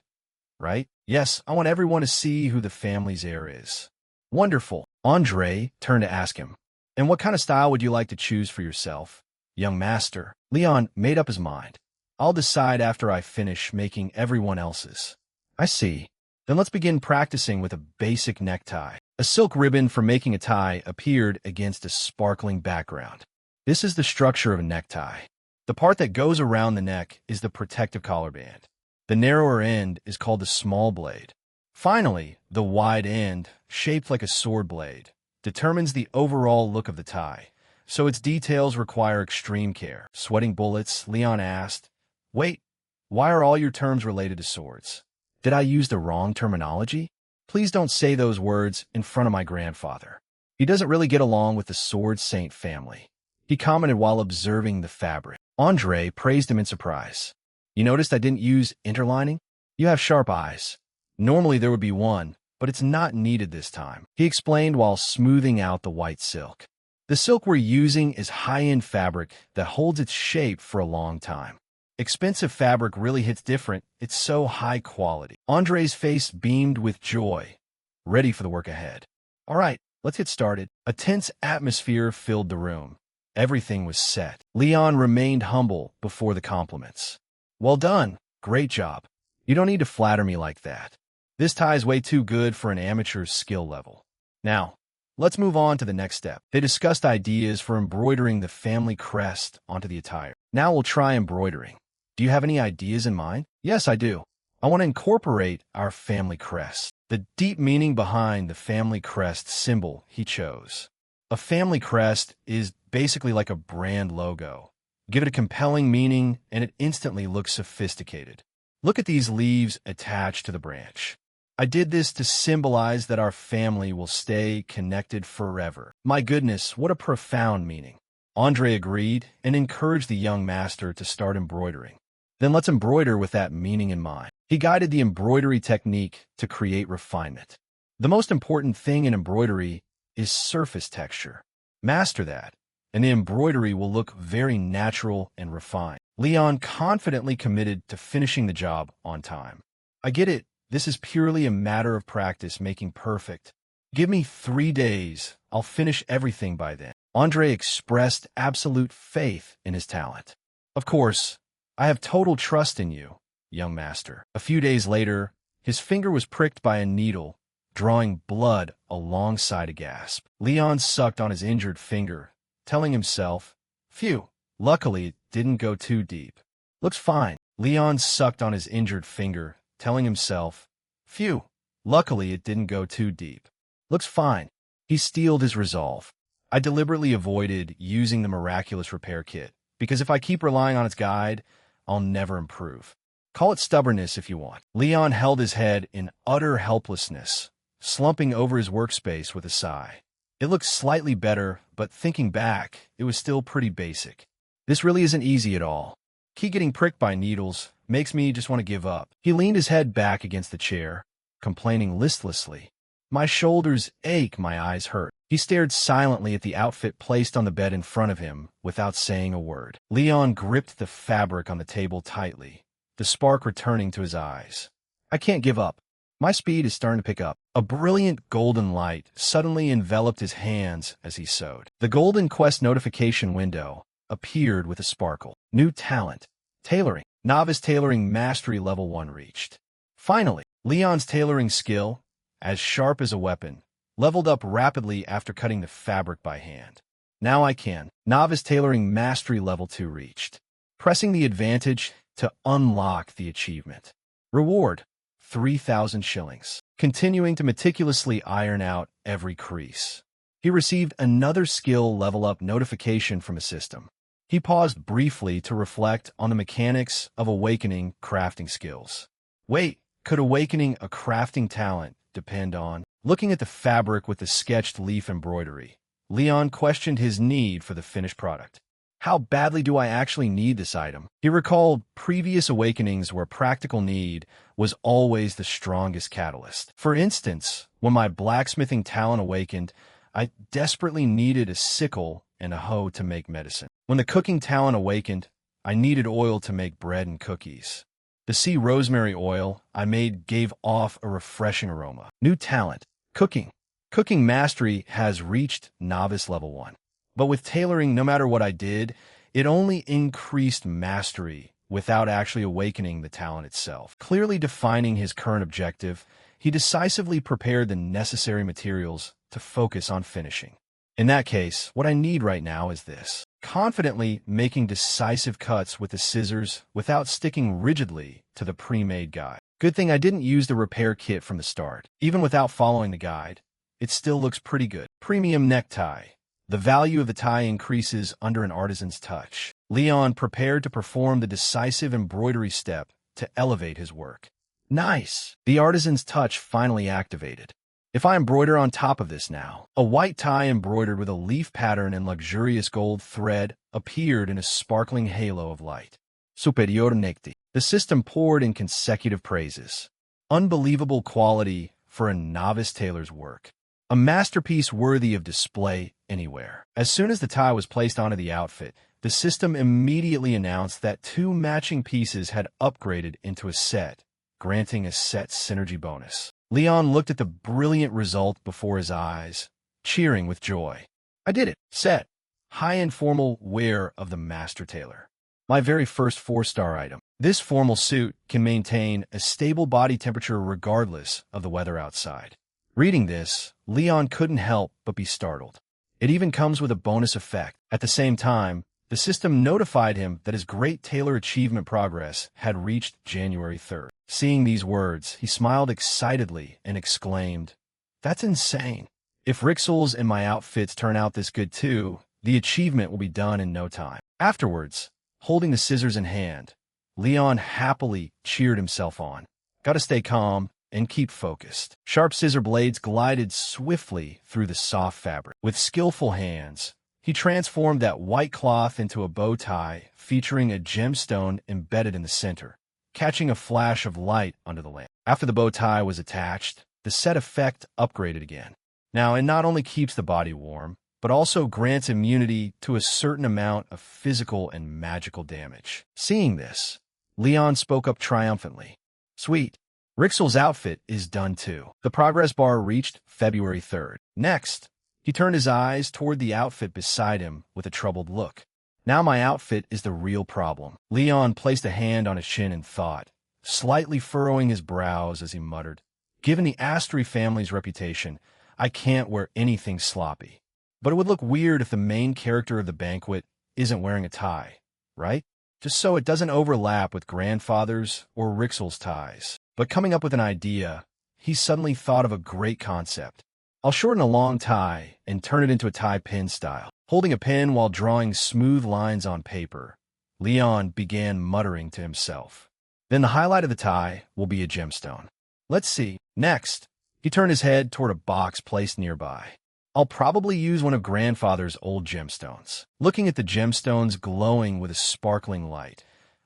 Right? Yes, I want everyone to see who the family's heir is. Wonderful. Andre turned to ask him, and what kind of style would you like to choose for yourself, young master? Leon made up his mind. I'll decide after I finish making everyone else's. I see. Then let's begin practicing with a basic necktie. A silk ribbon for making a tie appeared against a sparkling background. This is the structure of a necktie. The part that goes around the neck is the protective collar band. The narrower end is called the small blade. Finally, the wide end, shaped like a sword blade, determines the overall look of the tie, so its details require extreme care. Sweating bullets, Leon asked, "Wait, why are all your terms related to swords? Did I use the wrong terminology? Please don't say those words in front of my grandfather. He doesn't really get along with the Sword Saint family," he commented while observing the fabric. Andre praised him in surprise. "You noticed I didn't use interlining? You have sharp eyes. Normally there would be one, but it's not needed this time," he explained while smoothing out the white silk. "The silk we're using is high-end fabric that holds its shape for a long time. Expensive fabric really hits different. It's so high quality." Andre's face beamed with joy, ready for the work ahead. "All right, let's get started." A tense atmosphere filled the room. Everything was set. Leon remained humble before the compliments. "Well done. Great job. You don't need to flatter me like that. This tie is way too good for an amateur's skill level. Now, let's move on to the next step." They discussed ideas for embroidering the family crest onto the attire. "Now we'll try embroidering. Do you have any ideas in mind?" "Yes, I do. I want to incorporate our family crest." The deep meaning behind the family crest symbol he chose. A family crest is basically like a brand logo. Give it a compelling meaning, and it instantly looks sophisticated. Look at these leaves attached to the branch. I did this to symbolize that our family will stay connected forever. My goodness, what a profound meaning. Andre agreed and encouraged the young master to start embroidering. Then let's embroider with that meaning in mind. He guided the embroidery technique to create refinement. The most important thing in embroidery is surface texture. Master that, and the embroidery will look very natural and refined. Leon confidently committed to finishing the job on time. "I get it. This is purely a matter of practice making perfect. Give me 3 days. I'll finish everything by then." Andre expressed absolute faith in his talent. "Of course, I have total trust in you, young master." A few days later, his finger was pricked by a needle, drawing blood alongside a gasp. Leon sucked on his injured finger, telling himself, "Phew, luckily it didn't go too deep. Looks fine." Leon sucked on his injured finger, telling himself, "Phew, luckily it didn't go too deep. Looks fine." He steeled his resolve. "I deliberately avoided using the miraculous repair kit because if I keep relying on its guide, I'll never improve. Call it stubbornness if you want. Leon held his head in utter helplessness, slumping over his workspace with a sigh. It looked slightly better, but thinking back, it was still pretty basic. This really isn't easy at all. Keep getting pricked by needles makes me just want to give up. He leaned his head back against the chair, complaining listlessly. My shoulders ache, my eyes hurt. He stared silently at the outfit placed on the bed in front of him without saying a word. Leon gripped the fabric on the table tightly, the spark returning to his eyes. I can't give up. My speed is starting to pick up. A brilliant golden light suddenly enveloped his hands as he sewed. The Golden Quest notification window appeared with a sparkle. New talent. Tailoring. Novice tailoring mastery level 1 reached. Finally, Leon's tailoring skill, as sharp as a weapon, leveled up rapidly after cutting the fabric by hand. Now I can. Novice tailoring mastery level 2 reached. Pressing the advantage to unlock the achievement. Reward, 3,000 shillings. Continuing to meticulously iron out every crease. He received another skill level up notification from a system. He paused briefly to reflect on the mechanics of awakening crafting skills. Wait, could awakening a crafting talent depend on? Looking at the fabric with the sketched leaf embroidery, Leon questioned his need for the finished product. How badly do I actually need this item? He recalled previous awakenings where practical need was always the strongest catalyst. For instance, when my blacksmithing talent awakened, I desperately needed a sickle and a hoe to make medicine. When the cooking talent awakened, I needed oil to make bread and cookies. The sea rosemary oil I made gave off a refreshing aroma. New talent, cooking. Cooking mastery has reached novice level 1. But with tailoring, no matter what I did, it only increased mastery without actually awakening the talent itself. Clearly defining his current objective, he decisively prepared the necessary materials to focus on finishing. In that case, what I need right now is this. Confidently making decisive cuts with the scissors without sticking rigidly to the pre-made guide. Good thing I didn't use the repair kit from the start. Even without following the guide, it still looks pretty good. Premium necktie. The value of the tie increases under an artisan's touch. Leon prepared to perform the decisive embroidery step to elevate his work. Nice! The artisan's touch finally activated. If I embroider on top of this now, a white tie embroidered with a leaf pattern and luxurious gold thread appeared in a sparkling halo of light. Superior necti. The system poured in consecutive praises. Unbelievable quality for a novice tailor's work. A masterpiece worthy of display anywhere. As soon as the tie was placed onto the outfit, the system immediately announced that 2 matching pieces had upgraded into a set, granting a set synergy bonus. Leon looked at the brilliant result before his eyes, cheering with joy. I did it. Set. High-end formal wear of the master tailor. My very first 4-star item. This formal suit can maintain a stable body temperature regardless of the weather outside. Reading this, Leon couldn't help but be startled. It even comes with a bonus effect. At the same time, the system notified him that his Great Tailor Achievement progress had reached January 3rd. Seeing these words, he smiled excitedly and exclaimed, "That's insane. If Rixels and my outfits turn out this good too, the achievement will be done in no time." Afterwards, holding the scissors in hand, Leon happily cheered himself on. Gotta stay calm and keep focused. Sharp scissor blades glided swiftly through the soft fabric. With skillful hands, he transformed that white cloth into a bow tie featuring a gemstone embedded in the center, catching a flash of light under the lamp. After the bow tie was attached, the set effect upgraded again. Now, it not only keeps the body warm, but also grants immunity to a certain amount of physical and magical damage. Seeing this, Leon spoke up triumphantly. Sweet. Rixel's outfit is done too. The progress bar reached February 3rd. Next, he turned his eyes toward the outfit beside him with a troubled look. Now my outfit is the real problem. Leon placed a hand on his chin in thought, slightly furrowing his brows as he muttered, "Given the Astri family's reputation, I can't wear anything sloppy. But it would look weird if the main character of the banquet isn't wearing a tie, right? Just so it doesn't overlap with grandfather's or Rixel's ties." But coming up with an idea, he suddenly thought of a great concept. I'll shorten a long tie and turn it into a tie pin style. Holding a pen while drawing smooth lines on paper, Leon began muttering to himself. Then the highlight of the tie will be a gemstone. Let's see. Next, he turned his head toward a box placed nearby. I'll probably use one of grandfather's old gemstones. Looking at the gemstones glowing with a sparkling light,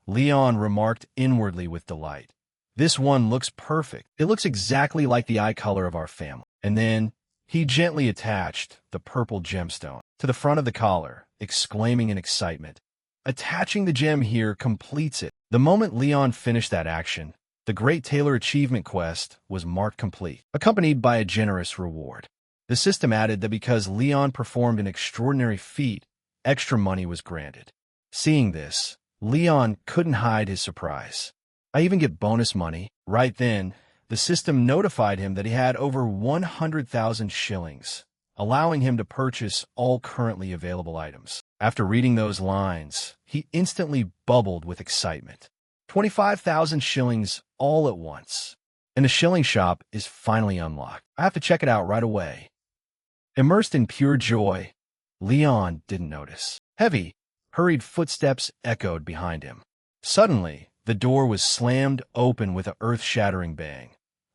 Leon remarked inwardly with delight. This one looks perfect. It looks exactly like the eye color of our family. And then he gently attached the purple gemstone to the front of the collar, exclaiming in excitement, "Attaching the gem here completes it." The moment Leon finished that action, the Great Tailor Achievement quest was marked complete, accompanied by a generous reward. The system added that because Leon performed an extraordinary feat, extra money was granted. Seeing this, Leon couldn't hide his surprise. "I even get bonus money." Right then, the system notified him that he had over 100,000 shillings, allowing him to purchase all currently available items. After reading those lines, he instantly bubbled with excitement. 25,000 shillings all at once. And the shilling shop is finally unlocked. I have to check it out right away. Immersed in pure joy, Leon didn't notice. Heavy, hurried footsteps echoed behind him. Suddenly, the door was slammed open with an earth-shattering bang,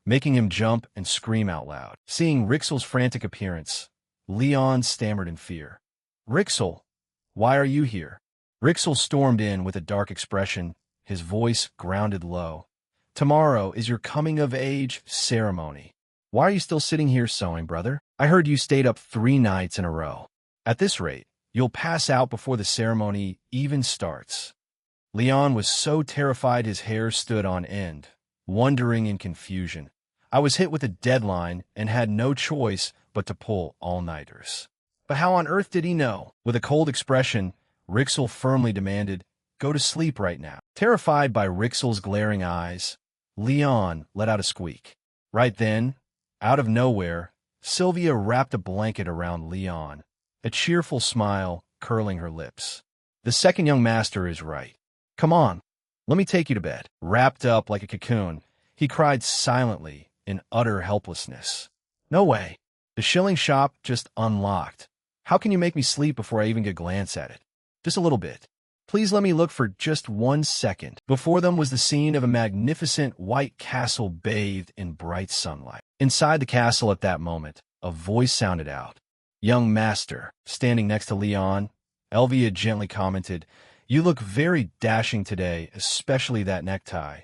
making him jump and scream out loud. Seeing Rixel's frantic appearance, Leon stammered in fear. "Rixel, why are you here?" Rixel stormed in with a dark expression, his voice grounded low. "Tomorrow is your coming-of-age ceremony. Why are you still sitting here sewing, brother? I heard you stayed up 3 nights in a row. At this rate, you'll pass out before the ceremony even starts." Leon was so terrified his hair stood on end, wondering in confusion. "I was hit with a deadline and had no choice but to pull all-nighters." But how on earth did he know? With a cold expression, Rixel firmly demanded, "Go to sleep right now." Terrified by Rixel's glaring eyes, Leon let out a squeak. Right then, out of nowhere, Sylvia wrapped a blanket around Leon, a cheerful smile curling her lips. "The second young master is right. Come on, let me take you to bed." Wrapped up like a cocoon, he cried silently in utter helplessness. "No way. The shilling shop just unlocked. How can you make me sleep before I even get a glance at it? Just a little bit. Please let me look for just 1 second." Before them was the scene of a magnificent white castle bathed in bright sunlight. Inside the castle at that moment, a voice sounded out. "Young master." Standing next to Leon, Elvia gently commented, "You look very dashing today, especially that necktie.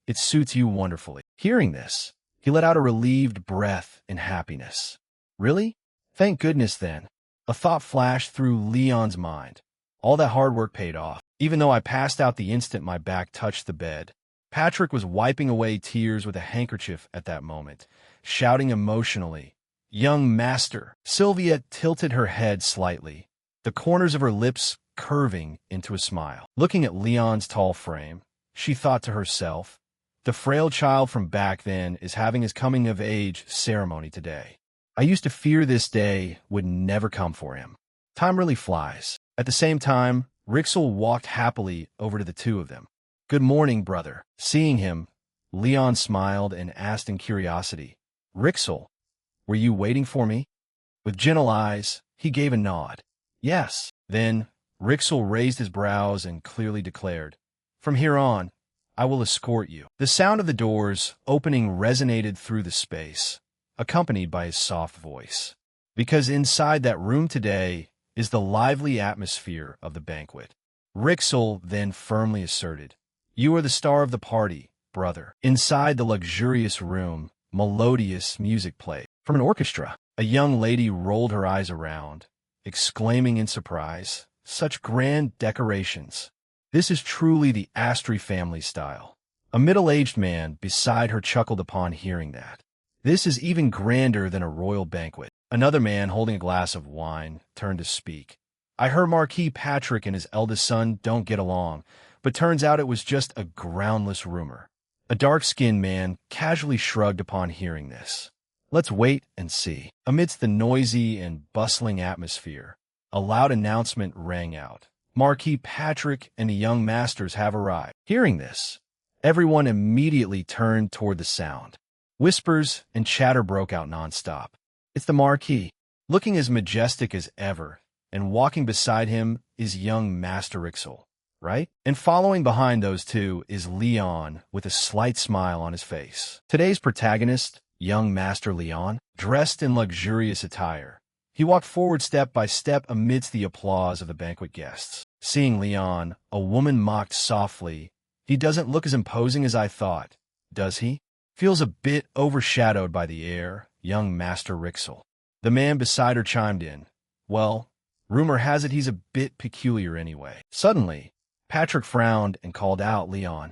It suits you wonderfully." Hearing this, he let out a relieved breath in happiness. "Really? Thank goodness then." A thought flashed through Leon's mind. All that hard work paid off. Even though I passed out the instant my back touched the bed, Patrick was wiping away tears with a handkerchief at that moment, shouting emotionally, "Young master." Sylvia tilted her head slightly, the corners of her lips curving into a smile. Looking at Leon's tall frame, she thought to herself, the frail child from back then is having his coming-of-age ceremony today. I used to fear this day would never come for him. Time really flies. At the same time, Rixel walked happily over to the two of them. "Good morning, brother." Seeing him, Leon smiled and asked in curiosity, "Rixel, were you waiting for me?" With gentle eyes, he gave a nod. "Yes." Then, Rixel raised his brows and clearly declared, "From here on, I will escort you." The sound of the doors opening resonated through the space, accompanied by his soft voice. Because inside that room today is the lively atmosphere of the banquet. Rixel then firmly asserted, "You are the star of the party, brother." Inside the luxurious room, melodious music played. From an orchestra, a young lady rolled her eyes around, exclaiming in surprise, "Such grand decorations. This is truly the Astri family style." A middle-aged man beside her chuckled upon hearing that. "This is even grander than a royal banquet." Another man holding a glass of wine turned to speak. "I heard Marquis Patrick and his eldest son don't get along, but turns out it was just a groundless rumor." A dark-skinned man casually shrugged upon hearing this. "Let's wait and see." Amidst the noisy and bustling atmosphere, a loud announcement rang out. "Marquis Patrick and the young masters have arrived." Hearing this, everyone immediately turned toward the sound. Whispers and chatter broke out nonstop. "It's the Marquis, looking as majestic as ever, and walking beside him is young Master Rixel, right? And following behind those two is Leon with a slight smile on his face. Today's protagonist, young Master Leon, dressed in luxurious attire. He walked forward step by step amidst the applause of the banquet guests. Seeing Leon, a woman mocked softly, "He doesn't look as imposing as I thought, does he?" Feels a bit overshadowed by the air, young Master Rixel. The man beside her chimed in, "Well, rumor has it he's a bit peculiar anyway." Suddenly, Patrick frowned and called out Leon.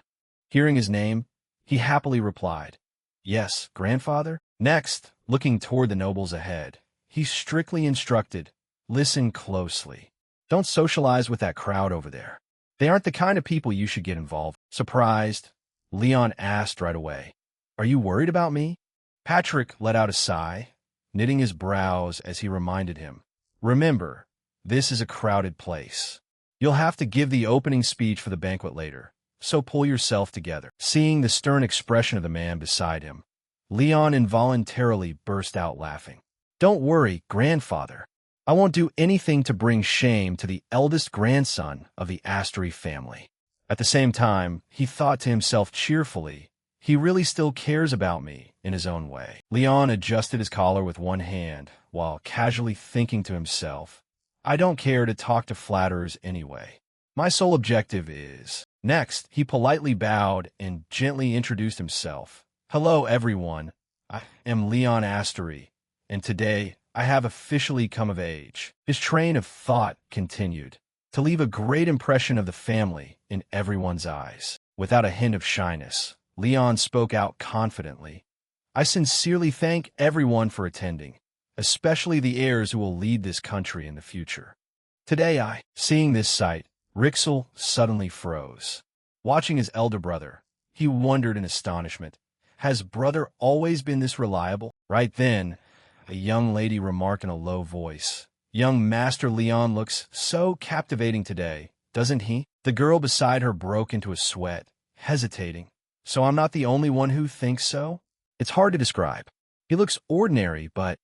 Hearing his name, he happily replied, "Yes, grandfather." Next, looking toward the nobles ahead, he strictly instructed, "Listen closely. Don't socialize with that crowd over there. They aren't the kind of people you should get involved." Surprised, Leon asked right away, "Are you worried about me?" Patrick let out a sigh, knitting his brows as he reminded him, "Remember, this is a crowded place. You'll have to give the opening speech for the banquet later, so pull yourself together." Seeing the stern expression of the man beside him, Leon involuntarily burst out laughing. "Don't worry, grandfather. I won't do anything to bring shame to the eldest grandson of the Astery family." At the same time, he thought to himself cheerfully, "He really still cares about me in his own way." Leon adjusted his collar with one hand, while casually thinking to himself, "I don't care to talk to flatterers anyway. My sole objective is..." Next, he politely bowed and gently introduced himself. "Hello, everyone. I am Leon Astery, and today I have officially come of age." His train of thought continued, "to leave a great impression of the family in everyone's eyes." Without a hint of shyness, Leon spoke out confidently. "I sincerely thank everyone for attending, especially the heirs who will lead this country in the future. Today Seeing this sight, Rixel suddenly froze. Watching his elder brother, he wondered in astonishment, has brother always been this reliable? Right then, a young lady remarked in a low voice, "Young Master Leon looks so captivating today, doesn't he?" The girl beside her broke into a sweat, hesitating. "So I'm not the only one who thinks so?" "It's hard to describe. He looks ordinary, but..."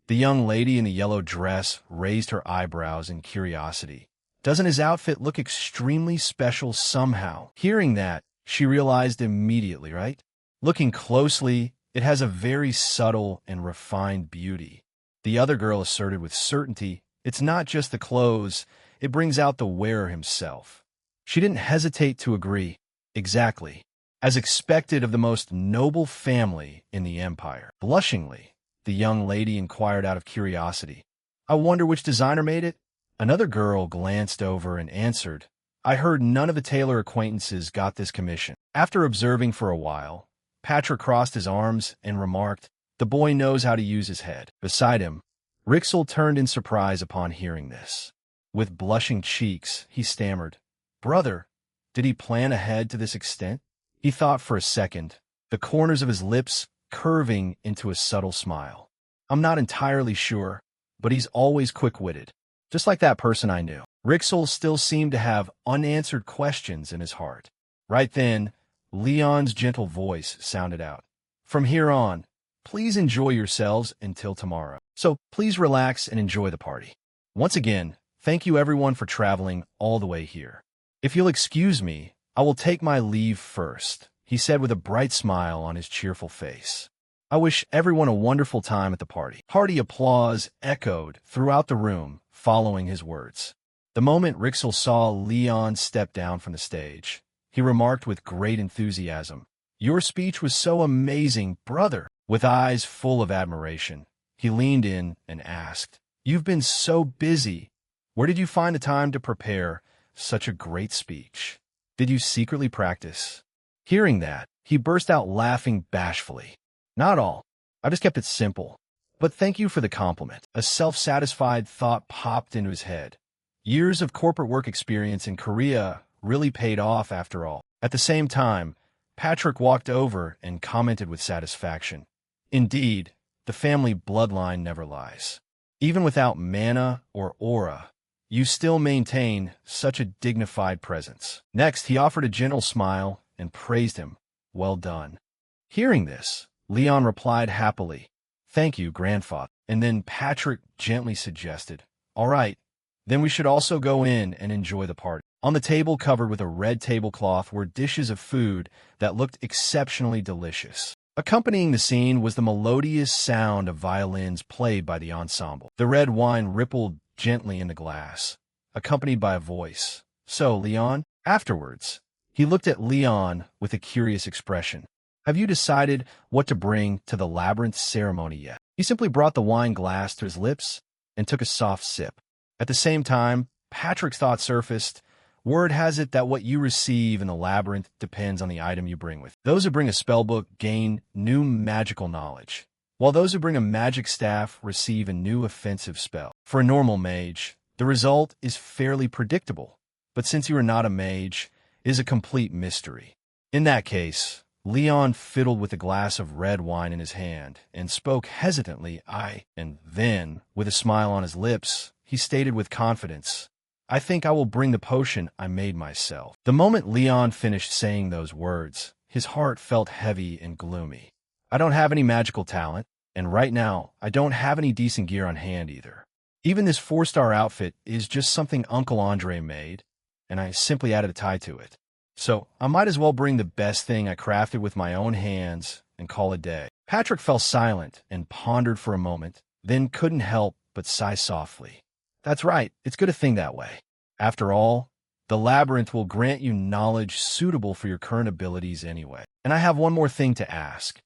The young lady in the yellow dress raised her eyebrows in curiosity. "Doesn't his outfit look extremely special somehow?" Hearing that, she realized immediately, right? Looking closely, it has a very subtle and refined beauty. The other girl asserted with certainty, "It's not just the clothes, it brings out the wearer himself." She didn't hesitate to agree. "Exactly. As expected of the most noble family in the empire." Blushingly, the young lady inquired out of curiosity, "I wonder which designer made it?" Another girl glanced over and answered, "I heard none of the tailor acquaintances got this commission." After observing for a while, Patrick crossed his arms and remarked, "The boy knows how to use his head." Beside him, Rixel turned in surprise upon hearing this. With blushing cheeks, he stammered, "Brother, did he plan ahead to this extent?" He thought for a second, the corners of his lips curving into a subtle smile. "I'm not entirely sure, but he's always quick-witted, just like that person I knew." Rixel still seemed to have unanswered questions in his heart. Right then, Leon's gentle voice sounded out, "From here on, please enjoy yourselves until tomorrow. So please relax and enjoy the party. Once again, thank you everyone for traveling all the way here. If you'll excuse me, I will take my leave first," he said with a bright smile on his cheerful face. "I wish everyone a wonderful time at the party." Hearty applause echoed throughout the room following his words. The moment Rixel saw Leon step down from the stage, he remarked with great enthusiasm, "Your speech was so amazing, brother." With eyes full of admiration, he leaned in and asked, "You've been so busy. Where did you find the time to prepare such a great speech? Did you secretly practice?" Hearing that, he burst out laughing bashfully. "Not all. I just kept it simple. But thank you for the compliment." A self-satisfied thought popped into his head. Years of corporate work experience in Korea really paid off after all. At the same time, Patrick walked over and commented with satisfaction, "Indeed, the family bloodline never lies. Even without mana or aura, you still maintain such a dignified presence." Next, he offered a gentle smile and praised him. "Well done." Hearing this, Leon replied happily, "Thank you, grandfather." And then Patrick gently suggested, "All right, Then we should also go in and enjoy the party. On the table covered with a red tablecloth were dishes of food that looked exceptionally delicious. Accompanying the scene was the melodious sound of violins played by the ensemble. The red wine rippled gently in the glass, accompanied by a voice. "So, Leon?" Afterwards, he looked at Leon with a curious expression. "Have you decided what to bring to the labyrinth ceremony yet?" He simply brought the wine glass to his lips and took a soft sip. At the same time, Patrick's thought surfaced. Word has it that what you receive in the labyrinth depends on the item you bring with. Those who bring a spellbook gain new magical knowledge, while those who bring a magic staff receive a new offensive spell. For a normal mage, the result is fairly predictable, but since you are not a mage, it is a complete mystery. In that case, Leon fiddled with a glass of red wine in his hand and spoke hesitantly, and then, with a smile on his lips, he stated with confidence, "I think I will bring the potion I made myself." The moment Leon finished saying those words, his heart felt heavy and gloomy. "I don't have any magical talent, and right now, I don't have any decent gear on hand either. Even this 4-star outfit is just something Uncle Andre made, and I simply added a tie to it. So I might as well bring the best thing I crafted with my own hands and call it a day." Patrick fell silent and pondered for a moment, then couldn't help but sigh softly. "That's right, it's good to think that way. After all, the labyrinth will grant you knowledge suitable for your current abilities anyway. And I have one more thing to ask.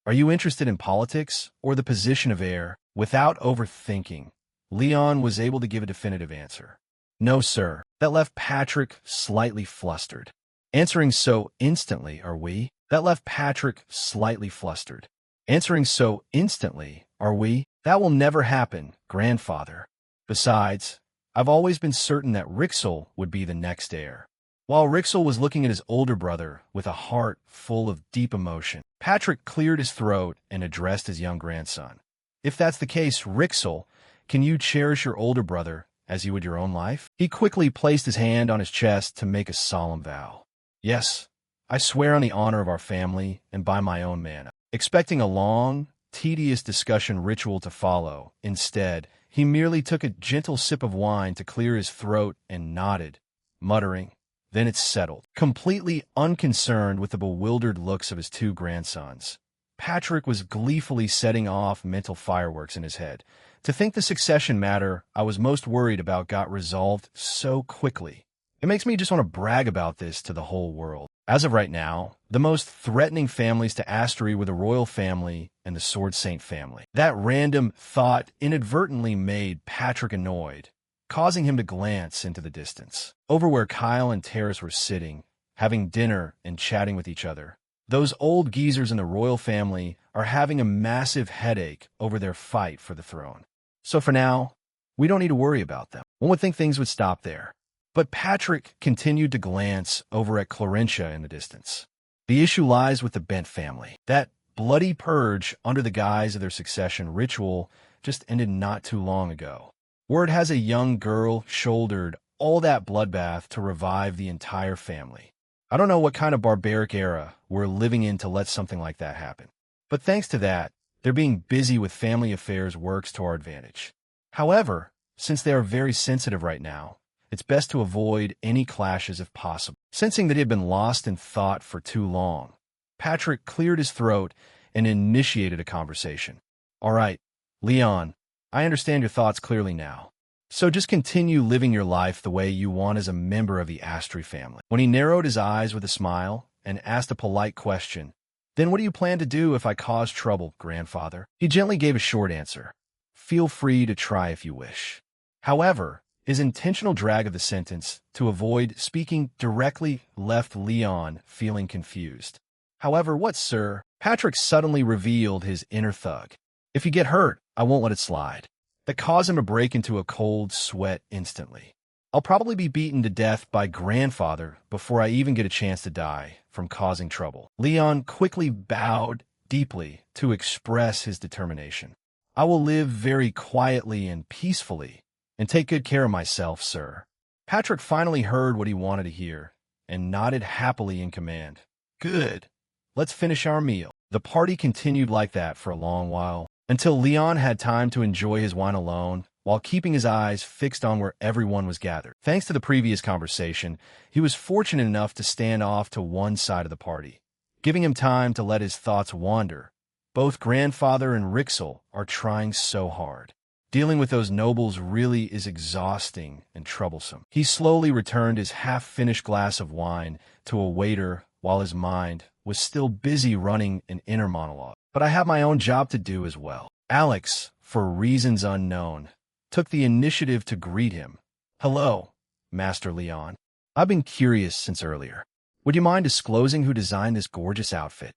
Are you interested in politics or the position of heir?" Without overthinking, Leon was able to give a definitive answer. "No, sir." That left Patrick slightly flustered. Answering so instantly, are we? That left Patrick slightly flustered. Answering so instantly, are we? That will never happen, grandfather. Besides, I've always been certain that Rixel would be the next heir. While Rixel was looking at his older brother with a heart full of deep emotion, Patrick cleared his throat and addressed his young grandson. "If that's the case, Rixel, can you cherish your older brother as you would your own life?" He quickly placed his hand on his chest to make a solemn vow. "Yes, I swear on the honor of our family and by my own mana." Expecting a long, tedious discussion ritual to follow, instead, he merely took a gentle sip of wine to clear his throat and nodded, muttering, "Then it's settled." Completely unconcerned with the bewildered looks of his two grandsons, Patrick was gleefully setting off mental fireworks in his head. To think the succession matter I was most worried about got resolved so quickly. It makes me just want to brag about this to the whole world. As of right now, the most threatening families to Astery were the royal family and the Sword Saint family. That random thought inadvertently made Patrick annoyed, causing him to glance into the distance. Over where Kyle and Terrace were sitting, having dinner and chatting with each other, those old geezers in the royal family are having a massive headache over their fight for the throne. So for now, we don't need to worry about them. One would think things would stop there. But Patrick continued to glance over at Clarentia in the distance. The issue lies with the Bent family. That bloody purge under the guise of their succession ritual just ended not too long ago. Word has a young girl shouldered all that bloodbath to revive the entire family. I don't know what kind of barbaric era we're living in to let something like that happen. But thanks to that, their being busy with family affairs works to our advantage. However, since they are very sensitive right now, it's best to avoid any clashes if possible. Sensing that he had been lost in thought for too long, Patrick cleared his throat and initiated a conversation. "All right, Leon, I understand your thoughts clearly now. So just continue living your life the way you want as a member of the Astery family." When he narrowed his eyes with a smile and asked a polite question, "Then what do you plan to do if I cause trouble, grandfather?" He gently gave a short answer. "Feel free to try if you wish." However, his intentional drag of the sentence to avoid speaking directly left Leon feeling confused. "However, what, sir?" Patrick suddenly revealed his inner thug. "If you get hurt, I won't let it slide." That caused him to break into a cold sweat instantly. "I'll probably be beaten to death by grandfather before I even get a chance to die from causing trouble." Leon quickly bowed deeply to express his determination. "I will live very quietly and peacefully and take good care of myself, sir." Patrick finally heard what he wanted to hear and nodded happily in command. "Good. Let's finish our meal." The party continued like that for a long while, until Leon had time to enjoy his wine alone, while keeping his eyes fixed on where everyone was gathered. Thanks to the previous conversation, he was fortunate enough to stand off to one side of the party, giving him time to let his thoughts wander. Both grandfather and Rixel are trying so hard. Dealing with those nobles really is exhausting and troublesome. He slowly returned his half-finished glass of wine to a waiter while his mind was still busy running an inner monologue. But I have my own job to do as well. Alex, for reasons unknown, took the initiative to greet him. Hello, Master Leon. I've been curious since earlier. Would you mind disclosing who designed this gorgeous outfit?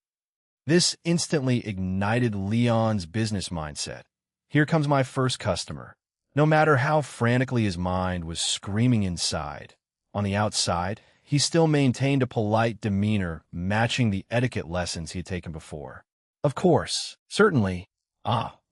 This instantly ignited Leon's business mindset. Here comes my first customer. No matter how frantically his mind was screaming inside, on the outside, he still maintained a polite demeanor matching the etiquette lessons he had taken before. Of course, certainly.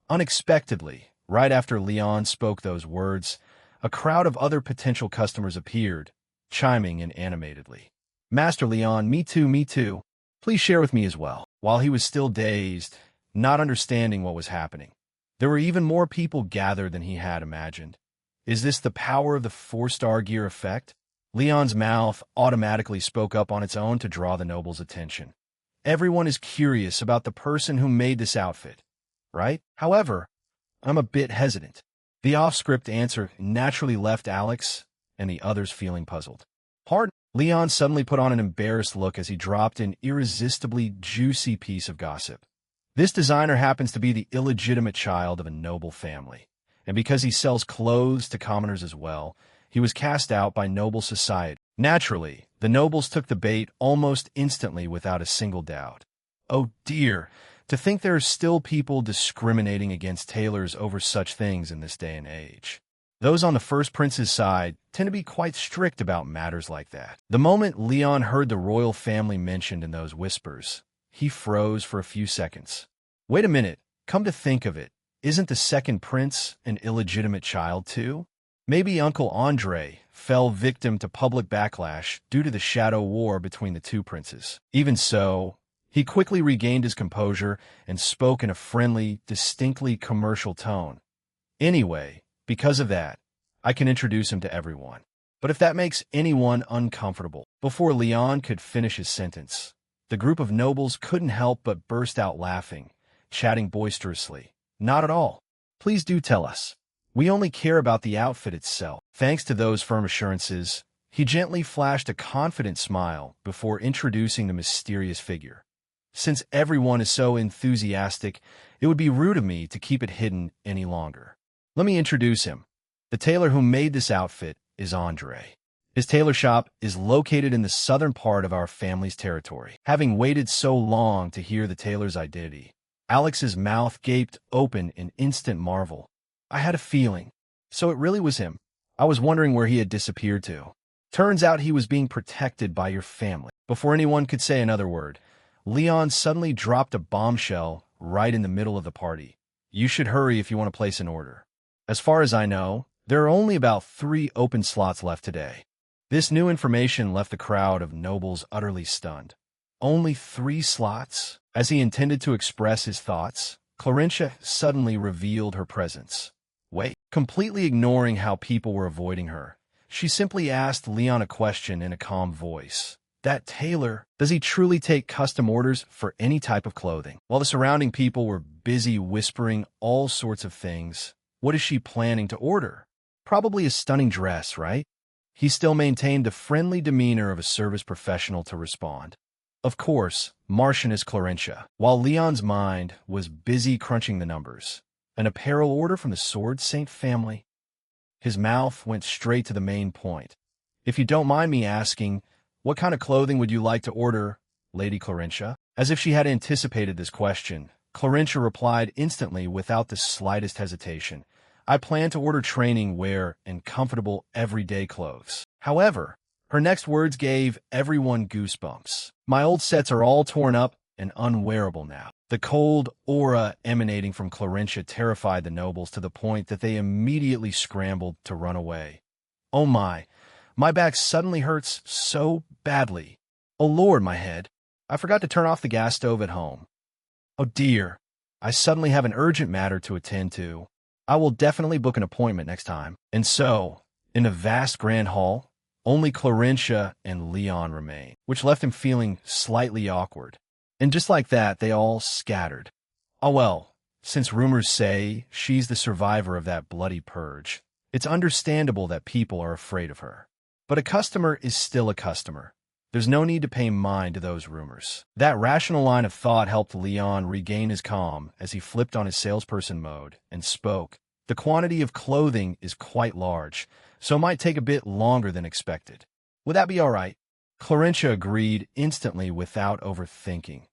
Unexpectedly, right after Leon spoke those words, a crowd of other potential customers appeared, chiming in animatedly. Master Leon, me too, me too. Please share with me as well. While he was still dazed, not understanding what was happening, there were even more people gathered than he had imagined. Is this the power of the 4-star gear effect? Leon's mouth automatically spoke up on its own to draw the noble's attention. Everyone is curious about the person who made this outfit, right? However, I'm a bit hesitant. The off-script answer naturally left Alex and the others feeling puzzled. Pardon? Leon suddenly put on an embarrassed look as he dropped an irresistibly juicy piece of gossip. This designer happens to be the illegitimate child of a noble family, and because he sells clothes to commoners as well, he was cast out by noble society. Naturally, the nobles took the bait almost instantly without a single doubt. Oh dear, to think there are still people discriminating against tailors over such things in this day and age. Those on the first prince's side tend to be quite strict about matters like that. The moment Leon heard the royal family mentioned in those whispers, he froze for a few seconds. Wait a minute, come to think of it, isn't the second prince an illegitimate child too? Maybe Uncle Andre fell victim to public backlash due to the shadow war between the two princes. Even so, he quickly regained his composure and spoke in a friendly, distinctly commercial tone. Anyway, because of that, I can introduce him to everyone. But if that makes anyone uncomfortable, before Leon could finish his sentence, the group of nobles couldn't help but burst out laughing, chatting boisterously. Not at all. Please do tell us. We only care about the outfit itself. Thanks to those firm assurances, he gently flashed a confident smile before introducing the mysterious figure. Since everyone is so enthusiastic, it would be rude of me to keep it hidden any longer. Let me introduce him. The tailor who made this outfit is Andre. His tailor shop is located in the southern part of our family's territory. Having waited so long to hear the tailor's identity, Alex's mouth gaped open in instant marvel. I had a feeling. So it really was him. I was wondering where he had disappeared to. Turns out he was being protected by your family. Before anyone could say another word, Leon suddenly dropped a bombshell right in the middle of the party. You should hurry if you want to place an order. As far as I know, there are only about 3 open slots left today. This new information left the crowd of nobles utterly stunned. Only 3 slots? As he intended to express his thoughts, Clarentia suddenly revealed her presence. Wait, completely ignoring how people were avoiding her, she simply asked Leon a question in a calm voice. That tailor, does he truly take custom orders for any type of clothing? While the surrounding people were busy whispering all sorts of things, what is she planning to order? Probably a stunning dress, right? He still maintained the friendly demeanor of a service professional to respond. Of course, Marchioness Clarentia, while Leon's mind was busy crunching the numbers. An apparel order from the Sword Saint family? His mouth went straight to the main point. If you don't mind me asking, what kind of clothing would you like to order, Lady Clarentia? As if she had anticipated this question, Clarentia replied instantly without the slightest hesitation. I plan to order training wear and comfortable everyday clothes. However, her next words gave everyone goosebumps. My old sets are all torn up and unwearable now. The cold aura emanating from Clarentia terrified the nobles to the point that they immediately scrambled to run away. Oh my back suddenly hurts so badly. Oh Lord, my head. I forgot to turn off the gas stove at home. Oh dear, I suddenly have an urgent matter to attend to. I will definitely book an appointment next time. And so, in the vast grand hall, only Clarentia and Leon remain, which left him feeling slightly awkward. And just like that, they all scattered. Oh well, since rumors say she's the survivor of that bloody purge, it's understandable that people are afraid of her. But a customer is still a customer. There's no need to pay mind to those rumors. That rational line of thought helped Leon regain his calm as he flipped on his salesperson mode and spoke. The quantity of clothing is quite large, so it might take a bit longer than expected. Would that be all right? Clarentia agreed instantly without overthinking.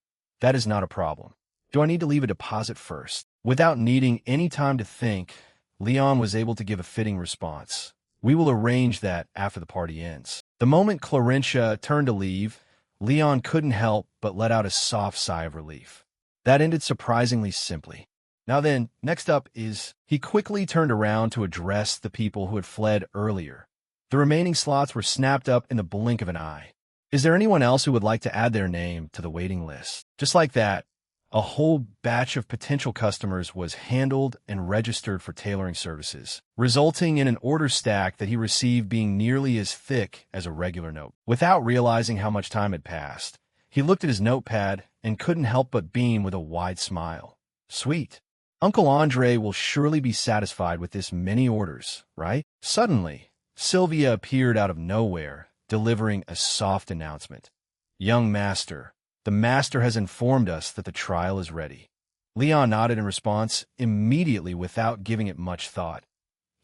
That is not a problem. Do I need to leave a deposit first? Without needing any time to think, Leon was able to give a fitting response. We will arrange that after the party ends. The moment Clarentia turned to leave, Leon couldn't help but let out a soft sigh of relief. That ended surprisingly simply. Now then, next up is... He quickly turned around to address the people who had fled earlier. The remaining slots were snapped up in the blink of an eye. Is there anyone else who would like to add their name to the waiting list? Just like that, a whole batch of potential customers was handled and registered for tailoring services, resulting in an order stack that he received being nearly as thick as a regular note. Without realizing how much time had passed, he looked at his notepad and couldn't help but beam with a wide smile. Sweet. Uncle Andre will surely be satisfied with this many orders, right? Suddenly, Sylvia appeared out of nowhere, delivering a soft announcement. Young master, the master has informed us that the trial is ready. Leon nodded in response, immediately without giving it much thought.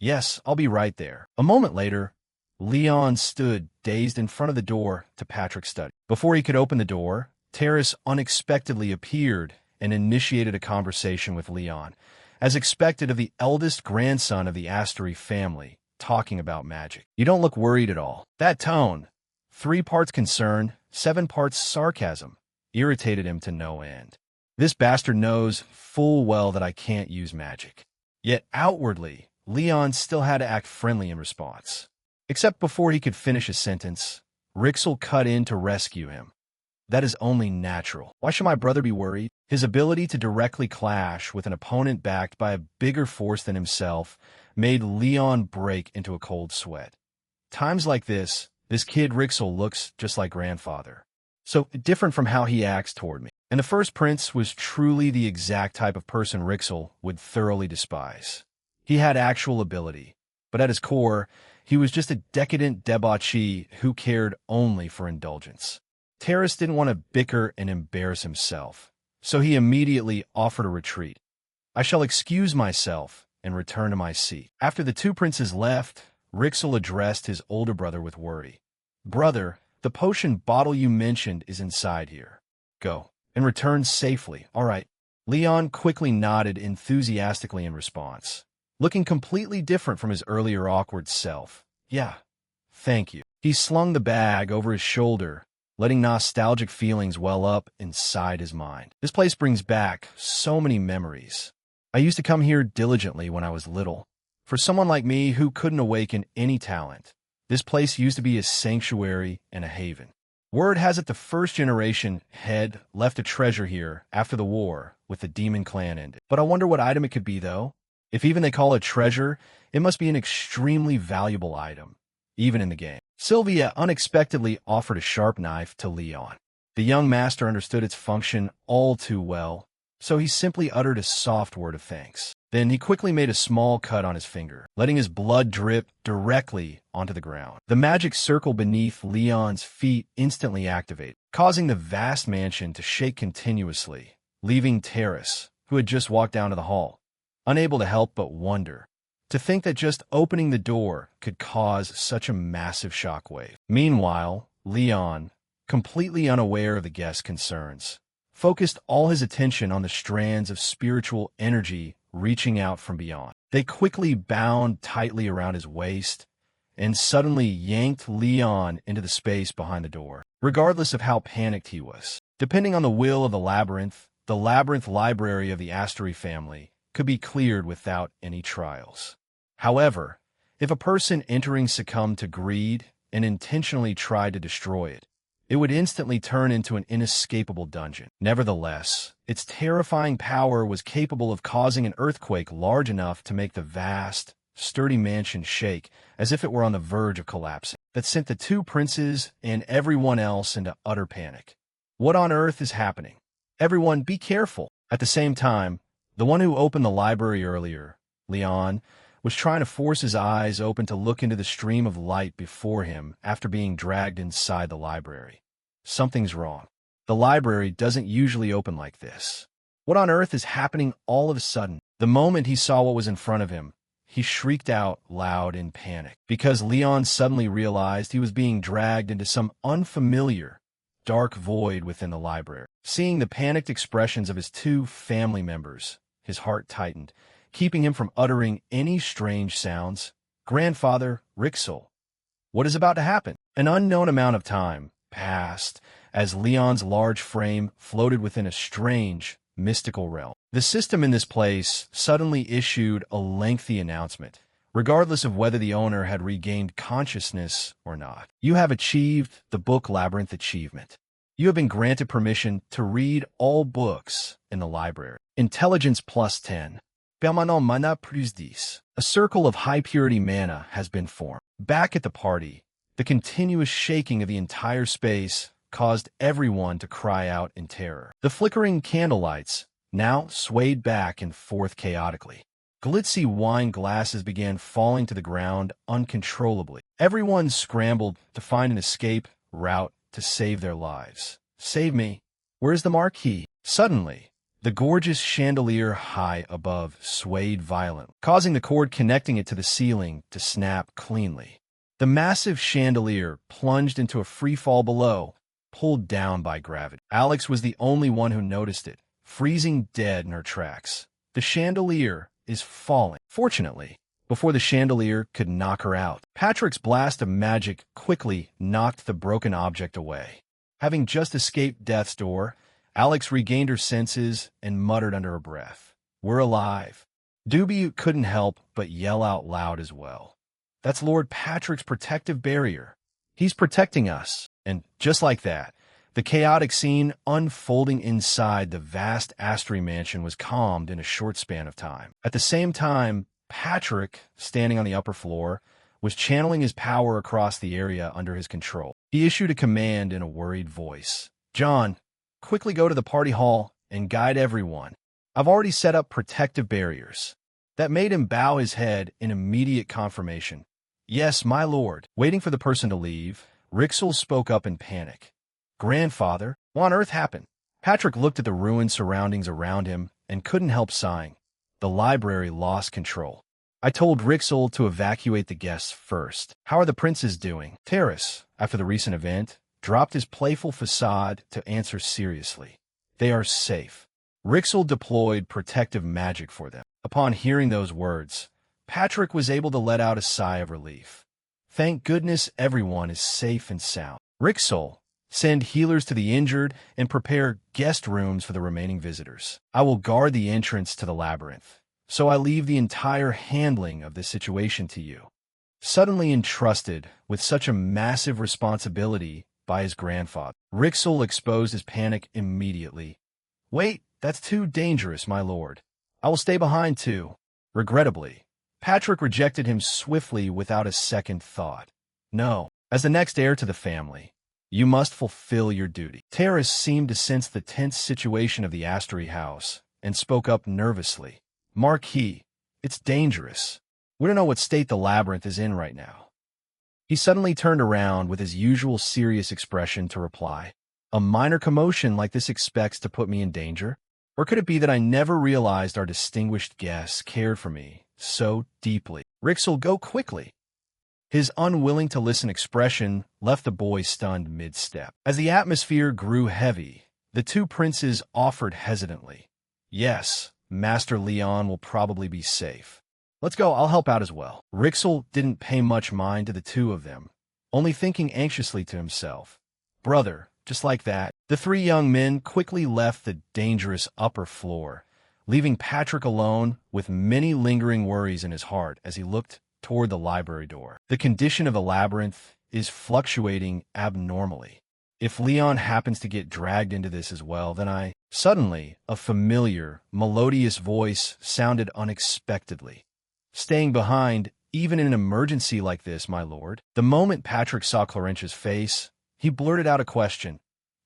Yes, I'll be right there. A moment later, Leon stood dazed in front of the door to Patrick's study. Before he could open the door, Terrace unexpectedly appeared and initiated a conversation with Leon, as expected of the eldest grandson of the Astery family, talking about magic. You don't look worried at all. That tone, 3 parts concern, 7 parts sarcasm, irritated him to no end. This bastard knows full well that I can't use magic. Yet outwardly, Leon still had to act friendly in response. Except before he could finish his sentence, Rixel cut in to rescue him. That is only natural. Why should my brother be worried? His ability to directly clash with an opponent backed by a bigger force than himself made Leon break into a cold sweat. Times like this kid Rixel looks just like grandfather. So different from how he acts toward me. And the first prince was truly the exact type of person Rixel would thoroughly despise. He had actual ability, but at his core, he was just a decadent debauchee who cared only for indulgence. Terrace didn't want to bicker and embarrass himself, so he immediately offered a retreat. I shall excuse myself and return to my seat. After the 2 princes left, Rixel addressed his older brother with worry. Brother, the potion bottle you mentioned is inside here. Go, and return safely. All right. Leon quickly nodded enthusiastically in response, looking completely different from his earlier awkward self. Yeah, thank you. He slung the bag over his shoulder, letting nostalgic feelings well up inside his mind. This place brings back so many memories. I used to come here diligently when I was little. For someone like me who couldn't awaken any talent, this place used to be a sanctuary and a haven. Word has it the first generation had left a treasure here after the war with the demon clan ended. But I wonder what item it could be, though. If even they call it treasure, it must be an extremely valuable item, even in the game. Sylvia unexpectedly offered a sharp knife to Leon. The young master understood its function all too well, so he simply uttered a soft word of thanks. Then he quickly made a small cut on his finger, letting his blood drip directly onto the ground. The magic circle beneath Leon's feet instantly activated, causing the vast mansion to shake continuously, leaving Terrace, who had just walked down to the hall, unable to help but wonder. To think that just opening the door could cause such a massive shockwave. Meanwhile, Leon, completely unaware of the guest's concerns, focused all his attention on the strands of spiritual energy reaching out from beyond. They quickly bound tightly around his waist and suddenly yanked Leon into the space behind the door, regardless of how panicked he was. Depending on the will of the labyrinth library of the Astery family could be cleared without any trials. However, if a person entering succumbed to greed and intentionally tried to destroy it, it would instantly turn into an inescapable dungeon. Nevertheless, its terrifying power was capable of causing an earthquake large enough to make the vast, sturdy mansion shake as if it were on the verge of collapsing. That sent the two princes and everyone else into utter panic. What on earth is happening? Everyone, be careful. At the same time, the one who opened the library earlier, Leon, was trying to force his eyes open to look into the stream of light before him after being dragged inside the library. Something's wrong. The library doesn't usually open like this. What on earth is happening all of a sudden? The moment he saw what was in front of him, he shrieked out loud in panic, because Leon suddenly realized he was being dragged into some unfamiliar, dark void within the library. Seeing the panicked expressions of his two family members, his heart tightened, keeping him from uttering any strange sounds. Grandfather, Rixel, what is about to happen? An unknown amount of time passed as Leon's large frame floated within a strange, mystical realm. The system in this place suddenly issued a lengthy announcement, regardless of whether the owner had regained consciousness or not. You have achieved the Book Labyrinth achievement. You have been granted permission to read all books in the library. Intelligence plus 10. Permanent mana plus 10. A circle of high-purity mana has been formed. Back at the party, the continuous shaking of the entire space caused everyone to cry out in terror. The flickering candlelights now swayed back and forth chaotically. Glitzy wine glasses began falling to the ground uncontrollably. Everyone scrambled to find an escape route to save their lives. Save me. Where's the marquee? Suddenly, the gorgeous chandelier high above swayed violently, causing the cord connecting it to the ceiling to snap cleanly. The massive chandelier plunged into a free fall below, pulled down by gravity. Alex was the only one who noticed it, freezing dead in her tracks. The chandelier is falling. Fortunately, before the chandelier could knock her out, Patrick's blast of magic quickly knocked the broken object away. Having just escaped death's door, Alex regained her senses and muttered under her breath, "We're alive." Doobie couldn't help but yell out loud as well. That's Lord Patrick's protective barrier. He's protecting us. And just like that, the chaotic scene unfolding inside the vast Astery mansion was calmed in a short span of time. At the same time, Patrick, standing on the upper floor, was channeling his power across the area under his control. He issued a command in a worried voice. "John, quickly go to the party hall and guide everyone. I've already set up protective barriers." That made him bow his head in immediate confirmation. "Yes, my lord." Waiting for the person to leave, Rixel spoke up in panic. "Grandfather, what on earth happened?" Patrick looked at the ruined surroundings around him and couldn't help sighing. The library lost control. "I told Rixel to evacuate the guests first. How are the princes doing?" Terrace, after the recent event, dropped his playful facade to answer seriously. "They are safe." Rixel deployed protective magic for them. Upon hearing those words, Patrick was able to let out a sigh of relief. Thank goodness everyone is safe and sound. "Rixel, send healers to the injured and prepare guest rooms for the remaining visitors. I will guard the entrance to the labyrinth, so I leave the entire handling of this situation to you." Suddenly entrusted with such a massive responsibility by his grandfather, Rixel exposed his panic immediately. "Wait, that's too dangerous, my lord. I will stay behind too." Regrettably, Patrick rejected him swiftly without a second thought. "No, as the next heir to the family, you must fulfill your duty." Terrace seemed to sense the tense situation of the Astery house and spoke up nervously. "Marquis, it's dangerous. We don't know what state the labyrinth is in right now." He suddenly turned around with his usual serious expression to reply, "A minor commotion like this expects to put me in danger? Or could it be that I never realized our distinguished guests cared for me so deeply?" "Rixel, go quickly." His unwilling-to-listen expression left the boy stunned mid-step. As the atmosphere grew heavy, the two princes offered hesitantly, "Yes, Master Leon will probably be safe. Let's go, I'll help out as well." Rixel didn't pay much mind to the two of them, only thinking anxiously to himself, "Brother," just like that. The three young men quickly left the dangerous upper floor, leaving Patrick alone with many lingering worries in his heart as he looked toward the library door. The condition of the labyrinth is fluctuating abnormally. If Leon happens to get dragged into this as well, then I... Suddenly, a familiar, melodious voice sounded unexpectedly. Staying behind, even in an emergency like this, my lord. The moment Patrick saw Clarentia's face, he blurted out a question.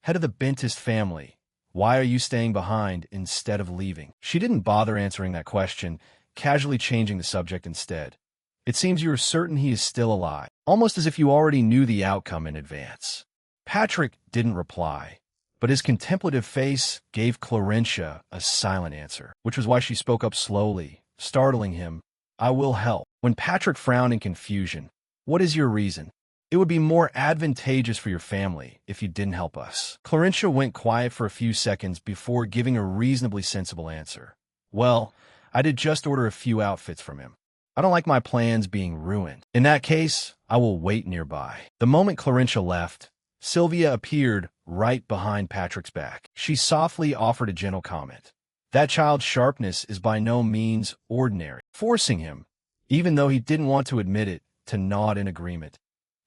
Head of the Bentist family, why are you staying behind instead of leaving? She didn't bother answering that question, casually changing the subject instead. It seems you are certain he is still alive, almost as if you already knew the outcome in advance. Patrick didn't reply, but his contemplative face gave Clarentia a silent answer, which was why she spoke up slowly, startling him. I will help. When Patrick frowned in confusion, what is your reason? It would be more advantageous for your family if you didn't help us. Clarentia went quiet for a few seconds before giving a reasonably sensible answer. Well, I did just order a few outfits from him. I don't like my plans being ruined. In that case, I will wait nearby. The moment Clarentia left, Sylvia appeared right behind Patrick's back. She softly offered a gentle comment. That child's sharpness is by no means ordinary, forcing him, even though he didn't want to admit it, to nod in agreement.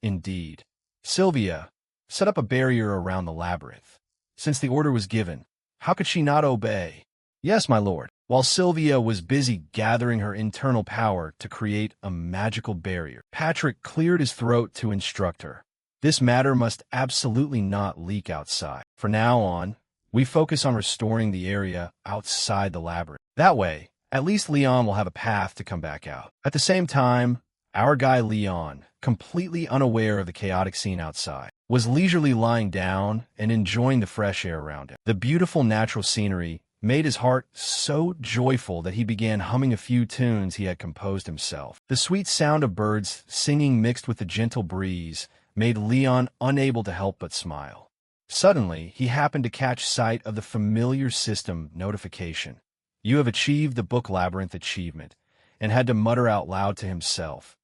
Indeed. Sylvia set up a barrier around the labyrinth. Since the order was given, how could she not obey? Yes, my lord. While Sylvia was busy gathering her internal power to create a magical barrier, Patrick cleared his throat to instruct her. This matter must absolutely not leak outside. From now on, we focus on restoring the area outside the labyrinth. That way, at least Leon will have a path to come back out. At the same time, our guy Leon, completely unaware of the chaotic scene outside, was leisurely lying down and enjoying the fresh air around him. The beautiful natural scenery made his heart so joyful that he began humming a few tunes he had composed himself. The sweet sound of birds singing mixed with the gentle breeze made Leon unable to help but smile. Suddenly, he happened to catch sight of the familiar system notification. You have achieved the book labyrinth achievement, and had to mutter out loud to himself.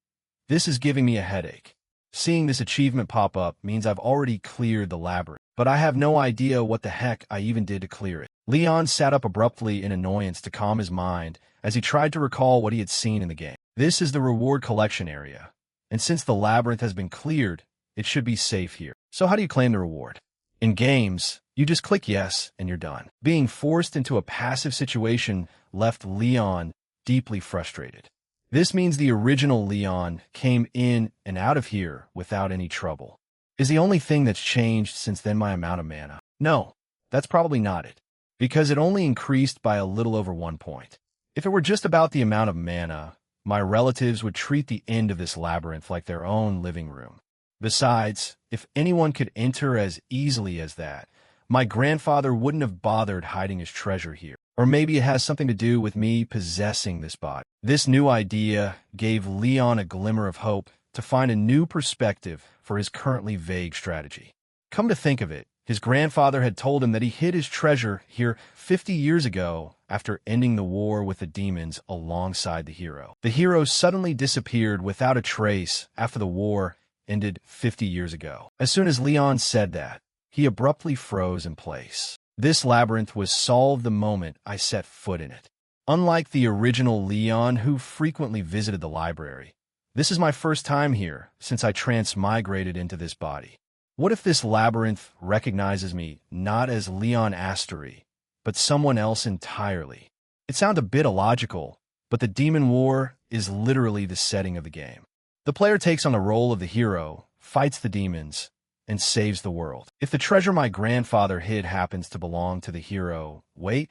This is giving me a headache. Seeing this achievement pop up means I've already cleared the labyrinth, but I have no idea what the heck I even did to clear it. Leon sat up abruptly in annoyance to calm his mind as he tried to recall what he had seen in the game. This is the reward collection area, and since the labyrinth has been cleared, it should be safe here. So how do you claim the reward? In games, you just click yes and you're done. Being forced into a passive situation left Leon deeply frustrated. This means the original Leon came in and out of here without any trouble. Is the only thing that's changed since then my amount of mana? No, that's probably not it, because it only increased by a little over 1 point. If it were just about the amount of mana, my relatives would treat the end of this labyrinth like their own living room. Besides, if anyone could enter as easily as that, my grandfather wouldn't have bothered hiding his treasure here. Or maybe it has something to do with me possessing this body. This new idea gave Leon a glimmer of hope to find a new perspective for his currently vague strategy. Come to think of it, his grandfather had told him that he hid his treasure here 50 years ago after ending the war with the demons alongside the hero. The hero suddenly disappeared without a trace after the war ended 50 years ago. As soon as Leon said that, he abruptly froze in place. This labyrinth was solved the moment I set foot in it. Unlike the original Leon who frequently visited the library, this is my first time here since I transmigrated into this body. What if this labyrinth recognizes me not as Leon Astery, but someone else entirely? It sounds a bit illogical, but the Demon War is literally the setting of the game. The player takes on the role of the hero, fights the demons, and saves the world. If the treasure my grandfather hid happens to belong to the hero, wait,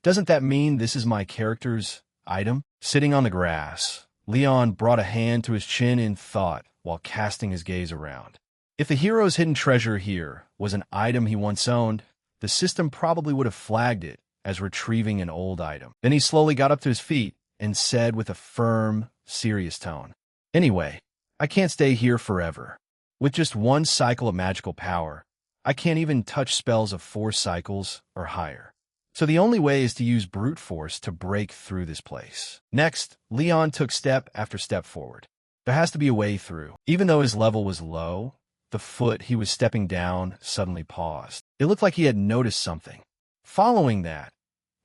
doesn't that mean this is my character's item? Sitting on the grass, Leon brought a hand to his chin in thought while casting his gaze around. If the hero's hidden treasure here was an item he once owned, the system probably would have flagged it as retrieving an old item. Then he slowly got up to his feet and said with a firm, serious tone, Anyway, I can't stay here forever. With just 1 cycle of magical power, I can't even touch spells of 4 cycles or higher. So the only way is to use brute force to break through this place. Next, Leon took step after step forward. There has to be a way through. Even though his level was low, the foot he was stepping down suddenly paused. It looked like he had noticed something. Following that,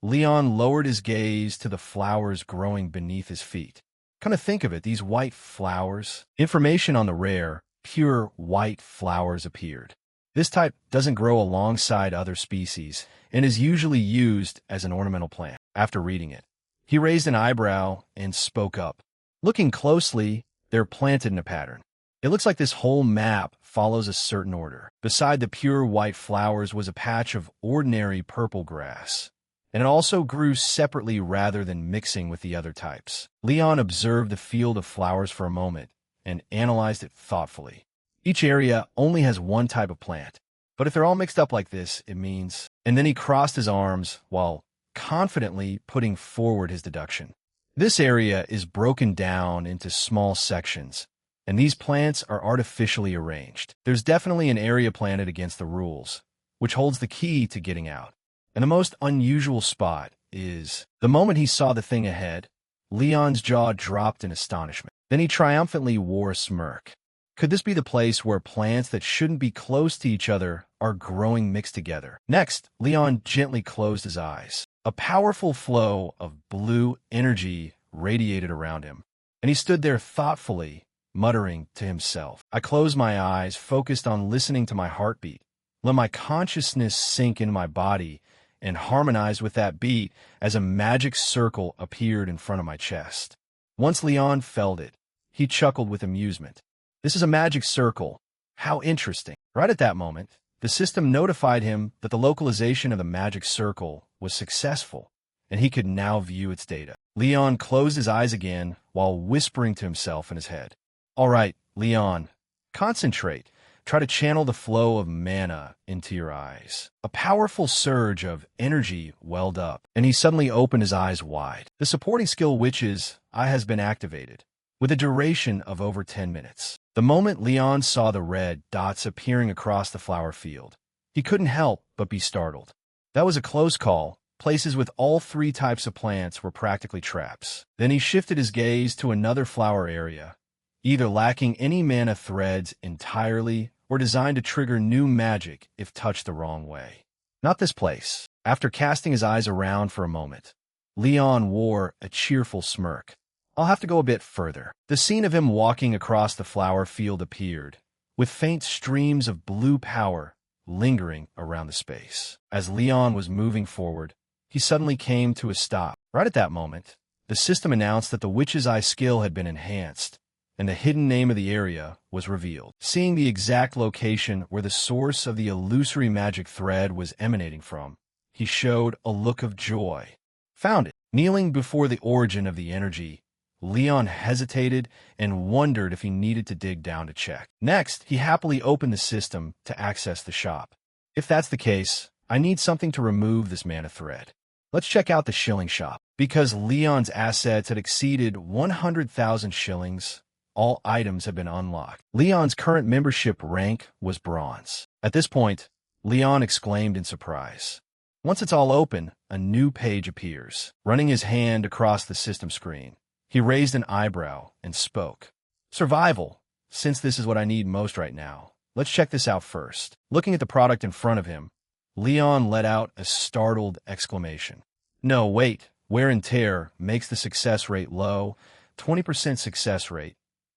Leon lowered his gaze to the flowers growing beneath his feet. Come to think of it, these white flowers. Information on the rare, pure white flowers appeared. This type doesn't grow alongside other species and is usually used as an ornamental plant. After reading it, he raised an eyebrow and spoke up. Looking closely, they're planted in a pattern. It looks like this whole map follows a certain order. Beside the pure white flowers was a patch of ordinary purple grass, and it also grew separately rather than mixing with the other types. Leon observed the field of flowers for a moment and analyzed it thoughtfully. Each area only has one type of plant, but if they're all mixed up like this, it means... And then he crossed his arms while confidently putting forward his deduction. This area is broken down into small sections, and these plants are artificially arranged. There's definitely an area planted against the rules, which holds the key to getting out. And the most unusual spot is... The moment he saw the thing ahead, Leon's jaw dropped in astonishment. Then he triumphantly wore a smirk. Could this be the place where plants that shouldn't be close to each other are growing mixed together? Next, Leon gently closed his eyes. A powerful flow of blue energy radiated around him, and he stood there thoughtfully, muttering to himself. I closed my eyes, focused on listening to my heartbeat, let my consciousness sink in my body, and harmonized with that beat as a magic circle appeared in front of my chest. Once Leon felt it, he chuckled with amusement. This is a magic circle. How interesting. Right at that moment, the system notified him that the localization of the magic circle was successful, and he could now view its data. Leon closed his eyes again while whispering to himself in his head. All right, Leon, concentrate. Try to channel the flow of mana into your eyes. A powerful surge of energy welled up, and he suddenly opened his eyes wide. The supporting skill Witch's Eye has been activated, with a duration of over 10 minutes. The moment Leon saw the red dots appearing across the flower field, he couldn't help but be startled. That was a close call. Places with all three types of plants were practically traps. Then he shifted his gaze to another flower area, either lacking any mana threads entirely or designed to trigger new magic if touched the wrong way. Not this place. After casting his eyes around for a moment, Leon wore a cheerful smirk. I'll have to go a bit further. The scene of him walking across the flower field appeared, with faint streams of blue power lingering around the space. As Leon was moving forward, he suddenly came to a stop. Right at that moment, the system announced that the Witch's Eye skill had been enhanced, and the hidden name of the area was revealed. Seeing the exact location where the source of the illusory magic thread was emanating from, he showed a look of joy. Found it. Kneeling before the origin of the energy, Leon hesitated and wondered if he needed to dig down to check. Next, he happily opened the system to access the shop. If that's the case, I need something to remove this mana thread. Let's check out the shilling shop. Because Leon's assets had exceeded 100,000 shillings, all items have been unlocked. Leon's current membership rank was bronze. At this point, Leon exclaimed in surprise. Once it's all open, a new page appears. Running his hand across the system screen, he raised an eyebrow and spoke. Survival. Since this is what I need most right now, let's check this out first. Looking at the product in front of him, Leon let out a startled exclamation. No, wait. Wear and tear makes the success rate low. 20% success rate.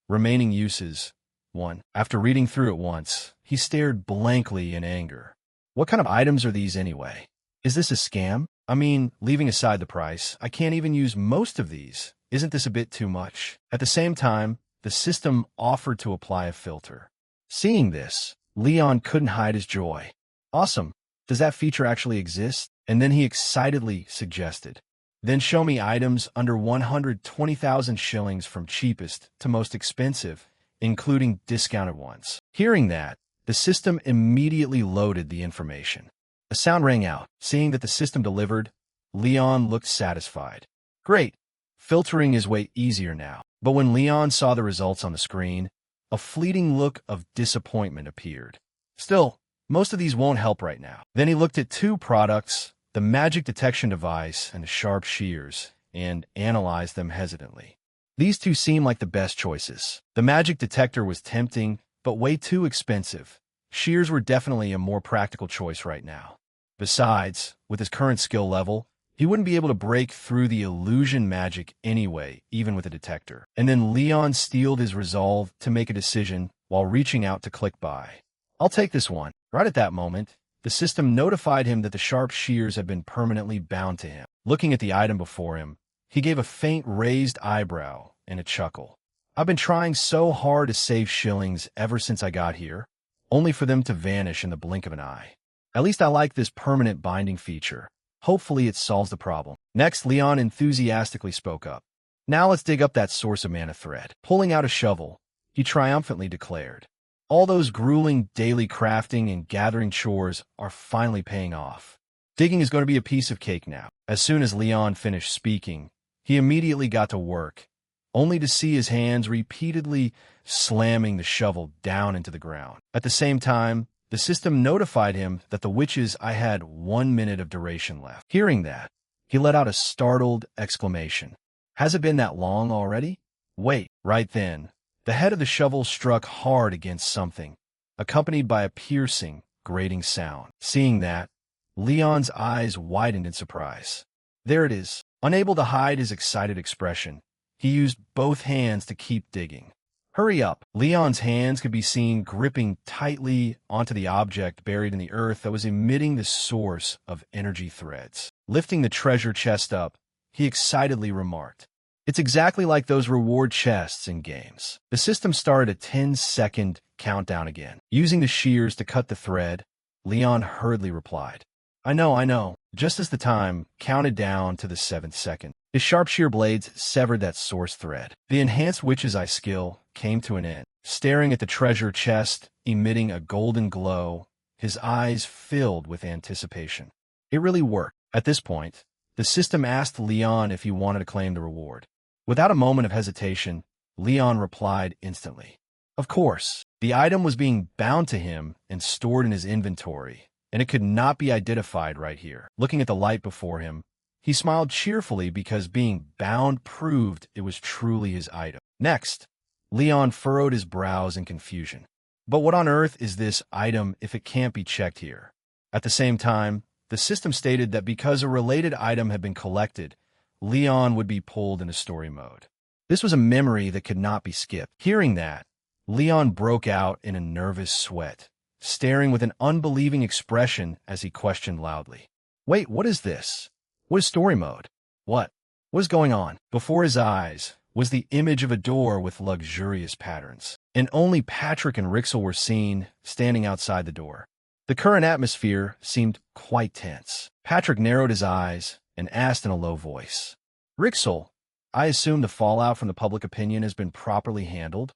Remaining uses, 1. After reading through it once, he stared blankly in anger. What kind of items are these anyway? Is this a scam? I mean, leaving aside the price, I can't even use most of these. Isn't this a bit too much? At the same time, the system offered to apply a filter. Seeing this, Leon couldn't hide his joy. Awesome. Does that feature actually exist? And then he excitedly suggested. Then show me items under 120,000 shillings from cheapest to most expensive, including discounted ones. Hearing that, the system immediately loaded the information. A sound rang out. Seeing that the system delivered, Leon looked satisfied. Great. Filtering is way easier now. But when Leon saw the results on the screen, a fleeting look of disappointment appeared. Still, most of these won't help right now. Then he looked at two products, the magic detection device and the sharp shears, and analyzed them hesitantly. These two seemed like the best choices. The magic detector was tempting, but way too expensive. Shears were definitely a more practical choice right now. Besides, with his current skill level, he wouldn't be able to break through the illusion magic anyway, even with a detector. And then Leon steeled his resolve to make a decision while reaching out to click buy. I'll take this one. Right at that moment, the system notified him that the sharp shears had been permanently bound to him. Looking at the item before him, he gave a faint raised eyebrow and a chuckle. I've been trying so hard to save shillings ever since I got here, only for them to vanish in the blink of an eye. At least I like this permanent binding feature. Hopefully it solves the problem. Next, Leon enthusiastically spoke up. Now let's dig up that source of mana thread. Pulling out a shovel, he triumphantly declared, all those grueling daily crafting and gathering chores are finally paying off. Digging is going to be a piece of cake now. As soon as Leon finished speaking, he immediately got to work, only to see his hands repeatedly slamming the shovel down into the ground. At the same time, the system notified him that the witches I had 1 minute of duration left. Hearing that, he let out a startled exclamation. Has it been that long already? Wait, right then, the head of the shovel struck hard against something, accompanied by a piercing, grating sound. Seeing that, Leon's eyes widened in surprise. There it is. Unable to hide his excited expression, he used both hands to keep digging. Hurry up! Leon's hands could be seen gripping tightly onto the object buried in the earth that was emitting the source of energy threads. Lifting the treasure chest up, he excitedly remarked, it's exactly like those reward chests in games. The system started a 10-second countdown again. Using the shears to cut the thread, Leon hurriedly replied, I know. Just as the time counted down to the 7th second, his sharp shear blades severed that source thread. The enhanced witch's eye skill came to an end. Staring at the treasure chest, emitting a golden glow, his eyes filled with anticipation. It really worked. At this point, the system asked Leon if he wanted to claim the reward. Without a moment of hesitation, Leon replied instantly. Of course, the item was being bound to him and stored in his inventory, and it could not be identified right here. Looking at the light before him, he smiled cheerfully because being bound proved it was truly his item. Next, Leon furrowed his brows in confusion. But what on earth is this item if it can't be checked here? At the same time, the system stated that because a related item had been collected, Leon would be pulled into story mode. This was a memory that could not be skipped. Hearing that, Leon broke out in a nervous sweat, staring with an unbelieving expression as he questioned loudly. Wait, what is this? What is story mode? What is going on? Before his eyes was the image of a door with luxurious patterns, and only Patrick and Rixel were seen standing outside the door. The current atmosphere seemed quite tense. Patrick narrowed his eyes and asked in a low voice, Rixel, I assume the fallout from the public opinion has been properly handled?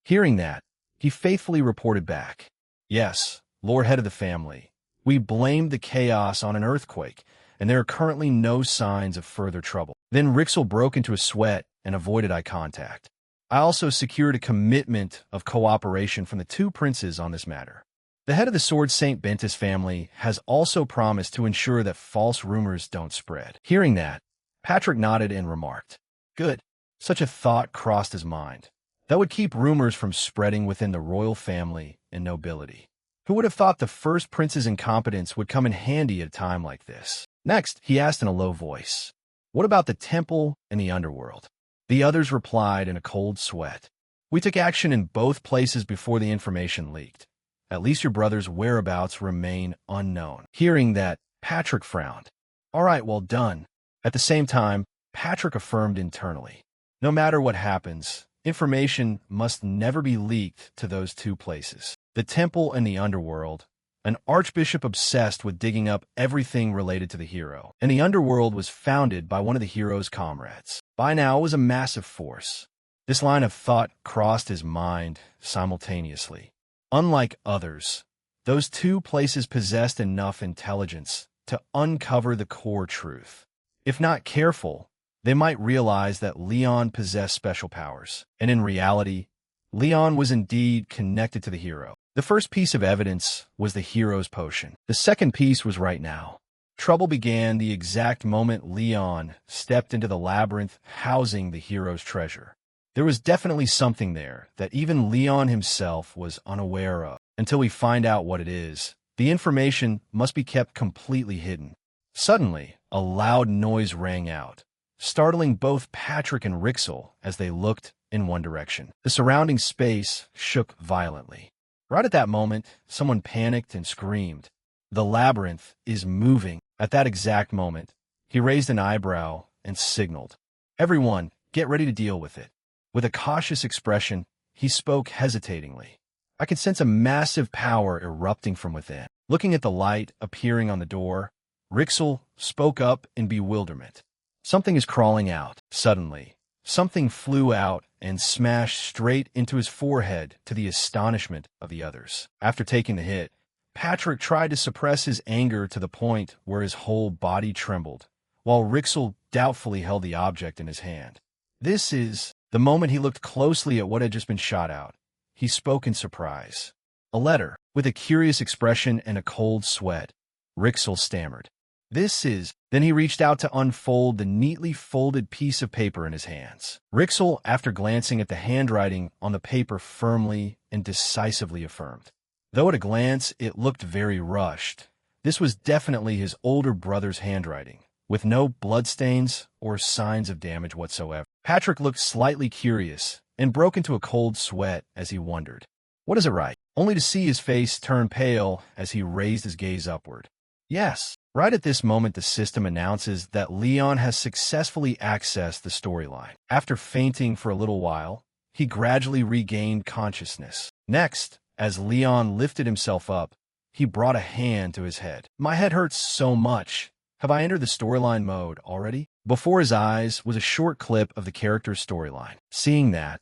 Hearing that, he faithfully reported back, Yes, Lord Head of the family. We blamed the chaos on an earthquake, and there are currently no signs of further trouble. Then Rixel broke into a sweat and avoided eye contact. I also secured a commitment of cooperation from the two princes on this matter. The head of the Sword St. Bentis family has also promised to ensure that false rumors don't spread. Hearing that, Patrick nodded and remarked, Good. Such a thought crossed his mind. That would keep rumors from spreading within the royal family and nobility. Who would have thought the first prince's incompetence would come in handy at a time like this? Next, he asked in a low voice, What about the temple and the underworld? The others replied in a cold sweat. We took action in both places before the information leaked. At least your brother's whereabouts remain unknown. Hearing that, Patrick frowned. All right, well done. At the same time, Patrick affirmed internally. No matter what happens, information must never be leaked to those two places. The temple and the underworld. An archbishop obsessed with digging up everything related to the hero. And the underworld was founded by one of the hero's comrades. By now, it was a massive force. This line of thought crossed his mind simultaneously. Unlike others, those two places possessed enough intelligence to uncover the core truth. If not careful, they might realize that Leon possessed special powers. And in reality, Leon was indeed connected to the hero. The first piece of evidence was the hero's potion. The second piece was right now. Trouble began the exact moment Leon stepped into the labyrinth housing the hero's treasure. There was definitely something there that even Leon himself was unaware of. Until we find out what it is, the information must be kept completely hidden. Suddenly, a loud noise rang out, startling both Patrick and Rixel as they looked in one direction. The surrounding space shook violently. Right at that moment, someone panicked and screamed. The labyrinth is moving. At that exact moment, he raised an eyebrow and signaled. Everyone, get ready to deal with it. With a cautious expression, he spoke hesitatingly. I could sense a massive power erupting from within. Looking at the light appearing on the door, Rixel spoke up in bewilderment. Something is crawling out. Suddenly, something flew out and smashed straight into his forehead to the astonishment of the others. After taking the hit, Patrick tried to suppress his anger to the point where his whole body trembled, while Rixel doubtfully held the object in his hand. The moment he looked closely at what had just been shot out, he spoke in surprise. A letter, with a curious expression and a cold sweat. Rixel stammered. Then he reached out to unfold the neatly folded piece of paper in his hands. Rixel, after glancing at the handwriting on the paper, firmly and decisively affirmed. Though at a glance it looked very rushed, this was definitely his older brother's handwriting, with no bloodstains or signs of damage whatsoever. Patrick looked slightly curious and broke into a cold sweat as he wondered, "What does it write?" Only to see his face turn pale as he raised his gaze upward. Yes. Right at this moment, the system announces that Leon has successfully accessed the storyline. After fainting for a little while, he gradually regained consciousness. Next, as Leon lifted himself up, he brought a hand to his head. "My head hurts so much. Have I entered the storyline mode already?" Before his eyes was a short clip of the character's storyline. Seeing that,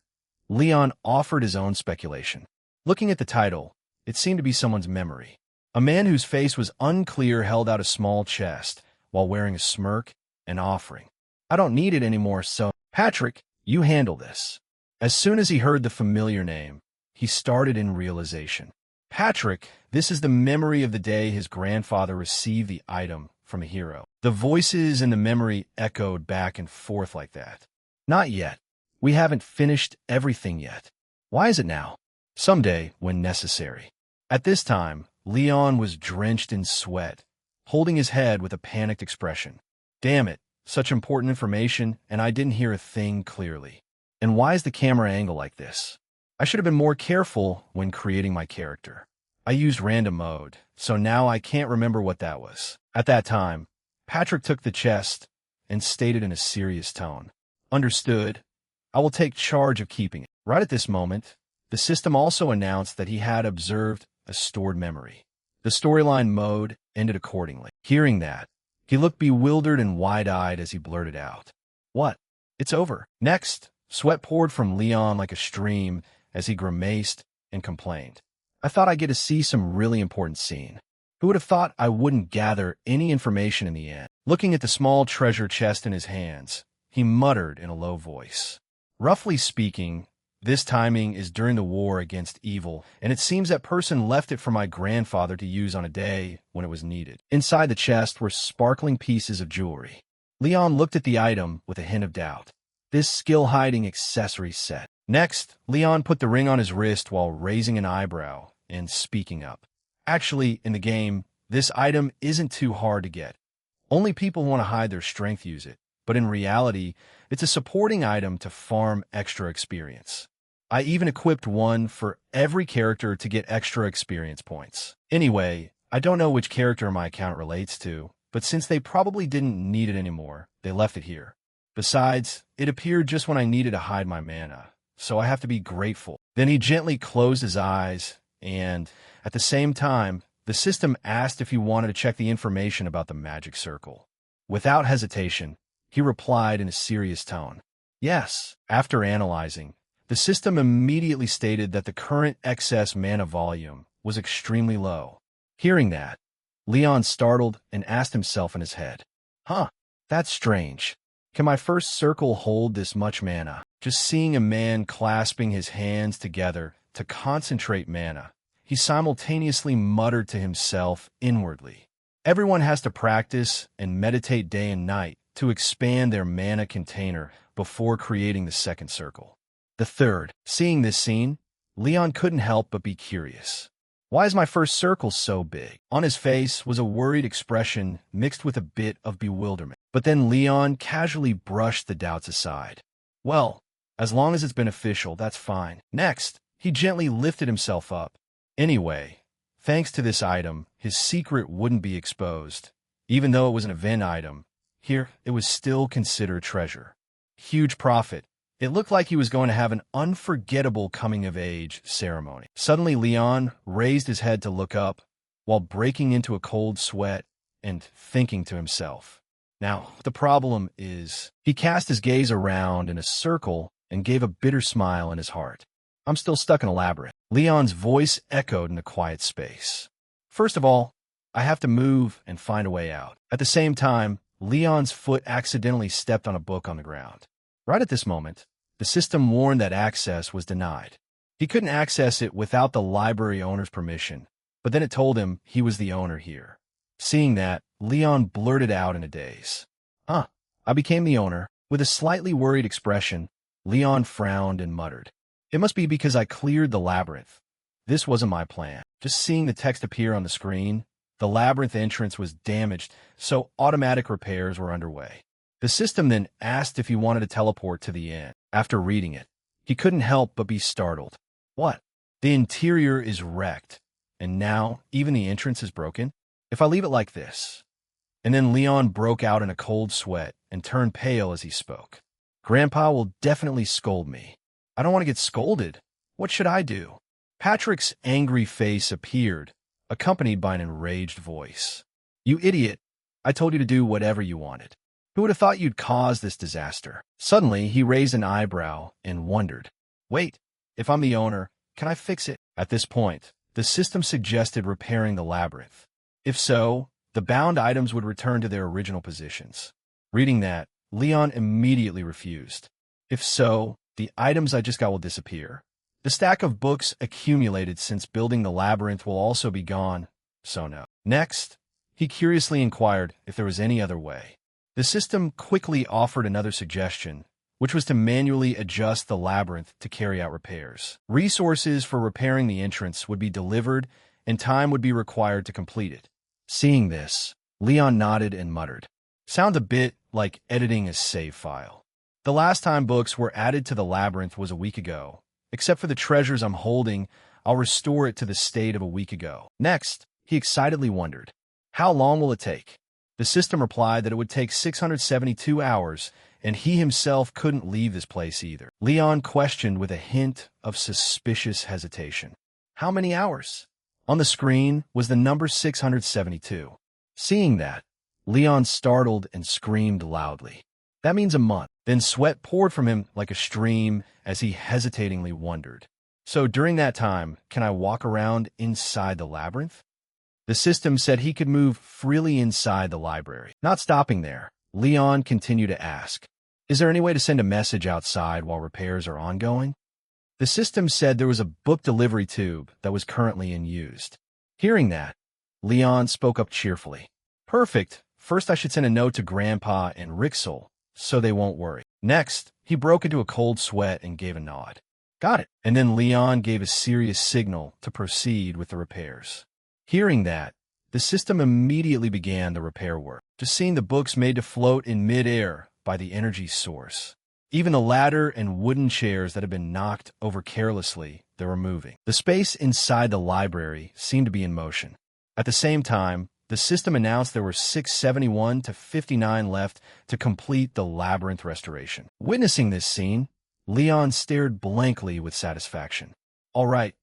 Leon offered his own speculation. Looking at the title, it seemed to be someone's memory. A man whose face was unclear held out a small chest while wearing a smirk and offering. "I don't need it anymore, so Patrick, you handle this." As soon as he heard the familiar name, he started in realization. Patrick, this is the memory of the day his grandfather received the item from a hero. The voices in the memory echoed back and forth like that. "Not yet. We haven't finished everything yet. Why is it now?" "Someday, when necessary." At this time, Leon was drenched in sweat, holding his head with a panicked expression. "Damn it, such important information, and I didn't hear a thing clearly. And why is the camera angle like this? I should have been more careful when creating my character. I used random mode, so now I can't remember what that was." At that time, Patrick took the chest and stated in a serious tone, "Understood. I will take charge of keeping it." Right at this moment, the system also announced that he had observed a stored memory. The storyline mode ended accordingly. Hearing that, he looked bewildered and wide-eyed as he blurted out, "What? It's over." Next, sweat poured from Leon like a stream as he grimaced and complained. "I thought I'd get to see some really important scene. Who would have thought I wouldn't gather any information in the end?" Looking at the small treasure chest in his hands, he muttered in a low voice, "Roughly speaking, this timing is during the war against evil, and it seems that person left it for my grandfather to use on a day when it was needed." Inside the chest were sparkling pieces of jewelry. Leon looked at the item with a hint of doubt. This skill-hiding accessory set. Next, Leon put the ring on his wrist while raising an eyebrow and speaking up. "Actually, in the game, this item isn't too hard to get. Only people who want to hide their strength use it, but in reality, it's a supporting item to farm extra experience. I even equipped one for every character to get extra experience points. Anyway, I don't know which character my account relates to, but since they probably didn't need it anymore, they left it here. Besides, it appeared just when I needed to hide my mana, so I have to be grateful." Then he gently closed his eyes, and, at the same time, the system asked if he wanted to check the information about the magic circle. Without hesitation, he replied in a serious tone, "Yes." After analyzing, the system immediately stated that the current excess mana volume was extremely low. Hearing that, Leon startled and asked himself in his head, "Huh, that's strange. Can my first circle hold this much mana?" Just seeing a man clasping his hands together to concentrate mana, he simultaneously muttered to himself inwardly, "Everyone has to practice and meditate day and night to expand their mana container before creating the second circle." The third. Seeing this scene, Leon couldn't help but be curious. "Why is my first circle so big?" On his face was a worried expression mixed with a bit of bewilderment. But then Leon casually brushed the doubts aside. "Well, as long as it's beneficial, that's fine." Next, he gently lifted himself up Anyway, thanks to this item, his secret wouldn't be exposed. Even though it was an event item, here it was still considered treasure. Huge profit. It looked like he was going to have an unforgettable coming-of-age ceremony. Suddenly, Leon raised his head to look up, while breaking into a cold sweat and thinking to himself. Now, the problem is, he cast his gaze around in a circle and gave a bitter smile in his heart. I'm still stuck in a labyrinth. Leon's voice echoed in the quiet space. First of all, I have to move and find a way out. At the same time, Leon's foot accidentally stepped on a book on the ground. Right at this moment, the system warned that access was denied. He couldn't access it without the library owner's permission, but then it told him he was the owner here. Seeing that, Leon blurted out in a daze. I became the owner. With a slightly worried expression, Leon frowned and muttered, "It must be because I cleared the labyrinth. This wasn't my plan." Just seeing the text appear on the screen, the labyrinth entrance was damaged, so automatic repairs were underway. The system then asked if he wanted to teleport to the end. After reading it, he couldn't help but be startled. What? The interior is wrecked, and now even the entrance is broken? If I leave it like this... And then Leon broke out in a cold sweat and turned pale as he spoke. Grandpa will definitely scold me. I don't want to get scolded. What should I do? Patrick's angry face appeared, accompanied by an enraged voice. You idiot. I told you to do whatever you wanted. Who would have thought you'd cause this disaster? Suddenly, he raised an eyebrow and wondered. Wait, if I'm the owner, can I fix it? At this point, the system suggested repairing the labyrinth. If so, the bound items would return to their original positions. Reading that, Leon immediately refused. If so, the items I just got will disappear. The stack of books accumulated since building the labyrinth will also be gone, so no. Next, he curiously inquired if there was any other way. The system quickly offered another suggestion, which was to manually adjust the labyrinth to carry out repairs. Resources for repairing the entrance would be delivered, and time would be required to complete it. Seeing this, Leon nodded and muttered, "Sounds a bit like editing a save file. The last time books were added to the labyrinth was a week ago. Except for the treasures I'm holding, I'll restore it to the state of a week ago." Next, he excitedly wondered, how long will it take? The system replied that it would take 672 hours, and he himself couldn't leave this place either. Leon questioned with a hint of suspicious hesitation. How many hours? On the screen was the number 672. Seeing that, Leon startled and screamed loudly. That means a month. Then sweat poured from him like a stream as he hesitatingly wondered. So during that time, can I walk around inside the labyrinth? The system said he could move freely inside the library. Not stopping there, Leon continued to ask, is there any way to send a message outside while repairs are ongoing? The system said there was a book delivery tube that was currently in use. Hearing that, Leon spoke up cheerfully. Perfect. First I should send a note to Grandpa and Rixel, so they won't worry. Next, he broke into a cold sweat and gave a nod. Got it. And then Leon gave a serious signal to proceed with the repairs. Hearing that, the system immediately began the repair work, just seeing the books made to float in mid-air by the energy source. Even the ladder and wooden chairs that had been knocked over carelessly, they were moving. The space inside the library seemed to be in motion. At the same time, the system announced there were 671 to 59 left to complete the labyrinth restoration. Witnessing this scene, Leon stared blankly with satisfaction. All right.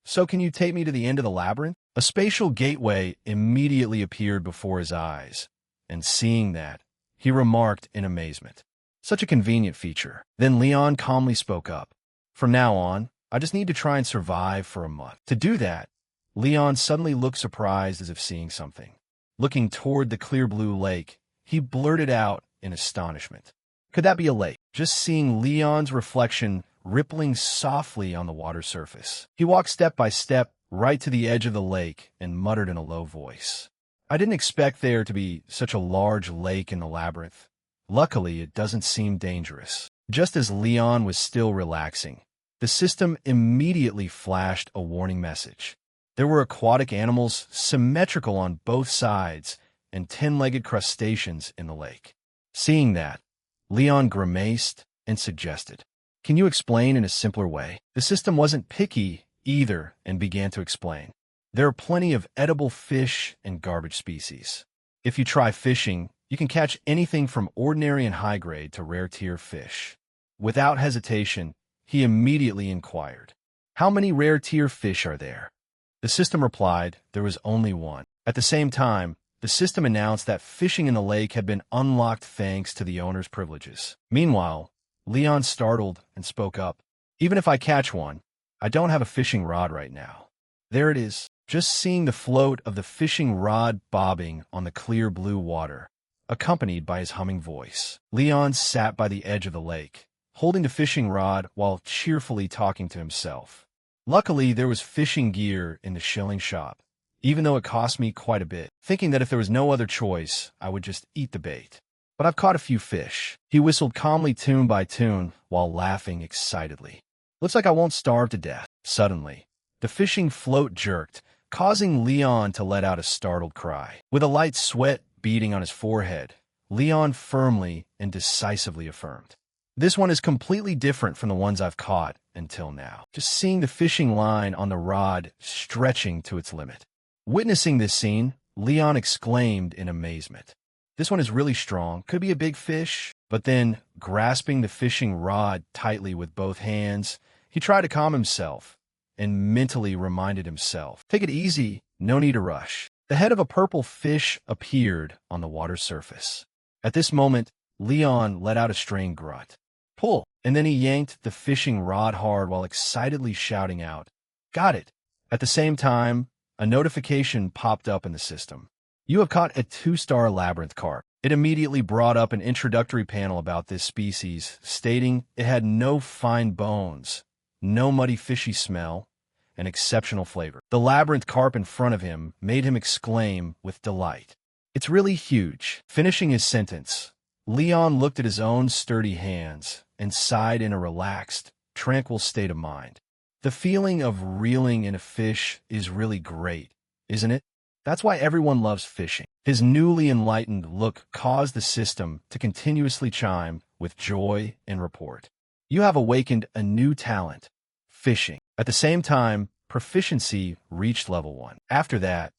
So can you take me to the end of the labyrinth? A spatial gateway immediately appeared before his eyes, and seeing that, he remarked in amazement. Such a convenient feature. Then Leon calmly spoke up. From now on, I just need to try and survive for a month. To do that, Leon suddenly looked surprised as if seeing something. Looking toward the clear blue lake, he blurted out in astonishment. Could that be a lake? Just seeing Leon's reflection rippling softly on the water surface. He walked step by step right to the edge of the lake and muttered in a low voice. I didn't expect there to be such a large lake in the labyrinth. Luckily, it doesn't seem dangerous. Just as Leon was still relaxing, the system immediately flashed a warning message. There were aquatic animals symmetrical on both sides and 10-legged crustaceans in the lake. Seeing that, Leon grimaced and suggested, "Can you explain in a simpler way?" The system wasn't picky either and began to explain. There are plenty of edible fish and garbage species. If you try fishing, you can catch anything from ordinary and high-grade to rare-tier fish. Without hesitation, he immediately inquired, "How many rare-tier fish are there?" The system replied there was only one. At the same time, the system announced that fishing in the lake had been unlocked thanks to the owner's privileges. Meanwhile, Leon startled and spoke up. "Even if I catch one, I don't have a fishing rod right now." There it is, just seeing the float of the fishing rod bobbing on the clear blue water, accompanied by his humming voice. Leon sat by the edge of the lake, holding the fishing rod while cheerfully talking to himself. Luckily, there was fishing gear in the shilling shop, even though it cost me quite a bit, thinking that if there was no other choice, I would just eat the bait. But I've caught a few fish. He whistled calmly tune by tune while laughing excitedly. Looks like I won't starve to death. Suddenly, the fishing float jerked, causing Leon to let out a startled cry. With a light sweat beading on his forehead, Leon firmly and decisively affirmed, "This one is completely different from the ones I've caught until now." Just seeing the fishing line on the rod stretching to its limit. Witnessing this scene, Leon exclaimed in amazement, "This one is really strong. Could be a big fish." But then, grasping the fishing rod tightly with both hands, he tried to calm himself and mentally reminded himself, "Take it easy, no need to rush." The head of a purple fish appeared on the water's surface. At this moment, Leon let out a strained grunt. "Pull!" And then he yanked the fishing rod hard while excitedly shouting out, "Got it!" At the same time, a notification popped up in the system. "You have caught a 2-star labyrinth carp." It immediately brought up an introductory panel about this species, stating it had no fine bones, no muddy fishy smell, and exceptional flavor. The labyrinth carp in front of him made him exclaim with delight, "It's really huge." Finishing his sentence, Leon looked at his own sturdy hands and sighed in a relaxed, tranquil state of mind. The feeling of reeling in a fish is really great, isn't it? That's why everyone loves fishing. His newly enlightened look caused the system to continuously chime with joy and report. You have awakened a new talent, fishing. At the same time, proficiency reached level 1. After that,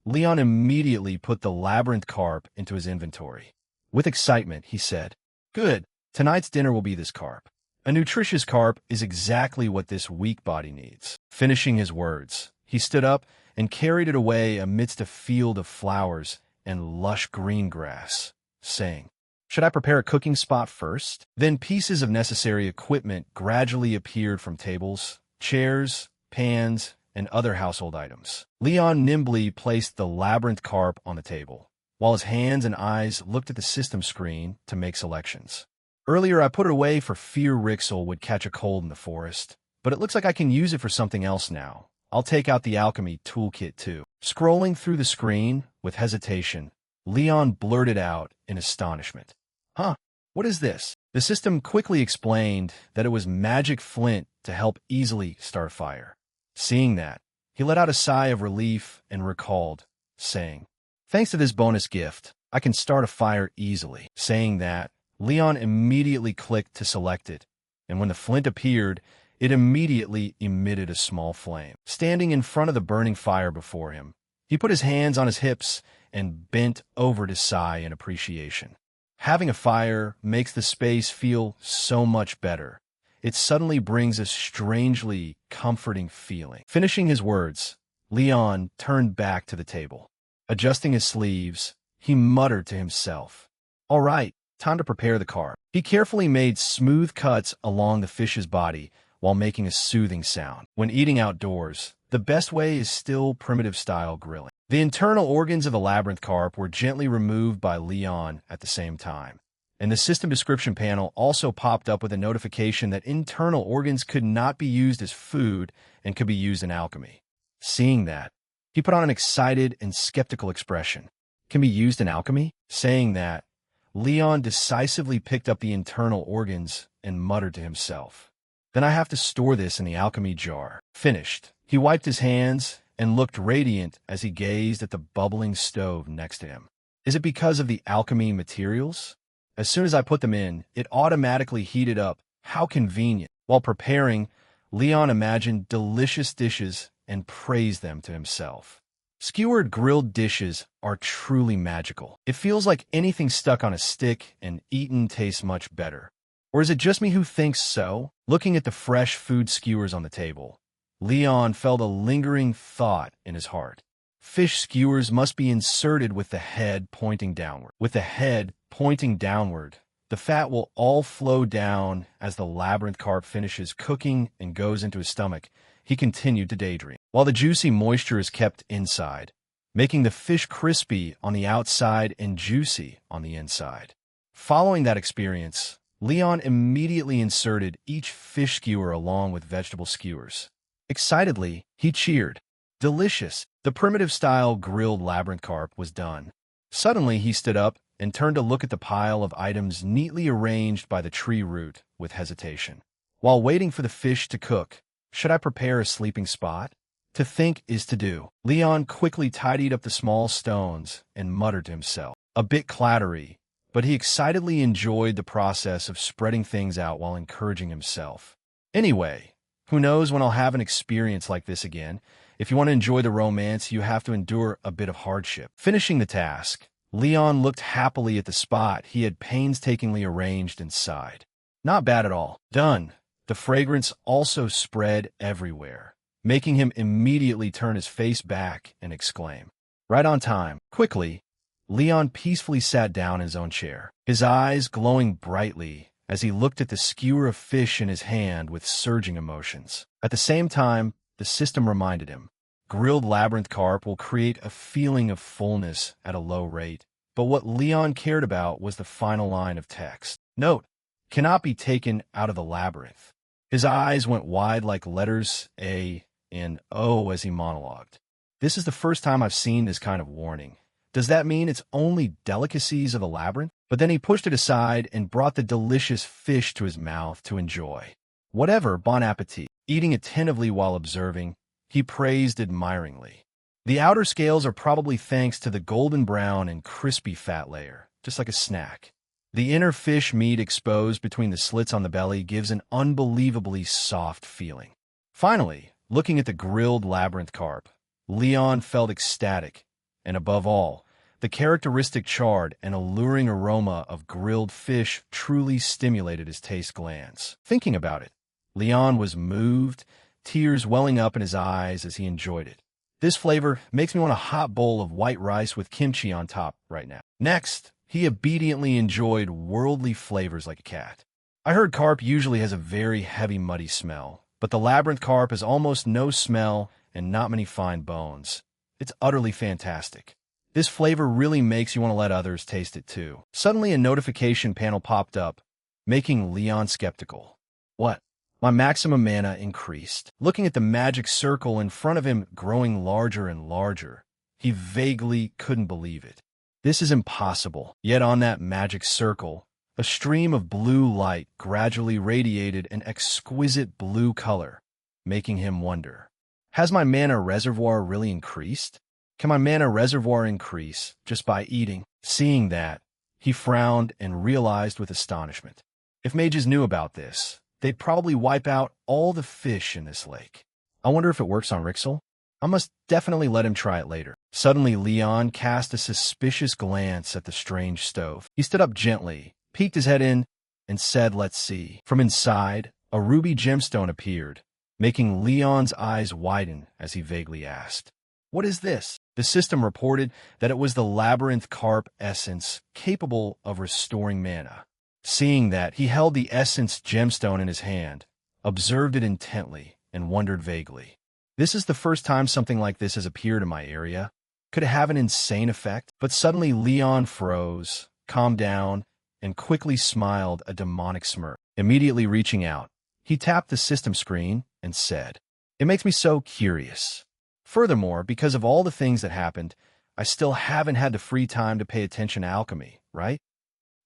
Leon immediately put the labyrinth carp into his inventory. With excitement, he said, "Good, tonight's dinner will be this carp. A nutritious carp is exactly what this weak body needs." Finishing his words, he stood up and carried it away amidst a field of flowers and lush green grass, saying, "Should I prepare a cooking spot first?" Then pieces of necessary equipment gradually appeared from tables, chairs, pans, and other household items. Leon nimbly placed the labyrinth carp on the table, while his hands and eyes looked at the system screen to make selections. "Earlier I put it away for fear Rixel would catch a cold in the forest, but it looks like I can use it for something else now. I'll take out the alchemy toolkit too." Scrolling through the screen with hesitation, Leon blurted out in astonishment, "Huh, what is this?" The system quickly explained that it was magic flint to help easily start a fire. Seeing that, he let out a sigh of relief and recalled, saying, "Thanks to this bonus gift, I can start a fire easily." Saying that, Leon immediately clicked to select it, and when the flint appeared, it immediately emitted a small flame. Standing in front of the burning fire before him, he put his hands on his hips and bent over to sigh in appreciation. Having a fire makes the space feel so much better. It suddenly brings a strangely comforting feeling. Finishing his words, Leon turned back to the table. Adjusting his sleeves, he muttered to himself, "All right, time to prepare the carp." He carefully made smooth cuts along the fish's body while making a soothing sound. When eating outdoors, the best way is still primitive-style grilling. The internal organs of the labyrinth carp were gently removed by Leon at the same time, and the system description panel also popped up with a notification that internal organs could not be used as food and could be used in alchemy. Seeing that, he put on an excited and skeptical expression. "Can be used in alchemy?" Saying that, Leon decisively picked up the internal organs and muttered to himself, "Then I have to store this in the alchemy jar." Finished, he wiped his hands and looked radiant as he gazed at the bubbling stove next to him. "Is it because of the alchemy materials? As soon as I put them in, it automatically heated up. How convenient." While preparing, Leon imagined delicious dishes and praised them to himself. Skewered grilled dishes are truly magical. It feels like anything stuck on a stick and eaten tastes much better. Or is it just me who thinks so? Looking at the fresh food skewers on the table, Leon felt a lingering thought in his heart. Fish skewers must be inserted with the head pointing downward. With the head pointing downward, the fat will all flow down as the labyrinth carp finishes cooking and goes into his stomach. He continued to daydream, while the juicy moisture is kept inside, making the fish crispy on the outside and juicy on the inside. Following that experience, Leon immediately inserted each fish skewer along with vegetable skewers. Excitedly, he cheered. Delicious! The primitive-style grilled labyrinth carp was done. Suddenly, he stood up and turned to look at the pile of items neatly arranged by the tree root with hesitation. While waiting for the fish to cook, should I prepare a sleeping spot? To think is to do. Leon quickly tidied up the small stones and muttered to himself. A bit clattery, but he excitedly enjoyed the process of spreading things out while encouraging himself. Anyway, who knows when I'll have an experience like this again? If you want to enjoy the romance, you have to endure a bit of hardship. Finishing the task, Leon looked happily at the spot he had painstakingly arranged and sighed. Not bad at all. Done. The fragrance also spread everywhere, making him immediately turn his face back and exclaim. Right on time. Quickly, Leon peacefully sat down in his own chair, his eyes glowing brightly as he looked at the skewer of fish in his hand with surging emotions. At the same time, the system reminded him, grilled labyrinth carp will create a feeling of fullness at a low rate, but what Leon cared about was the final line of text. Note, cannot be taken out of the labyrinth. His eyes went wide like letters A and O as he monologued. This is the first time I've seen this kind of warning. Does that mean it's only delicacies of the labyrinth? But then he pushed it aside and brought the delicious fish to his mouth to enjoy. Whatever, bon appetit. Eating attentively while observing, he praised admiringly. The outer scales are probably thanks to the golden brown and crispy fat layer, just like a snack. The inner fish meat exposed between the slits on the belly gives an unbelievably soft feeling. Finally, looking at the grilled labyrinth carp, Leon felt ecstatic, and above all, the characteristic charred and alluring aroma of grilled fish truly stimulated his taste glands. Thinking about it, Leon was moved, tears welling up in his eyes as he enjoyed it. This flavor makes me want a hot bowl of white rice with kimchi on top right now. Next, he obediently enjoyed worldly flavors like a cat. I heard carp usually has a very heavy, muddy smell, but the labyrinth carp has almost no smell and not many fine bones. It's utterly fantastic. This flavor really makes you want to let others taste it too. Suddenly, a notification panel popped up, making Leon skeptical. What? My maximum mana increased. Looking at the magic circle in front of him growing larger and larger, he vaguely couldn't believe it. This is impossible. Yet on that magic circle, a stream of blue light gradually radiated an exquisite blue color, making him wonder. Has my mana reservoir really increased? Can my mana reservoir increase just by eating? Seeing that, he frowned and realized with astonishment. If mages knew about this, they'd probably wipe out all the fish in this lake. I wonder if it works on Rixel? I must definitely let him try it later. Suddenly, Leon cast a suspicious glance at the strange stove. He stood up gently, peeked his head in, and said, "Let's see." From inside, a ruby gemstone appeared, making Leon's eyes widen as he vaguely asked, "What is this?" The system reported that it was the labyrinth carp essence capable of restoring mana. Seeing that, he held the essence gemstone in his hand, observed it intently, and wondered vaguely. This is the first time something like this has appeared in my area. Could it have an insane effect? But suddenly Leon froze, calmed down, and quickly smiled a demonic smirk. Immediately reaching out, he tapped the system screen and said, "It makes me so curious. Furthermore, because of all the things that happened, I still haven't had the free time to pay attention to alchemy, right?"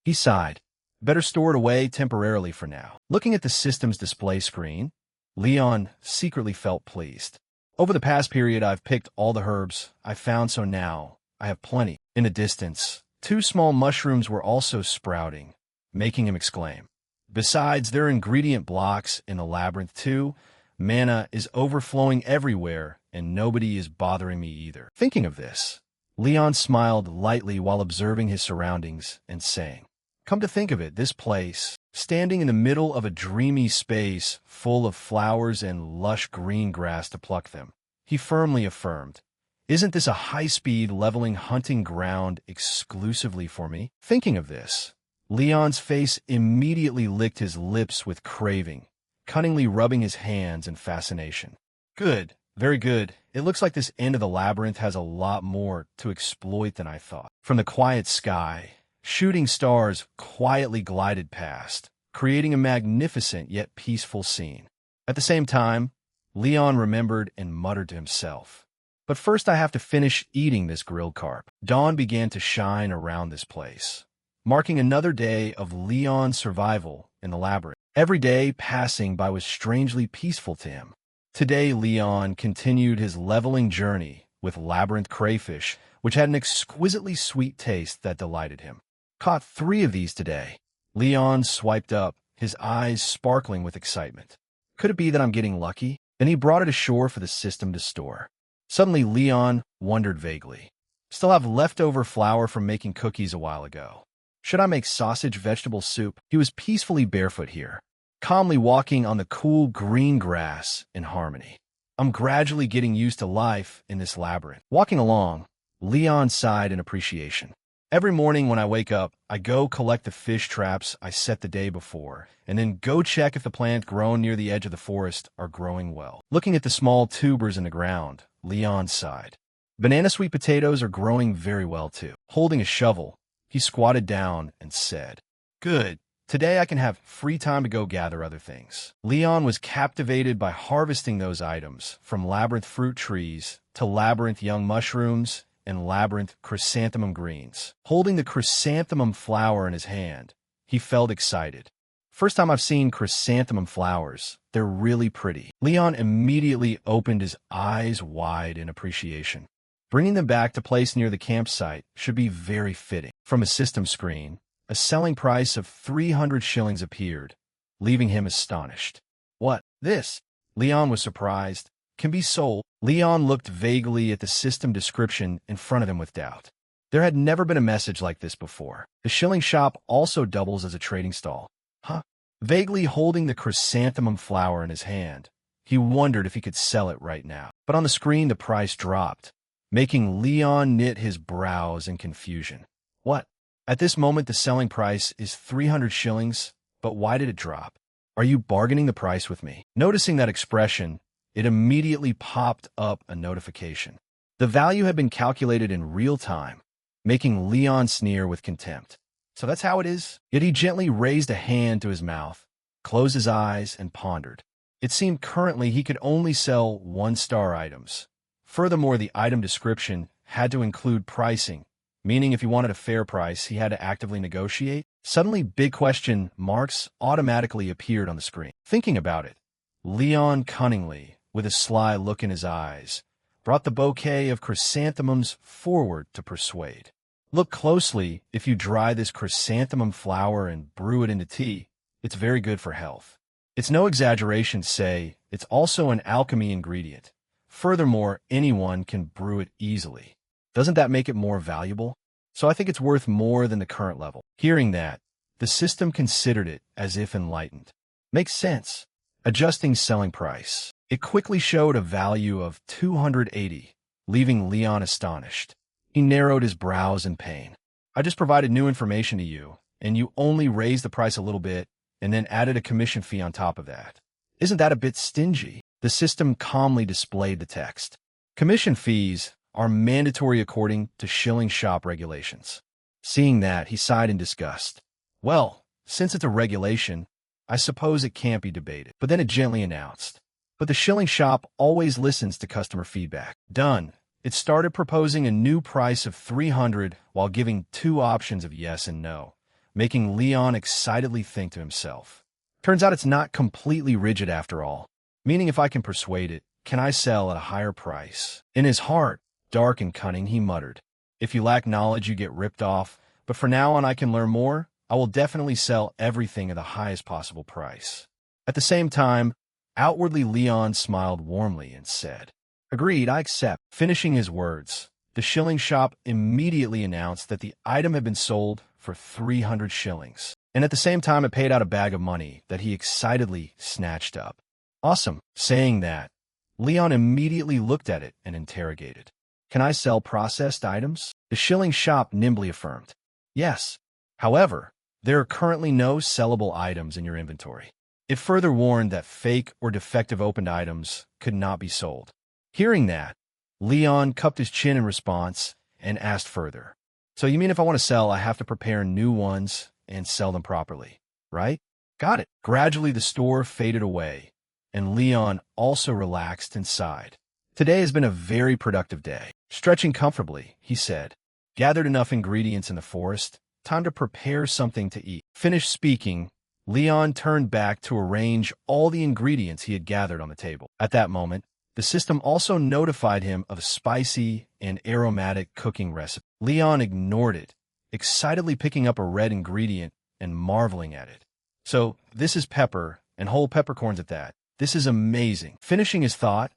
He sighed. Better store it away temporarily for now. Looking at the system's display screen, Leon secretly felt pleased. Over the past period, I've picked all the herbs I found, so now I have plenty. In the distance, 2 small mushrooms were also sprouting, making him exclaim. Besides, there are ingredient blocks in the labyrinth too, Mana is overflowing everywhere, and nobody is bothering me either. Thinking of this, Leon smiled lightly while observing his surroundings and saying, "Come to think of it, this place, standing in the middle of a dreamy space full of flowers and lush green grass to pluck them," he firmly affirmed. "Isn't this a high-speed, leveling hunting ground exclusively for me?" Thinking of this, Leon's face immediately licked his lips with craving, cunningly rubbing his hands in fascination. "Good, very good. It looks like this end of the labyrinth has a lot more to exploit than I thought." From the quiet sky, shooting stars quietly glided past, creating a magnificent yet peaceful scene. At the same time, Leon remembered and muttered to himself, "But first I have to finish eating this grilled carp." Dawn began to shine around this place, marking another day of Leon's survival in the labyrinth. Every day passing by was strangely peaceful to him. Today, Leon continued his leveling journey with labyrinth crayfish, which had an exquisitely sweet taste that delighted him. "Caught 3 of these today." Leon swiped up, his eyes sparkling with excitement. "Could it be that I'm getting lucky?" Then he brought it ashore for the system to store. Suddenly, Leon wondered vaguely. "Still have leftover flour from making cookies a while ago. Should I make sausage vegetable soup?" He was peacefully barefoot here, calmly walking on the cool green grass in harmony. "I'm gradually getting used to life in this labyrinth." Walking along, Leon sighed in appreciation. "Every morning when I wake up, I go collect the fish traps I set the day before, and then go check if the plants grown near the edge of the forest are growing well." Looking at the small tubers in the ground, Leon sighed. Banana sweet potatoes are growing very well too. Holding a shovel, he squatted down and said, "Good. Today I can have free time to go gather other things." Leon was captivated by harvesting those items, from labyrinth fruit trees to labyrinth young mushrooms and labyrinth chrysanthemum greens. Holding the chrysanthemum flower in his hand, he felt excited. "First time I've seen chrysanthemum flowers. They're really pretty." Leon immediately opened his eyes wide in appreciation. Bringing them back to place near the campsite should be very fitting. From a system screen, a selling price of 300 shillings appeared, leaving him astonished. "What? This?" Leon was surprised. "Can be sold." Leon looked vaguely at the system description in front of him with doubt. There had never been a message like this before. The shilling shop also doubles as a trading stall. Huh? Vaguely holding the chrysanthemum flower in his hand, he wondered if he could sell it right now. But on the screen, the price dropped, making Leon knit his brows in confusion. "What? At this moment, the selling price is 300 shillings, but why did it drop? Are you bargaining the price with me?" Noticing that expression, it immediately popped up a notification. The value had been calculated in real time, making Leon sneer with contempt. "So that's how it is?" Yet he gently raised a hand to his mouth, closed his eyes, and pondered. It seemed currently he could only sell 1-star items. Furthermore, the item description had to include pricing, meaning if he wanted a fair price, he had to actively negotiate. Suddenly, big question marks automatically appeared on the screen. Thinking about it, Leon cunningly, with a sly look in his eyes, brought the bouquet of chrysanthemums forward to persuade. "Look closely. If you dry this chrysanthemum flower and brew it into tea, it's very good for health. It's no exaggeration to say it's also an alchemy ingredient. Furthermore, anyone can brew it easily. Doesn't that make it more valuable? So I think it's worth more than the current level." Hearing that, the system considered it as if enlightened. Makes sense. Adjusting selling price, it quickly showed a value of 280, leaving Leon astonished. He narrowed his brows in pain. "I just provided new information to you, and you only raised the price a little bit and then added a commission fee on top of that. Isn't that a bit stingy?" The system calmly displayed the text. "Commission fees are mandatory according to shilling shop regulations." Seeing that, he sighed in disgust. "Well, since it's a regulation, I suppose it can't be debated." But then it gently announced, "But the shilling shop always listens to customer feedback." Done. It started proposing a new price of 300 while giving 2 options of yes and no, making Leon excitedly think to himself, "Turns out it's not completely rigid after all. Meaning if I can persuade it, can I sell at a higher price?" In his heart, dark and cunning, he muttered, "If you lack knowledge, you get ripped off, but from now on I can learn more. I will definitely sell everything at the highest possible price." At the same time, Outwardly, Leon smiled warmly and said, "Agreed, I accept." Finishing his words, the shilling shop immediately announced that the item had been sold for 300 shillings. And at the same time, it paid out a bag of money that he excitedly snatched up. Awesome. Saying that, Leon immediately looked at it and interrogated. "Can I sell processed items?" The shilling shop nimbly affirmed, "Yes. However, there are currently no sellable items in your inventory." It further warned that fake or defective opened items could not be sold. Hearing that, Leon cupped his chin in response and asked further, "So you mean if I want to sell, I have to prepare new ones and sell them properly, right?" "Got it." Gradually, the store faded away, and Leon also relaxed and sighed. Today has been a very productive day. Stretching comfortably, he said, "Gathered enough ingredients in the forest. Time to prepare something to eat." Finished speaking, Leon turned back to arrange all the ingredients he had gathered on the table. At that moment, the system also notified him of a spicy and aromatic cooking recipe. Leon ignored it, excitedly picking up a red ingredient and marveling at it. "So, this is pepper, and whole peppercorns at that. This is amazing." Finishing his thought,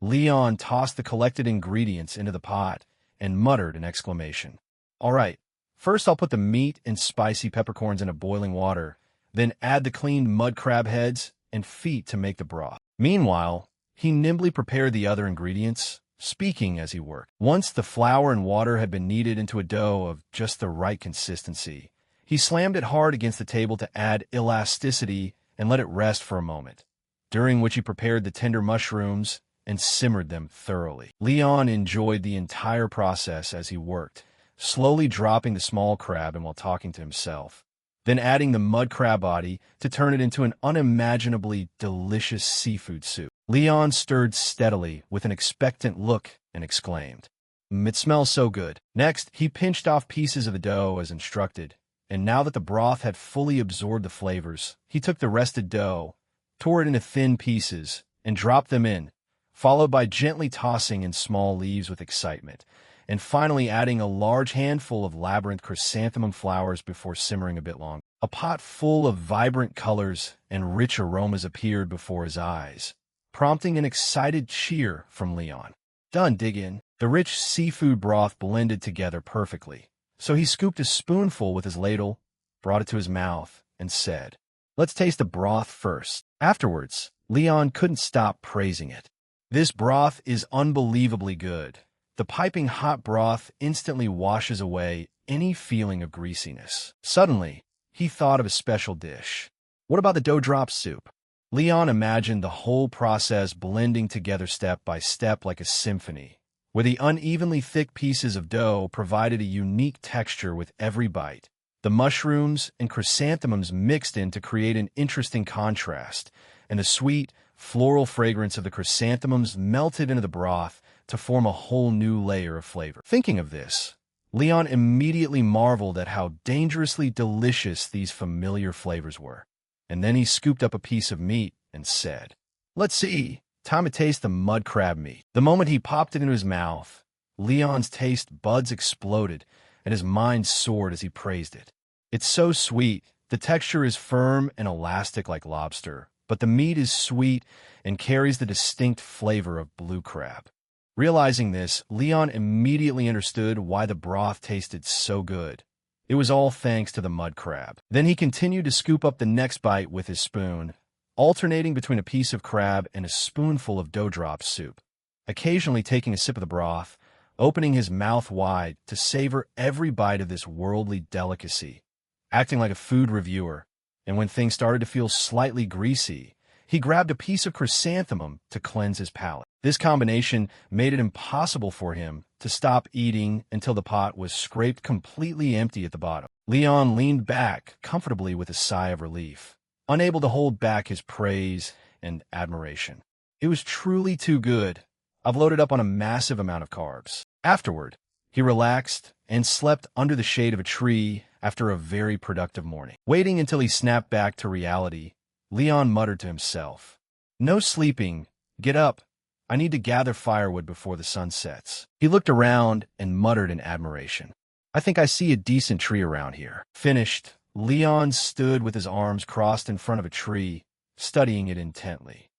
Leon tossed the collected ingredients into the pot and muttered an exclamation. "All right, first I'll put the meat and spicy peppercorns into boiling water, then add the cleaned mud crab heads and feet to make the broth." Meanwhile, he nimbly prepared the other ingredients, speaking as he worked. Once the flour and water had been kneaded into a dough of just the right consistency, he slammed it hard against the table to add elasticity and let it rest for a moment, during which he prepared the tender mushrooms and simmered them thoroughly. Leon enjoyed the entire process as he worked, slowly dropping the small crab and while talking to himself, then adding the mud crab body to turn it into an unimaginably delicious seafood soup. Leon stirred steadily with an expectant look and exclaimed, "It smells so good." Next, he pinched off pieces of the dough as instructed, and now that the broth had fully absorbed the flavors, he took the rested dough, tore it into thin pieces, and dropped them in, followed by gently tossing in small leaves with excitement, and finally adding a large handful of labyrinth chrysanthemum flowers before simmering a bit longer. A pot full of vibrant colors and rich aromas appeared before his eyes, prompting an excited cheer from Leon. "Done, dig in." The rich seafood broth blended together perfectly, so he scooped a spoonful with his ladle, brought it to his mouth, and said, "Let's taste the broth first." Afterwards, Leon couldn't stop praising it. "This broth is unbelievably good. The piping hot broth instantly washes away any feeling of greasiness." Suddenly, he thought of a special dish. What about the dough drop soup? Leon imagined the whole process blending together step by step like a symphony, where the unevenly thick pieces of dough provided a unique texture with every bite. The mushrooms and chrysanthemums mixed in to create an interesting contrast, and the sweet, floral fragrance of the chrysanthemums melted into the broth to form a whole new layer of flavor. Thinking of this, Leon immediately marveled at how dangerously delicious these familiar flavors were. And then he scooped up a piece of meat and said, "Let's see, time to taste the mud crab meat." The moment he popped it into his mouth, Leon's taste buds exploded and his mind soared as he praised it. "It's so sweet. The texture is firm and elastic like lobster, but the meat is sweet and carries the distinct flavor of blue crab." Realizing this, Leon immediately understood why the broth tasted so good. It was all thanks to the mud crab. Then he continued to scoop up the next bite with his spoon, alternating between a piece of crab and a spoonful of dough drop soup, occasionally taking a sip of the broth, opening his mouth wide to savor every bite of this worldly delicacy, acting like a food reviewer. And when things started to feel slightly greasy, he grabbed a piece of chrysanthemum to cleanse his palate. This combination made it impossible for him to stop eating until the pot was scraped completely empty at the bottom. Leon leaned back comfortably with a sigh of relief, unable to hold back his praise and admiration. "It was truly too good. I've loaded up on a massive amount of carbs." Afterward, he relaxed and slept under the shade of a tree after a very productive morning. Waiting until he snapped back to reality, Leon muttered to himself, "No sleeping. Get up. I need to gather firewood before the sun sets." He looked around and muttered in admiration, "I think I see a decent tree around here." Finished, Leon stood with his arms crossed in front of a tree, studying it intently.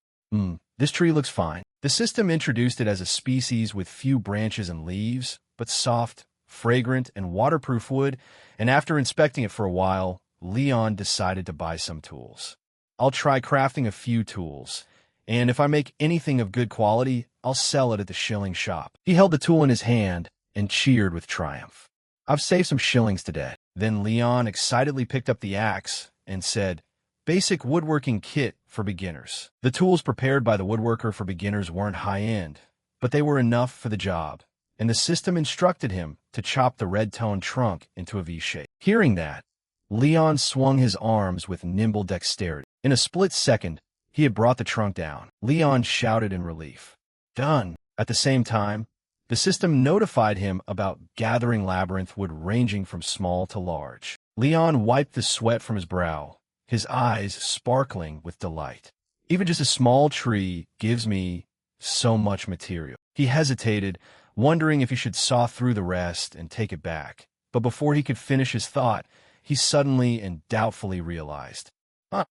This tree looks fine. The system introduced it as a species with few branches and leaves, but soft, fragrant, and waterproof wood, and after inspecting it for a while, Leon decided to buy some tools. I'll try crafting a few tools, and if I make anything of good quality, I'll sell it at the shilling shop. He held the tool in his hand and cheered with triumph. I've saved some shillings today. Then Leon excitedly picked up the axe and said, "Basic woodworking kit for beginners." The tools prepared by the woodworker for beginners weren't high-end, but they were enough for the job, and the system instructed him to chop the red-toned trunk into a V shape. Hearing that, Leon swung his arms with nimble dexterity. In a split second, he had brought the trunk down. Leon shouted in relief. Done. At the same time, the system notified him about gathering labyrinth wood ranging from small to large. Leon wiped the sweat from his brow, his eyes sparkling with delight. Even just a small tree gives me so much material. He hesitated, wondering if he should saw through the rest and take it back. But before he could finish his thought, he suddenly and doubtfully realized.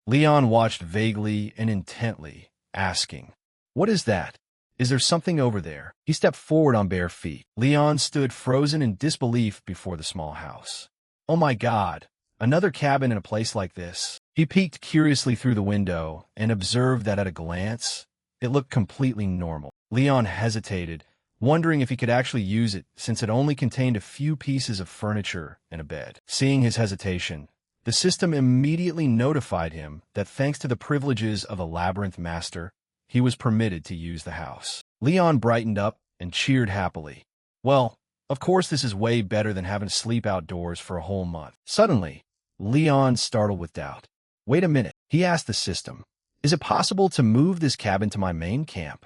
Leon watched vaguely and intently, asking, "What is that? Is there something over there?" He stepped forward on bare feet. Leon stood frozen in disbelief before the small house. "Oh my God, another cabin in a place like this?" He peeked curiously through the window and observed that at a glance, it looked completely normal. Leon hesitated, wondering if he could actually use it since it only contained a few pieces of furniture and a bed. Seeing his hesitation, the system immediately notified him that thanks to the privileges of a labyrinth master, he was permitted to use the house. Leon brightened up and cheered happily. Well, of course this is way better than having to sleep outdoors for a whole month. Suddenly, Leon startled with doubt. Wait a minute, he asked the system. Is it possible to move this cabin to my main camp?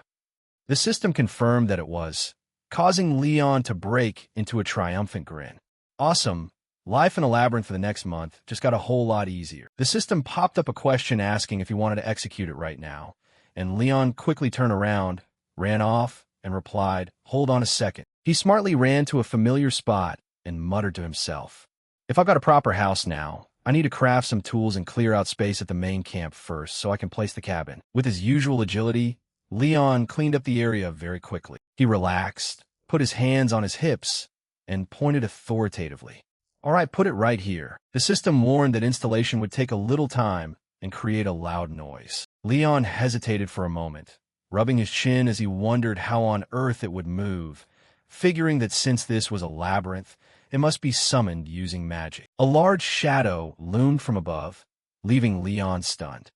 The system confirmed that it was, causing Leon to break into a triumphant grin. Awesome. Life in a labyrinth for the next month just got a whole lot easier. The system popped up a question asking if he wanted to execute it right now, and Leon quickly turned around, ran off, and replied, "Hold on a second." He smartly ran to a familiar spot and muttered to himself, "If I've got a proper house now, I need to craft some tools and clear out space at the main camp first so I can place the cabin." With his usual agility, Leon cleaned up the area very quickly. He relaxed, put his hands on his hips, and pointed authoritatively. "All right, put it right here." The system warned that installation would take a little time and create a loud noise. Leon hesitated for a moment, rubbing his chin as he wondered how on earth it would move, figuring that since this was a labyrinth, it must be summoned using magic. A large shadow loomed from above, leaving Leon stunned.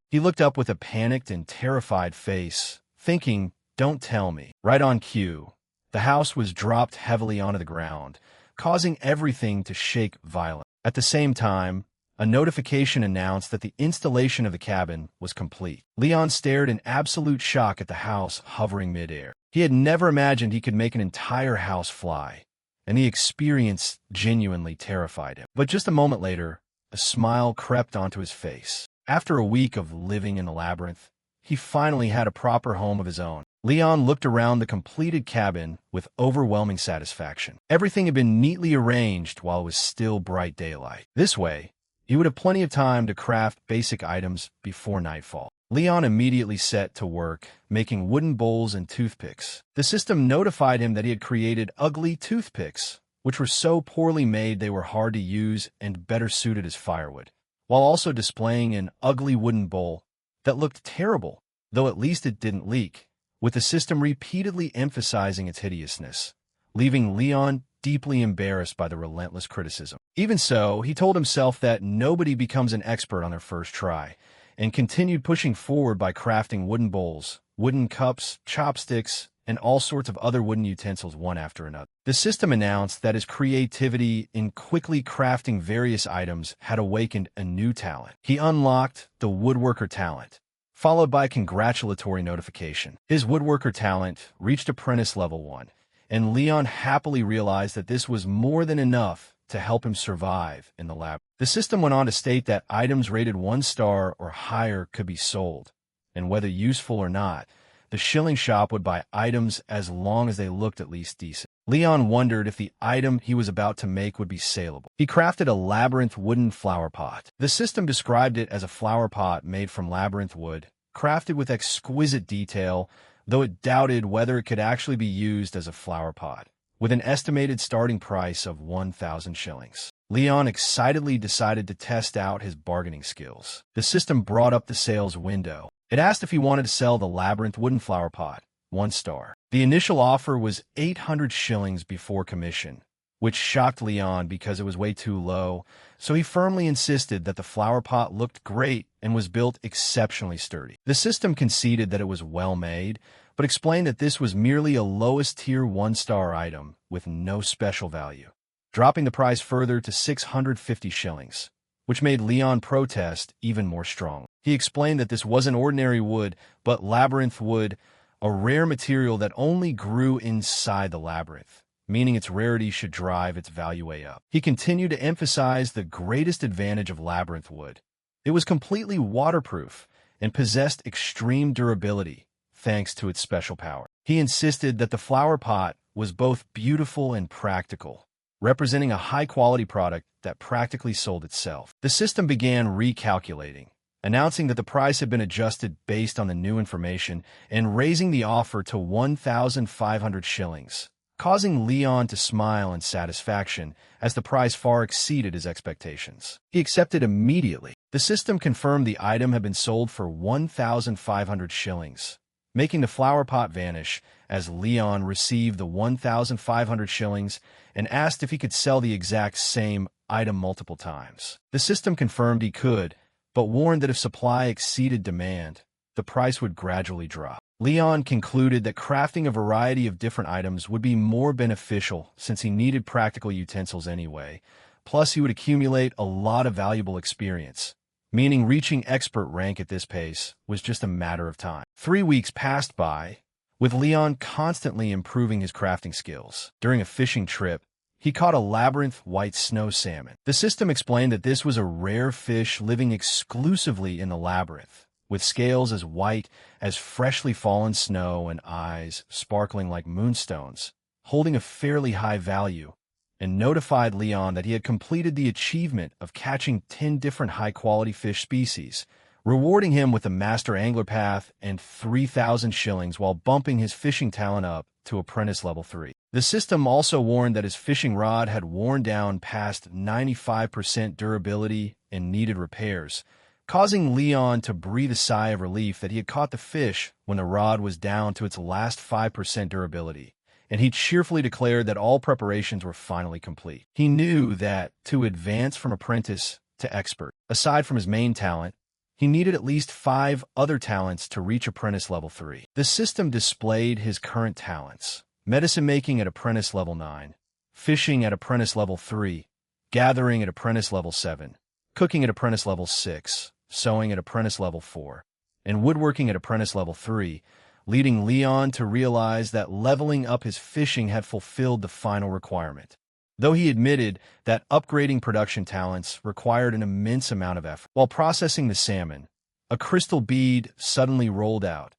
He looked up with a panicked and terrified face, thinking, "Don't tell me." Right on cue, the house was dropped heavily onto the ground, causing everything to shake violently. At the same time, a notification announced that the installation of the cabin was complete. Leon stared in absolute shock at the house hovering midair. He had never imagined he could make an entire house fly, and the experience genuinely terrified him. But just a moment later, a smile crept onto his face. After a week of living in the labyrinth, he finally had a proper home of his own. Leon looked around the completed cabin with overwhelming satisfaction. Everything had been neatly arranged while it was still bright daylight. This way, he would have plenty of time to craft basic items before nightfall. Leon immediately set to work, making wooden bowls and toothpicks. The system notified him that he had created ugly toothpicks, which were so poorly made they were hard to use and better suited as firewood, while also displaying an ugly wooden bowl that looked terrible, though at least it didn't leak, with the system repeatedly emphasizing its hideousness, leaving Leon deeply embarrassed by the relentless criticism. Even so, he told himself that nobody becomes an expert on their first try, and continued pushing forward by crafting wooden bowls, wooden cups, chopsticks, and all sorts of other wooden utensils one after another. The system announced that his creativity in quickly crafting various items had awakened a new talent. He unlocked the woodworker talent, followed by a congratulatory notification. His woodworker talent reached apprentice level 1, and Leon happily realized that this was more than enough to help him survive in the lab. The system went on to state that items rated 1 star or higher could be sold, and whether useful or not, the shilling shop would buy items as long as they looked at least decent. Leon wondered if the item he was about to make would be saleable. He crafted a labyrinth wooden flower pot. The system described it as a flower pot made from labyrinth wood, crafted with exquisite detail, though it doubted whether it could actually be used as a flower pot. With an estimated starting price of 1,000 shillings, Leon excitedly decided to test out his bargaining skills. The system brought up the sales window. It asked if he wanted to sell the labyrinth wooden flower pot, 1 star. The initial offer was 800 shillings before commission, which shocked Leon because it was way too low, so he firmly insisted that the flower pot looked great and was built exceptionally sturdy. The system conceded that it was well made, but explained that this was merely a lowest-tier 1-star item with no special value, dropping the price further to 650 shillings, which made Leon protest even more strongly. He explained that this wasn't ordinary wood, but labyrinth wood, a rare material that only grew inside the labyrinth, meaning its rarity should drive its value way up. He continued to emphasize the greatest advantage of labyrinth wood. It was completely waterproof and possessed extreme durability, thanks to its special power. He insisted that the flower pot was both beautiful and practical, representing a high-quality product that practically sold itself. The system began recalculating, announcing that the price had been adjusted based on the new information and raising the offer to 1,500 shillings, causing Leon to smile in satisfaction as the price far exceeded his expectations. He accepted immediately. The system confirmed the item had been sold for 1,500 shillings, making the flower pot vanish as Leon received the 1,500 shillings and asked if he could sell the exact same item multiple times. The system confirmed he could, but warned that if supply exceeded demand, the price would gradually drop. Leon concluded that crafting a variety of different items would be more beneficial since he needed practical utensils anyway, plus he would accumulate a lot of valuable experience, meaning reaching expert rank at this pace was just a matter of time. 3 weeks passed by, with Leon constantly improving his crafting skills. During a fishing trip, he caught a labyrinth white snow salmon. The system explained that this was a rare fish living exclusively in the labyrinth, with scales as white as freshly fallen snow and eyes sparkling like moonstones, holding a fairly high value, and notified Leon that he had completed the achievement of catching 10 different high-quality fish species, rewarding him with a master angler path and 3,000 shillings while bumping his fishing talent up to apprentice level 3. The system also warned that his fishing rod had worn down past 95% durability and needed repairs, causing Leon to breathe a sigh of relief that he had caught the fish when the rod was down to its last 5% durability, and he cheerfully declared that all preparations were finally complete. He knew that to advance from apprentice to expert, aside from his main talent, he needed at least 5 other talents to reach apprentice level 3. The system displayed his current talents: medicine making at apprentice level 9, fishing at apprentice level 3, gathering at apprentice level 7, cooking at apprentice level 6, sewing at apprentice level 4, and woodworking at apprentice level 3, leading Leon to realize that leveling up his fishing had fulfilled the final requirement, though he admitted that upgrading production talents required an immense amount of effort. While processing the salmon, a crystal bead suddenly rolled out,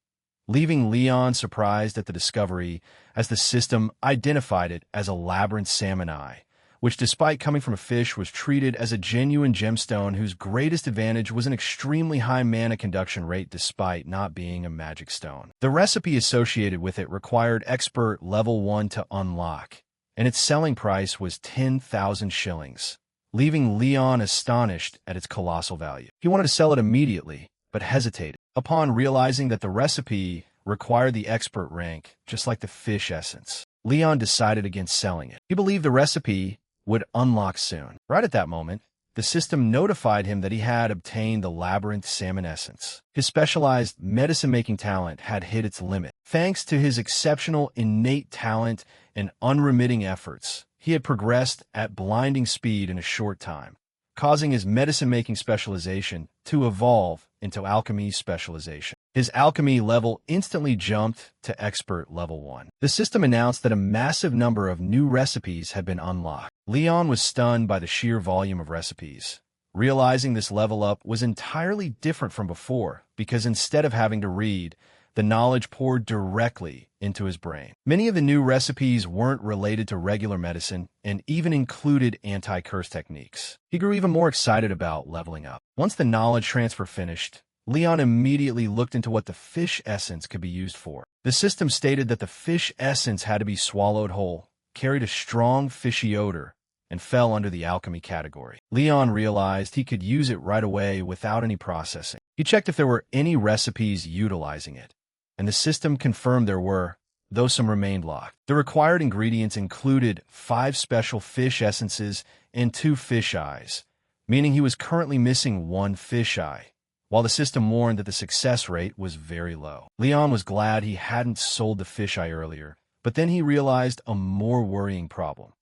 leaving Leon surprised at the discovery, as the system identified it as a labyrinth salmon eye, which, despite coming from a fish, was treated as a genuine gemstone whose greatest advantage was an extremely high mana conduction rate despite not being a magic stone. The recipe associated with it required expert level 1 to unlock, and its selling price was 10,000 shillings, leaving Leon astonished at its colossal value. He wanted to sell it immediately, but hesitated. Upon realizing that the recipe required the expert rank, just like the fish essence, Leon decided against selling it. He believed the recipe would unlock soon. Right at that moment, the system notified him that he had obtained the labyrinth salmon essence. His specialized medicine-making talent had hit its limit. Thanks to his exceptional innate talent and unremitting efforts, he had progressed at blinding speed in a short time, causing his medicine-making specialization to evolve into alchemy specialization. His alchemy level instantly jumped to expert level 1. The system announced that a massive number of new recipes had been unlocked. Leon was stunned by the sheer volume of recipes, realizing this level up was entirely different from before because instead of having to read, the knowledge poured directly into his brain. Many of the new recipes weren't related to regular medicine and even included anti-curse techniques. He grew even more excited about leveling up. Once the knowledge transfer finished, Leon immediately looked into what the fish essence could be used for. The system stated that the fish essence had to be swallowed whole, carried a strong fishy odor, and fell under the alchemy category. Leon realized he could use it right away without any processing. He checked if there were any recipes utilizing it, and the system confirmed there were, though some remained locked. The required ingredients included 5 special fish essences and 2 fish eyes, meaning he was currently missing 1 fish eye, while the system warned that the success rate was very low. Leon was glad he hadn't sold the fish eye earlier, but then he realized a more worrying problem.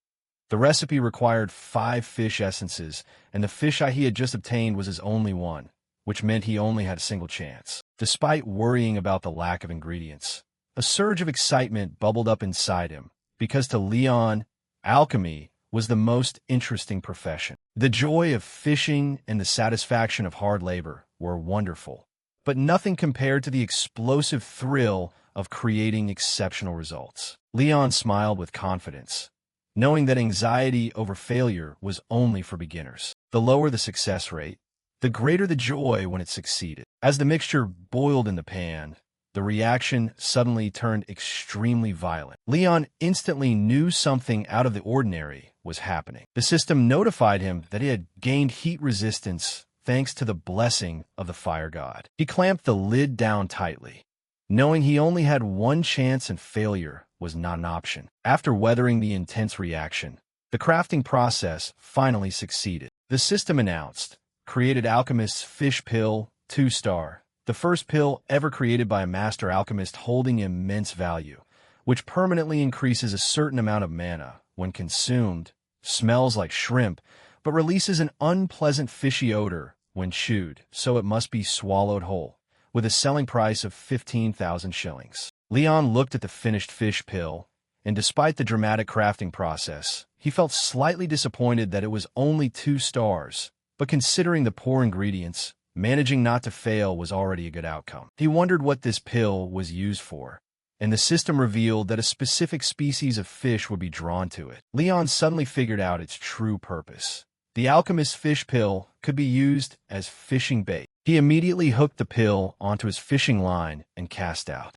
The recipe required 5 fish essences, and the fish eye he had just obtained was his only one, which meant he only had a single chance. Despite worrying about the lack of ingredients, a surge of excitement bubbled up inside him, because to Leon, alchemy was the most interesting profession. The joy of fishing and the satisfaction of hard labor were wonderful, but nothing compared to the explosive thrill of creating exceptional results. Leon smiled with confidence, knowing that anxiety over failure was only for beginners. The lower the success rate, the greater the joy when it succeeded. As the mixture boiled in the pan, the reaction suddenly turned extremely violent. Leon instantly knew something out of the ordinary was happening. The system notified him that he had gained heat resistance thanks to the blessing of the fire god. He clamped the lid down tightly, knowing he only had 1 chance and failure was not an option. After weathering the intense reaction, the crafting process finally succeeded. The system announced, created alchemist's fish pill, 2-star, the first pill ever created by a master alchemist holding immense value, which permanently increases a certain amount of mana when consumed, smells like shrimp, but releases an unpleasant fishy odor when chewed, so it must be swallowed whole, with a selling price of 15,000 shillings. Leon looked at the finished fish pill, and despite the dramatic crafting process, he felt slightly disappointed that it was only 2 stars, but considering the poor ingredients, managing not to fail was already a good outcome. He wondered what this pill was used for, and the system revealed that a specific species of fish would be drawn to it. Leon suddenly figured out its true purpose. The alchemist's fish pill could be used as fishing bait. He immediately hooked the pill onto his fishing line and cast out.